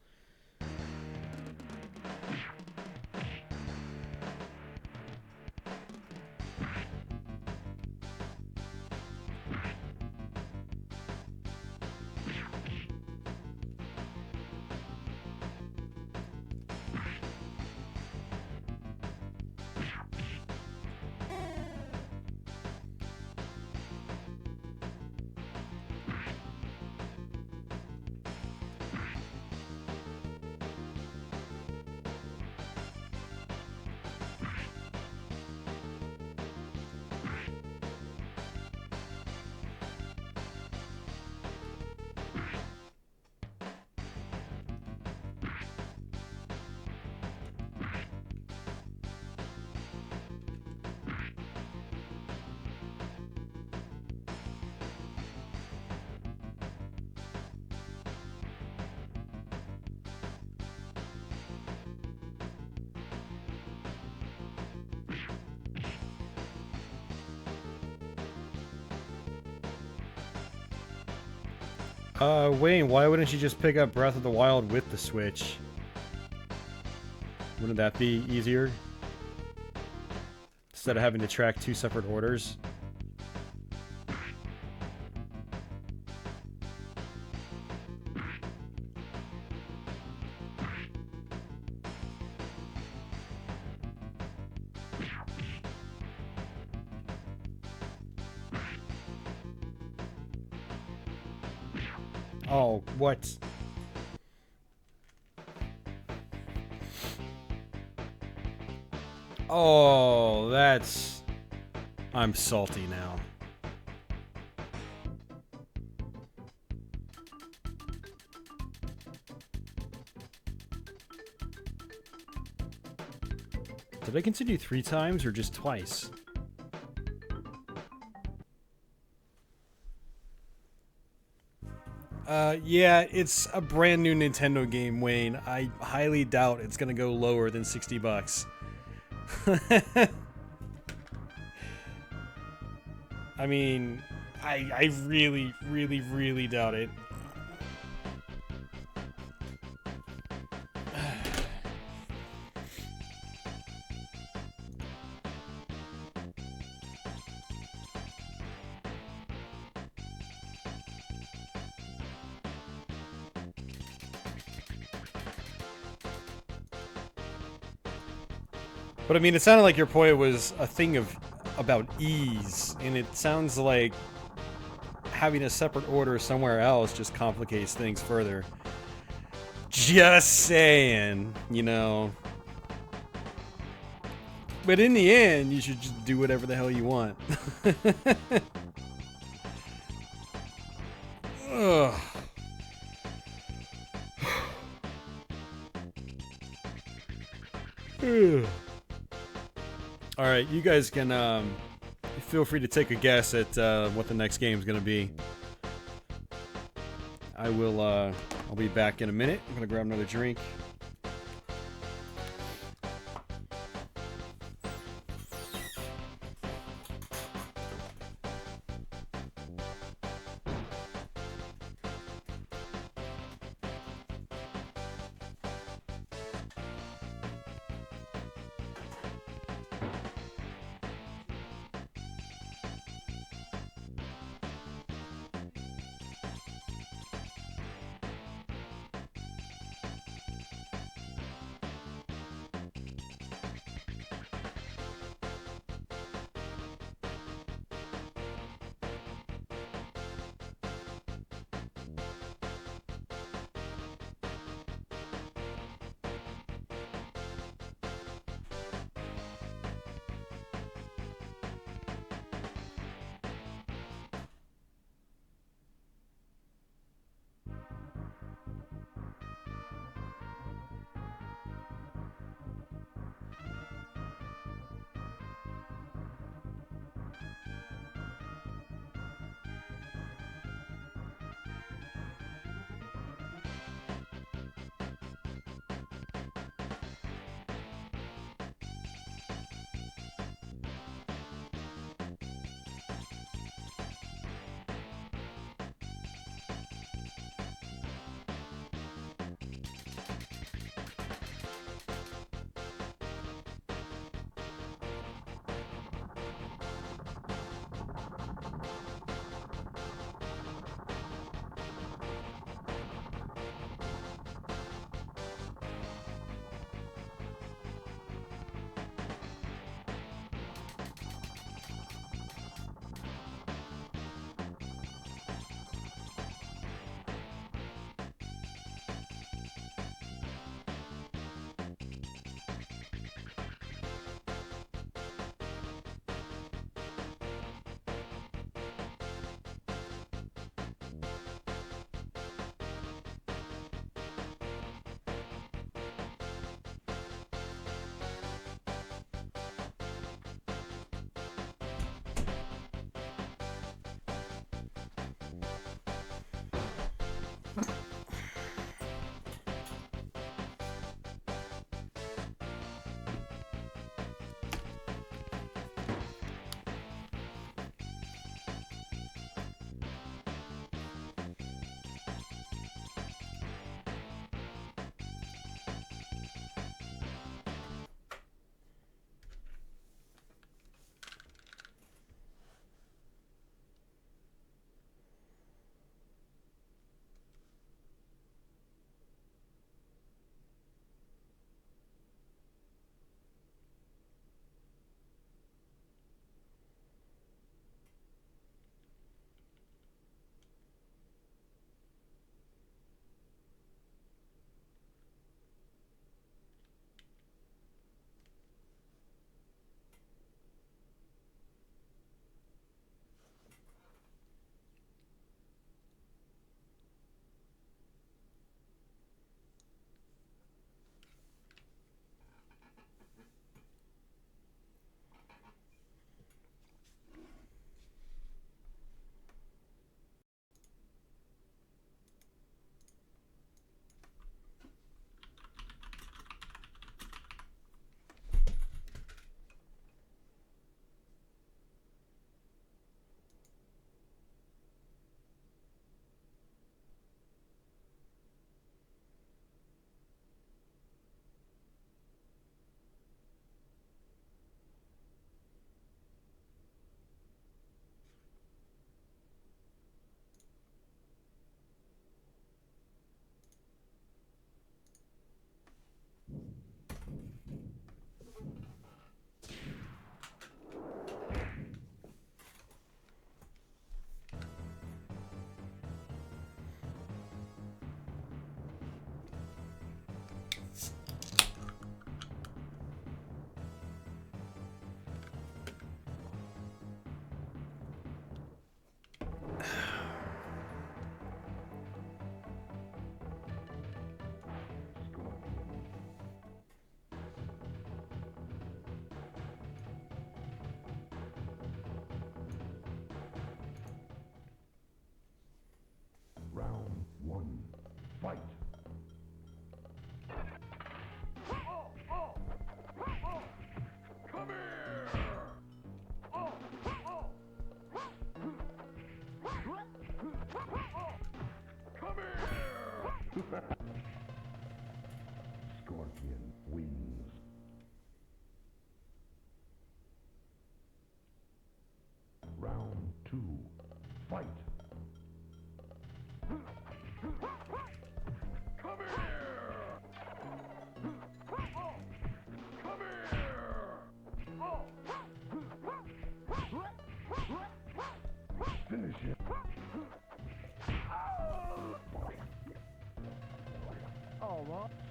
Wayne, why wouldn't you just pick up Breath of the Wild with the Switch? Wouldn't that be easier? Instead of having to track 2 separate orders? Oh, what? Oh, that's... I'm salty now. Did I continue 3 times or just twice? Yeah, it's a brand new Nintendo game, Wayne. I highly doubt it's gonna go lower than 60 bucks. I mean, I really, really, really doubt it. But I mean, it sounded like your point was a thing about ease, and it sounds like having a separate order somewhere else just complicates things further. Just saying, you know. But in the end, you should just do whatever the hell you want. Ugh. Alright, you guys can feel free to take a guess at what the next game is going to be. I'll be back in a minute. I'm going to grab another drink. Scorpion wins. Round 2, fight. Come here! Come here! Finish it.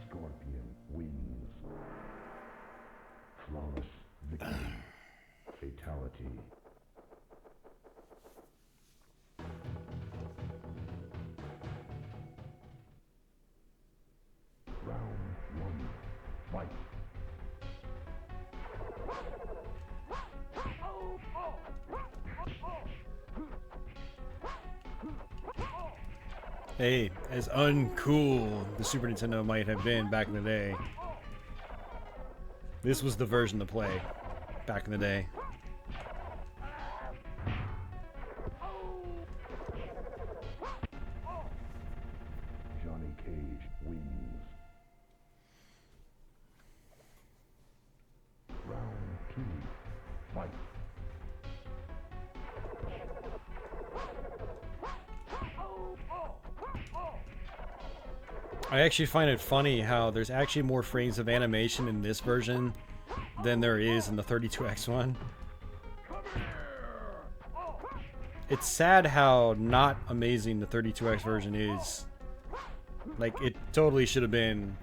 Scorpion wins. Flawless victory. Fatality. Round 1, fight. Hey, as uncool the Super Nintendo might have been back in the day, this was the version to play back in the day. Johnny Cage wins. Round 2, fight. I actually find it funny how there's actually more frames of animation in this version than there is in the 32X one. It's sad how not amazing the 32X version is. Like, it totally should have been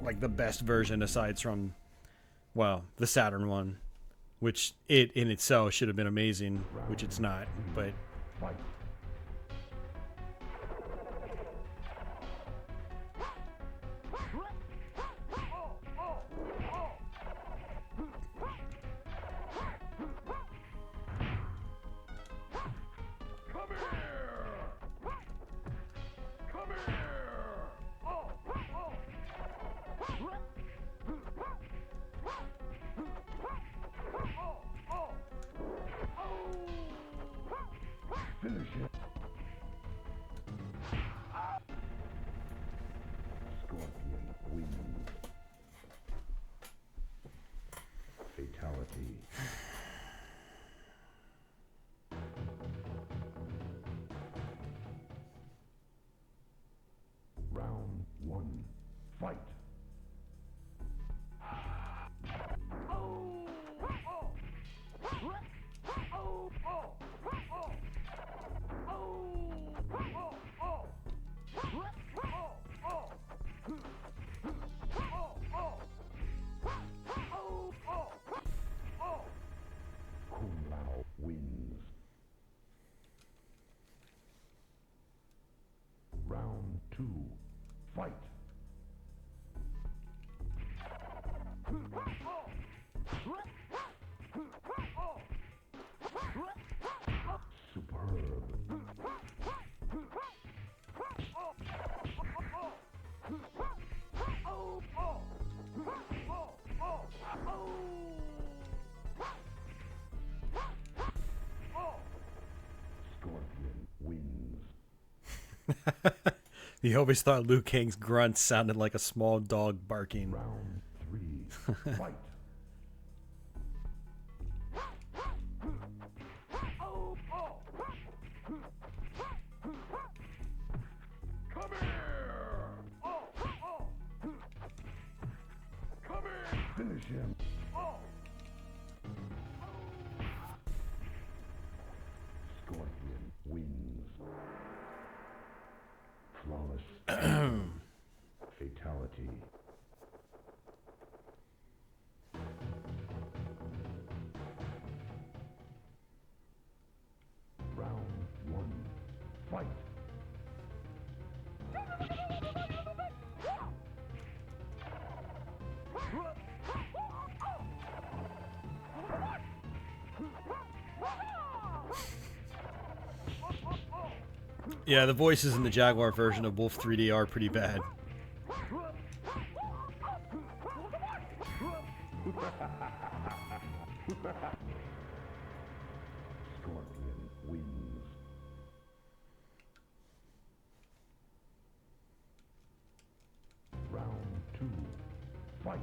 like the best version aside from, well, the Saturn one, which it in itself should have been amazing, which it's not, but Finish it. Scorpion wins. Fatality. Round 1, fight. Wins. Round 2, fight. Superb. Scorpion wins. You always thought Liu Kang's grunts sounded like a small dog barking. Round 3, fight. Come here! Come here! Finish him. Scorpion wins. Flawless. Fatality. Round 1, fight. Yeah, the voices in the Jaguar version of Wolf 3D are pretty bad. Scorpion wins. Fight.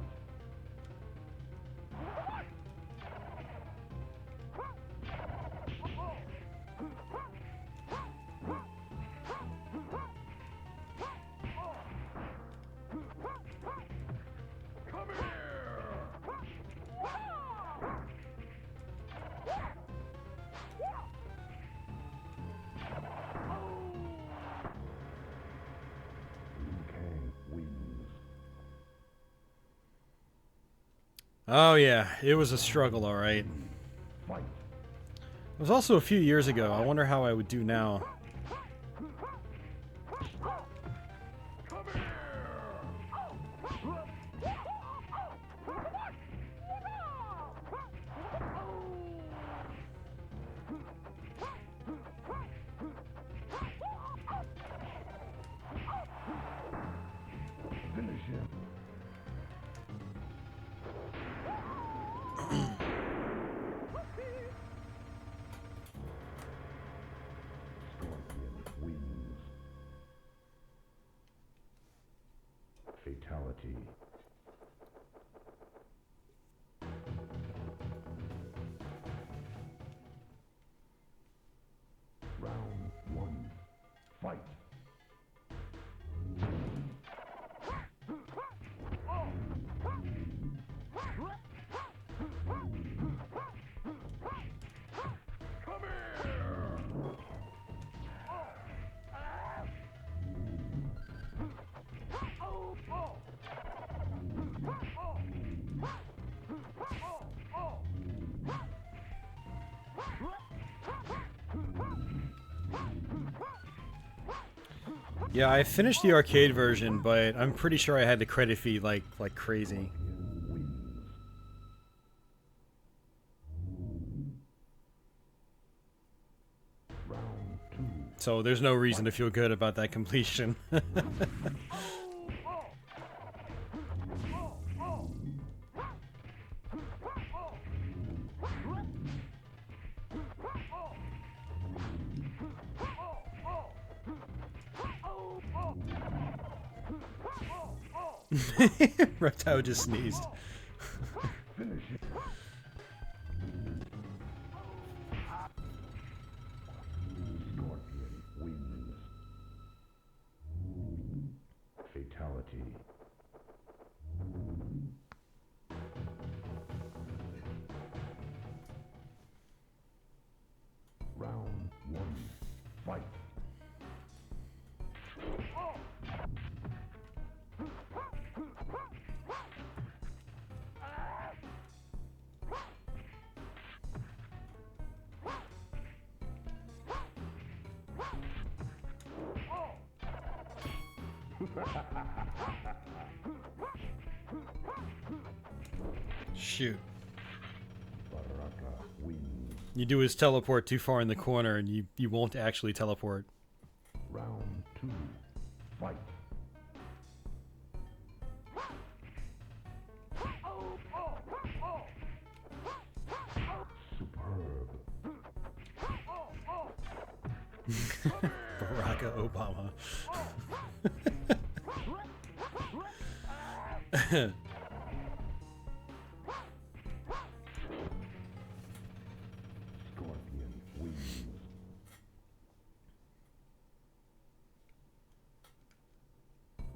Oh yeah, it was a struggle, all right. Fight. It was also a few years ago. I wonder how I would do now. Finish him. Scorpion wins. Fatality. Round one. Fight. Yeah, I finished the arcade version, but I'm pretty sure I had the credit fee like crazy. Wins. Round two. So there's no reason to feel good about that completion. Reptile just sneezed. Finish him. Scorpion wins. Fatality. Round one. Fight. Shoot. Baraka wins. You do his teleport too far in the corner and you won't actually teleport. Round two. Fight. Superb. Barack Obama. Scorpion wins.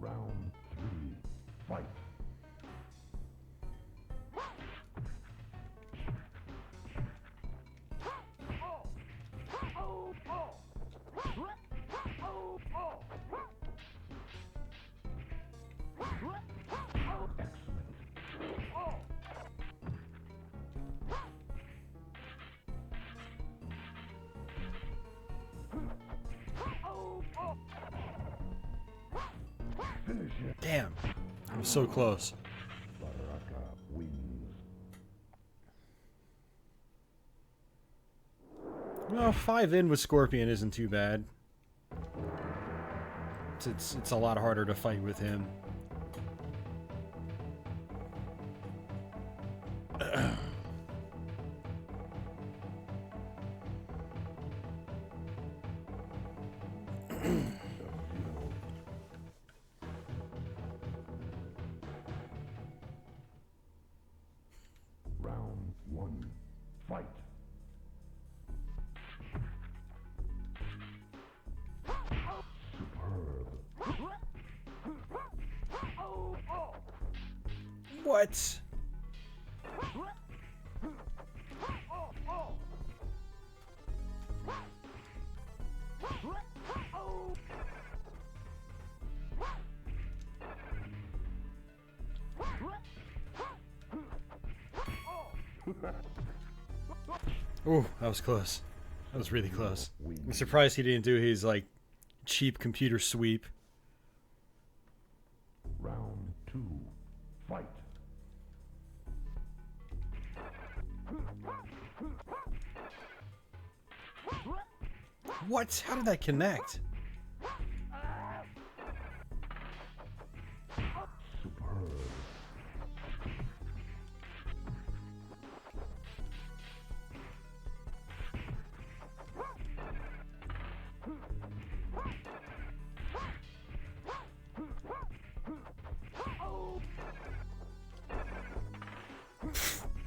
Round three. Fight. Excellent. Finish him. Damn. I'm so close. Baraka wins. Well, 5 in with Scorpion isn't too bad. It's a lot harder to fight with him. What? Ooh, that was close. That was really close. I'm surprised he didn't do his, like, cheap computer sweep. Round 2. Fight. What? How did that connect? Superb.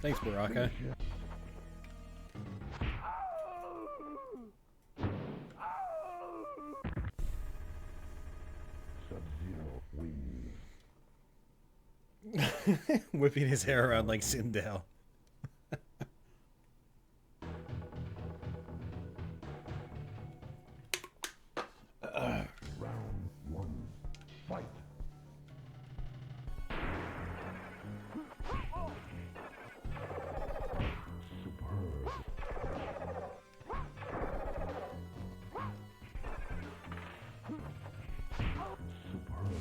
Thanks, Baraka. Sub-Zero wins. Whipping his hair around like Sindel. Round 1. Fight. Superb. Superb.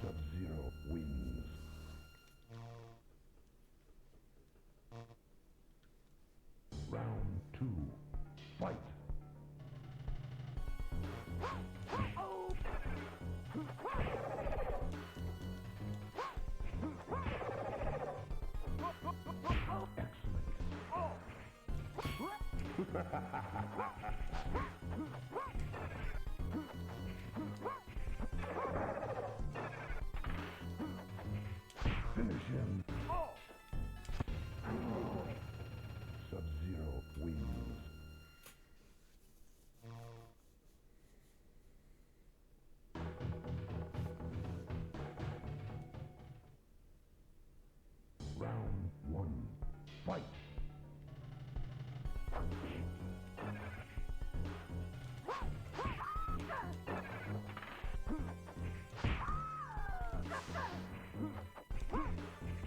Sub-Zero wins. Round 2. Fight. Finish him. Sub-Zero wins. Round 1. Fight.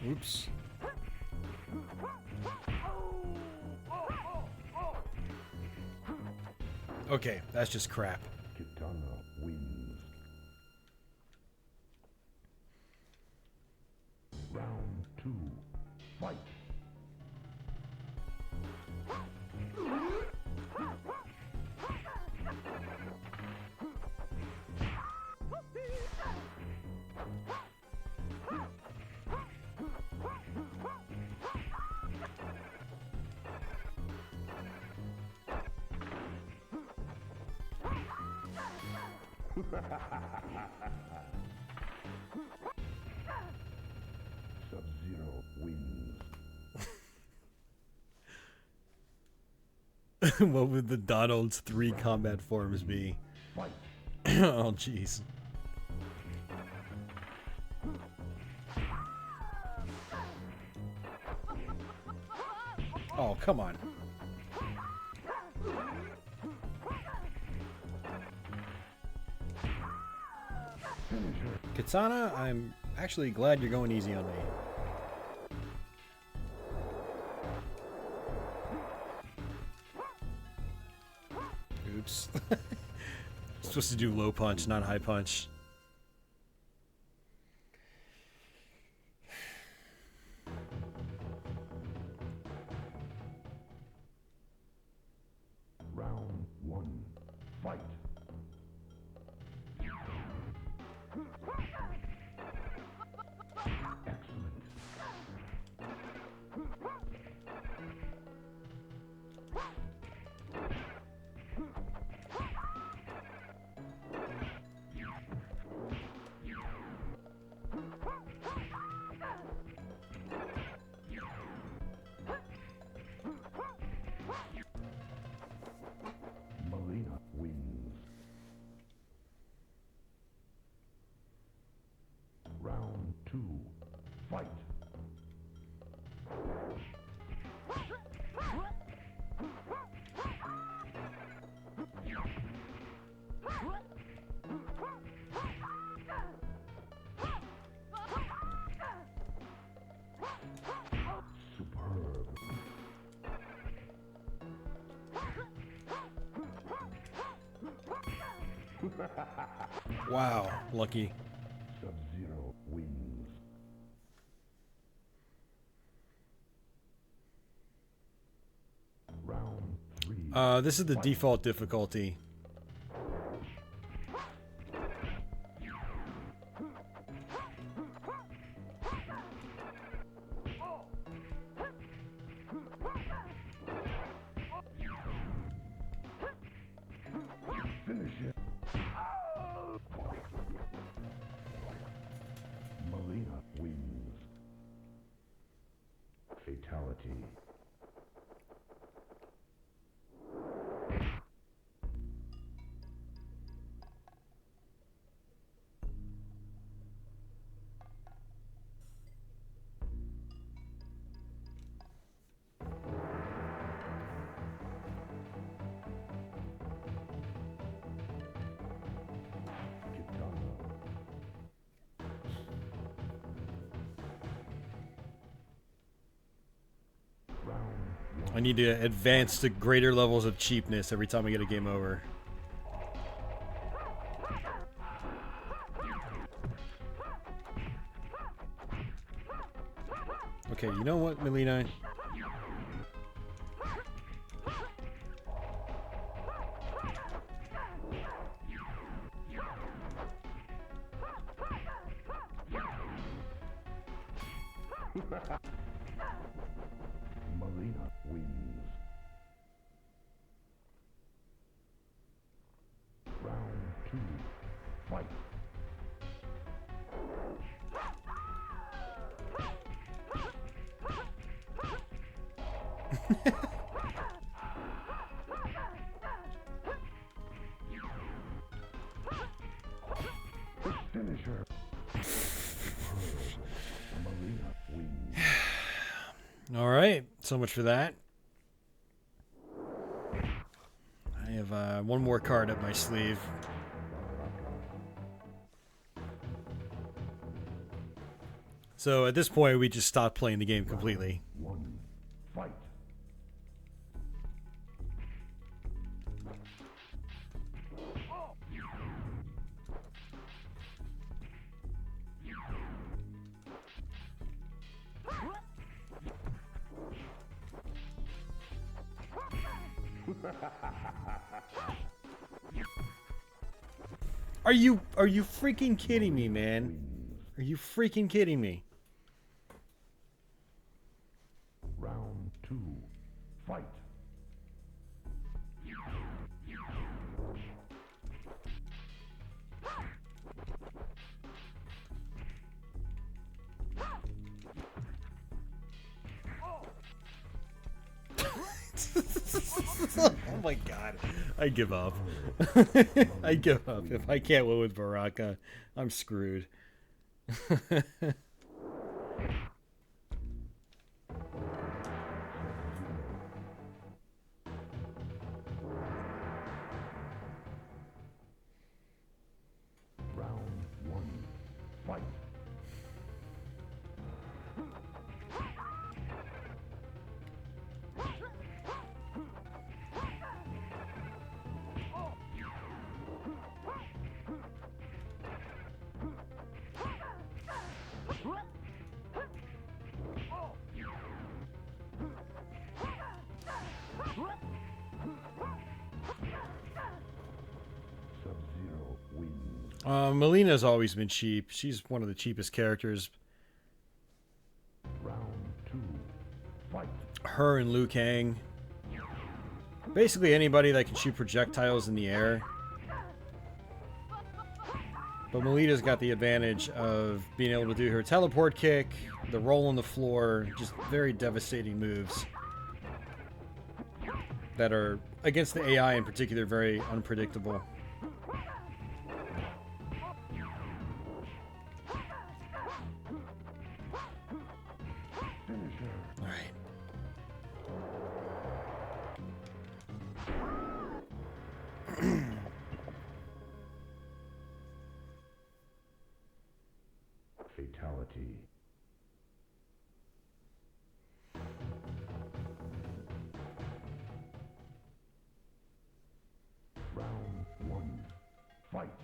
Oops. Okay, that's just crap. Kitana wins. Round 2. Fight. Sub-Zero wins. What would the Donald's 3 combat forms be? Fight. Oh, jeez. Oh, come on. Katana, I'm actually glad you're going easy on me. Oops. Supposed to do low punch, not high punch. Round 1. Fight. Excellent. Wow, lucky. Sub-Zero wins. Round 3. This is the default difficulty. Finish it. Melina wins. Fatality. I need to advance to greater levels of cheapness every time I get a game over. Okay, you know what, Melina? Melina wins. Round 2. Fight. Finish her. Melina wins. Alright, so much for that. I have one more card up my sleeve. So at this point, we just stopped playing the game completely. 1. Fight. Are you freaking kidding me, man? Are you freaking kidding me? Round 2. Fight. Oh my god. I give up. I give up. If I can't win with Baraka, I'm screwed. Round 1. Fight. Sub-Zero wins. Melina's always been cheap. She's one of the cheapest characters. Round 2. Fight. Her and Liu Kang. Basically anybody that can shoot projectiles in the air. But Melina's got the advantage of being able to do her teleport kick, the roll on the floor, just very devastating moves that are, against the AI in particular, very unpredictable. Finish her. Alright. Fatality. Round 1. Fight. Fight.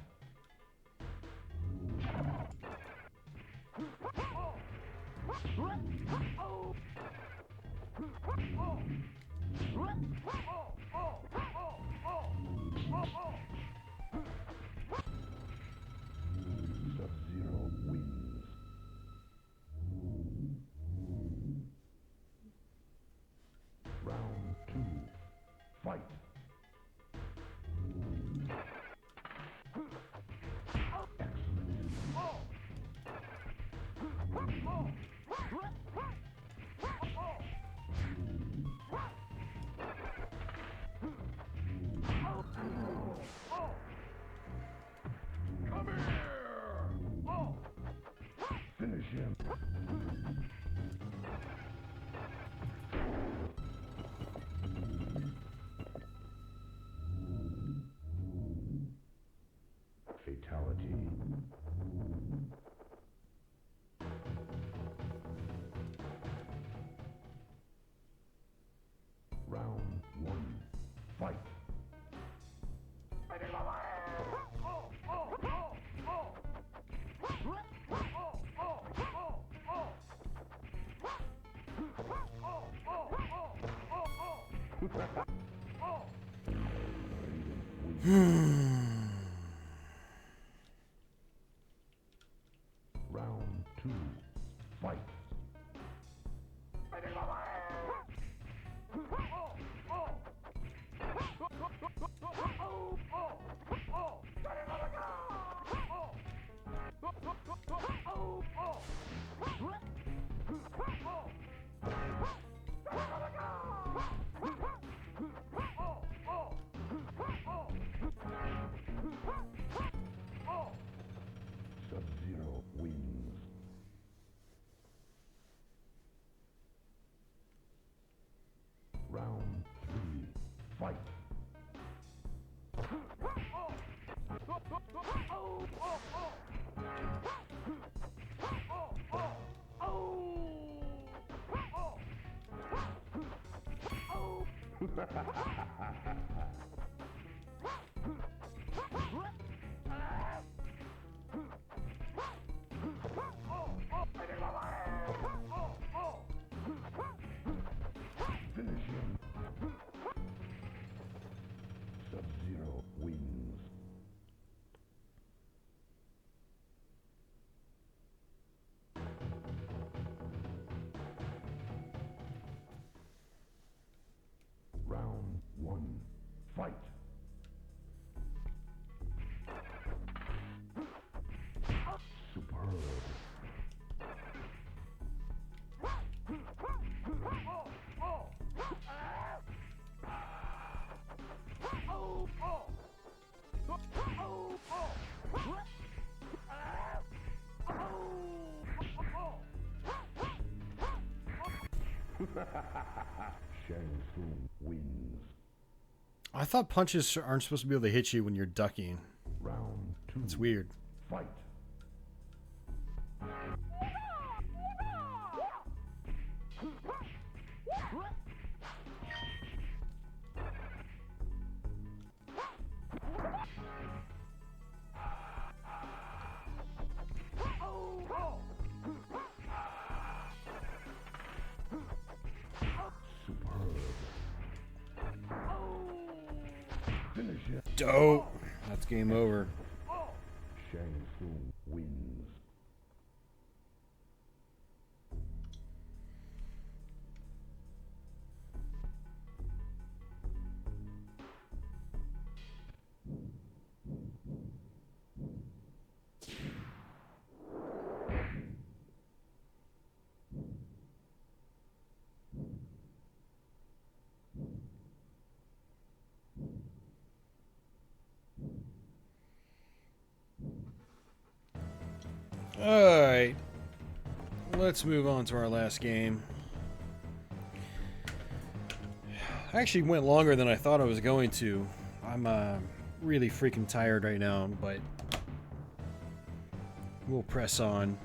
Sub-Zero wins. Round 2. Fight. Come here! Finish him. Fatality. Round 1. Fight. Round 2. Fight. Sub-Zero wins. Round 3. Fight. Finish him. Sub-Zero wins. Round 1. Fight. Superb. Shang Tsung wins. I thought punches aren't supposed to be able to hit you when you're ducking. Round 2. It's weird. Fight. Superb. Finish him. Dope. That's game over. Shang Tsung wins. Alright. Let's move on to our last game. I actually went longer than I thought I was going to. I'm really freaking tired right now, but we'll press on.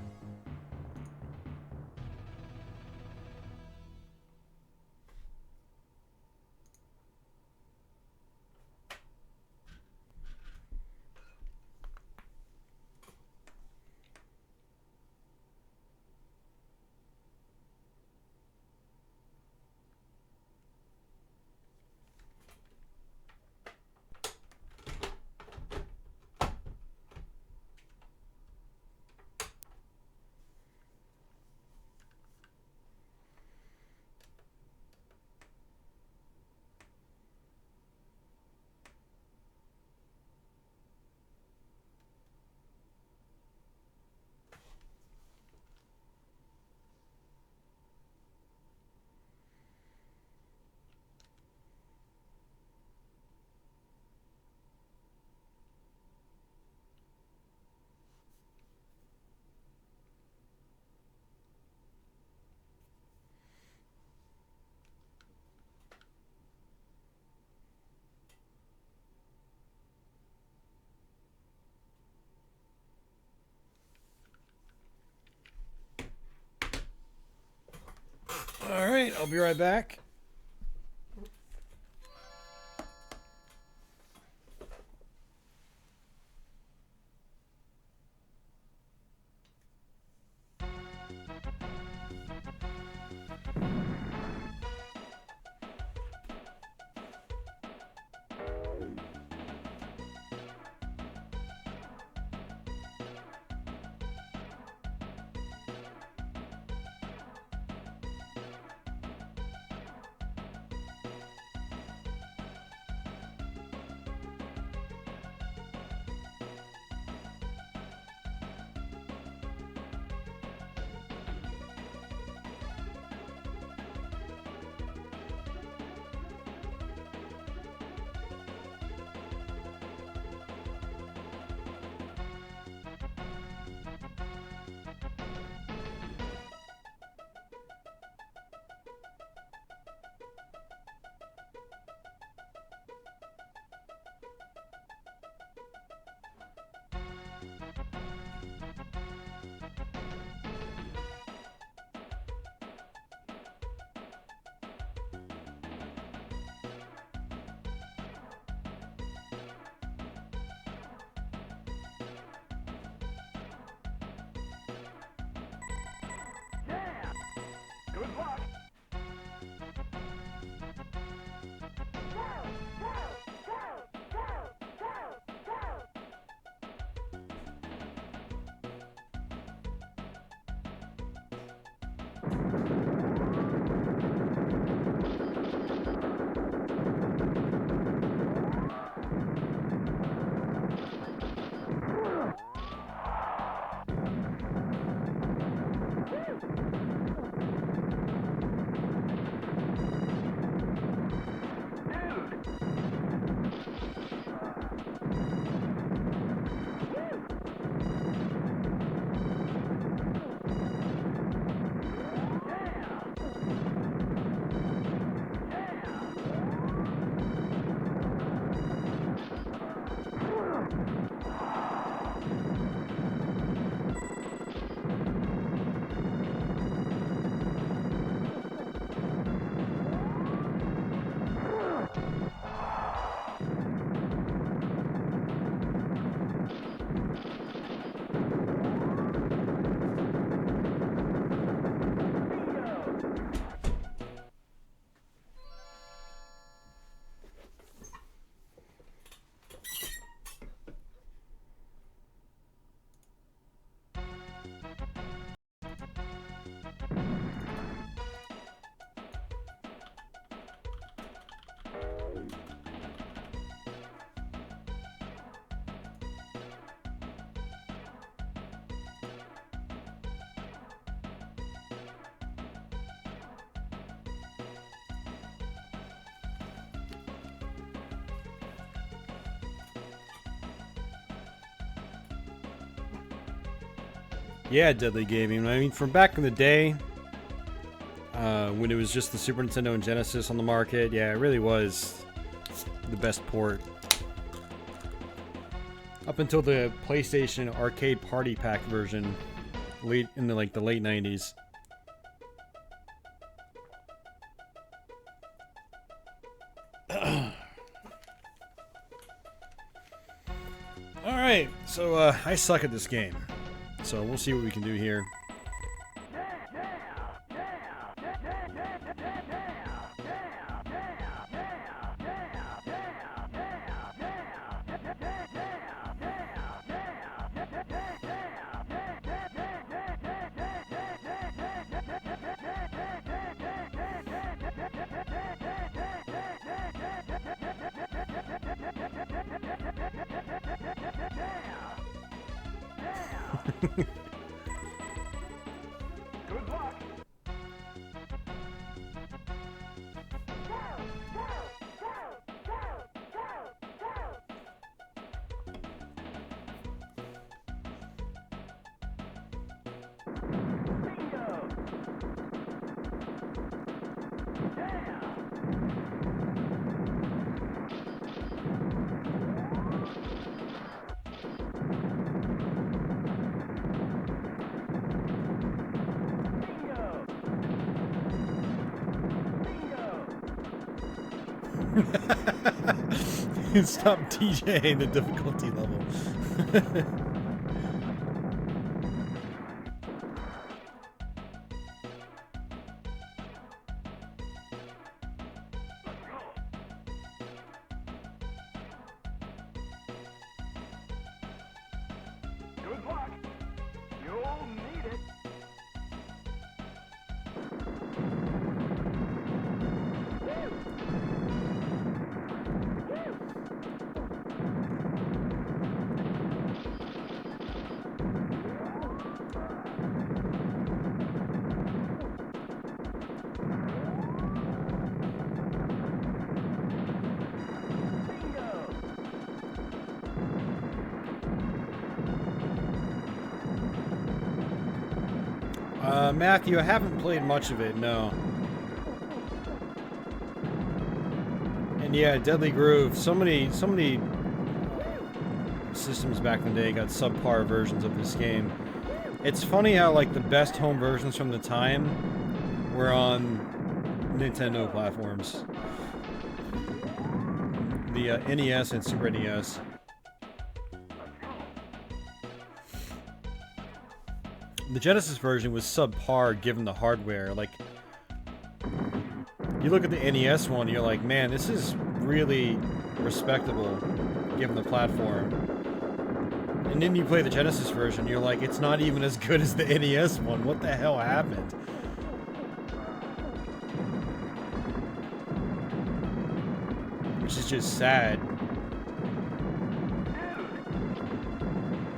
I'll be right back. Good luck! Yeah, Deadly Gaming. I mean, from back in the day, when it was just the Super Nintendo and Genesis on the market, yeah, it really was the best port. Up until the PlayStation Arcade Party Pack version, late in the late 90s. All right, so I suck at this game. So we'll see what we can do here. Good luck! Stop DJing the difficulty level. Good luck. You'll need it. Matthew, I haven't played much of it, no. And yeah, Deadly Groove. So many systems back in the day got subpar versions of this game. It's funny how like the best home versions from the time were on Nintendo platforms. The NES and Super NES. The Genesis version was subpar given the hardware. Like, you look at the NES one, you're like, man, this is really respectable given the platform. And then you play the Genesis version, you're like, it's not even as good as the NES one. What the hell happened? Which is just sad.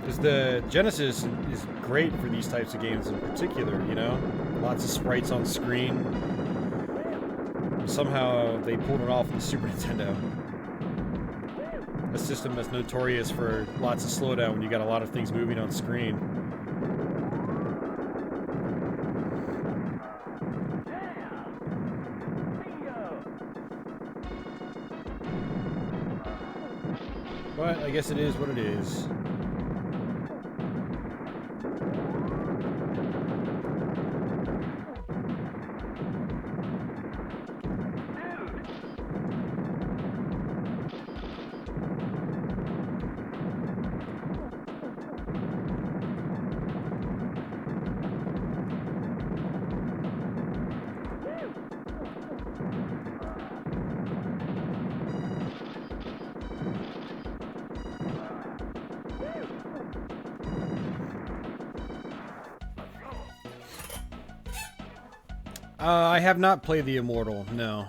Because the Genesis is great for these types of games in particular, you know? Lots of sprites on screen. Somehow they pulled it off in the Super Nintendo. A system that's notorious for lots of slowdown when you got a lot of things moving on screen. But I guess it is what it is. I have not played The Immortal, no.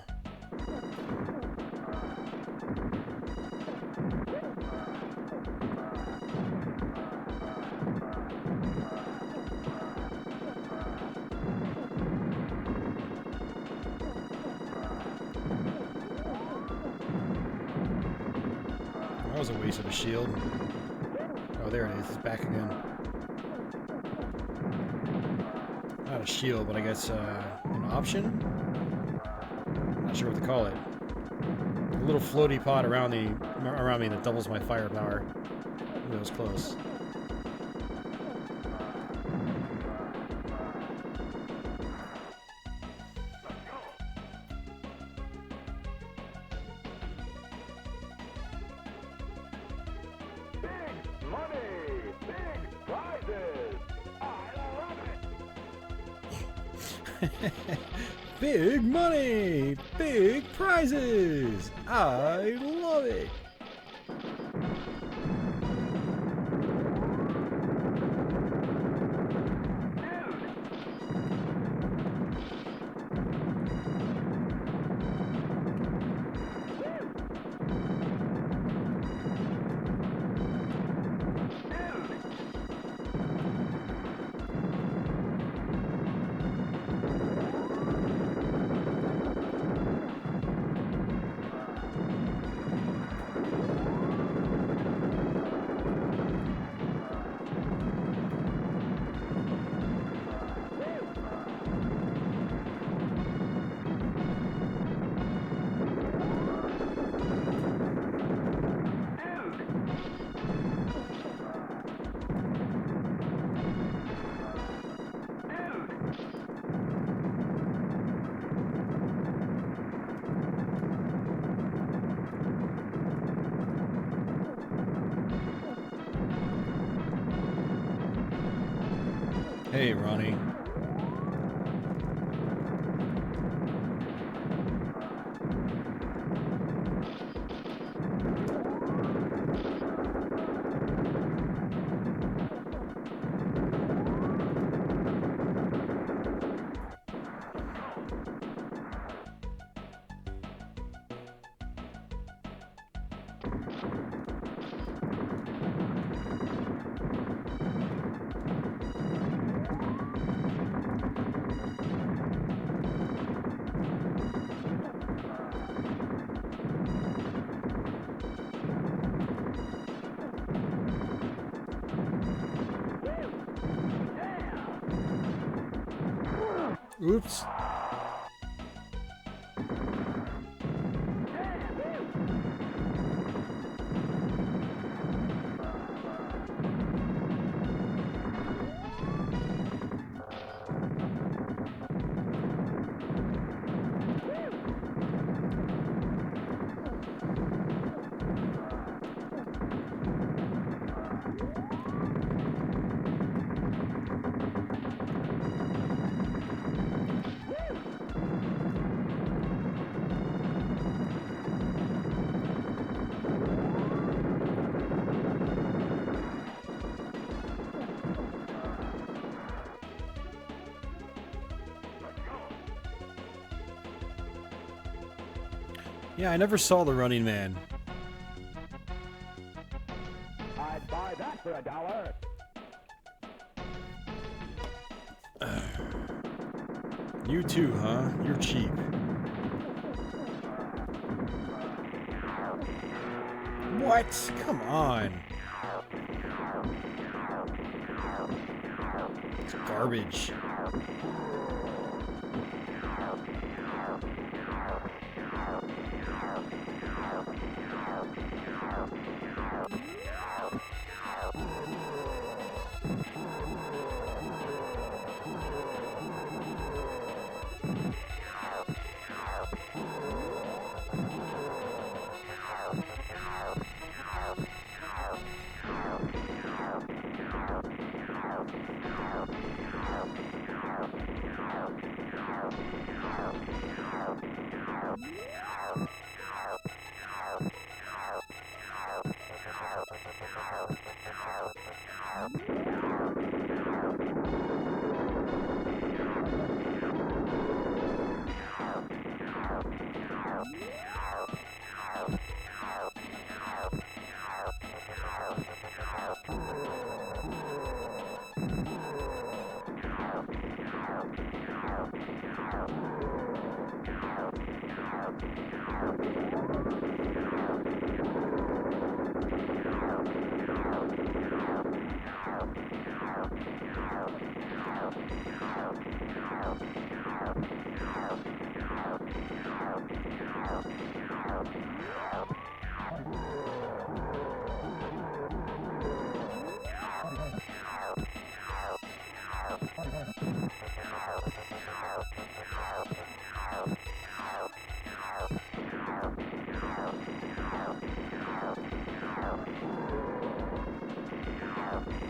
That was a waste of a shield. Oh, there it is. It's back again. Not a shield, but I guess an option? Not sure what to call it. A little floaty pod around me that doubles my firepower. Ooh, that was close. Big money, big prizes. I love it. Big money! Big prizes! I love it! Hey, Ronnie. Oops. Yeah, I never saw The Running Man. I'd buy that for $1. You too, huh? You're cheap. What? Come on. It's garbage.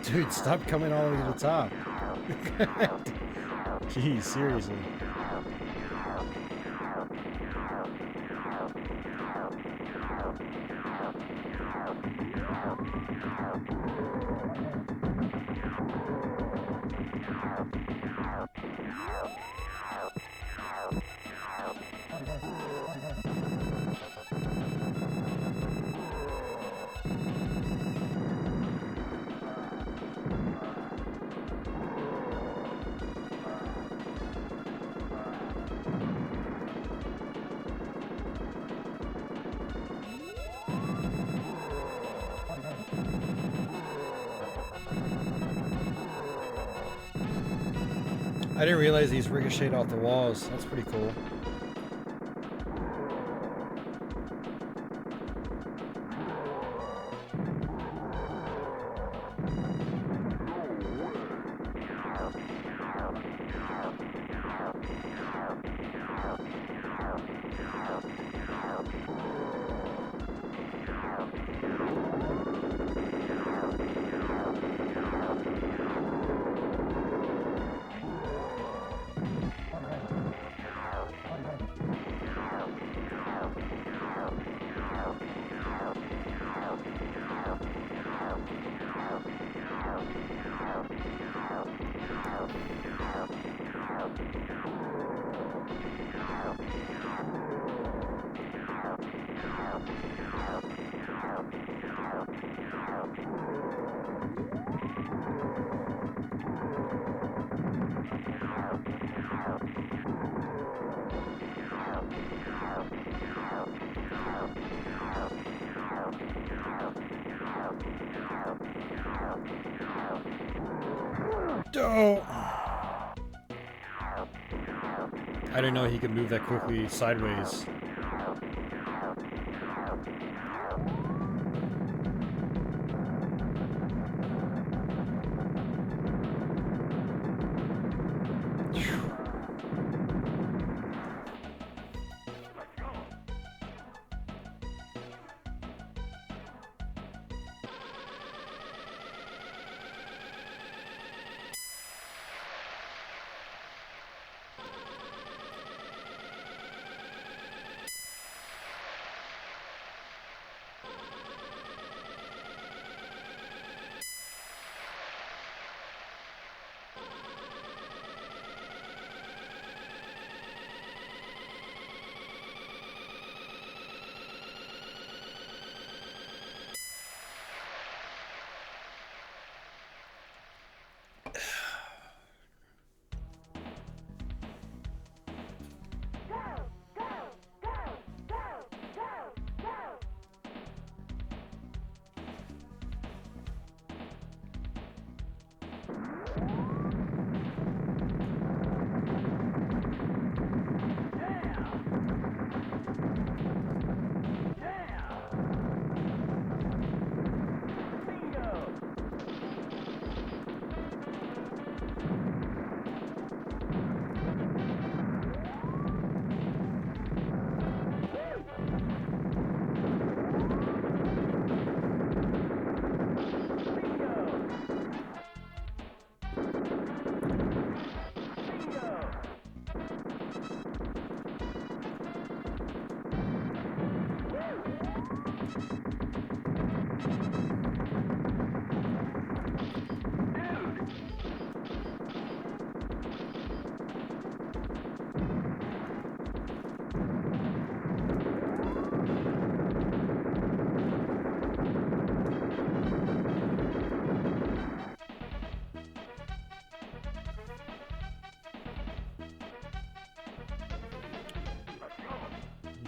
Dude, stop coming all the way to the top. Jeez, seriously. I didn't realize these ricocheted off the walls. That's pretty cool. Oh. I didn't know he could move that quickly sideways.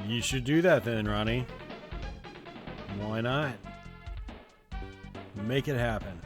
You should do that then, Ronnie. Why not? Make it happen.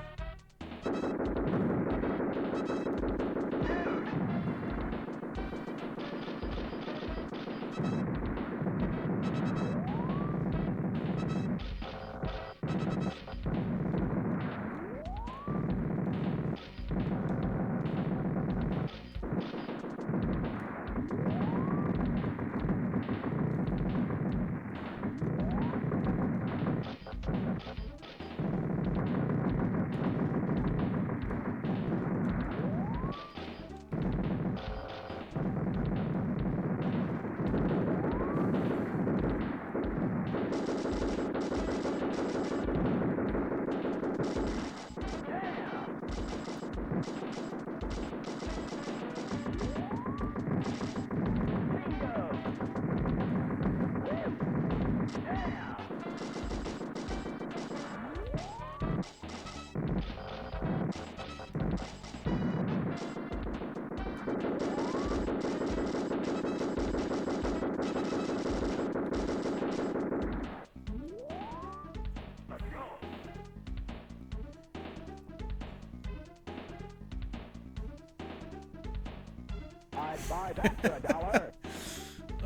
I'd buy that for $1.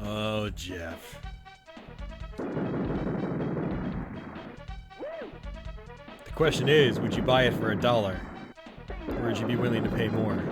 Oh, Jeff. The question is, would you buy it for $1? Or would you be willing to pay more?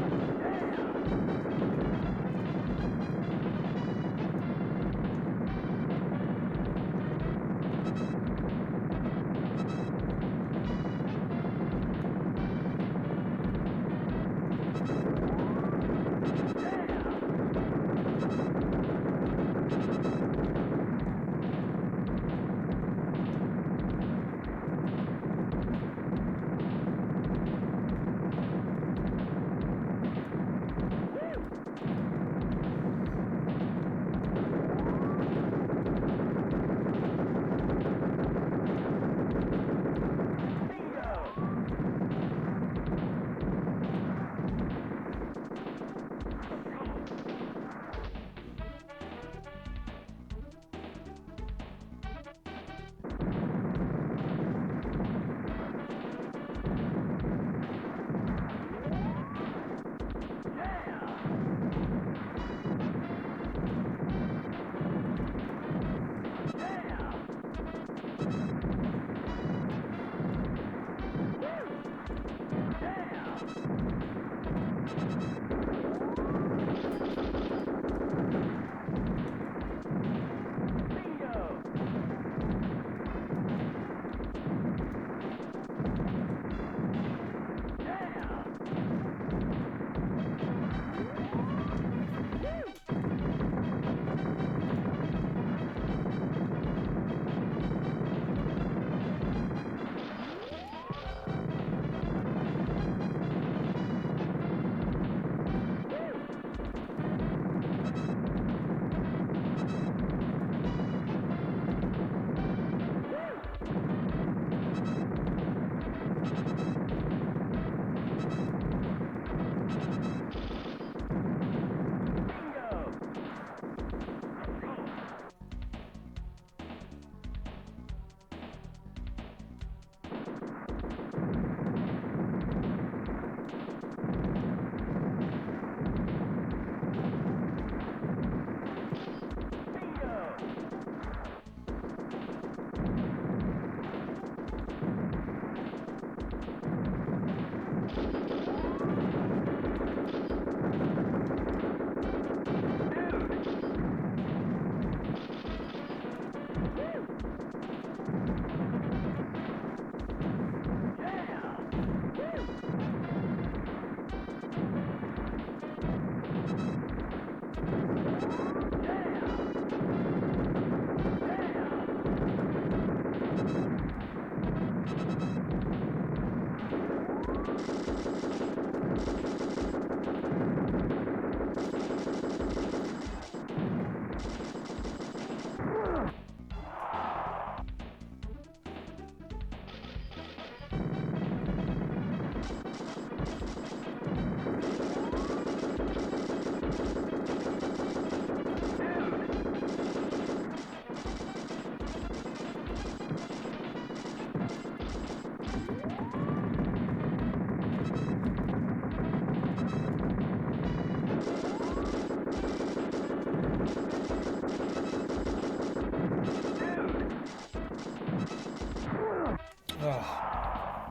Oh.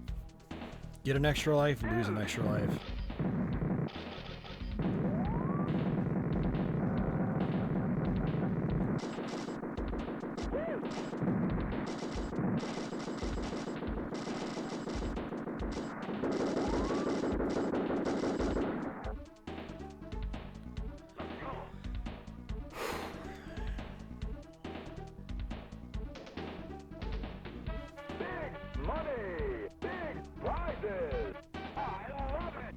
Get an extra life, lose an extra life. Big money! Big prizes! I love it!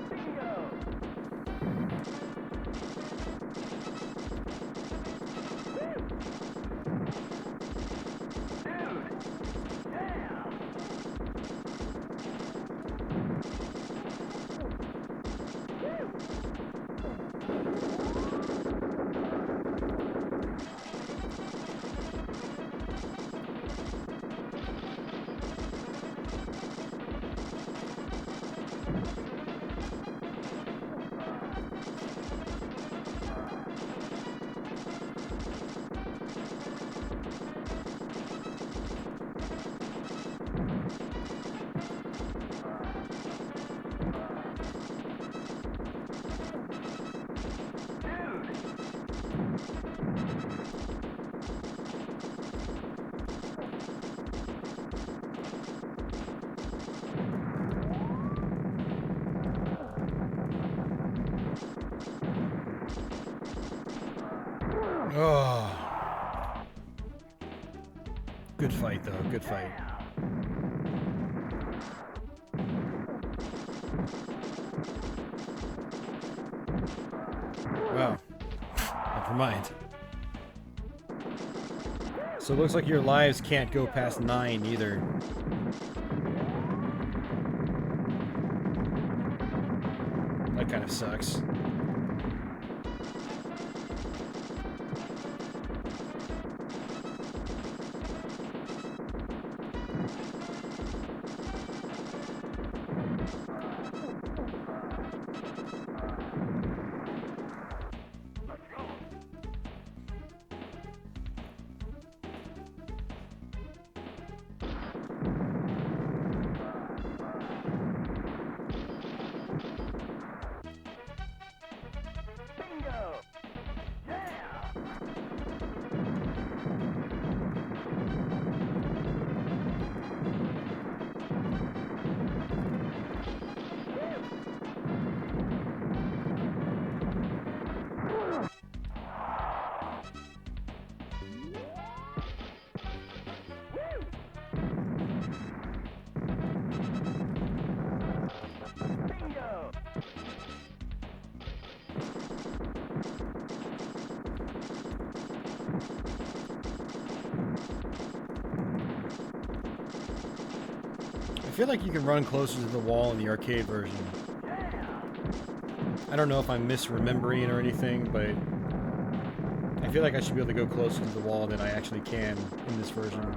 Bingo! Dude! Yeah! Dude! Oh. Good fight, though. Good fight. Wow. Never mind. So it looks like your lives can't go past 9 either. That kind of sucks. Bingo! Yeah! Bingo! I feel like you can run closer to the wall in the arcade version. I don't know if I'm misremembering or anything, but I feel like I should be able to go closer to the wall than I actually can in this version.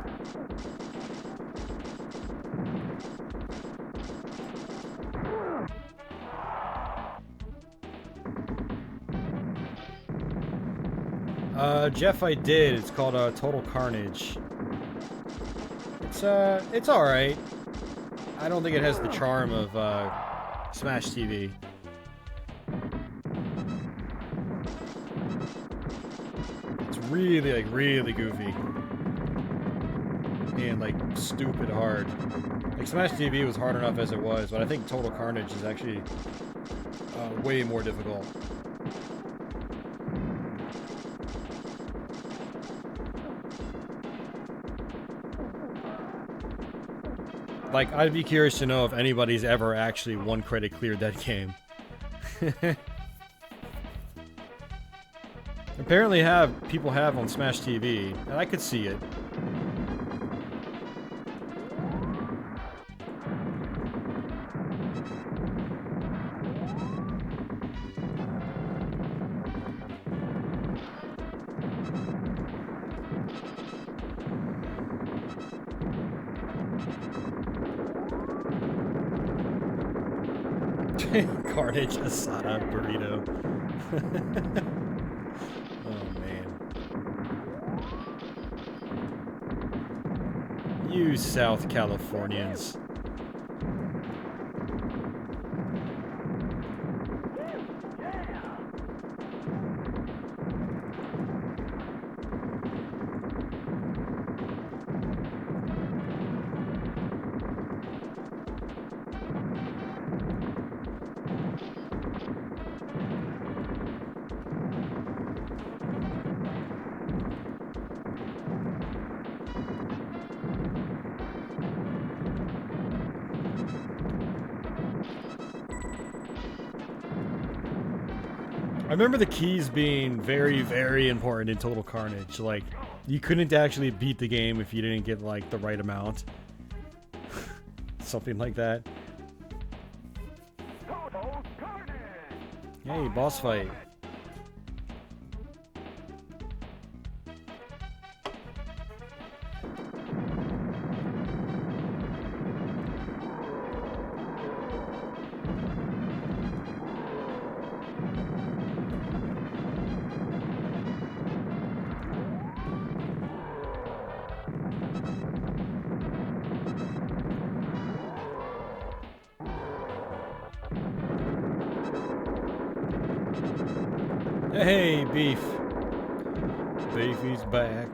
Jeff, I did. It's called Total Carnage. It's all right. I don't think it has the charm of Smash TV. It's really goofy and like stupid hard. Like Smash TV was hard enough as it was, but I think Total Carnage is actually way more difficult. Like, I'd be curious to know if anybody's ever actually one credit cleared that game. Apparently people have on Smash TV, and I could see it. Carnage asada burrito. Oh man. You South Californians. I remember the keys being very, very important in Total Carnage. Like, you couldn't actually beat the game if you didn't get, like, the right amount. Something like that. Total Carnage! Hey, boss fight. Hey, Beef. Beefy's back.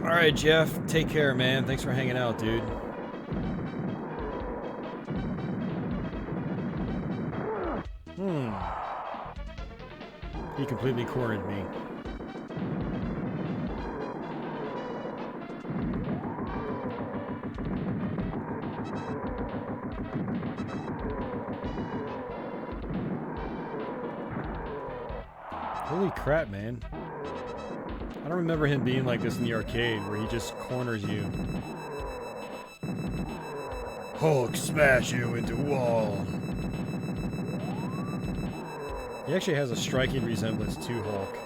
Alright, Jeff. Take care, man. Thanks for hanging out, dude. He completely cornered me. Holy crap, man. I don't remember him being like this in the arcade, where he just corners you. Hulk smash you into wall. He actually has a striking resemblance to Hulk.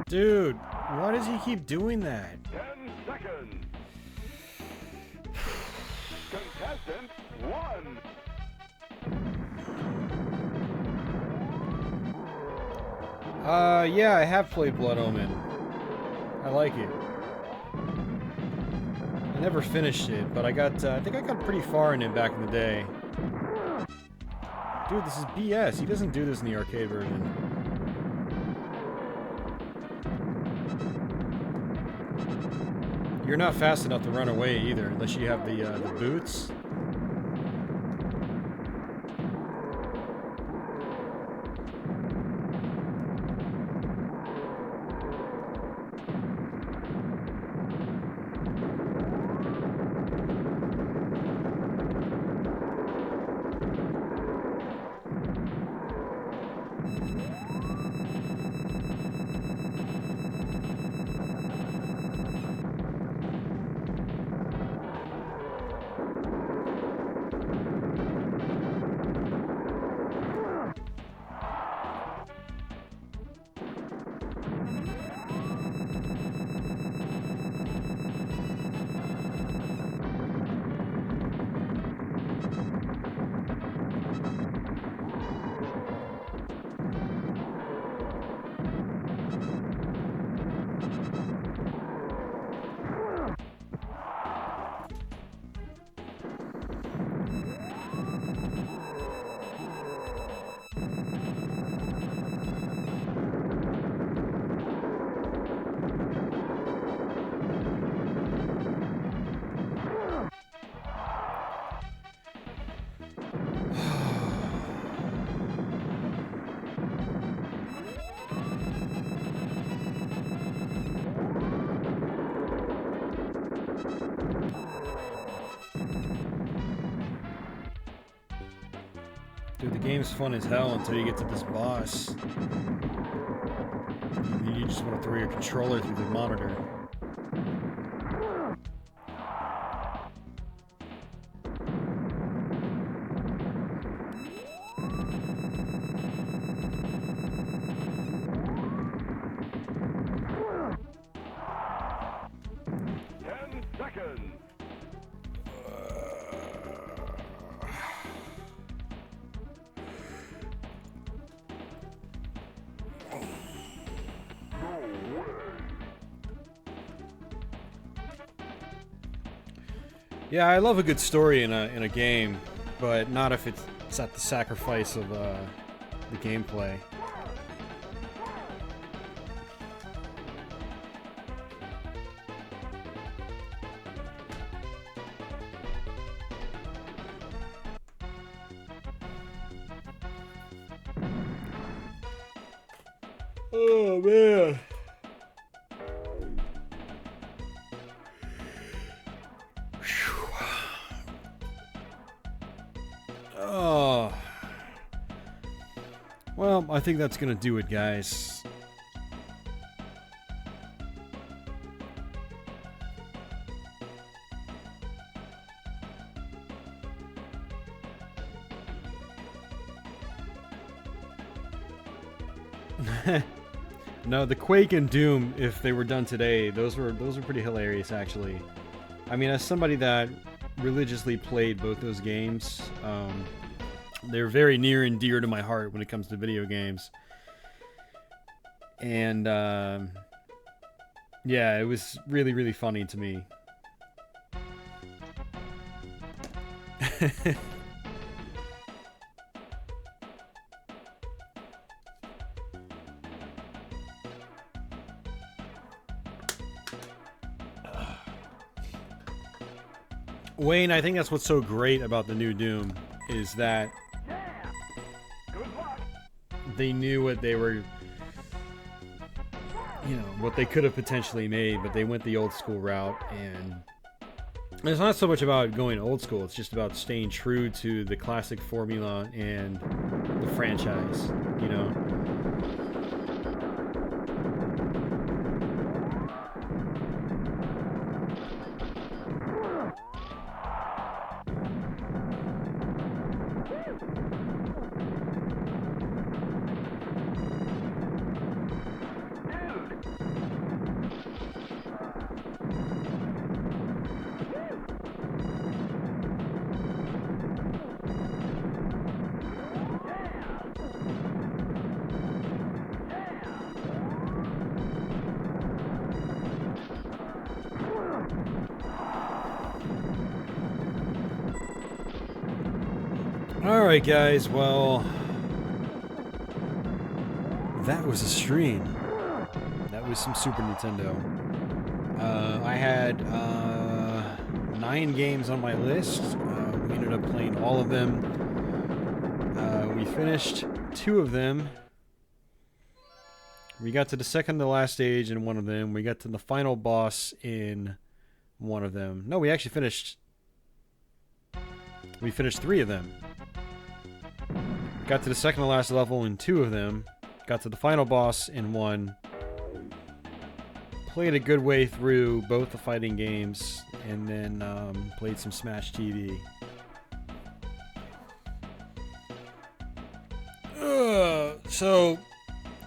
Dude, why does he keep doing that? 10 seconds. Contestant 1. Yeah, I have played Blood Omen. I like it. I never finished it, but I got, I think I got pretty far in it back in the day. Dude, this is BS. He doesn't do this in the arcade version. You're not fast enough to run away either, unless you have the boots. Dude, the game's fun as hell until you get to this boss. You just want to throw your controller through the monitor. Yeah, I love a good story in a game, but not if it's at the sacrifice of the gameplay. Oh man. Oh. Well, I think that's gonna do it, guys. No, the Quake and Doom, if they were done today, those were pretty hilarious, actually. I mean, as somebody that religiously played both those games, they're very near and dear to my heart when it comes to video games. And yeah, it was really, really funny to me. Wayne, I think that's what's so great about the new Doom, is that they knew what they were, you know, what they could have potentially made, but they went the old school route. And it's not so much about going old school, it's just about staying true to the classic formula and the franchise, you know? Alright guys, well, that was a stream. That was some Super Nintendo. I had 9 games on my list. We ended up playing all of them. We finished 2 of them. We got to the second to last stage in one of them. We got to the final boss in one of them. No, we actually finished... We finished 3 of them. Got to the second to last level in 2 of them. Got to the final boss in 1. Played a good way through both the fighting games. And then played some Smash TV. So,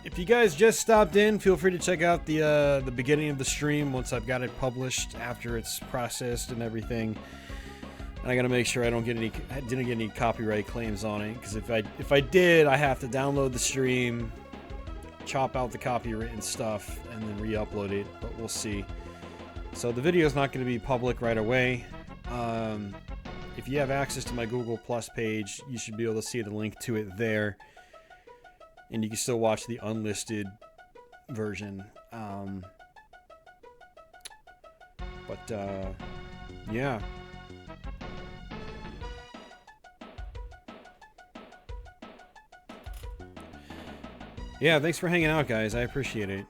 if you guys just stopped in, feel free to check out the beginning of the stream once I've got it published, after it's processed and everything. And I gotta make sure I didn't get any copyright claims on it, because if I did, I have to download the stream, chop out the copywritten stuff, and then re-upload it. But we'll see. So the video is not going to be public right away. If you have access to my Google Plus page, you should be able to see the link to it there, and you can still watch the unlisted version. Yeah. Yeah, thanks for hanging out, guys. I appreciate it.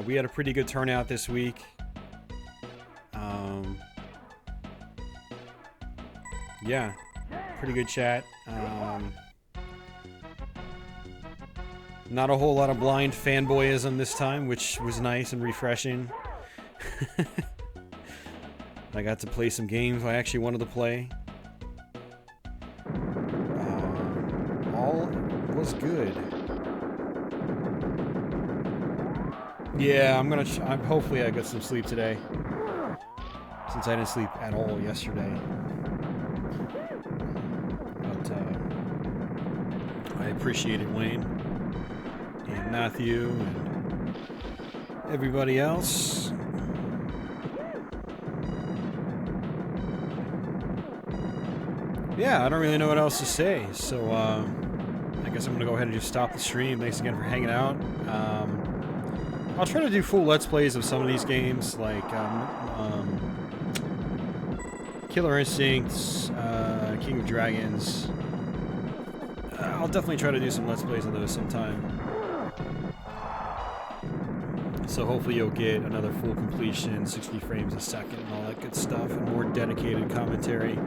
We had a pretty good turnout this week. Yeah, pretty good chat. Not a whole lot of blind fanboyism this time, which was nice and refreshing. I got to play some games I actually wanted to play. All was good. Yeah, I'm hopefully I get some sleep today, since I didn't sleep at all yesterday. But I appreciate it, Wayne and Matthew and everybody else. Yeah, I don't really know what else to say, so I guess I'm gonna go ahead and just stop the stream. Thanks again for hanging out. I'll try to do full Let's Plays of some of these games, like Killer Instincts, King of Dragons. I'll definitely try to do some Let's Plays of those sometime. So hopefully you'll get another full completion, 60 frames a second, and all that good stuff, and more dedicated commentary.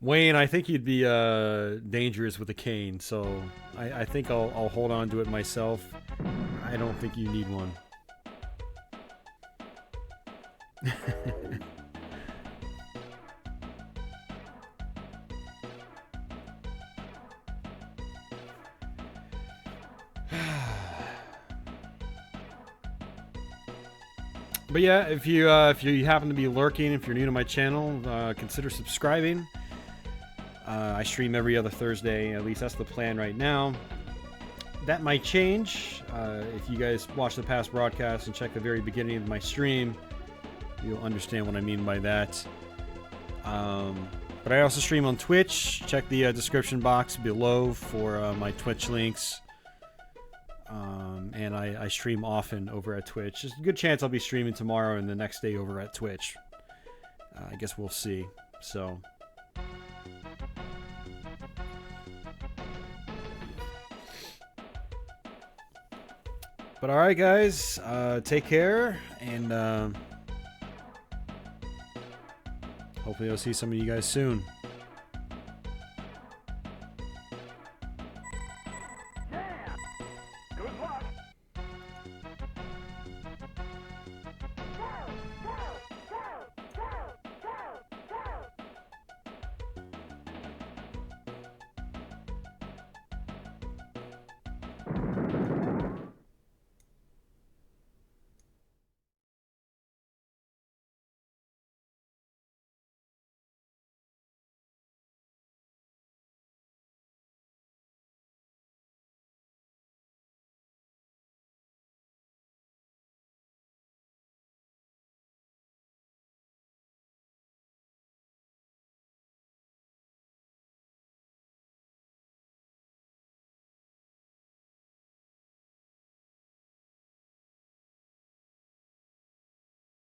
Wayne, I think you'd be dangerous with a cane, so I think I'll hold on to it myself. I don't think you need one. But yeah, if you happen to be lurking, if you're new to my channel, consider subscribing. I stream every other Thursday, at least that's the plan right now. That might change. If you guys watch the past broadcasts and check the very beginning of my stream, you'll understand what I mean by that. But I also stream on Twitch. Check the description box below for my Twitch links. And I stream often over at Twitch. There's a good chance I'll be streaming tomorrow and the next day over at Twitch. I guess we'll see. So... But alright guys, take care, and hopefully I'll see some of you guys soon.